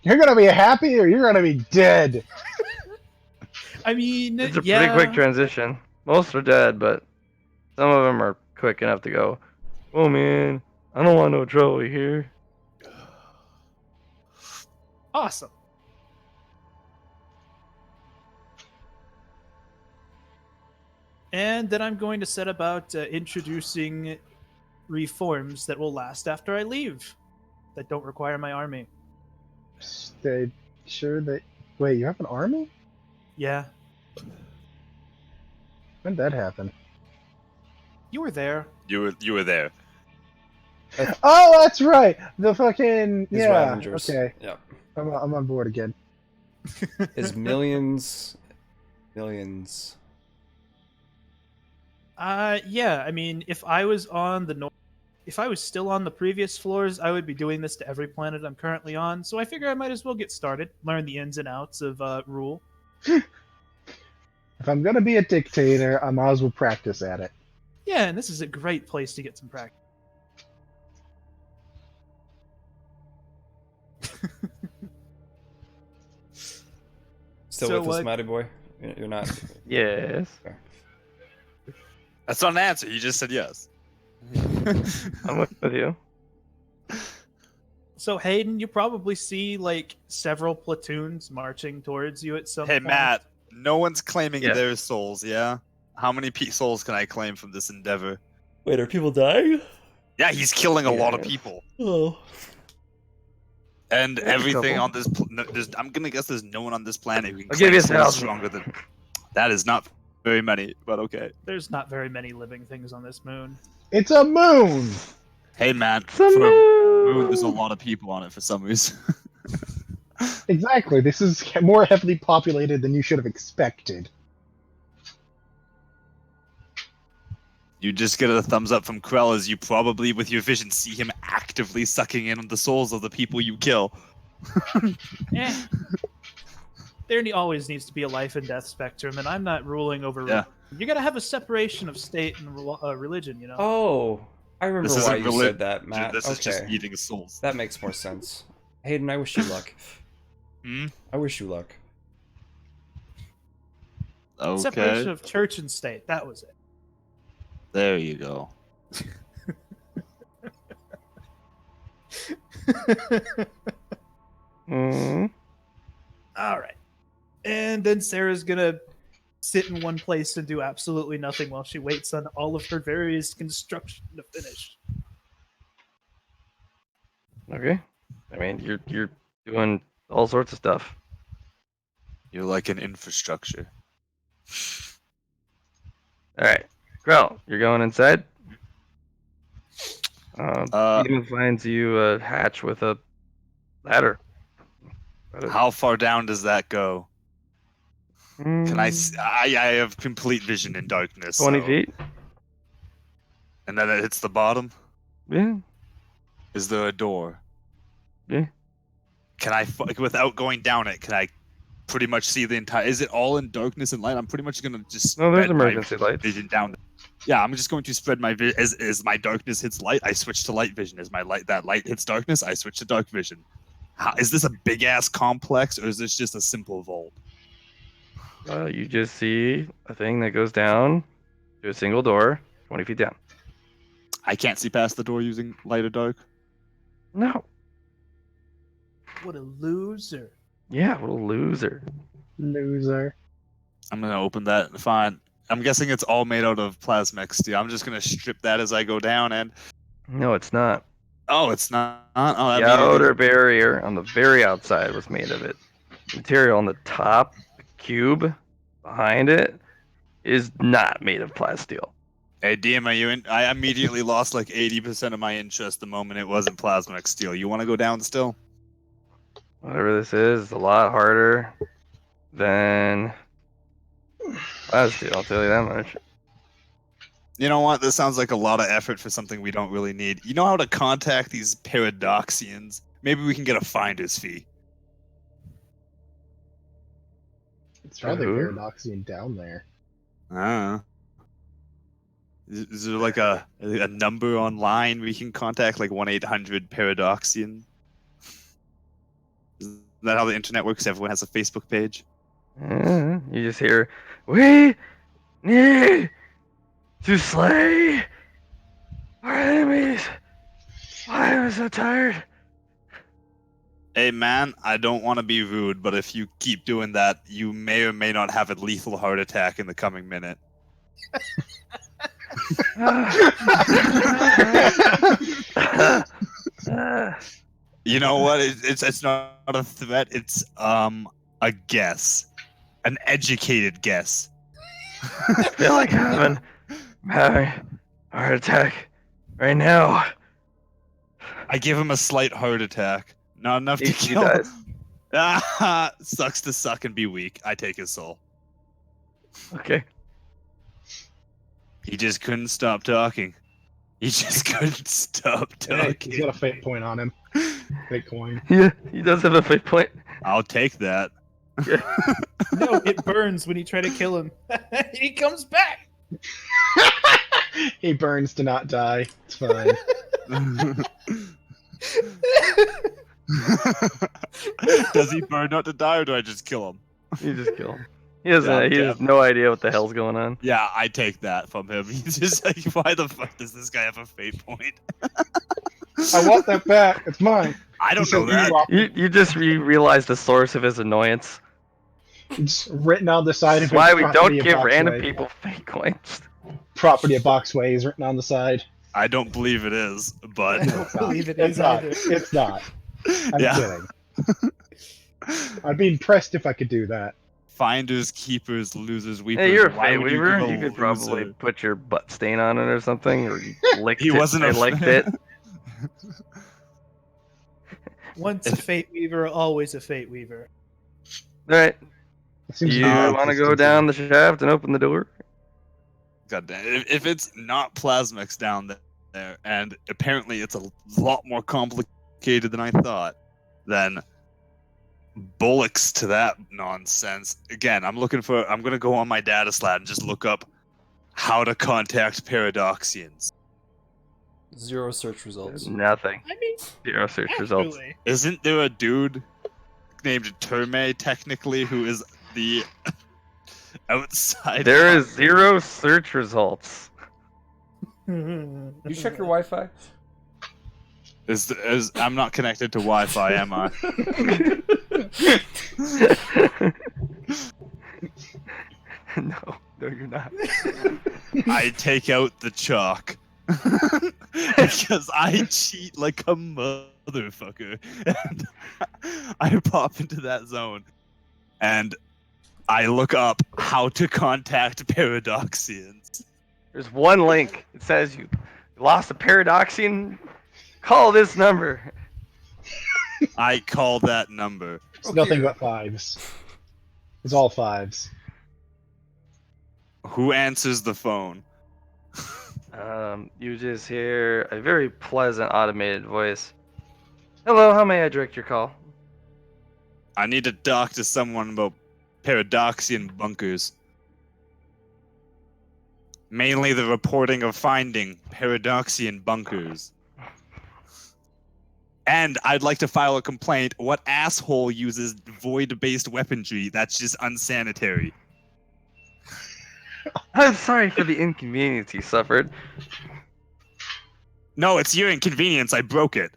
You're gonna be happy or you're gonna be dead. I mean, It's a yeah. pretty quick transition. Most are dead, but some of them are quick enough to go, oh man, I don't want no trouble here. Awesome. And then I'm going to set about introducing reforms that will last after I leave, that don't require my army. They sure that. Wait, you have an army? Yeah, When did that happen? you were there. You were there. Oh, that's right. The fucking His yeah. Ravengers. Okay, Yeah. I'm on board again. His millions. Yeah. I mean, if I was on the north, if I was still on the previous floors, I would be doing this to every planet I'm currently on. So I figure I might as well get started, learn the ins and outs of rule. If I'm gonna be a dictator, I might as well practice at it. Yeah, and this is a great place to get some practice. Still So with us, what- Matty boy? You're not. Yes. That's not an answer. You just said yes. I'm with you. So Hayden, you probably see like several platoons marching towards you at some Hey point. Matt, no one's claiming Yeah. their souls, yeah? How many souls can I claim from this endeavor? Wait, are people dying? Yeah, he's killing a lot of Yes. people. Oh. And There's a everything couple. on this I'm gonna guess there's no one on this planet who can I'll claim give you souls 1,000. stronger than that. Is not very many, but okay. There's not very many living things on this moon. It's a moon. Hey man, It's a for a moon, moon. there's a lot of people on it for some reason. Exactly. This is more heavily populated than you should have expected. You just get a thumbs up from Krell as you probably, with your vision, see him actively sucking in the souls of the people you kill. Eh. There always needs to be a life and death spectrum, and I'm not ruling over. Yeah. You gotta have a separation of state and religion, you know. Oh, I remember This why isn't you said that, Matt. This is just Okay, eating souls. that makes more sense. Hayden, I wish you luck. Hmm? I wish you luck. Okay, Separation of church and state. That was it. there you go. Mm. All right. And then Sarah's gonna sit in one place and do absolutely nothing while she waits on all of her various construction to finish. Okay. I mean, you're doing all sorts of stuff. You're like an infrastructure. All right, Grell, you're going inside. Demon finds you a hatch with a ladder. How far down does that go? Can I? I have complete vision in darkness. 20 so- feet? And then it hits the bottom. Yeah. Is there a door? Yeah. Can I, without going down it, can I pretty much see the entire? Is it all in darkness and light? I'm pretty much gonna just No, there's spread my emergency lights. vision down. Yeah, I'm just going to spread my vision. As my darkness hits light, I switch to light vision. As my light hits darkness, I switch to dark vision. Is this a big ass complex, or is this just a simple vault? You just see a thing that goes down to a single door, 20 feet down. I can't see past the door using light or dark. No. What a loser. Yeah, what a loser. Loser. I'm gonna open that and find. I'm guessing it's all made out of plasmic steel. I'm just gonna strip that as I go down, and No, it's not. oh, it's not. Oh, The that outer barrier on the very outside was made of it. Material on the top, the cube behind it, is not made of plasteel. Hey, DM, are you in? I immediately lost like 80% of my interest the moment it wasn't plasmic steel. You want to go down still? Whatever this is a lot harder than plasteel, I'll tell you that much. You know what? This sounds like a lot of effort for something we don't really need. You know how to contact these paradoxians? Maybe we can get a finder's fee. It's rather Who? paradoxian down there. Is there like a number online we can contact, like 1-800-paradoxian? Is that how the internet works? Everyone has a Facebook page? You just hear, "We need to slay our enemies. Why am I so tired?" Hey man, I don't want to be rude, but if you keep doing that, you may or may not have a lethal heart attack in the coming minute. You know what? It's not a threat. It's a guess, an educated guess. I feel like I'm having a heart attack right now. I give him a slight heart attack, not enough to He kill dies. him. Ah, sucks to suck and be weak. I take his soul. Okay. He just couldn't stop talking. He just couldn't stop Hey, he's talking. got a fate point on him. Fate coin. Yeah, he does have a fate point. I'll take that. No, it burns when you try to kill him. He comes back. He burns to not die. It's fine. Does he burn not to die, or do I just kill him? You just kill him. He doesn't. Yeah, He has no idea what the hell's going on. Yeah, I take that from him. He's just like, why the fuck does this guy have a fate point? I want that back. It's mine. I don't He know said, that. "Drop it." You just realize the source of his annoyance. It's written on the side That's of it. why we don't property of give random Boxway. people fake coins. Property of Boxway is written on the side. I don't believe it is, but I don't believe it It's is not. either. It's not. I'm yeah. kidding. I'd be impressed if I could do that. Finders, keepers, losers, weepers. Hey, you're a Why fate would weaver. give a You could probably loser- put your butt stain on it or something, or you licked He it. wasn't I a licked it. Once a fate weaver, always a fate weaver. All right. It seems You to be my want to go consistency. down the shaft and open the door? God damn. If it's not Plasmix down there, and apparently it's a lot more complicated than I thought, then bullocks to that nonsense. Again, I'm gonna go on my data slab and just look up how to contact Paradoxians. 0 search results. Nothing. I mean, Zero search results. actually, Isn't there a dude named Terme technically who is the outside? There is 0 search results. You check your Wi-Fi? Is I'm not connected to Wi-Fi, am I? No, you're not. I take out the chalk because I cheat like a motherfucker. And I pop into that zone and I look up how to contact Paradoxians. There's one link. It says you lost a Paradoxian. Call this number. I call that number. It's nothing but fives. It's all fives. Who answers the phone? You just hear a very pleasant automated voice. Hello, how may I direct your call? I need to talk to someone about Paradoxian bunkers. Mainly the reporting of finding Paradoxian bunkers. And I'd like to file a complaint. What asshole uses void-based weaponry? That's just unsanitary. I'm sorry for the inconvenience you suffered. No, it's your inconvenience. I broke it.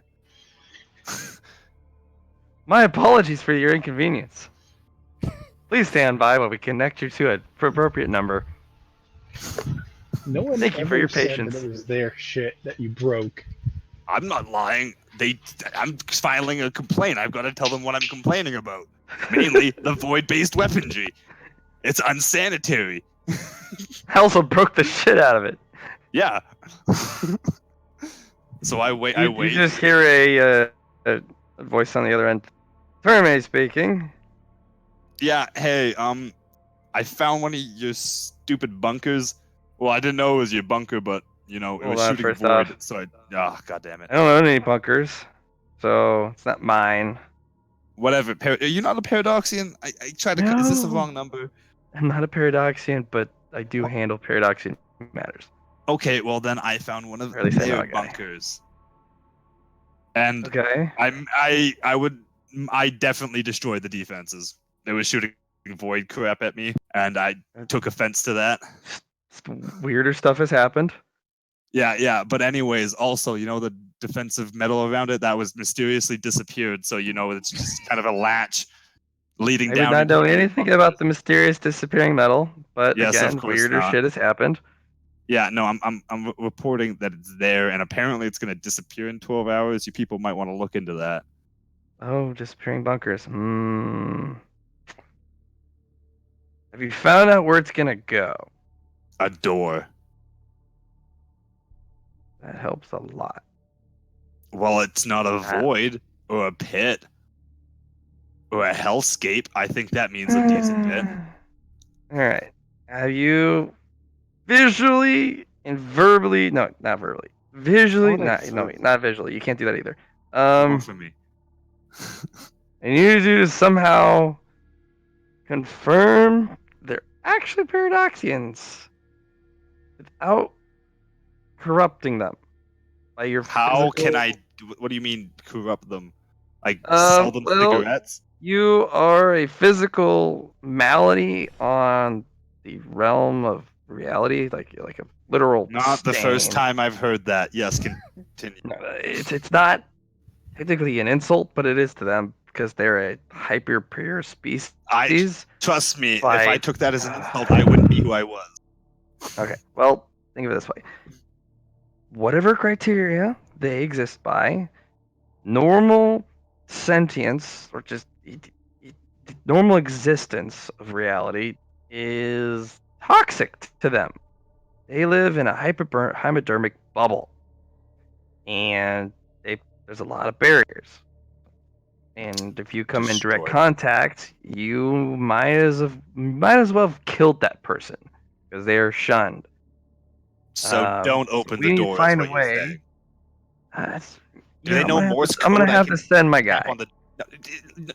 My apologies for your inconvenience. Please stand by while we connect you to an appropriate number. No one Thank you for ever your said patience. that it was their shit that you broke. I'm not lying. I'm filing a complaint. I've got to tell them what I'm complaining about. Mainly the void-based weaponry. It's unsanitary. I also broke the shit out of it. Yeah. So I wait. You just hear a voice on the other end. Supremacy speaking. Yeah. Hey. I found one of your stupid bunkers. Well, I didn't know it was your bunker, but it Hold was on, shooting first void. off. So God damn it. I don't own any bunkers, so it's not mine. Whatever. Are you not a Paradoxian? I tried to. Is this the No. wrong number? I'm not a Paradoxian, but I do handle Paradoxian matters. Okay. Well, then I found one of Or at least I know their a guy. bunkers. And Okay. I definitely destroyed the defenses. They were shooting void crap at me, and I took offense to that. Weirder stuff has happened. Yeah. But anyways, also, the defensive metal around it that was mysteriously disappeared. So it's just kind of a latch leading I would down. not into know the anything bunker. about the mysterious disappearing metal, but Yes, of again, course weirder not. shit has happened. Yeah, no, I'm reporting that it's there, and apparently it's going to disappear in 12 hours. You people might want to look into that. Oh, disappearing bunkers. Have you found out where it's gonna go? A door. That helps a lot. Well, it's not a void or a pit or a hellscape. I think that means a decent pit. All right. Have you visually and verbally? No, not verbally. Visually, How would I no, not visually. You can't do that either. Come on for me. I need you to somehow confirm they're actually Paradoxians without corrupting them by your How physical... can I? What do you mean corrupt them? Like sell them well, cigarettes? You are a physical malady on the realm of reality, like a literal Not the first stain. time I've heard that. Yes, continue. No, it's not technically an insult, but it is to them because they're a hyper species. Trust me, if I Like, took that as an insult, I wouldn't be who I was. okay, well, think of it this way: whatever criteria they exist by, normal sentience or just the normal existence of reality is toxic to them. They live in a hypodermic bubble, and there's a lot of barriers. And if you come in direct Destroyed. contact, you might as well have killed that person because they are shunned. So don't So open we the need to door, is find a what you're way. saying. Do You know, they know Morse I'm gonna code? I have can to send my tap guy. on the.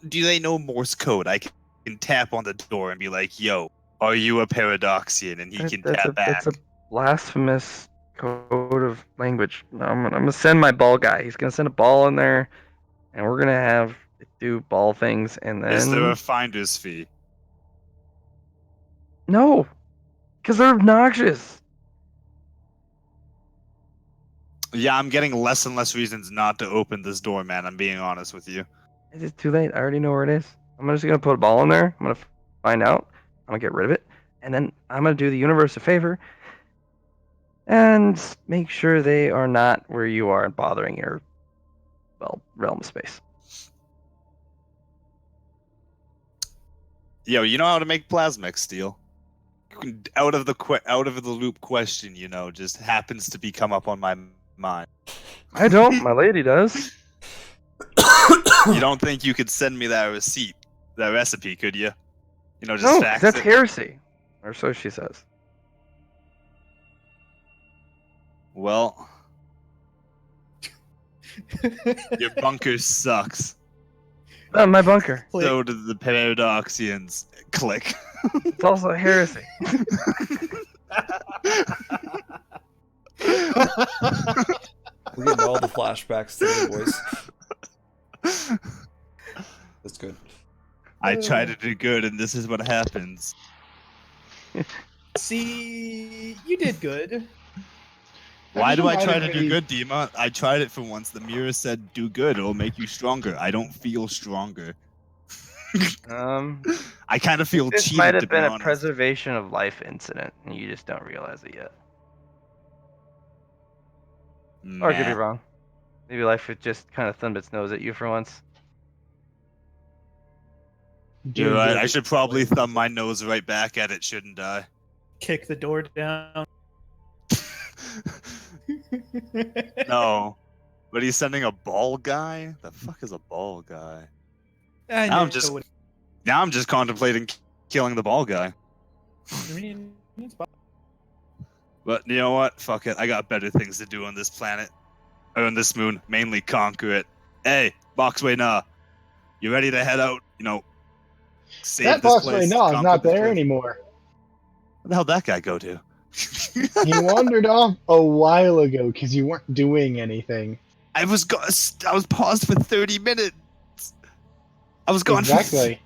Do they know Morse code? I can tap on the door and be like, "Yo, are you a paradoxian?" And he can tap back. That's a blasphemous code of language. No, I'm gonna send my ball guy. He's gonna send a ball in there, and we're gonna have it do ball things, and Is there then a finder's fee? no, because they're obnoxious. Yeah, I'm getting less and less reasons not to open this door, man. I'm being honest with you. It's just too late. I already know where it is. I'm just gonna put a ball in there. I'm gonna find out. I'm gonna get rid of it, and then I'm gonna do the universe a favor and make sure they are not where you are and bothering your realm of space. Yo, you know how to make plasmic steel? Out of the loop question, just happens to be come up on my mind. I don't. My lady does. You don't think you could send me that recipe, could you? Just No, 'cause fax that's it. heresy, or so she says. Well, your bunker sucks. Not my bunker. So do the paradoxians. Click. It's also heresy. We're getting all the flashbacks today, boys. That's good. I try to do good, and this is what happens. See, you did good. Why do I might try have to do been- good, Dima? I tried it for once. The mirror said, "Do good; it'll make you stronger." I don't feel stronger. I kind of feel This cheated, might to have be been a honest. preservation of life incident, and you just don't realize it yet. Or I could be Nah. wrong. Maybe life would just kind of thumbed its nose at you for once. You're Dude, right. dude, I should probably thumb my nose right back at it, shouldn't I? Kick the door down. No. But he's sending a ball guy? The fuck is a ball guy? I Now know I'm just what now I'm just contemplating killing the ball guy. I mean. It's fine. But you know what? Fuck it. I got better things to do on this planet. Or on this moon. Mainly conquer it. Hey, Boxway Nah. You ready to head out? Save that this boss place. right now is conquer not this there place? anymore. Where the hell that guy go to? He wandered off a while ago because you weren't doing anything. I was paused for 30 minutes. I was gone. Exactly.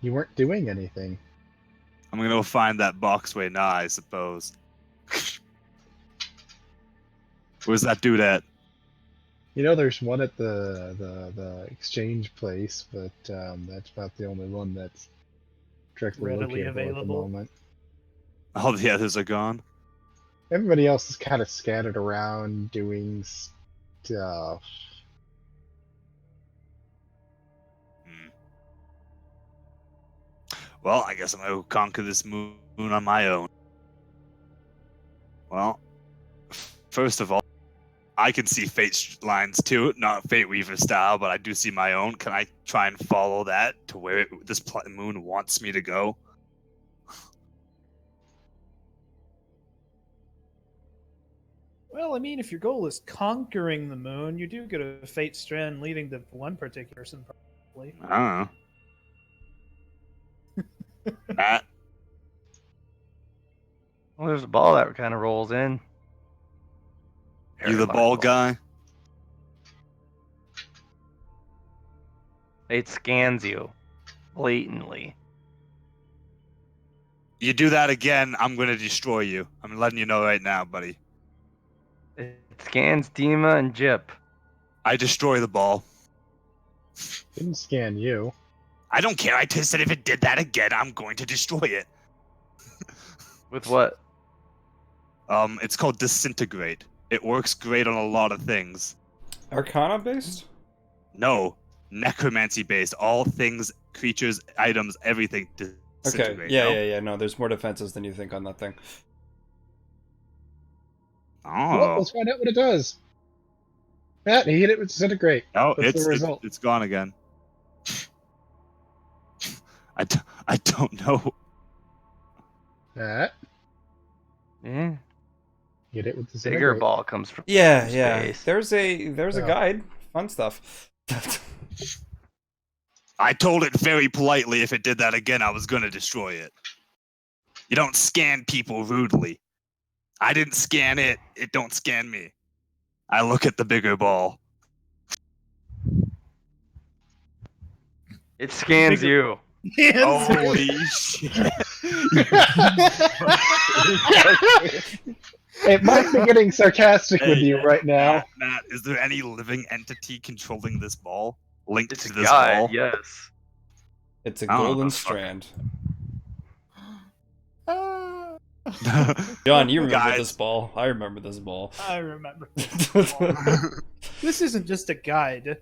You weren't doing anything. I'm gonna go find that Boxway Nah, I suppose. Where's that dude at? There's one at the exchange place, but that's about the only one that's directly Readily locatable at the available. moment. All the others are gone. Everybody else is kind of scattered around doing stuff. Hmm. Well, I guess I'm gonna go conquer this moon on my own. Well, first of all, I can see fate lines too, not Fate Weaver style, but I do see my own. Can I try and follow that to where this moon wants me to go? Well, I mean, if your goal is conquering the moon, you do get a fate strand leading to one particular person, probably. I don't know. Matt? Well, there's a ball that kind of rolls in. You the ball guy? It scans you blatantly. You do that again, I'm gonna destroy you. I'm letting you know right now, buddy. It scans Dima and Jip. I destroy the ball. Didn't scan you. I don't care. I just said if it did that again, I'm going to destroy it. With what? It's called disintegrate. It works great on a lot of things. Arcana based? No, necromancy based. All things, creatures, items, everything Okay. disintegrate. Yeah, no? yeah, yeah. No, there's more defenses than you think on that thing. Well, Oh, let's find out what it does. Matt, he hit it with disintegrate. no, What's the result? it's gone again. I don't know. Matt, Yeah. hit it with Bigger disintegrate. ball comes from Yeah, yeah. space. There's a Oh. guide. Fun stuff. I told it very politely if it did that again, I was gonna destroy it. You don't scan people rudely. I didn't scan it. It don't scan me. I look at the bigger ball. It scans Bigger- you. Holy shit. It might be getting sarcastic with you right now. Matt, is there any living entity controlling this ball? Linked It's to a this guy, ball? yes. It's a I don't know golden the fuck. strand. John, you remember Guys. this ball. I remember this ball. I remember. This isn't just a guide.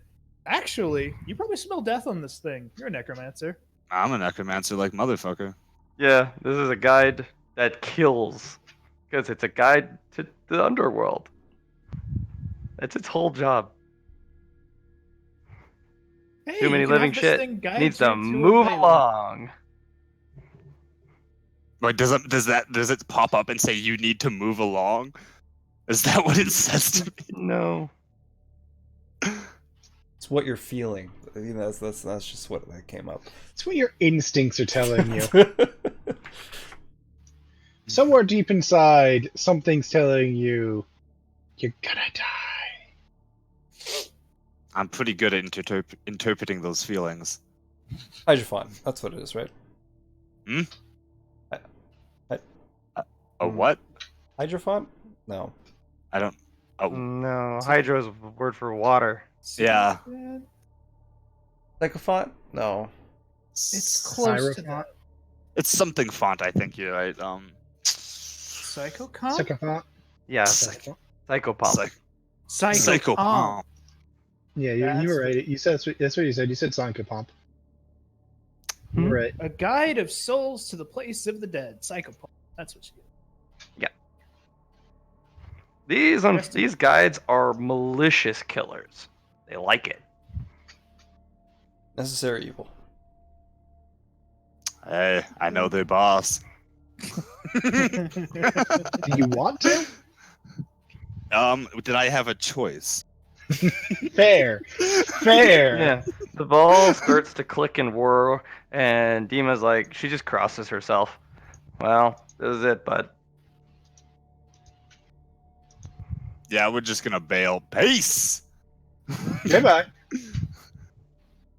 Actually, you probably smell death on this thing. You're a necromancer. I'm a necromancer like motherfucker. Yeah, this is a guide that kills. Because it's a guide to the underworld. That's its whole job. Hey, Too many you can living have this shit. thing guide Needs you to move Unavailable. along. Like, does it pop up and say you need to move along? Is that what it says to me? No. It's what you're feeling. I mean, that's just what that came up. It's what your instincts are telling you. Somewhere deep inside, something's telling you you're gonna die. I'm pretty good at interpreting those feelings. Hydrophon. That's what it is, right? A what? Hydrophon? No. I don't. Oh, No. Hydro is a word for water. yeah. Psychophont? No. It's close to Styrofoam? that. It's something font, I think you're right. Psychocomp? Psychophont? Yeah, Psycho- psychopomp. Psychopomp. Yeah, you That's were what- right. You said that's what you said. You said Psychopomp. Hmm? You're right. A guide of souls to the place of the dead. Psychopomp. That's what she is. These guides are malicious killers. They like it. Necessary evil. Hey, I know their boss. Do you want to? Did I have a choice? Fair. Fair. Yeah. The ball starts to click and whir, and Dima's like, she just crosses herself. Well, this is it, bud. Yeah, we're just gonna bail. Peace. Goodbye.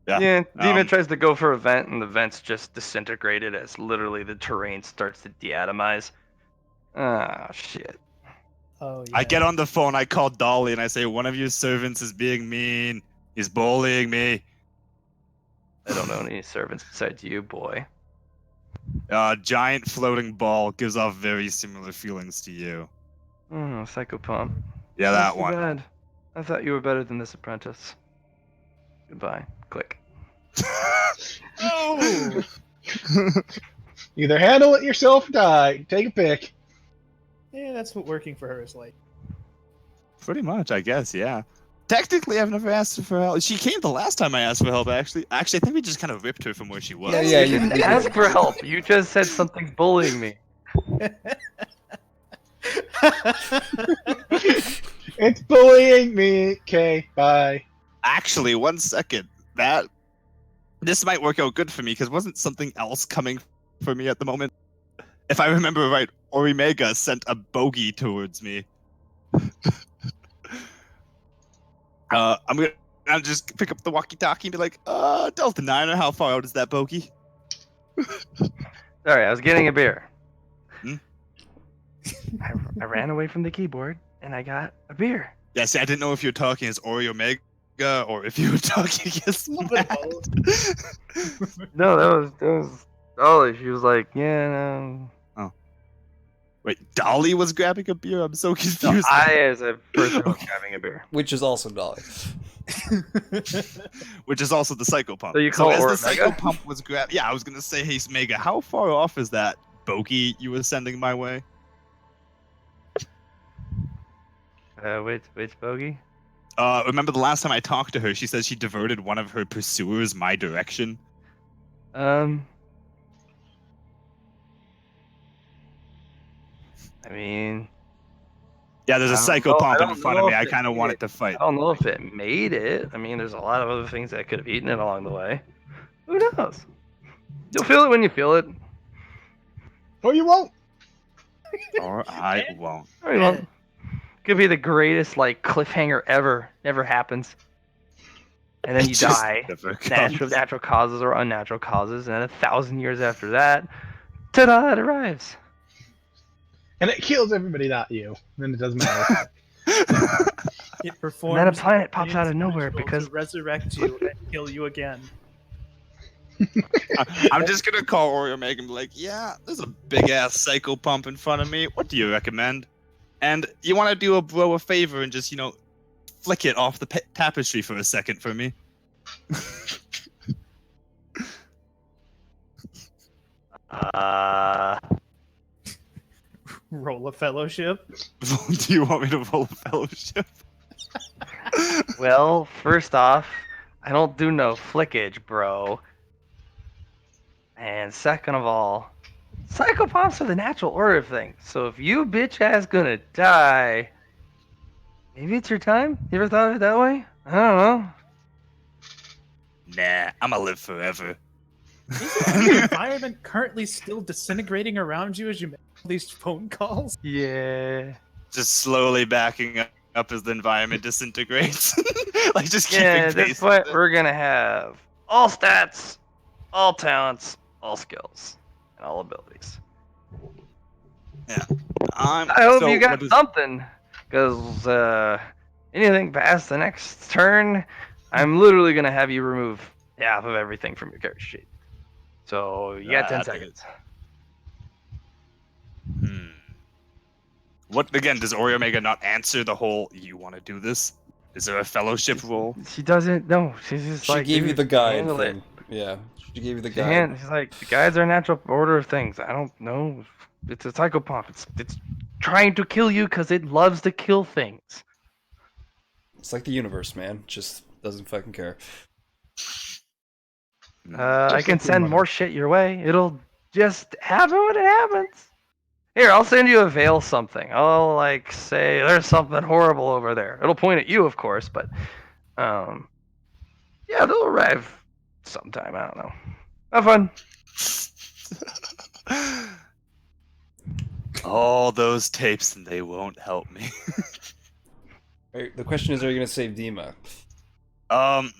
Yeah. Dima tries to go for a vent, and the vent's just disintegrated as literally the terrain starts to deatomize. Ah, shit. Oh, yeah. I get on the phone, I call Dolly, and I say, one of your servants is being mean. He's bullying me. I don't know any servants besides you, boy. Giant floating ball gives off very similar feelings to you. Psychopomp. Yeah, That's that too one. bad. I thought you were better than this apprentice. Goodbye. Click. Oh! Either handle it yourself or die. Take a pick. Yeah, that's what working for her is like. Pretty much, I guess, yeah. Technically, I've never asked her for help. She came the last time I asked for help, actually. I think we just kind of ripped her from where she was. Yeah, You didn't ask for help. You just said something's bullying me. It's bullying me. Okay, bye. Actually, 1 second. This might work out good for me, because wasn't something else coming for me at the moment? If I remember right, Orimega sent a bogey towards me. I'm I'll just pick up the walkie-talkie and be like, Delta 9, how far out is that bogey? Sorry, I was getting a beer. Hmm? I ran away from the keyboard and I got a beer. Yeah, see, I didn't know if you were talking as Oreo Mega or if you were talking as Matt. No, that was Dolly. She was like, yeah, no. Wait, Dolly was grabbing a beer? I'm so No, confused. I as a person was Okay. having a beer. Which is also Dolly. Which is also the Psycho Pump. So you call as Oreo the Psycho Mega? Pump was yeah, I was gonna say, hey Mega, how far off is that bogey you were sending my way? Which bogey? Remember the last time I talked to her, she said she diverted one of her pursuers my direction. I mean, Yeah, there's a I don't Psycho know- Pump I in don't front of know me. if I it kind of made wanted it. to fight. I don't know if it made it. I mean, there's a lot of other things that could have eaten it along the way. Who knows? You'll feel it when you feel it. Oh, you won't. Or I won't. Or you won't. Could be the greatest like cliffhanger ever. Never happens. And then It you just die. never comes. Natural causes or unnatural causes, and then 1,000 years after that, ta-da! It arrives. And it kills everybody, not you. Then it doesn't matter. It performs. And then a planet pops its out of nowhere ritual because to resurrect you and kill you again. I'm just gonna call Oreo Meg and be like, yeah, there's a big ass Psycho Pump in front of me. What do you recommend? And you want to do a bro a favor and just, flick it off the tapestry for a second for me? Roll a fellowship. Do you want me to roll a fellowship? Well, first off, I don't do no flickage, bro. And second of all, psychopomps are the natural order of things. So if you bitch ass gonna die, maybe it's your time? You ever thought of it that way? I don't know. Nah, I'm gonna live forever. Isn't the environment currently still disintegrating around you as you make all these phone calls? Yeah. Just slowly backing up as the environment disintegrates. Like just keeping Yeah, at this pace. point, with it. we're gonna have all stats, all talents, all skills, and all abilities. I hope So you got what is- something, because anything past the next turn, I'm literally gonna have you remove half of everything from your character sheet. So you got 10 That seconds. What again? Does Oreo Mega not answer the whole? You want to do this? Is there a fellowship role? She doesn't. No, she's just She like. gave you "Dude, the guide handle it." thing. Yeah, she gave you the She guide. She's like, the guides are a natural order of things. I don't know. It's a psychopomp. It's trying to kill you because it loves to kill things. It's like the universe, man. Just doesn't fucking care. I can like your send mother. more shit your way. It'll just happen when it happens. Here, I'll send you a veil something. I'll like say there's something horrible over there. It'll point at you, of course, but yeah, they'll arrive sometime. I don't know. Have fun. All those tapes and they won't help me. Right, the question is, are you gonna save Dima?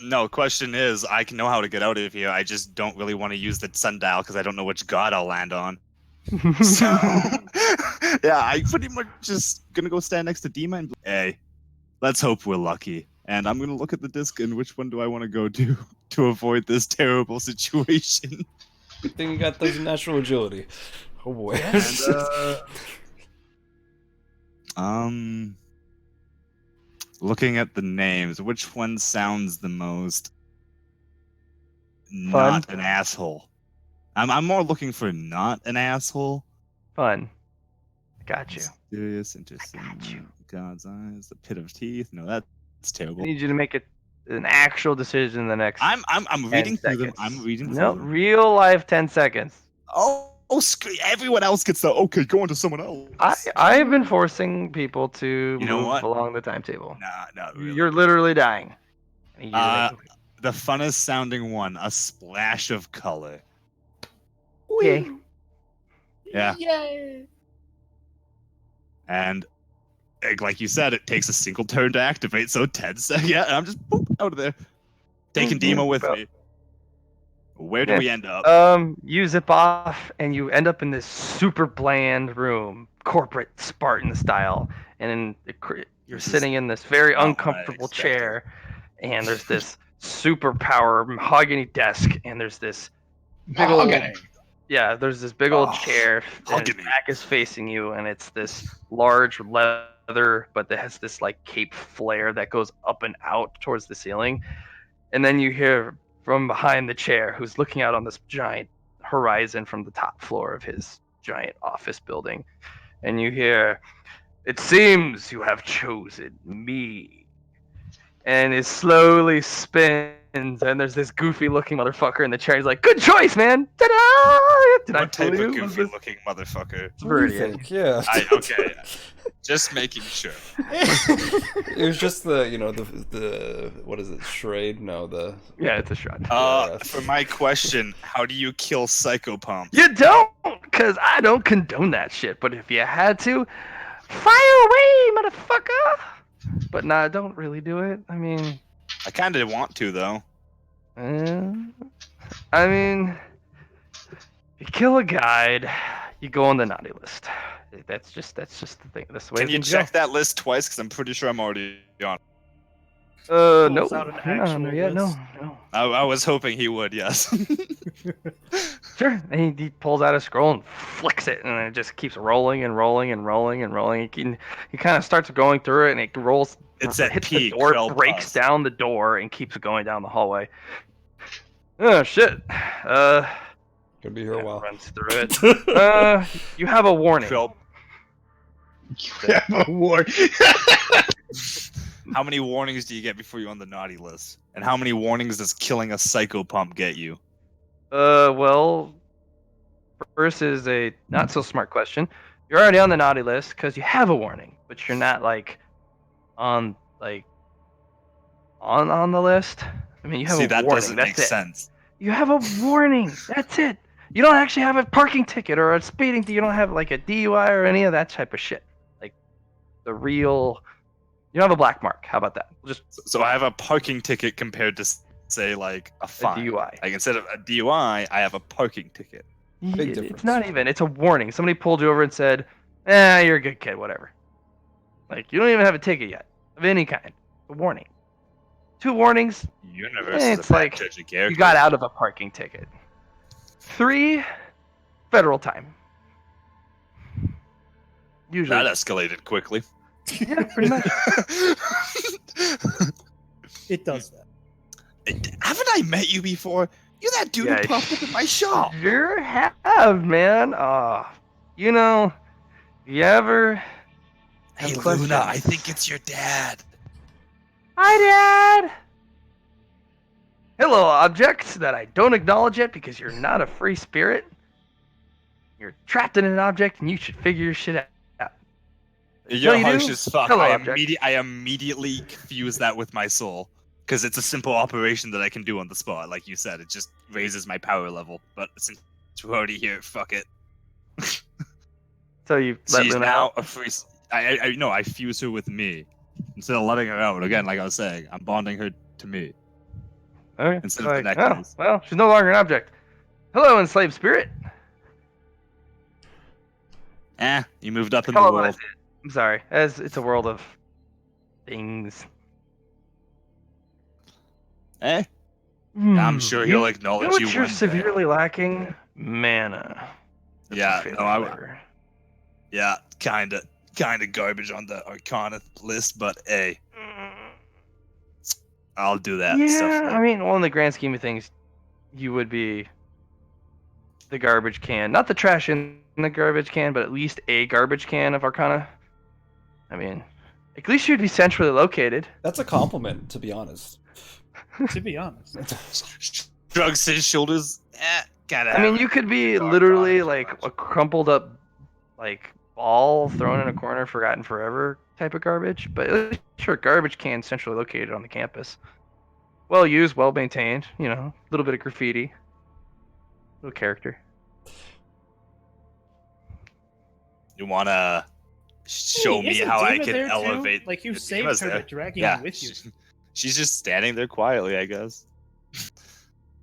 No, question is, I can know how to get out of here. I just don't really want to use the sundial because I don't know which god I'll land on. So, yeah, I pretty much just gonna go stand next to Dima and be like, hey, let's hope we're lucky. And I'm gonna look at the disc and which one do I want to go to avoid this terrible situation. Good thing you got those natural agility. Oh boy. And, looking at the names, which one sounds the most not an asshole? I'm more looking for not an asshole. Fun. I got you. Serious, interesting. got you. God's eyes, the pit of teeth. No, that's I terrible. need you to make an actual decision in the next. I'm 10 reading through them. seconds. I'm reading No, through them. real life 10 seconds. Everyone else gets the okay. Go on to someone else. I've been forcing people to You know move what? along the timetable. Nah, not really. You're literally dying. I need you to make The funnest sounding one, a splash of color. Okay. Yeah. Yay! And like you said, it takes a single turn to activate, so 10 seconds. Yeah, and I'm just boop. out of there. Taking Yeah, Demo with well, me. Where do yeah. we end up? You zip off and you end up in this super bland room, corporate Spartan style, and you're This is sitting in this very not what I uncomfortable expected. chair, and there's this superpower mahogany desk, and there's this big old there's this big old Oh, chair, and its mahogany. back is facing you, and it's this large leather, but it has this like cape flare that goes up and out towards the ceiling. And then you hear from behind the chair, who's looking out on this giant horizon from the top floor of his giant office building, and you hear, "It seems you have chosen me." And it slowly spins, and there's this goofy-looking motherfucker in the chair. He's like, "Good choice, man! Ta-da! Did I What type fool you? of Was goofy this-" looking motherfucker? It's What do you Viridian. think? Yeah. Okay. Just making sure. It was just the, the what is it, charade? No, the Yeah, it's a shot. For my question, how do you kill Psychopomp? You don't, because I don't condone that shit. But if you had to, fire away, motherfucker! But nah, I don't really do it. I mean, I kind of want to though. you kill a guide, you go on the naughty list. That's just the thing. That's the way Can you things check that list twice? Because I'm pretty sure I'm already on. go. Pulls No, out an you're not on there actual yet. list. No. I was hoping he would. Yes. Sure. And he pulls out a scroll and flicks it, and it just keeps rolling and rolling and rolling and rolling. He kind of starts going through it, and it rolls. It's at hits peak, the door, Krell breaks pause. down the door, and keeps going down the hallway. Oh shit. Gonna be here a while. Runs through it. You have a warning. Krell, You have a war. how many warnings do you get before you're on the naughty list? And how many warnings does killing a Psychopomp get you? Well, first is a not so smart question. You're already on the naughty list because you have a warning, but you're not on on the list. I mean, you have See, a that warning. doesn't That's make it. sense. You have a warning. That's it. You don't actually have a parking ticket or a speeding. You don't have like a DUI or any of that type of shit. Like the real. You don't have a black mark. How about that? Just So I have a parking ticket compared to, say, like a a fine. DUI. Like instead of a DUI, I have a parking ticket. Big It's difference. not even. It's a warning. Somebody pulled you over and said, you're a good kid, whatever. Like, you don't even have a ticket yet, of any kind. A warning. 2 warnings, Universe Eh, is it's a bad like, judge of character. you got out of a parking ticket. 3, federal time. Usually. That escalated quickly. Yeah, pretty much. It does that. Haven't I met you before? You're that dude Yeah, who popped up in my shop. Sure have, man. You know, you ever have Hey, questions? Luna, I think it's your dad. Hi, Dad! Hello, objects that I don't acknowledge yet because you're not a free spirit. You're trapped in an object and you should figure your shit out. You're you harsh do? as fuck. Hello, I object. immediately fuse that with my soul. Because it's a simple operation that I can do on the spot. Like you said, it just raises my power level. But since we're already here, fuck it. So you let She's Luna now out? a free... I fuse her with me. Instead of letting her out. Again, like I was saying, I'm bonding her to me. Okay. Instead of the Like, necklace. well, she's no longer an object. Hello, enslaved spirit. You moved up in the Call it what world. it is. I'm sorry. As it's a world of things. I'm sure he'll acknowledge You know what you you're one day. severely lacking? Mana. That's Yeah, my no, favorite flavor. Yeah, kinda garbage on the Arcana list, but hey, I'll do that stuff. Yeah, I mean, well, in the grand scheme of things, you would be the garbage can. Not the trash in the garbage can, but at least a garbage can of Arcana. I mean, at least you'd be centrally located. That's a compliment, to be honest. To be honest. Shrugs his shoulders. Gotta I mean, have you could be Arcana literally is like much. a crumpled up, like, ball thrown in a corner, forgotten forever type of garbage. But at least you're a garbage can centrally located on the campus. Well used, well maintained, you know, a little bit of graffiti. Little character. You wanna show Hey, me isn't how I Dima can there too? elevate? Like, you Dima's saved her there. by dragging Yeah, her with you. She's just standing there quietly, I guess.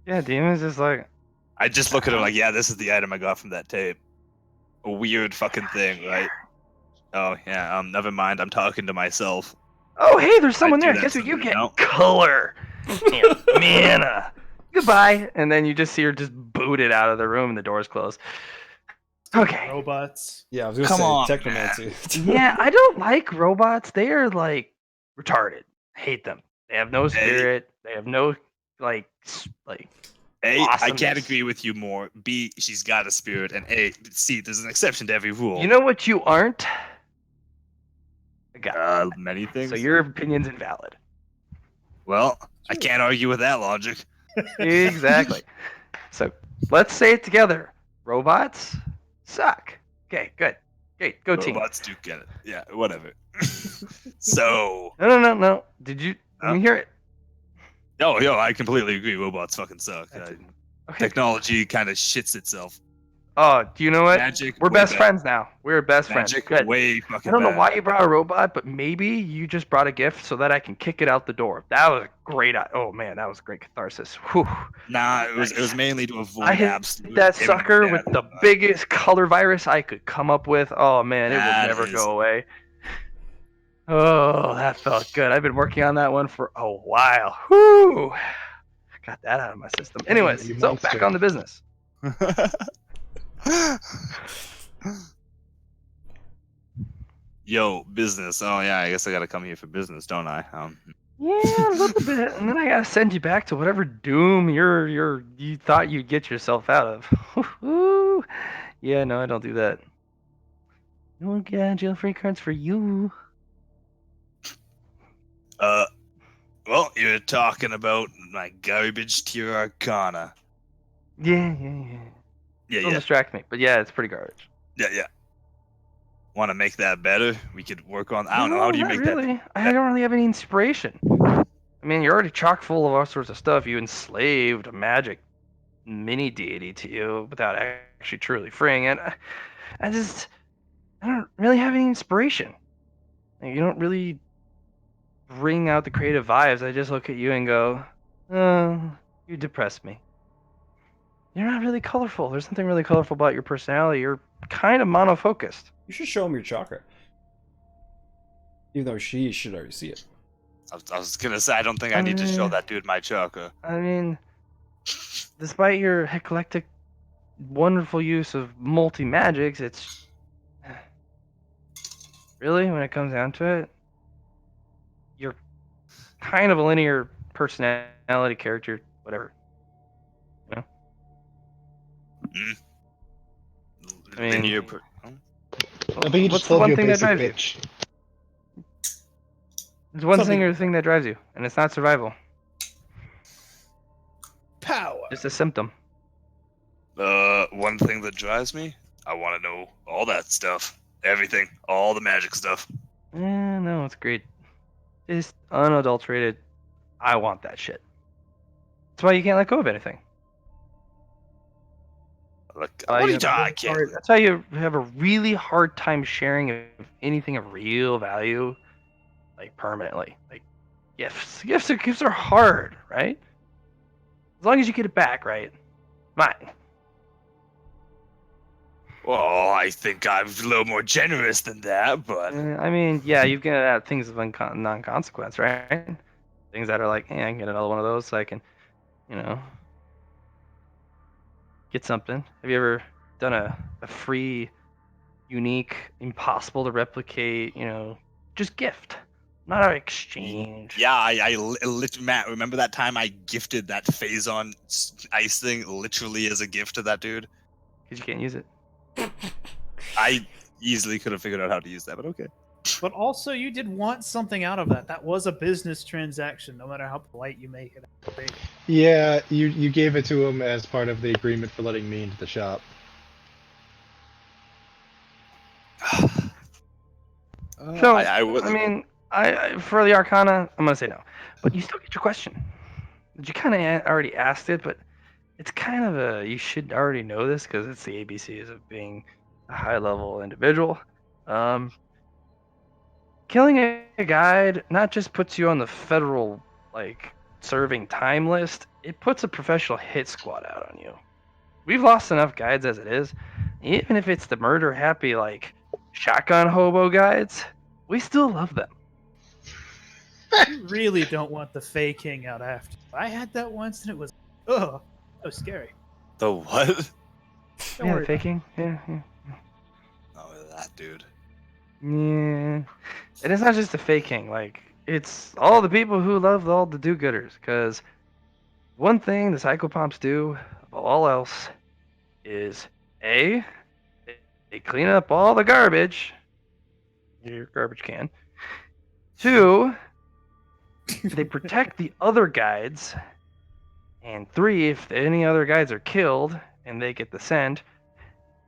Yeah, Demon's just like, I just look at her like, yeah, this is the item I got from that tape. A weird fucking thing, right? Oh yeah. Never mind. I'm talking to myself. oh, hey, there's someone do there. that Guess what you sometimes. get? No. Color and mana. Goodbye. And then you just see her just booted out of the room and the doors close. Okay. Robots. Yeah, I was gonna Come say on, technomancy. Yeah, I don't like robots. They are like retarded. Hate them. They have no spirit. They have no like A, I can't awesomeness. agree with you more. B, she's got a spirit, and C, there's an exception to every rule. You know what you aren't? A guy. Many things. So your opinion's invalid. Well, I can't argue with that logic. Exactly. So let's say it together. Robots suck. Okay, good. Great. Go team. Robots do get it. Yeah, whatever. So, No. Did you let Huh? me hear it? yo, I completely agree. Robots fucking suck. I Okay. Technology kind of shits itself. Oh, do you know what? Magic. We're way best bad. friends now. We're best Magic. friends. Good. Way I fucking don't know bad. why you brought a robot, but maybe you just brought a gift so that I can kick it out the door. That was a great. Oh man, that was great catharsis. Whew. Nah, it was mainly to avoid I hit absolute that him sucker bad with the robot. biggest color virus I could come up with. Oh man, it That would never is- go away. Oh, that felt good. I've been working on that one for a while. Whew. Got that out of my system. Anyways, You so monster. back on the business. Yo, business. Oh yeah, I guess I gotta come here for business, don't I? Yeah, a little bit, and then I gotta send you back to whatever doom you thought you'd get yourself out of. Ooh. Yeah, no, I don't do that. You won't get jail-free cards for you. Well, you're talking about my garbage tier arcana. Yeah. Yeah, Don't distract me, but yeah, it's pretty garbage. yeah. Want to make that better? We could work on. I don't know. How do you not make really. I don't really have any inspiration. I mean, you're already chock full of all sorts of stuff. You enslaved a magic mini deity to you without actually truly freeing it. I don't really have any inspiration. Like, you don't really bring out the creative vibes. I just look at you and go, oh, you depress me. You're not really colorful. There's nothing really colorful about your personality. You're kind of monofocused. You should show him your chakra. Even though she should already see it. I was gonna say I don't think I need to show that dude my chakra. I mean, despite your eclectic, wonderful use of multi-magics, it's... Really, when it comes down to it, you're kind of a linear personality character, whatever. You know? I mean, Linear. I think he what's just the called one you a thing that basic drives you? bitch. There's one Something thing or like thing that drives you, and it's not survival. Power. It's a symptom. One thing that drives me, I want to know all that stuff, everything, all the magic stuff. No, it's great. It's unadulterated. I want that shit. That's why you can't let go of anything. Look, what are you That's talking? That's how you have a really hard time sharing of anything of real value, like permanently. Like gifts. Gifts are hard, right? As long as you get it back, right? Mine. Well, I think I'm a little more generous than that, but I mean, yeah, you get at things of non-consequence, right? Things that are like, hey, I can get another one of those so I can, get something. Have you ever done a free, unique, impossible to replicate, just gift? Not an exchange. yeah, I Matt, remember that time I gifted that Phazon ice thing literally as a gift to that dude? Because you can't use it. I easily could have figured out how to use that, but okay. But also, you did want something out of that. That was a business transaction, no matter how polite you make it. Yeah, you gave it to him as part of the agreement for letting me into the shop. So, I would. mean, I for the Arcana, I'm gonna say no. But you still get your question. You kind of already asked it, but it's kind of you should already know this because it's the ABCs of being a high-level individual. Killing a guide not just puts you on the federal like serving time list, it puts a professional hit squad out on you. We've lost enough guides as it is. Even if it's the murder happy like shotgun hobo guides, we still love them. You really don't want the Fey King out after. I had that once and it was, that was scary. The what? Don't Yeah, worry. faking. Yeah. Oh, that dude. Yeah. And it's not just the faking, like it's all the people who love all the do-gooders. Because one thing the psychopomps do above all else is A, they clean up all the garbage, your garbage can. 2, they protect the other guides. And 3, if any other guides are killed and they get the scent,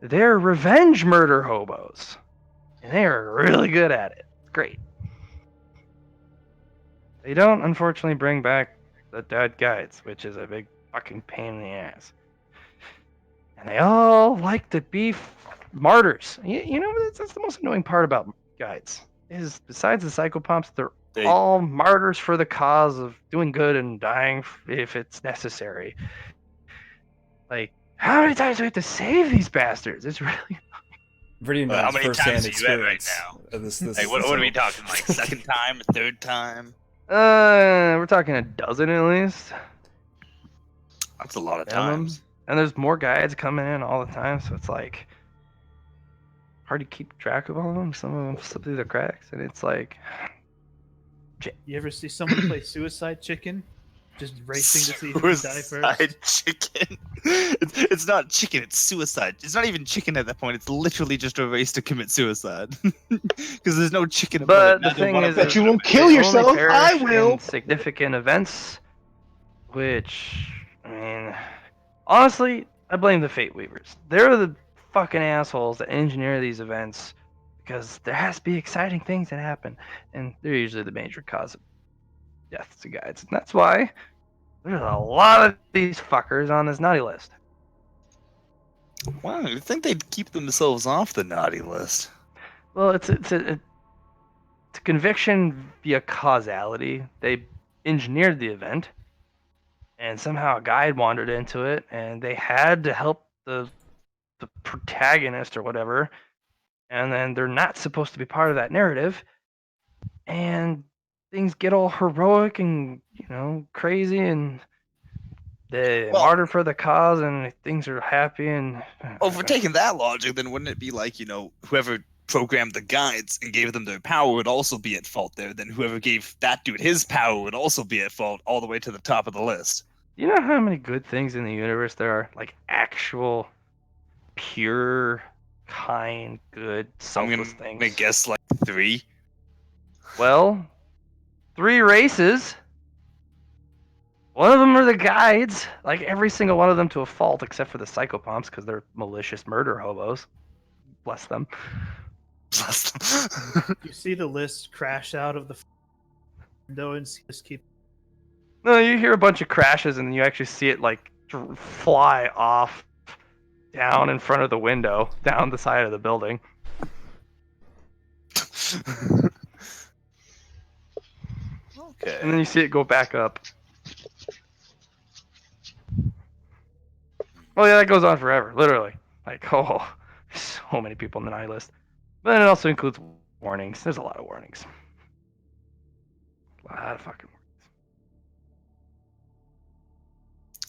they're revenge murder hobos. And they are really good at it. It's great. They don't, unfortunately, bring back the dead guides, which is a big fucking pain in the ass. And they all like to be martyrs. You know, that's the most annoying part about guides. Is besides the psychopomps, they're all martyrs for the cause of doing good and dying if it's necessary. Like, how many times do we have to save these bastards? It's really... Pretty Well, much how many first-hand times are you at right experience. now? This Like, what are we talking? Like, second time, third time? We're talking a dozen at least. That's a lot of Minimum. times. And there's more guides coming in all the time, so it's like hard to keep track of all of them. Some of them slip through the cracks, and it's like, You ever see someone play Suicide Chicken? Just racing to see who can die first? Suicide chicken. It's not chicken, it's suicide. It's not even chicken at that point. It's literally just a race to commit suicide. Because there's no chicken about but it. the thing is, Bet you won't they kill only yourself. perish I will. in significant events, which, I mean, honestly, I blame the Fate Weavers. They're the fucking assholes that engineer these events because there has to be exciting things that happen, and they're usually the major cause of deaths to guides. And that's why there's a lot of these fuckers on this naughty list. Wow, you'd think they'd keep themselves off the naughty list. Well, it's a conviction via causality. They engineered the event, and somehow a guide wandered into it, and they had to help the protagonist or whatever, and then they're not supposed to be part of that narrative, and things get all heroic and crazy, and they martyr for the cause, and things are happy. And well, if we're taking that logic, then wouldn't it be like, whoever programmed the guides and gave them their power would also be at fault there? Then whoever gave that dude his power would also be at fault all the way to the top of the list. You know how many good things in the universe there are? Like actual, pure, kind, good, selfless things. I'm gonna guess like 3. Well, 3 races. One of them are the guides, like every single one of them to a fault, except for the psychopomps, because they're malicious murder hobos. Bless them. Bless them. You see the list crash out of the window and just keep. No, you hear a bunch of crashes, and you actually see it like fly off down in front of the window, down the side of the building. Okay. And then you see it go back up. Well, yeah, that goes on forever, literally. Like, so many people on the naughty list. But then it also includes warnings. There's a lot of warnings. A lot of fucking warnings.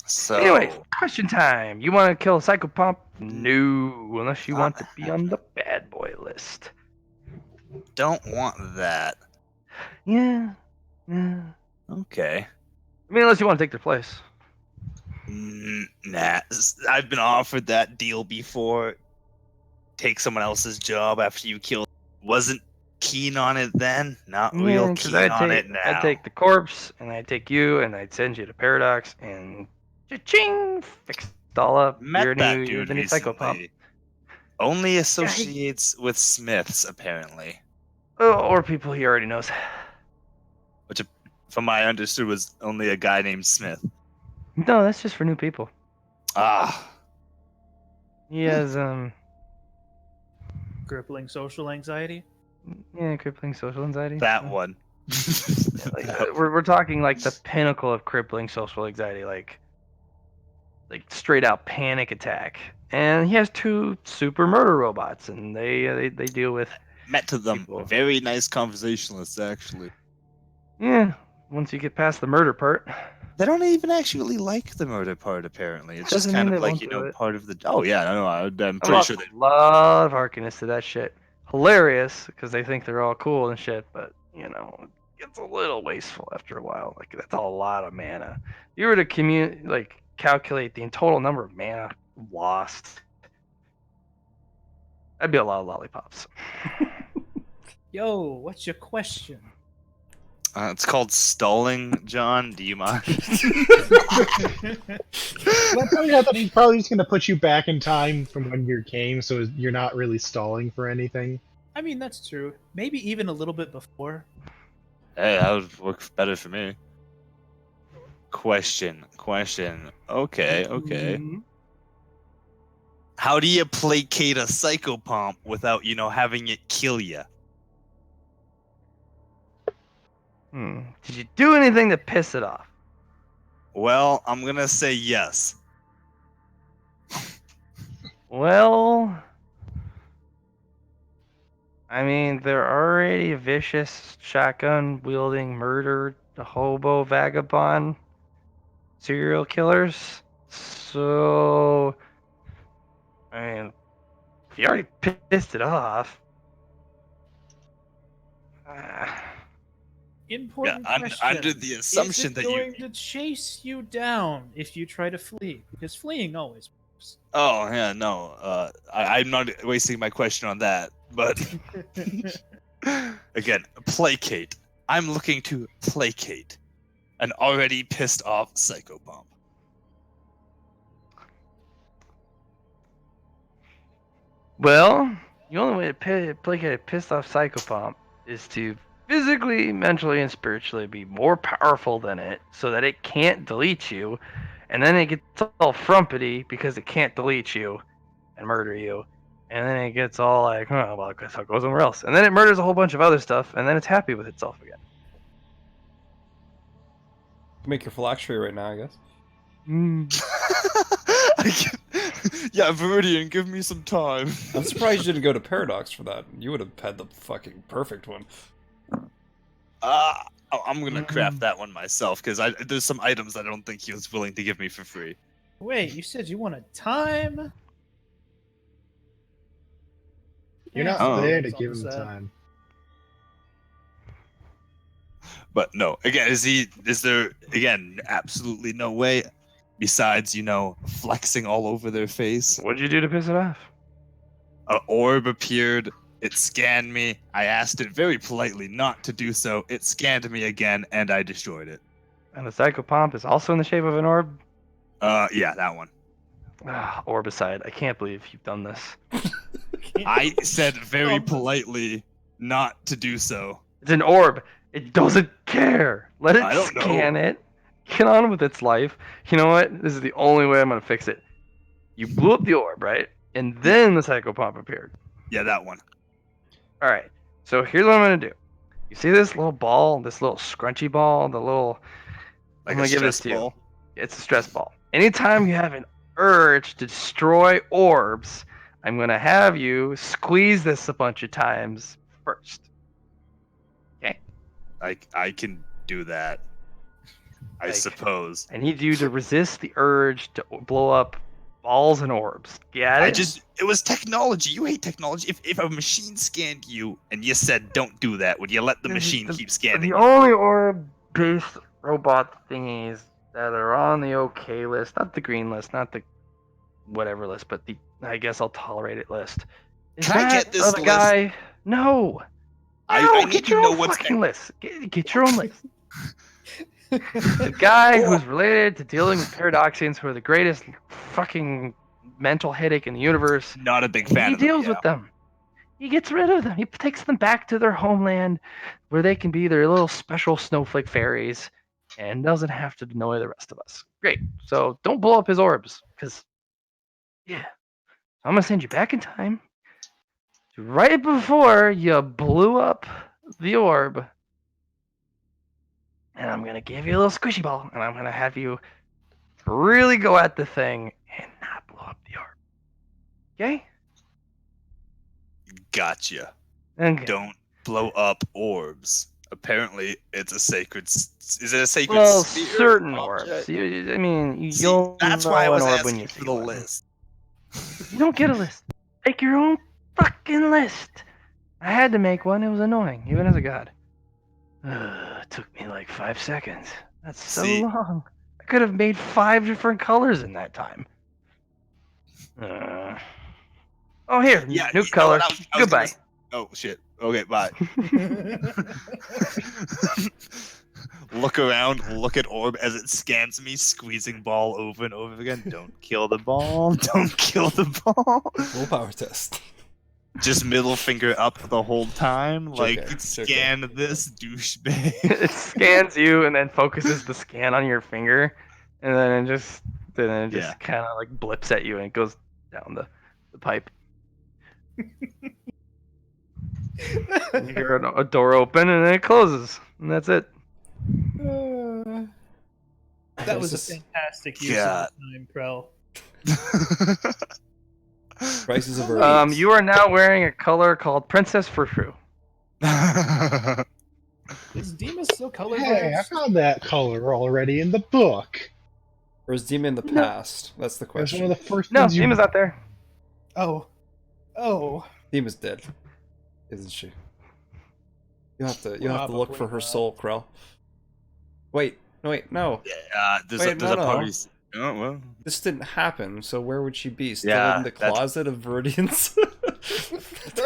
So Anyway, question time. You want to kill a psychopomp? No, unless you want to be on the bad boy list. don't want that. Yeah. Okay. I mean, unless you want to take their place. Nah. I've been offered that deal before. Take someone else's job after you kill. Wasn't keen on it then. Not real 'cause keen on it now. I'd take the corpse, and I'd take you, and I'd send you to Paradox, and cha-ching, fixed it all up. Met You're that you're dude the new psychopomp. recently. Only associates with Smiths, apparently. Or people he already knows. Which, from what I understood, was only a guy named Smith. No, that's just for new people. Ah. He has Crippling social anxiety. crippling social anxiety. That one. We're talking like the pinnacle of crippling social anxiety, like straight out panic attack. And he has 2 super murder robots, and they deal with Met to them. people. Very nice conversationalists, actually. Yeah, once you get past the murder part. They don't even actually like the murder part, apparently. It's just Doesn't kind mean of they like, won't you do know, it. part of the. Oh, yeah, no, I'm I pretty lost sure they. a lot of Harkness to that shit. Hilarious because they think they're all cool and shit, but you know, it gets a little wasteful after a while. Like that's a lot of mana. If you were to calculate the total number of mana lost, that'd be a lot of lollipops. Yo, what's your question? It's called stalling, John. Do you mind? Well, I thought he's probably just going to put you back in time from when you came, so you're not really stalling for anything. I mean, that's true. Maybe even a little bit before. Hey, that would work better for me. Question. Okay. Mhm. How do you placate a psychopomp without, you know, having it kill you? Did you do anything to piss it off? Well, I'm gonna say yes. Well, I mean, they're already vicious, shotgun-wielding, murder, hobo, vagabond, serial killers. So, I mean, if you already pissed it off. Important Yeah, question. under the assumption Is that it you. going to chase you down if you try to flee? Because fleeing always works. Oh yeah, no. I'm not wasting my question on that. But again, placate. I'm looking to placate an already pissed off psychopomp. Well, the only way to placate a pissed off psychopomp is to physically, mentally, and spiritually be more powerful than it so that it can't delete you. And then it gets all frumpety because it can't delete you and murder you. And then it gets all like, oh, well, I guess I'll go somewhere else. And then it murders a whole bunch of other stuff, and then it's happy with itself again. Make your phylactery right now, I guess. Yeah, Viridian, give me some time. I'm surprised you didn't go to Paradox for that. You would have had the fucking perfect one. I'm gonna craft that one myself because there's some items that I don't think he was willing to give me for free. Wait, you said you wanted time? You're Yeah, not Oh. there to it's give all him sad. time. But no, again, is there again absolutely no way besides, you know, flexing all over their face? What'd you do to piss it off? An orb appeared, it scanned me, I asked it very politely not to do so, it scanned me again, and I destroyed it. And the psychopomp is also in the shape of an orb? Yeah, that one. Orbicide, I can't believe you've done this. I said very politely not to do so. It's an orb. It doesn't care. Let it I don't know. scan it. Get on with its life. You know what? This is the only way I'm going to fix it. You blew up the orb, right? And then the psychopomp appeared. Yeah, that one. All right. So here's what I'm going to do. You see this little ball, this little scrunchy ball, the little... Like I'm a going to give this stress to you. ball. It's a stress ball. Anytime you have an urge to destroy orbs, I'm going to have you squeeze this a bunch of times first. Okay? I can do that. I suppose. I need you to resist the urge to blow up balls and orbs. Get it? It was technology. You hate technology. If a machine scanned you and you said don't do that, would you let the machine keep scanning? The only orb-based robot thingies that are on the okay list, not the green list, not the whatever list, but the I guess I'll tolerate it list. Is Can I that get this other list? guy? No. I need Get to your know own what's fucking list. Get your own list. The guy who's related to dealing with paradoxians who are the greatest fucking mental headache in the universe. Not a big fan He of them, deals yeah. with them. He gets rid of them. He takes them back to their homeland where they can be their little special snowflake fairies and doesn't have to annoy the rest of us. Great. So don't blow up his orbs because, yeah. I'm going to send you back in time to right before you blew up the orb and I'm gonna give you a little squishy ball, and I'm gonna have you really go at the thing and not blow up the orb. Okay? Gotcha. Okay. Don't blow up orbs. Apparently, it's a sacred. Is it a sacred Well, sphere? certain object? orbs. I mean, See, you'll that's know why I an was orb when asking you for see the one. list. You don't get a list. Make your own fucking list. I had to make one. It was annoying, even as a god. It took me like 5 seconds. That's so See- long. I could have made 5 different colors in that time. Oh, here, Yeah, new you know color. what, I was Goodbye. Oh shit. Okay, bye. Look around, look at orb as it scans me, squeezing ball over and over again. Don't kill the ball. Don't kill the ball. Willpower test. Just middle finger up the whole time. Like, okay. scan this douchebag. It scans you and then focuses the scan on your finger, and then it just Yeah. kind of like blips at you and it goes down the pipe. You hear a door open and then it closes, and that's it. That was a Crisis- fantastic use God. of the time, Krell. Crisis averted. You are now wearing a color called Princess Frou-Frou. Is Dima still colorblind? Hey, I found that color already in the book. Or is Dima in the past? That's the It was one question. of the first No, things you. Dima's out there. Oh. Dima's dead, isn't she? You'll have to look for her soul, Krell. Wait, no. There's Wait, a no. party. Oh, well. This didn't happen, so where would she be? Still Yeah, in the that's- closet of Viridians?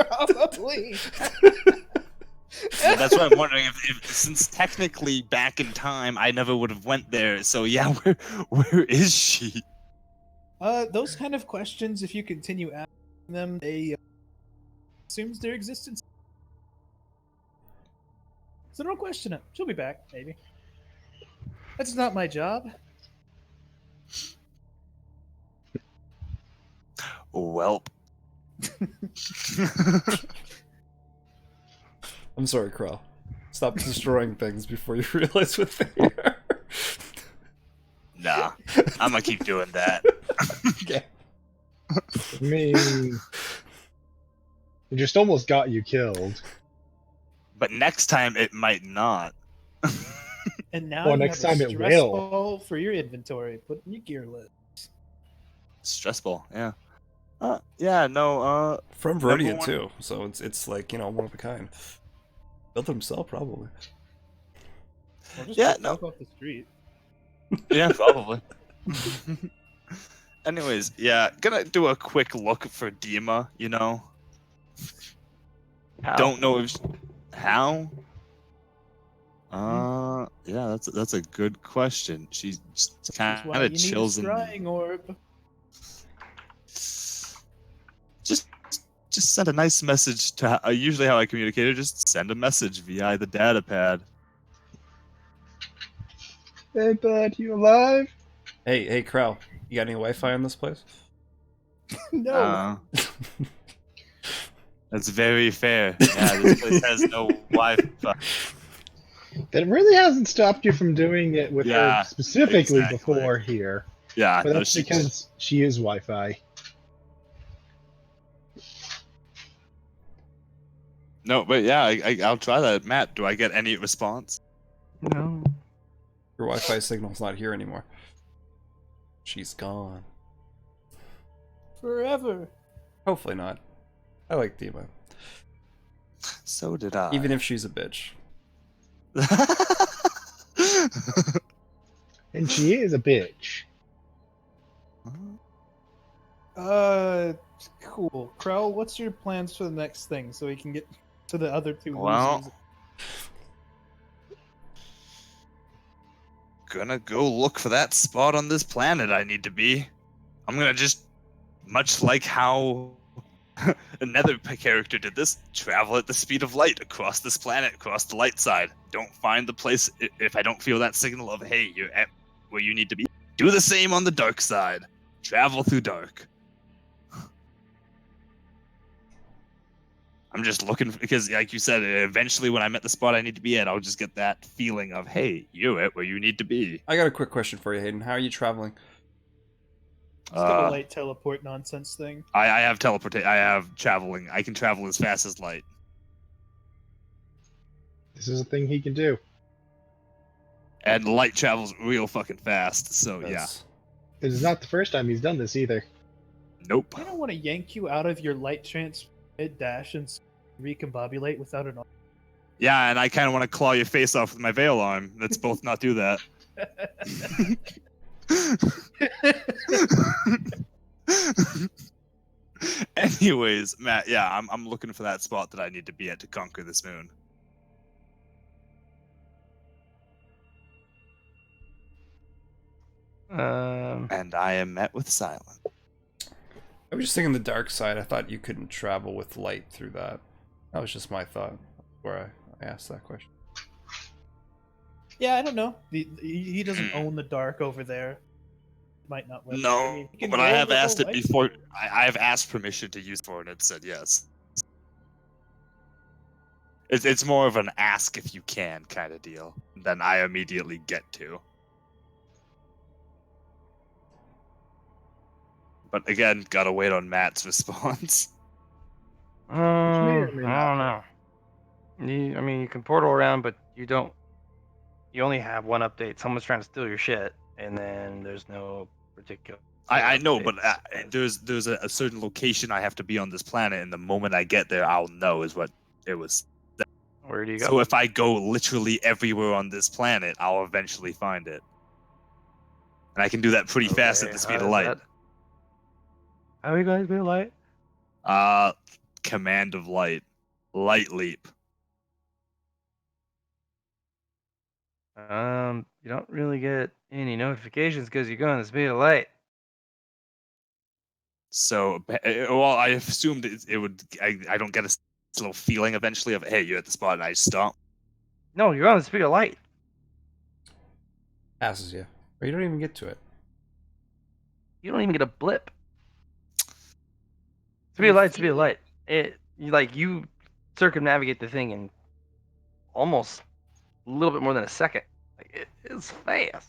Probably. Well, that's why I'm wondering if since technically back in time I never would have went there. So yeah, where is she? Those kind of questions, if you continue asking them, they assumes their existence. So don't question it. She'll be back, maybe. That's not my job. Welp. I'm sorry, Krell. Stop destroying things before you realize what they are. Nah, I'm gonna keep doing that. Okay. I mean, it just almost got you killed. But next time it might not. And now Well, you next have a time it stress will. ball for your inventory. Put in your gear list. Stressful, yeah. Yeah, no, From Number Viridian one- too, so it's like, one of a kind. Built it himself, probably. Or just Yeah, walk no. off the street. yeah, probably. Anyways, yeah, gonna do a quick look for Dima, How? Don't know if how. Yeah, that's a good question. She just kind That's why of you chills need in. a scrying orb. Just send a nice message to. Usually, how I communicate it, just send a message via the data pad. Hey, bud, you alive? Hey, Krell, you got any Wi-Fi in this place? No. That's very fair. Yeah, this place has no Wi-Fi. That really hasn't stopped you from doing it with Yeah, her specifically exactly. before here. Yeah, But no, that's because she is Wi-Fi. No, but yeah, I'll try that. Matt, do I get any response? No. Your Wi-Fi signal's not here anymore. She's gone. Forever. Hopefully not. I like Dima. So did I. Even if she's a bitch. And she is a bitch. Cool. Krell, what's your plans for the next thing so we can get to the other two Well, losers? gonna go look for that spot on this planet I need to be. I'm gonna just, much like how another character did this, travel at the speed of light across this planet, across the light side. Don't find the place if I don't feel that signal of, hey, you're at where you need to be. Do the same on the dark side. Travel through dark. I'm just looking because, like you said, eventually when I'm at the spot I need to be at, I'll just get that feeling of, hey, you're at where you need to be. I got a quick question for you, Hayden. How are you traveling? Just got a light teleport nonsense thing. I have teleportation. I have traveling. I can travel as fast as light. This is a thing he can do. And light travels real fucking fast. So yeah. That's- This is not the first time he's done this either. Nope. I don't want to yank you out of your light trance mid dash and recombobulate without an arm. Yeah, and I kind of want to claw your face off with my veil arm. Let's both not do that. Anyways, Matt, yeah, I'm looking for that spot that I need to be at to conquer this moon. And I am met with silence. I was just thinking the dark side. I thought you couldn't travel with light through that. That was just my thought where I asked that question. Yeah, I don't know. He doesn't own the dark over there. Might not let him. I No, mean, he can but I roll have the whole asked it light. before. I have asked permission to use for it, and it said yes. It's more of an ask if you can kind of deal than I immediately get to. But again, gotta wait on Matt's response. may or may I don't know. I mean, you can portal around, but you don't. You only have one update. Someone's trying to steal your shit, and then there's no particular. I know, but update. there's a certain location I have to be on this planet, and the moment I get there, I'll know is what it was. Where do you go? So if I go literally everywhere on this planet, I'll eventually find it. And I can do that pretty fast at the speed of light. How are you guys being light? Command of light. Light leap. You don't really get any notifications because you're going the speed of light. So, well, I assumed it would. I don't get a little feeling eventually of, hey, you're at the spot, and I stop. No, you're on the speed of light. Passes you. Or you don't even get to it. You don't even get a blip. Speed of light, speed of light. You circumnavigate the thing in almost a little bit more than a second. Like, it's fast.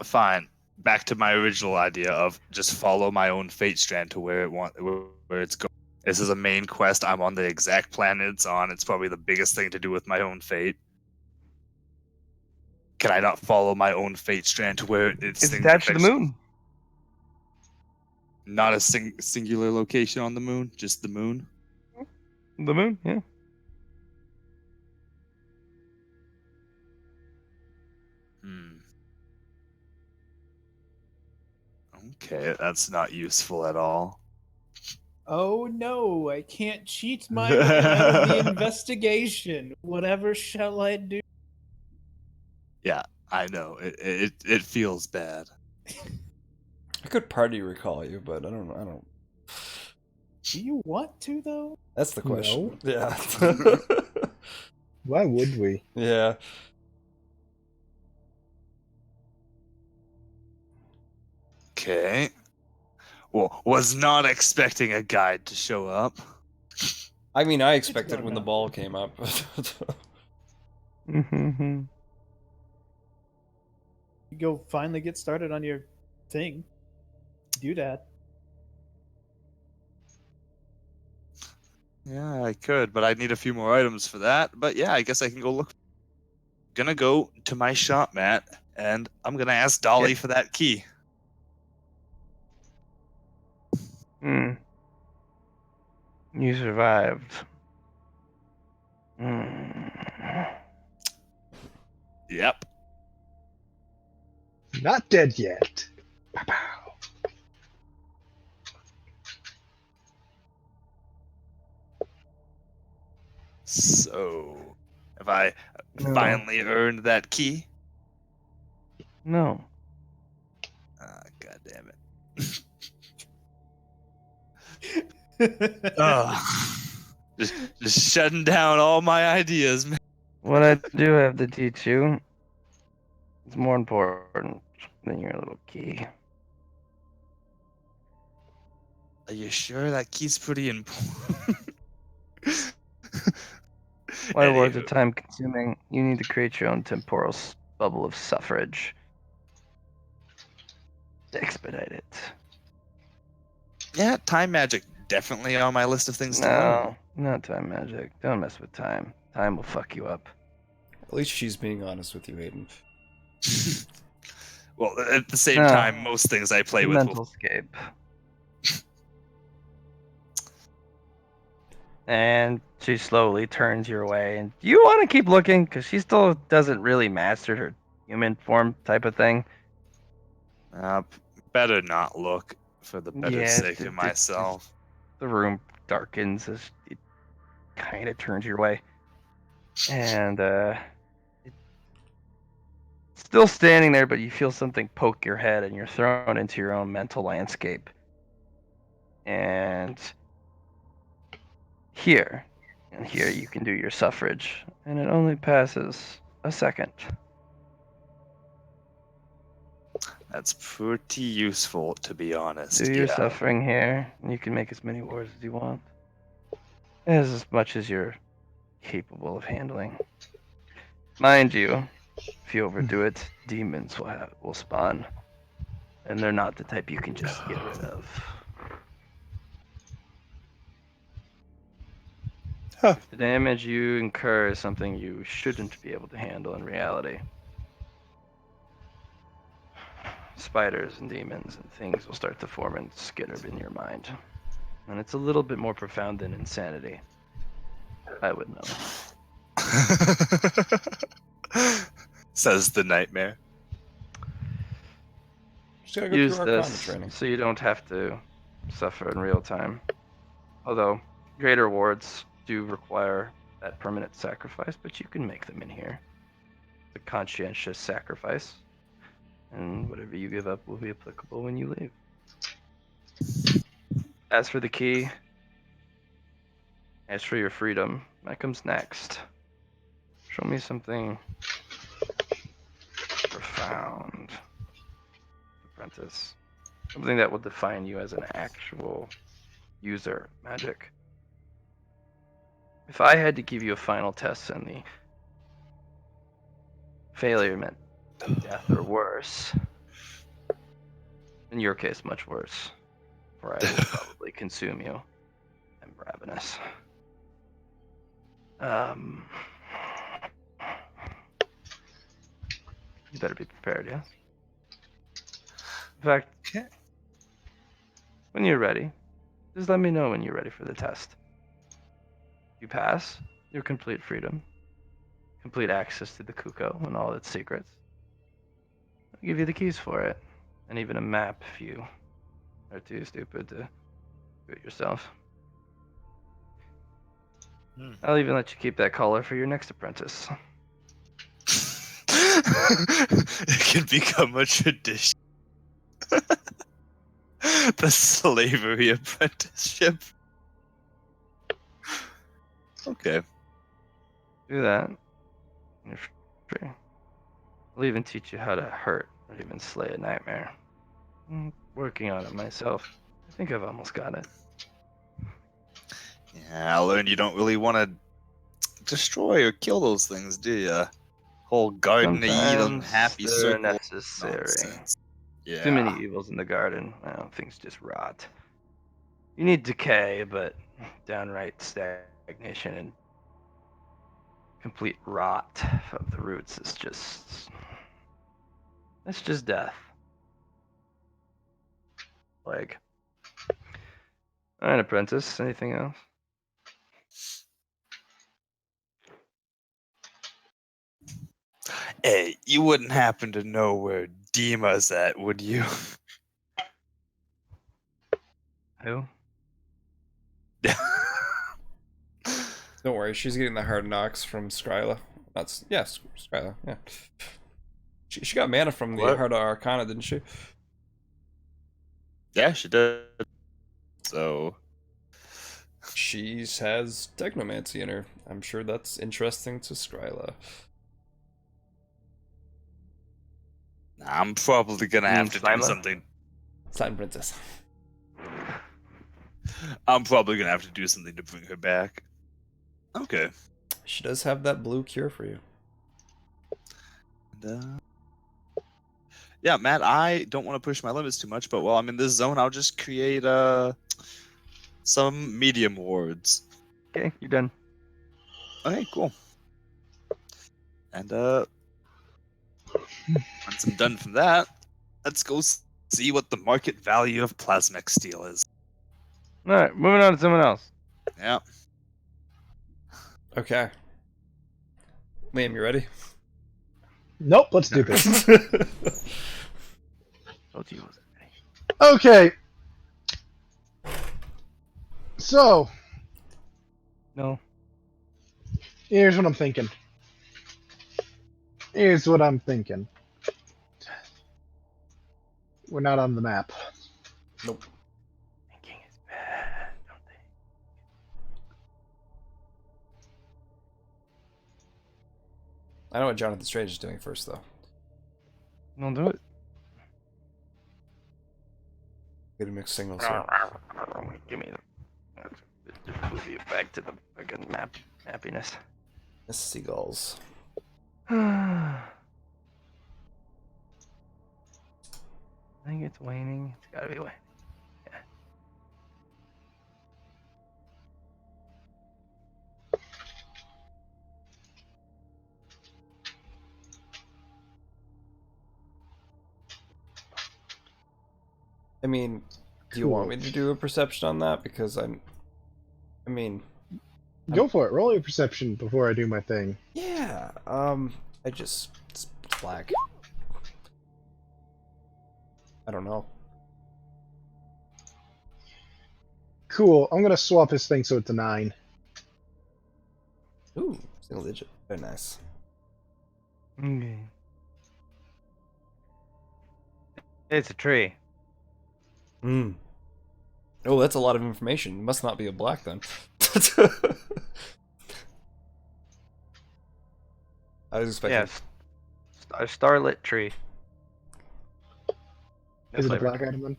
Fine. Back to my original idea of just follow my own fate strand to where it's going. This is a main quest. I'm on the exact planet it's on. It's probably the biggest thing to do with my own fate. Can I not follow my own fate strand to where It's attached to the moon. Not a singular location on the moon, just the moon. The moon, yeah. Okay, that's not useful at all. Oh no, I can't cheat my way out of the investigation. Whatever shall I do? Yeah, I know. It feels bad. I could party recall you, but I don't. Do you want to though? That's the question. No. Yeah. Why would we? Yeah. Okay. Well, was not expecting a guide to show up. I mean, I expected not when the bad. ball came up. Mm-hmm. You go finally get started on your thing. Do that. Yeah, I could, but I'd need a few more items for that. But yeah, I guess I can go look. Gonna go to my shop, Matt, and I'm gonna ask Dolly for that key. You survived. Yep. Not dead yet. Pow. So, have I finally earned that key? No. God damn it. Ugh. Just shutting down all my ideas, man. What I do have to teach you is more important than your little key. Are you sure that key's pretty important? White wards are Anywho. time consuming. You need to create your own temporal bubble of suffrage to expedite it. Yeah, time magic definitely on my list of things to learn. No, not time magic. Don't mess with time. Time will fuck you up. At least she's being honest with you, Aiden. Well, at the same No. time, most things I play with will. Mental scape. And she slowly turns your way. And do you want to keep looking? Because she still doesn't really master her human form type of thing. Better not look for the better Yeah, sake of myself. The room darkens as it kind of turns your way. And it's still standing there, but you feel something poke your head and you're thrown into your own mental landscape. And here you can do your suffrage. And it only passes a second. That's pretty useful, to be honest. Do your Yeah. suffering here, and you can make as many wars as you want. As much as you're capable of handling. Mind you, if you overdo it, demons will spawn. And they're not the type you can just get rid of. Huh. The damage you incur is something you shouldn't be able to handle in reality. Spiders and demons and things will start to form and skitter in your mind. And it's a little bit more profound than insanity. I would know. Says the nightmare. Just gotta go Use through Arcana this training. so you don't have to suffer in real time. Although, greater wards do require that permanent sacrifice, but you can make them in here. The conscientious sacrifice. And whatever you give up will be applicable when you leave. As for the key, as for your freedom, that comes next. Show me something profound, apprentice. Something that will define you as an actual user magic. If I had to give you a final test and the failure meant death or worse, in your case, much worse, for I will probably consume you. I'm ravenous. You better be prepared, yes? In fact, Okay. when you're ready, just let me know when you're ready for the test. You pass, your complete freedom, complete access to the Kuko and all its secrets. I'll give you the keys for it, and even a map if you are too stupid to do it yourself. I'll even let you keep that collar for your next apprentice. It can become a tradition. The slavery apprenticeship. Okay. Do that. You're free. I'll even teach you how to hurt or even slay a nightmare. I'm working on it myself. I think I've almost got it. Yeah, I learned you don't really want to destroy or kill those things, do ya? Whole Garden of Eden, Sometimes happy they're circle necessary. nonsense. Yeah. Too many evils in the garden. Well, things just rot. You need decay, but downright stagnation and complete rot of the roots is just... It's just death. Like... Alright, apprentice. Anything else? Hey, you wouldn't happen to know where Dima's at, would you? Who? Don't worry, she's getting the hard knocks from Skryla. That's Skryla. Yeah, she got mana from the What? Heart of Arcana, didn't she? Yeah, she did. So She has Technomancy in her. I'm sure that's interesting to Skryla. I'm probably gonna You have mean to do Slimer? something. Slime Princess. I'm probably gonna have to do something to bring her back. Okay. She does have that blue cure for you. And, yeah, Matt, I don't want to push my limits too much, but while I'm in this zone, I'll just create some medium wards. Okay, you're done. Okay, cool. And once I'm done from that, let's go see what the market value of plasmic steel is. All right, moving on to someone else. Yeah. Okay. Liam, you ready? Nope, let's do this. Told you I wasn't ready. Okay. So, No. here's what I'm thinking. We're not on the map. Nope. Thinking is bad, don't they? I know what Jonathan Strange is doing first, though. Don't do it. Get a mixed signals here. Give me the. Move you back to the fucking happiness. Miss Seagulls. I think it's waning. It's gotta be waning. Yeah. I mean, do you want me to do a perception on that? Because I mean, Go for it. Roll your perception before I do my thing. yeah. It's black. I don't know. Cool. I'm gonna swap his thing so it's a 9. Ooh, single digit. Very nice. Okay. It's a tree. Hmm. Oh, that's a lot of information. Must not be a black then. I was expecting. Yes. A starlit tree. No Is it a flavor. black item then?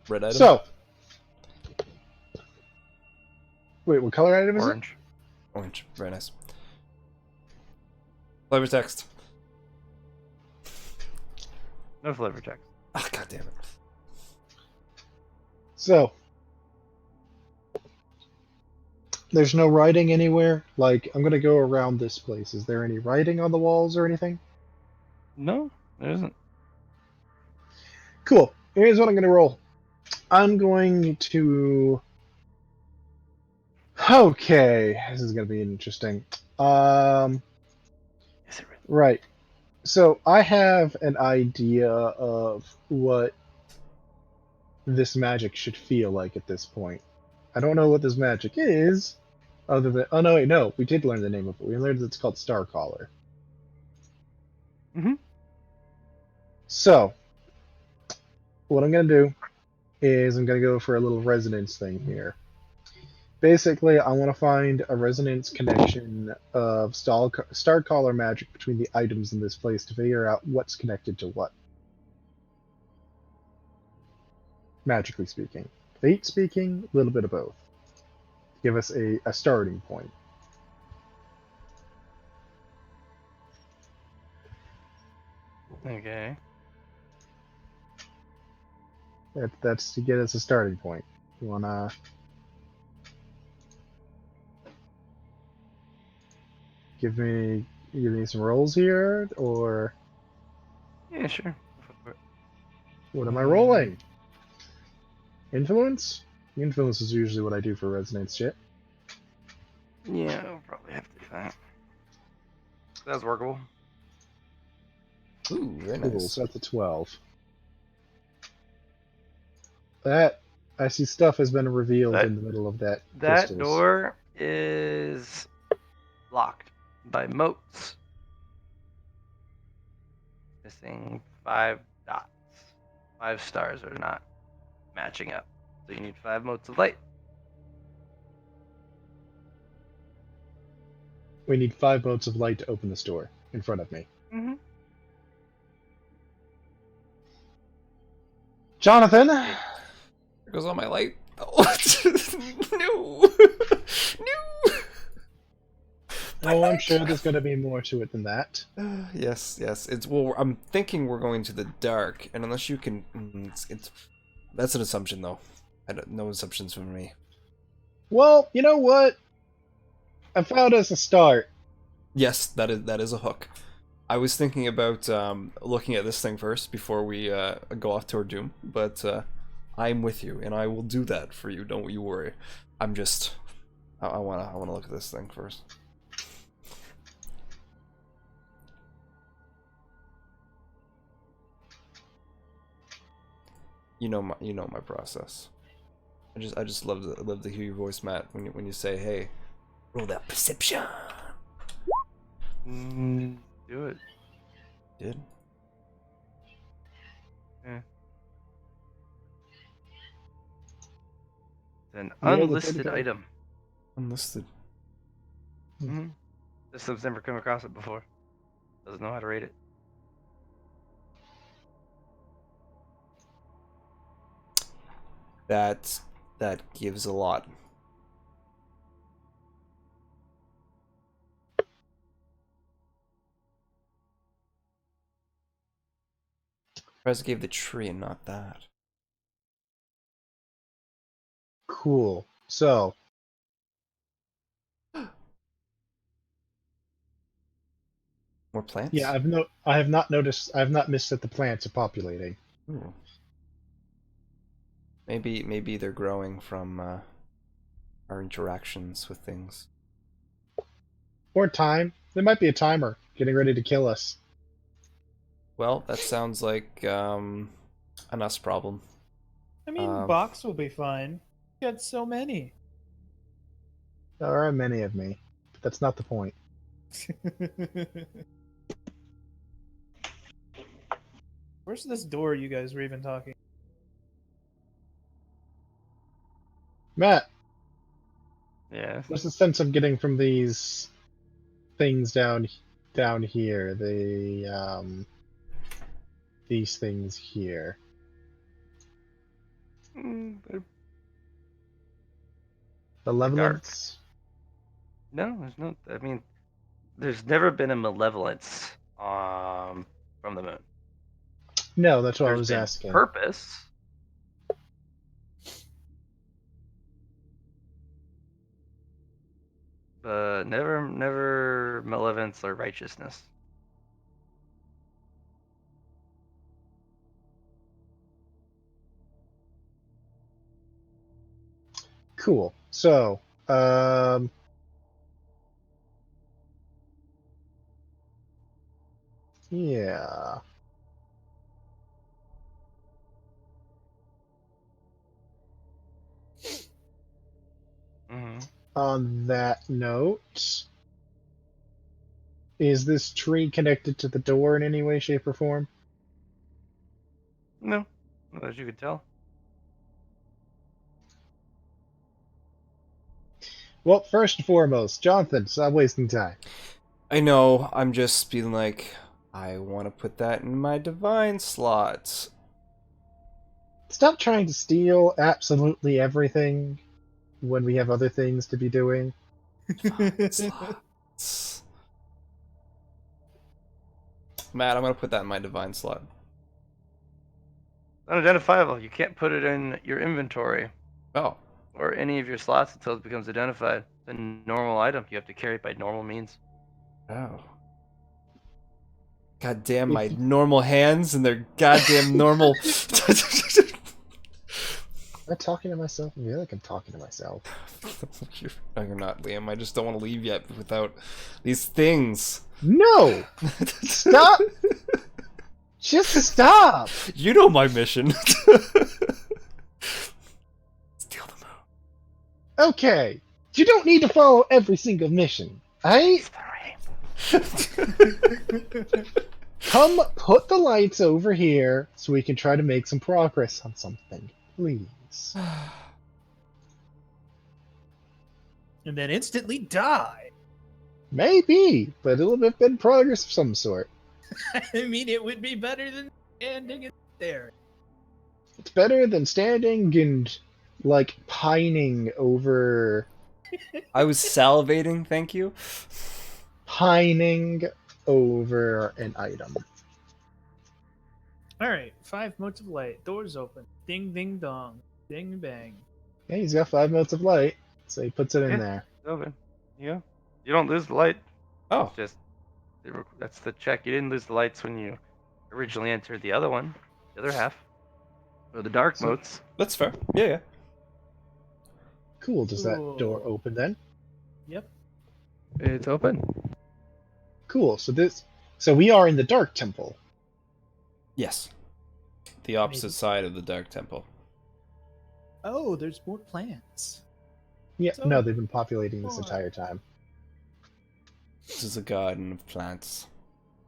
Red item. So, wait, what color item is Orange. Orange. Very nice. Flavor text. No flavor text. Ah, god damn it. it? So, there's no writing anywhere. Like, I'm gonna go around this place. Is there any writing on the walls or anything? No, there isn't. Cool. Here's what I'm gonna roll. I'm going to. Okay, this is gonna be interesting. Is it really? Right. So I have an idea of what this magic should feel like at this point. I don't know what this magic is, other than no, wait, no, we did learn the name of it. We learned that it's called Starcaller. Mhm. So, what I'm gonna do is I'm gonna go for a little resonance thing here. Basically, I want to find a resonance connection of Starcaller magic between the items in this place to figure out what's connected to what. Magically speaking. Fate speaking, a little bit of both. Give us a starting point. Okay. That's to get us a starting point. You wanna give me some rolls here, or Yeah, sure. Go for it. what am I rolling? Influence? Influence is usually what I do for resonance shit. Yeah, I'll probably have to do that. That's workable. Ooh, very Cool, nice. so that's a 12. That I see stuff has been revealed That- in the middle of that. That crystals. door is locked by moats. Missing 5 dots. 5 stars are not matching up. So you need 5 motes of light. We need 5 motes of light to open this door in front of me. Mm-hmm. Jonathan, There goes all my light. What? No. No. Oh, I'm sure there's going to be more to it than that. Yes. It's well. I'm thinking we're going to the dark, and unless you can, that's an assumption though. No assumptions from me. Well, you know what? I found us a start. Yes, that is a hook. I was thinking about looking at this thing first before we go off to our doom, but I'm with you, and I will do that for you. Don't you worry. I'm just, I wanna look at this thing first. You know my process. I just love to hear your voice, Matt, when you say, "Hey, roll that perception." Do it. Did? It's an Roll the unlisted 35. item. Unlisted. System's never come across it before. Doesn't know how to rate it. That gives a lot. Press gave the tree and not that. Cool. So, More plants? yeah, I have not missed that the plants are populating. Ooh. Maybe they're growing from our interactions with things. Or time. There might be a timer getting ready to kill us. Well, that sounds like an us problem. I mean, box will be fine. You got so many. There are many of me, but that's not the point. Where's this door you guys were even talking? Matt, Yeah. what's the sense I'm getting from these things down here? These things here. They're Malevolence? No, there's no. I mean, there's never been a malevolence from the moon. No, that's what I There's was been asking. purpose. But never malevolence or righteousness. Cool. So, yeah. Mm-hmm. On that note, is this tree connected to the door in any way, shape, or form? No, as you could tell. Well, first and foremost, Jonathan, stop wasting time. I know, I'm just being like, I want to put that in my divine slot. Stop trying to steal absolutely everything when we have other things to be doing. Slots. Matt, I'm gonna put that in my divine slot. Unidentifiable. You can't put it in your inventory Oh. or any of your slots until it becomes identified. It's a normal item. You have to carry it by normal means. Oh. God damn my normal hands and their goddamn normal. Am I talking to myself? I feel like I'm talking to myself. No, you're not, Liam. I just don't want to leave yet without these things. No! Stop! Just stop! You know my mission. Steal the moon. Okay. You don't need to follow every single mission. Alright? Come put the lights over here so we can try to make some progress on something. Please. And then instantly die. Maybe, but it'll have been progress of some sort. I mean, it would be better than standing there. It's better than standing and like pining over I was salivating, thank you. pining over an item. All right, 5 motes of light. Doors open. Ding, ding, dong. Ding, bang. Yeah, he's got 5 motes of light, so he puts it in Yeah. there. Open. Yeah. You don't lose the light. Oh, It's just that's the check. You didn't lose the lights when you originally entered the other one, the other half, or the dark So- motes. that's fair. Yeah, yeah. Cool. Does that door Cool. open then? Yep. It's open. Cool. So we are in the Dark Temple. Yes. The opposite Maybe. side of the Dark Temple. Oh, there's more plants. Yeah, So- no, they've been populating this Fun. entire time. This is a garden of plants.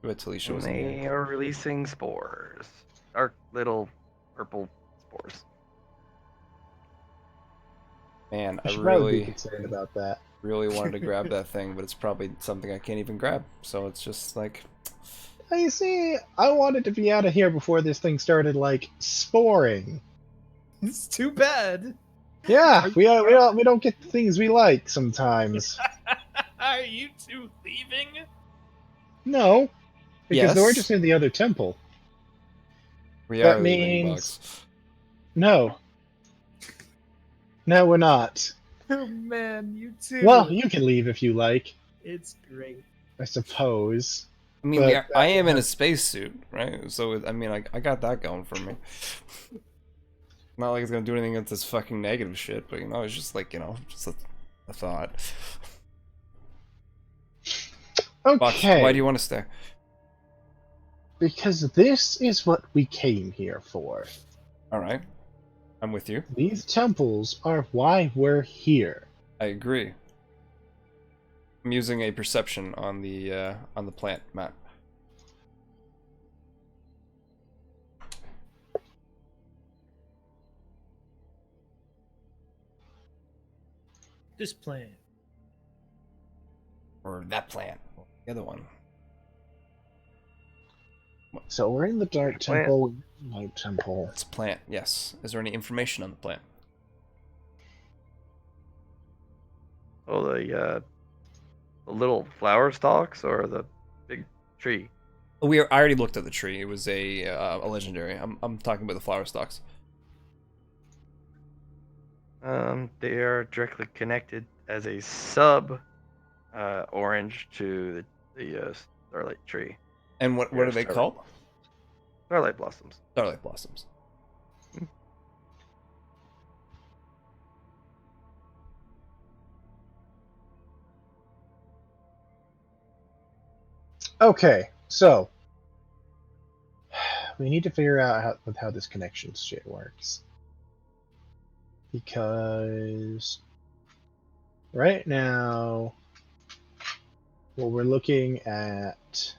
Wait till he And shows they me. are releasing spores. Dark little purple spores. Man, I I should probably be really, concerned about that. really wanted to grab that thing, but it's probably something I can't even grab. So it's just like, You see, I wanted to be out of here before this thing started like sporing. It's too bad. Yeah, Are we don't get the things we like sometimes. Are you two leaving? No, because we're Yes. just in the other temple. we That are leaving, means- Bugs. No, we're not. Oh man, you two. Well, you can leave if you like, It's great. I suppose. I mean, But I am in a spacesuit, right? So, I mean, I got that going for me. Not like it's gonna do anything against this fucking negative shit, but, it's just like, just a thought. Bugs, Okay, why do you want to stay? because this is what we came here for. Alright. I'm with you. These temples are why we're here. I agree. I'm using a perception on the plant map. This plant. Or that plant. Or the other one. So we're in the Dark Plant. Temple, Light Temple. It's a plant, yes. Is there any information on the plant? Oh, the little flower stalks or the big tree. I already looked at the tree. It was a legendary. I'm talking about the flower stalks. They are directly connected as a sub orange to the starlight tree. And what are they called? Starlight blossoms. Starlight blossoms. Okay, so we need to figure out how this connection shit works. Because right now, what we're looking at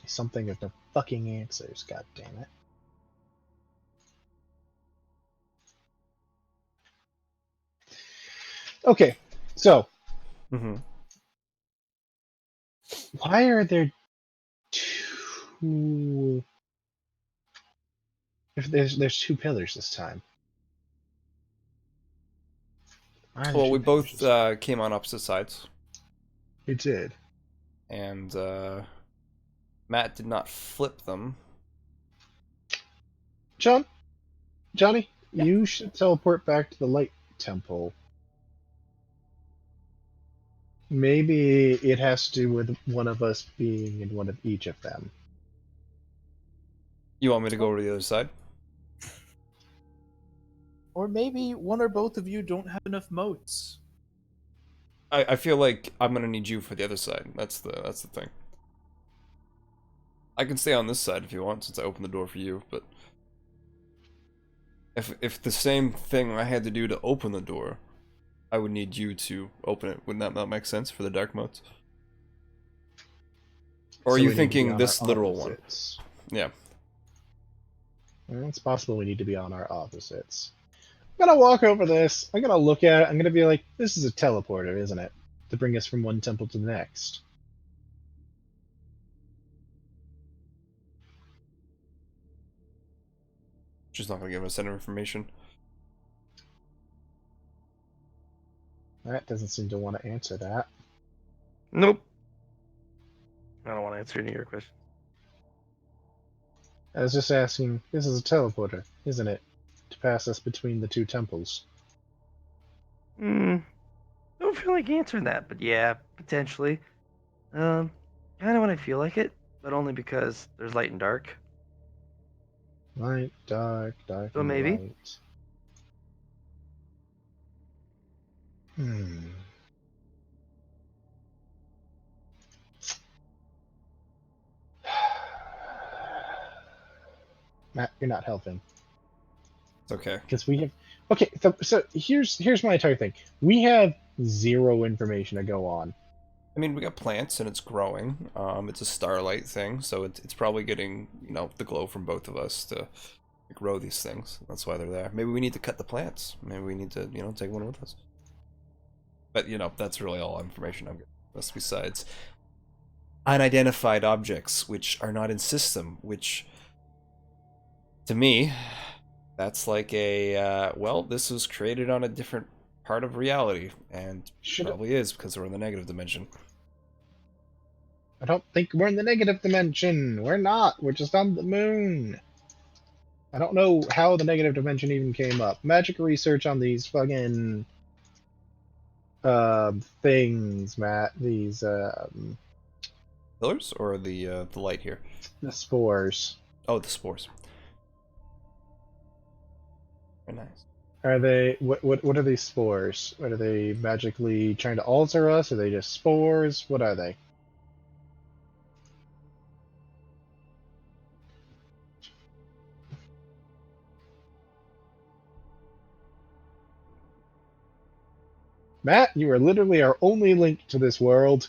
something of no fucking answers, god damn it. Okay, so Mm-hmm. why are there two? If there's two pillars this time. Why are there Well, two we pillars both this time? came on opposite sides, We did. and Matt did not flip them. Johnny, you should teleport back to the Light Temple. Maybe it has to do with one of us being in one of each of them. You want me to go over to the other side? Or maybe one or both of you don't have enough motes. I feel like I'm gonna need you for the other side. That's the thing. I can stay on this side if you want, since I opened the door for you. But if the same thing I had to do to open the door, I would need you to open it. Wouldn't that not make sense for the dark modes? Or are So you we need to be thinking on this our literal one? opposites. Yeah. Well, it's possible we need to be on our opposites. I'm gonna walk over this. I'm gonna look at it. I'm gonna be like, this is a teleporter, isn't it? To bring us from one temple to the next. She's not gonna give us that information. That doesn't seem to want to answer that. Nope. I don't want to answer any of your questions. I was just asking, this is a teleporter, isn't it? To pass us between the two temples. I don't feel like answering that, but yeah, potentially. Kind of when I feel like it, but only because there's light and dark. Light, dark, dark, So and maybe. light. Hmm. Matt, you're not helping. It's okay. Because we have... Okay, so here's my entire thing. We have zero information to go on. I mean, we got plants and it's growing. It's a starlight thing, so it's probably getting, you know, the glow from both of us to grow these things. That's why they're there. Maybe we need to cut the plants. Maybe we need to, you know, take one with us. But, you know, that's really all information I'm getting. That's besides unidentified objects, which are not in system, which, to me, that's like a, well, this was created on a different part of reality, and probably is, because we're in the negative dimension. I don't think we're in the negative dimension. We're not. We're just on the moon. I don't know how the negative dimension even came up. Magic research on these fucking things, Matt. These Pillars or the light here? the spores. Oh, the spores. Very nice. Are they what are these spores? Are they magically trying to alter us? Are they just spores? What are they? Matt, you are literally our only link to this world.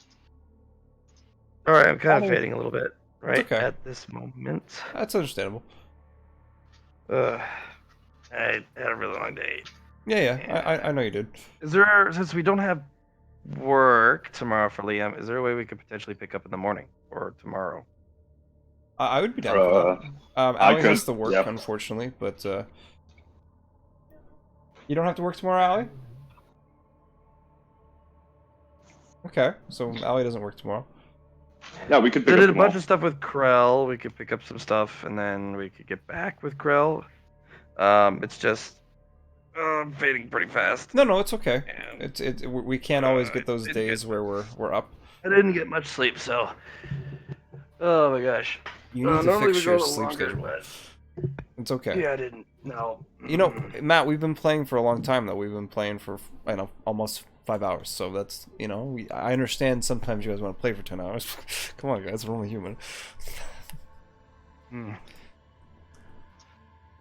All right, I'm kind of Follow- fading a little bit right okay. at this moment. That's understandable. I had a really long day. Yeah. I know you did. Is there, since we don't have work tomorrow for Liam, is there a way we could potentially pick up in the morning or tomorrow? I would be down for that. I Allie has could, to work, yep. unfortunately, but you don't have to work tomorrow, Allie? Okay, so Allie doesn't work tomorrow. Yeah, we could pick I up did a tomorrow. bunch of stuff with Krell. We could pick up some stuff, and then we could get back with Krell. It's just I'm fading pretty fast. No, it's okay. And, We can't always get those days where we're up. I didn't get much sleep, so. Oh my gosh. You need to normally fix we go your a little sleep longer, schedule. but It's okay. yeah, I didn't. No. You know, Matt, we've been playing for a long time though. We've been playing for almost 5 hours. So that's I understand sometimes you guys want to play for 10 hours. Come on, guys, we're only human. Yeah,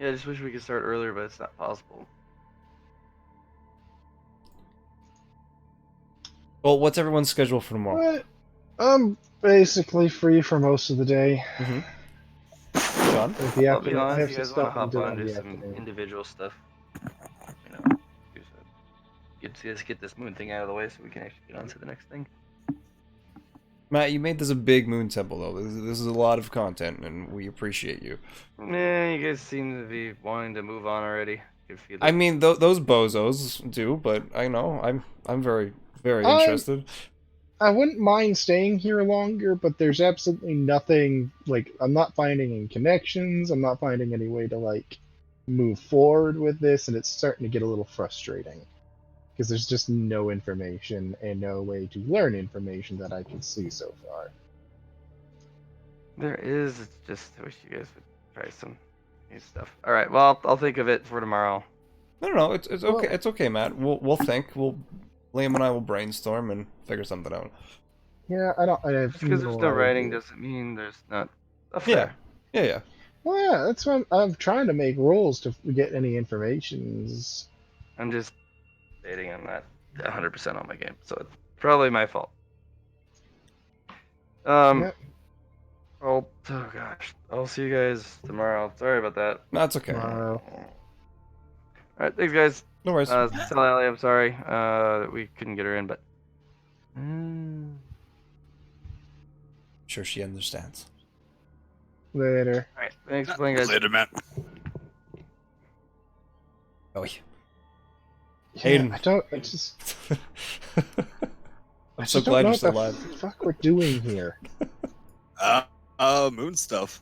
I just wish we could start earlier, but it's not possible. Well, what's everyone's schedule for tomorrow? What? I'm basically free for most of the day. John? With the I'll be afternoon, I honest, have you some guys want to stuff I'm hop doing on in and do the some afternoon. individual stuff. Let's get this moon thing out of the way so we can actually get on to the next thing. Matt, you made this a big moon temple though. This is a lot of content, and we appreciate you. Yeah, you guys seem to be wanting to move on already. Good feeling. I mean, those bozos do, but I know I'm very interested. I wouldn't mind staying here longer, but there's absolutely nothing, like, I'm not finding any connections, I'm not finding any way to, like, move forward with this, and it's starting to get a little frustrating. Because there's just no information and no way to learn information that I can see so far. There is. It's just I wish you guys would try some new stuff. All right. Well, I'll think of it for tomorrow. No, it's okay. It's okay, Matt. We'll think. Liam and I will brainstorm and figure something out. Yeah, I have Just because there's no idea. writing doesn't mean there's not stuff there. Yeah. Well, yeah, that's why I'm trying to make rules to get any information. I'm just stating I'm not 100% on my game, so it's probably my fault. Yep. Oh gosh. I'll see you guys tomorrow. Sorry about that. That's okay. Tomorrow. All right, thanks guys. No worries. Tell Allie I'm sorry that we couldn't get her in, but. Sure, she understands. Later. All right, thanks for playing, guys. Later, Matt. Oh, yeah. Yeah, Hayden. I don't. I just. I'm I so just glad don't know you're what still the alive. fuck we're doing here. Moon stuff.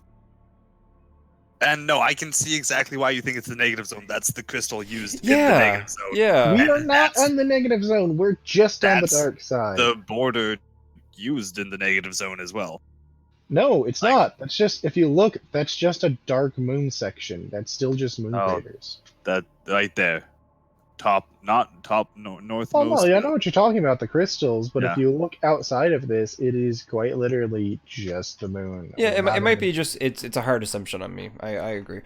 And no, I can see exactly why you think it's the negative zone. That's the crystal used in the Yeah, negative zone. yeah. We and are not that's- on the negative zone. We're just on the that's dark side. The border used in the negative zone as well. No, it's Like- not. That's just if you look. That's just a dark moon section. That's still just moon Oh. craters. That right there. Northmost. Oh no, yeah, I know what you're talking about, the crystals. But Yeah. if you look outside of this, it is quite literally just the moon. Yeah, We're not it in might the- be just it's a hard assumption on me. I agree.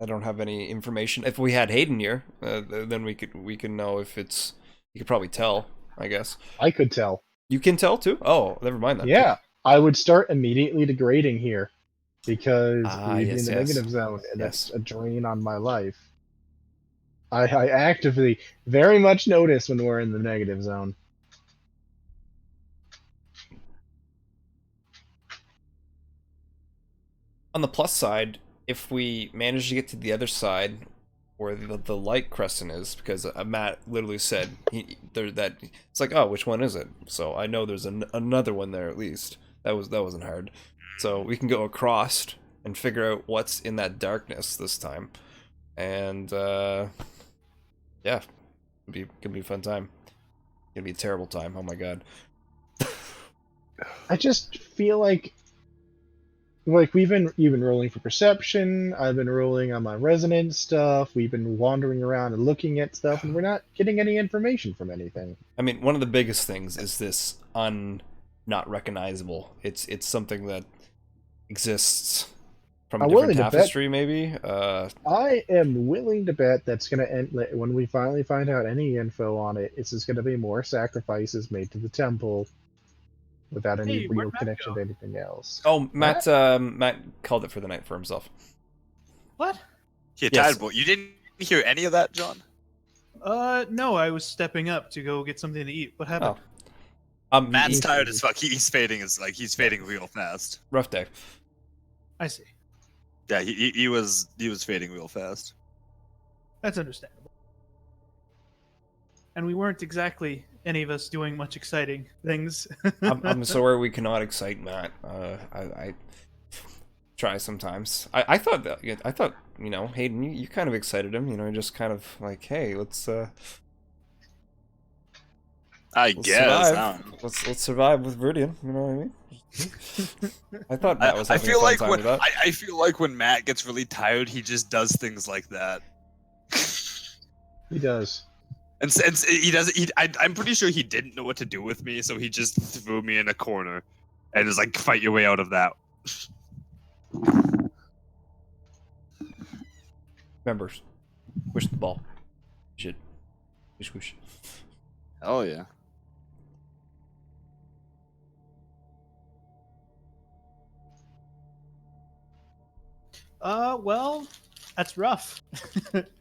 I don't have any information. If we had Hayden here, then we can know if it's. You could probably tell, I guess. I could tell. You can tell too. Oh, never mind that. Yeah, I would start immediately degrading here because Ah, we'd be yes, in the yes. negative zone, and Yes. that's a drain on my life. I actively very much notice when we're in the negative zone. On the plus side, if we manage to get to the other side, where the light crescent is, because Matt literally said that it's like, oh, which one is it? So I know there's another one there at least. That wasn't hard. So we can go across and figure out what's in that darkness this time, and yeah, could be a fun time. Gonna be a terrible time. Oh my god. I just feel like you've been rolling for perception. I've been rolling on my resonance stuff. We've been wandering around and looking at stuff, and we're not getting any information from anything. I mean, one of the biggest things is this not recognizable. It's something that exists from a I'm different willing to bet- tapestry, maybe. I am willing to bet that's going to end when we finally find out any info on it. It's just going to be more sacrifices made to the temple without any Hey, real where'd Matt connection go? to anything else. Oh, Matt called it for the night for himself. What? Yeah, Yes. Tidal Bolt. You didn't hear any of that, John? No, I was stepping up to go get something to eat. What happened? Matt's He's- tired as fuck. He's fading real fast. rough day. I see. Yeah, he was fading real fast. That's understandable. And we weren't exactly any of us doing much exciting things. I'm sorry we cannot excite Matt. I try sometimes. I thought Hayden, you kind of excited him. Just kind of like, hey, let's I guess. survive. Let's survive with Viridian. You know what I mean? I thought Matt was I having feel a fun like time when with that. I feel like when Matt gets really tired, he just does things like that. He does. And since he does, I'm pretty sure he didn't know what to do with me, so he just threw me in a corner, and was like, "Fight your way out of that." Remember, push the ball. Shit. Squish. Oh yeah. Well, that's rough. But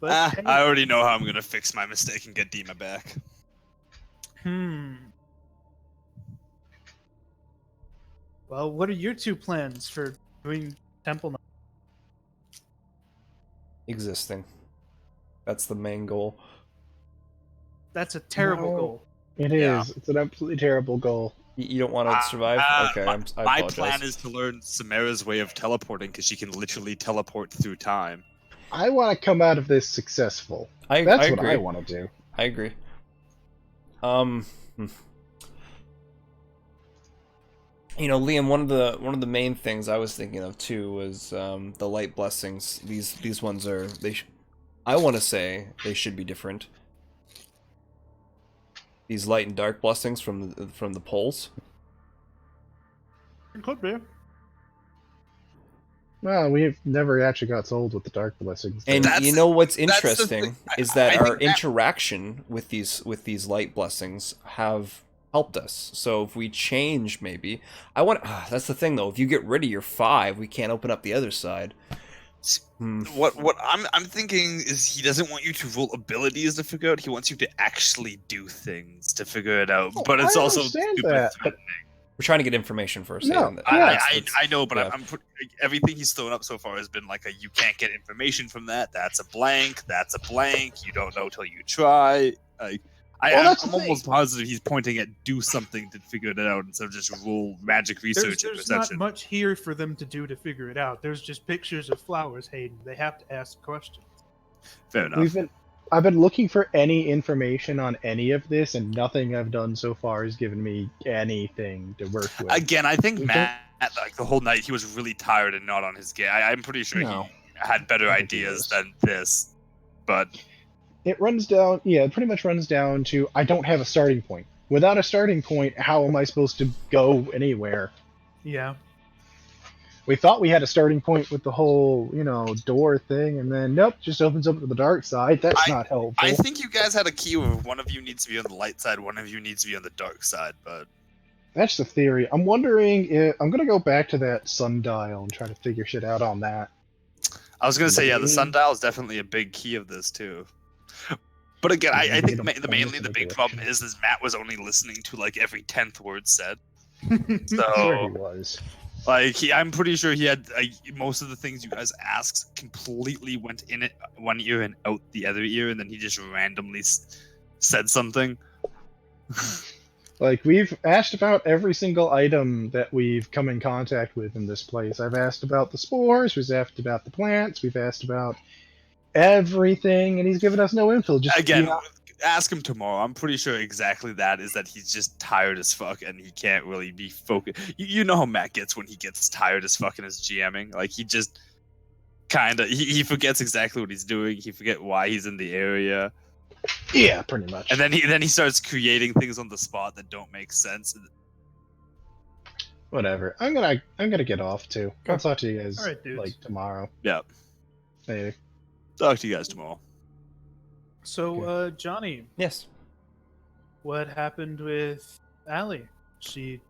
hey, I already know how I'm gonna fix my mistake and get Dima back. Well, what are your two plans for doing Temple Night? Existing. That's the main goal. That's a terrible No. goal. It is. Yeah. It's an absolutely terrible goal. You don't want to survive? Okay, I My apologize. plan is to learn Samara's way of teleporting because she can literally teleport through time. I want to come out of this successful. I That's what agree. I want to do. I agree. Liam, one of the main things I was thinking of too was the light blessings. These ones are I want to say they should be different. These light and dark blessings from the poles. It could be. Well, we've never actually got sold with the dark blessings. And That's- you know what's that's the interesting thing. is that I our think that- interaction with these light blessings have helped us. So if we change, maybe that's the thing though. If you get rid of your 5, we can't open up the other side. What I'm thinking is he doesn't want you to roll abilities to figure out. He wants you to actually do things to figure it out. Oh, But it's I also understand super that, but threatening. We're trying to get information first. No, and I know, but yeah. I'm everything he's thrown up so far has been like you can't get information from that. That's a blank. That's a blank. You don't know till you try. I'm almost positive he's pointing at do something to figure it out instead of just roll magic research and There's not perception. much here for them to do to figure it out. There's just pictures of flowers, Hayden. They have to ask questions. Fair enough. I've been looking for any information on any of this, and nothing I've done so far has given me anything to work with. Again, I think We Matt, like the whole night, he was really tired and not on his game. I'm pretty sure No. he had better I think he ideas was. than this, but It pretty much runs down to I don't have a starting point. Without a starting point, how am I supposed to go anywhere? Yeah. We thought we had a starting point with the whole, door thing, and then nope, just opens up to the dark side. That's not helpful. I think you guys had a key where one of you needs to be on the light side, one of you needs to be on the dark side, but That's the theory. I'm wondering if I'm gonna go back to that sundial and try to figure shit out on that. I was gonna say, yeah, the Maybe. sundial is definitely a big key of this too. But again, I Maybe think it'll mainly point us the in a big direction. problem is Matt was only listening to like every 10th word said. Sure he So was. like I'm pretty sure he had most of the things you guys asked completely went in it one ear and out the other ear, and then he just randomly said something. Like, we've asked about every single item that we've come in contact with in this place. I've asked about the spores, we've asked about the plants, we've asked about everything, and he's given us no info. Just Again, ask him tomorrow. I'm pretty sure exactly that is that he's just tired as fuck and he can't really be focused. You know how Matt gets when he gets tired as fuck in his GMing. Like he just kind of he forgets exactly what he's doing. He forget why he's in the area, yeah, pretty much. and then he starts creating things on the spot that don't make sense. Whatever. I'm gonna get off too. I'll talk to you guys All right, dudes. like tomorrow. Yeah, Maybe. talk to you guys tomorrow. So, Johnny, Yes. what happened with Allie? She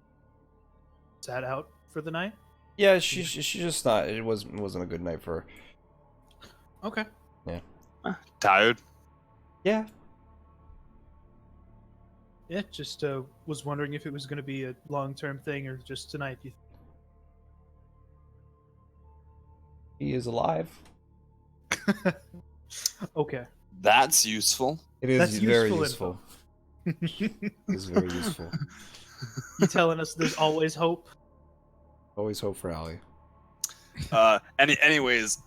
sat out for the night? Yeah, she just not. It wasn't a good night for her. Okay. Tired. Yeah. Yeah, just was wondering if it was going to be a long-term thing or just tonight. He is alive. Okay. That's useful. It is That's very useful useful. It is very useful. You telling us there's always hope? Always hope for Allie. Anyways,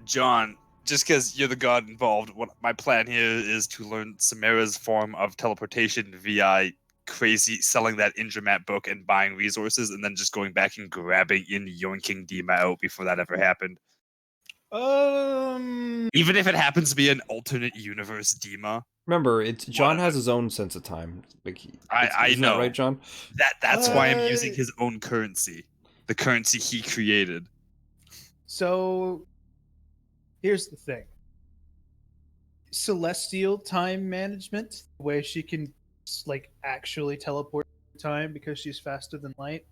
John, just because you're the god involved, what my plan here is to learn Samara's form of teleportation via crazy selling that Indramat book and buying resources, and then just going back and grabbing and yoinking Dima out before that ever happened. Even if it happens to be an alternate universe Dima. Remember, John Whatever. has his own sense of time. Like, I isn't that know. right, John? That's why I'm using his own currency. The currency he created. So, here's the thing. Celestial time management, the way she can, like, actually teleport time because she's faster than light.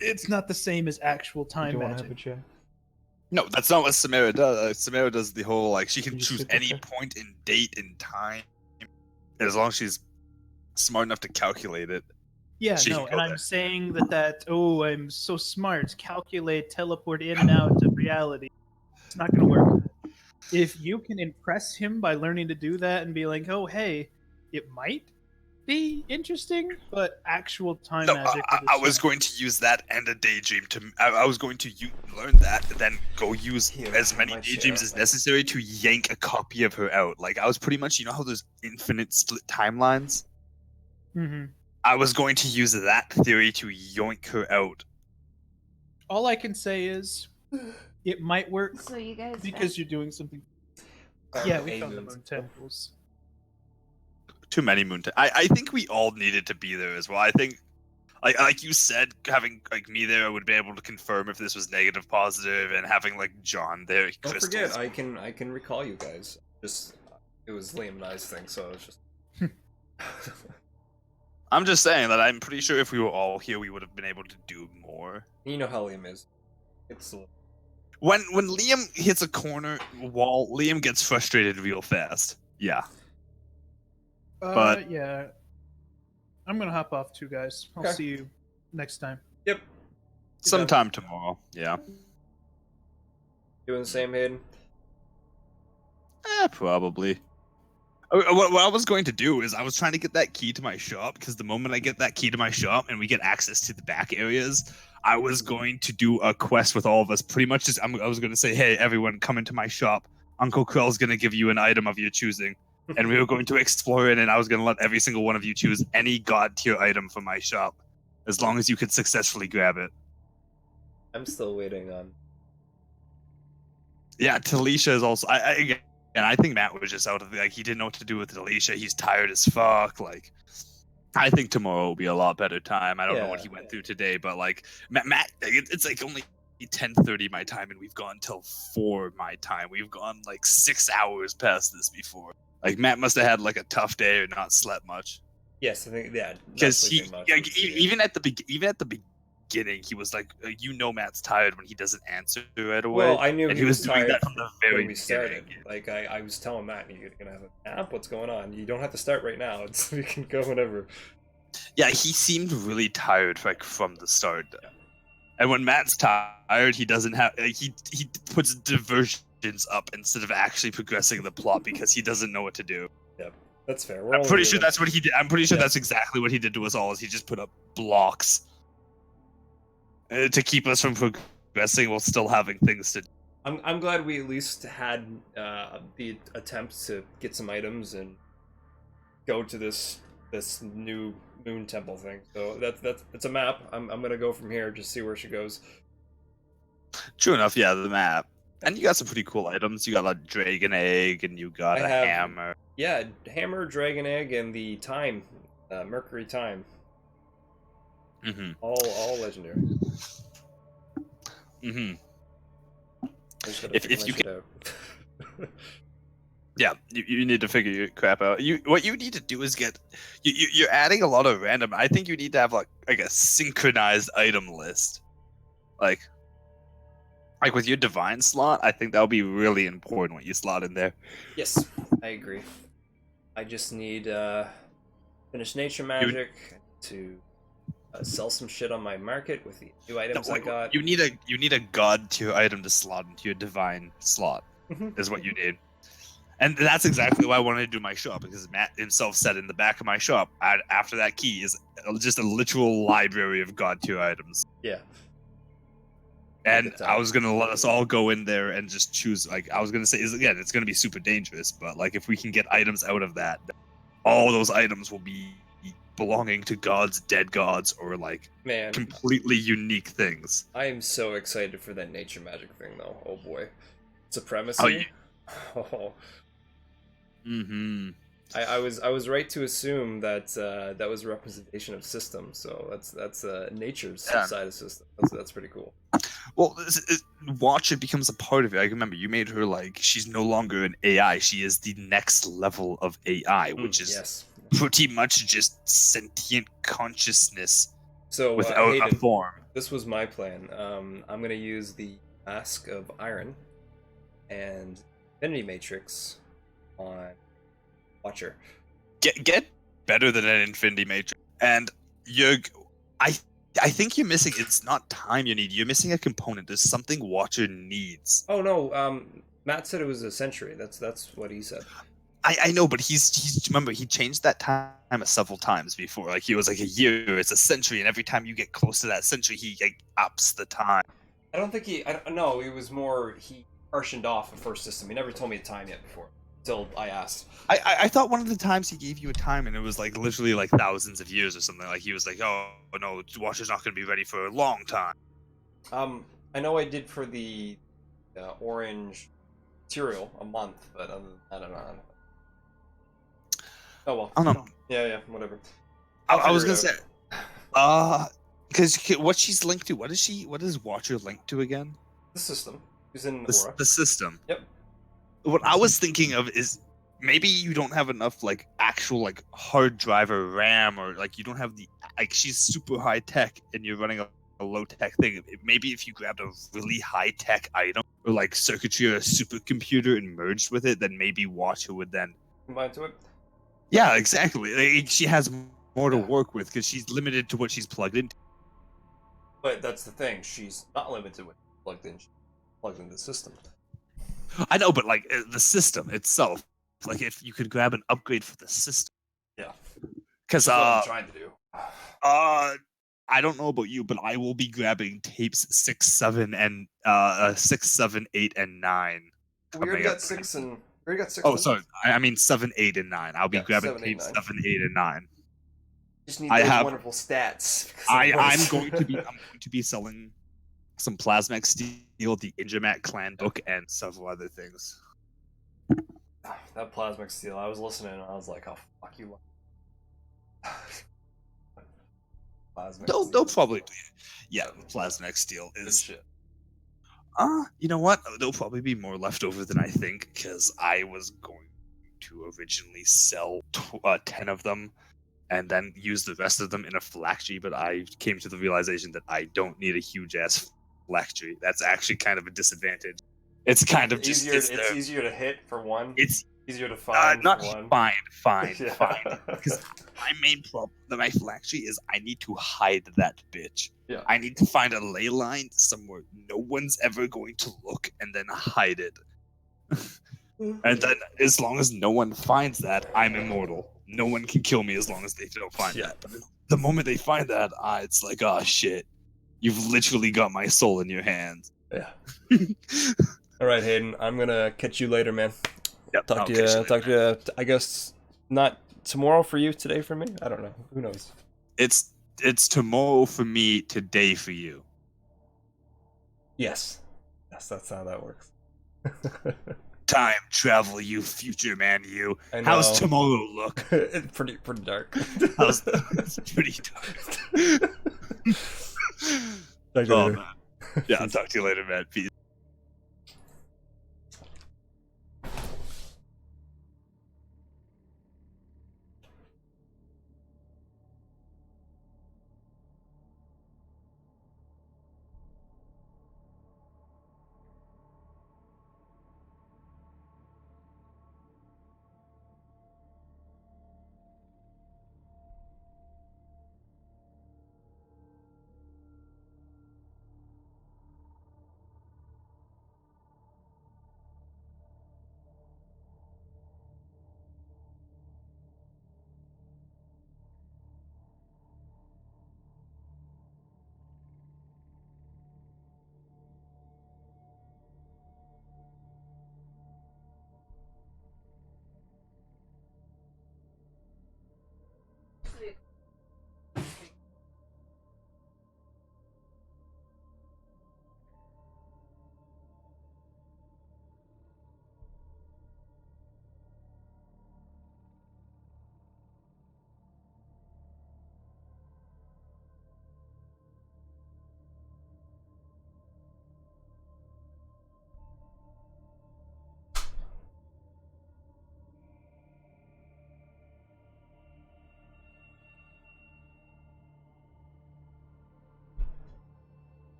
It's not the same as actual time magic. chat? No, that's not what Samara does. Samara does the whole, like, she can Can you choose sit any there? point in date and time. As long as she's smart enough to calculate it. Yeah, She no, can go and I'm there. saying I'm so smart, calculate, teleport in and out of reality. It's not going to work. If you can impress him by learning to do that and be like, oh, hey, it might be interesting, but actual time No, magic. I was going to use that and a daydream to. I was going to learn that, then go use Here, as many my daydreams chair. as necessary to yank a copy of her out. Like, I was pretty much, you know how there's infinite split timelines? Mm-hmm. I was going to use that theory to yoink her out. All I can say is it might work So you guys because you're doing something. Yeah, we found the moons. moon temples. Too many moon. I think we all needed to be there as well. I think, like you said, having like me there, I would be able to confirm if this was negative, positive, and having like John there. Don't crystals. forget, I can recall you guys. Just it was Liam and I's thing, so it's just. I'm just saying that I'm pretty sure if we were all here, we would have been able to do more. You know how Liam is. It's When Liam hits a corner wall, Liam gets frustrated real fast. Yeah. But But- yeah, I'm gonna hop off too, guys. I'll Okay. see you next time. Yep. Sometime tomorrow. Yeah. Doing the same, Hayden. Probably. What I was going to do is I was trying to get that key to my shop, because the moment I get that key to my shop and we get access to the back areas, I was going to do a quest with all of us. Pretty much just, I was going to say, hey, everyone, come into my shop. Uncle Krell's going to give you an item of your choosing. And we were going to explore it, and I was going to let every single one of you choose any god tier item from my shop, as long as you could successfully grab it. I'm still waiting on. Yeah, Talisha is also. I think Matt was just out of he didn't know what to do with Talisha. He's tired as fuck. Like, I think tomorrow will be a lot better time. I don't know what he went through today, but like Matt, it's like only 10:30 my time, and we've gone till 4 my time. We've gone like 6 hours past this before. Like Matt must have had like a tough day or not slept much. Yes, I think Because he even at the beginning, he was like, Matt's tired when he doesn't answer right away. Well, I knew and he was doing tired that from the very when we started. beginning. Like I was telling Matt, you're gonna have a nap. What's going on? You don't have to start right now. We can go whenever. Yeah, he seemed really tired like from the start. And when Matt's tired, he doesn't have he puts diversions up instead of actually progressing the plot because he doesn't know what to do. Yep, that's fair. I'm pretty sure that's what he did. I'm pretty sure that's exactly what he did to us all. Is he just put up blocks to keep us from progressing while still having things to do. I'm glad we at least had the attempt to get some items and go to this new moon temple thing. So it's a map. I'm gonna go from here, just see where she goes. True enough, yeah, the map. And you got some pretty cool items. You got a dragon egg, and you got a hammer. Yeah, hammer, dragon egg, and the time, Mercury time. Mm-hmm. All legendary. Mm-hmm. If you can. Yeah, you need to figure your crap out. What you need to do is get you're adding a lot of random. I think you need to have like a synchronized item list, like with your divine slot. I think that would be really important when you slot in there. Yes, I agree. I just need finish nature magic to sell some shit on my market with the new items I got. You need a god tier item to slot into your divine slot. Is what you need. And that's exactly why I wanted to do my shop, because Matt himself said in the back of my shop, after that key is just a literal library of god tier items. Yeah. And I was gonna let us all go in there and just choose. Like I was gonna say, again, it's gonna be super dangerous, but like if we can get items out of that, all those items will be belonging to gods, dead gods, or like completely unique things. I am so excited for that nature magic thing, though. Oh boy, Supremacy. Oh. Mm-hmm. I was right to assume that that was a representation of system. So that's nature's side of system. That's pretty cool. Well, watch it becomes a part of it. I remember you made her like she's no longer an AI. She is the next level of AI, which is pretty much just sentient consciousness. So without Hayden, a form. This was my plan. I'm gonna use the Mask of Iron and Infinity Matrix on Watcher. Get better than an Infinity Matrix, and I think you're missing. It's not time you need. You're missing a component. There's something Watcher needs. Oh no, Matt said it was a century. That's what he said. I know, but he's remember he changed that time several times before. Like he was like a year, it's a century, and every time you get close to that century, he like ups the time. I don't think no, it was more he partitioned off a first system. He never told me a time yet before. Until I asked. I thought one of the times he gave you a time and it was like literally like thousands of years or something. Like he was like, oh no, Watcher's not going to be ready for a long time. I know I did for the orange material a month, but I don't know. Oh well. I don't know. Yeah, whatever. I was gonna say, because what she's linked to, what is Watcher linked to again? The system. He's in Aura. The system. Yep. What I was thinking of is maybe you don't have enough like actual like hard drive or RAM, or like you don't have the she's super high tech and you're running a low tech thing. Maybe if you grabbed a really high tech item or like circuitry or a supercomputer and merged with it, then maybe Watcher would then combine to it. Yeah, exactly. Like, she has more to Yeah. work with because she's limited to what she's plugged into. But that's the thing. She's not limited when plugged in. She's plugged into the system. I know, but like the system itself, like if you could grab an upgrade for the system. Yeah. Because That's what I'm trying to do. I don't know about you, but I will be grabbing tapes 6, 7, and 6, 7, 8, and 9. We already coming got up. 6 and... We already got 6 Oh, and... sorry. I mean 7, 8, and 9. I'll be Yeah, grabbing 7, 8, tapes 9. 7, 8, and 9. Just need I those have- wonderful stats. because I'm worse. going to be selling some Plasmax Steel, the Injamat Clan book, and several other things. That Plasmic Steel, I was listening and I was like, oh, fuck you. Plasmic They'll Steel. probably do. Yeah, Plasmax Steel Good is. shit. You know what? There'll probably be more left over than I think because I was going to originally sell 10 of them and then use the rest of them in a flak tree, but I came to the realization that I don't need a huge ass flak tree. That's actually kind of a disadvantage. It's kind of just easier. It's there. easier to hit for one. It's easier to find not for one. fine. Yeah. Because my main problem with my flak tree is I need to hide that bitch. Yeah. I need to find a ley line somewhere no one's ever going to look and then hide it. And then as long as no one finds that, I'm immortal. No one can kill me as long as they don't find Yeah. that. But the moment they find that, it's like, oh shit. You've literally got my soul in your hands. Yeah. All right, Hayden. I'm gonna catch you later, man. Yep, Talk I'll to catch you. later, Talk to man. you. I guess not tomorrow for you. Today for me. I don't know. Who knows? It's tomorrow for me, today for you. Yes. Yes, that's how that works. Time travel, you future man, you. I know. How's tomorrow look? It's pretty dark. It's pretty dark. Talk to you Oh later. man. Yeah, I'll talk to you later, man. Peace.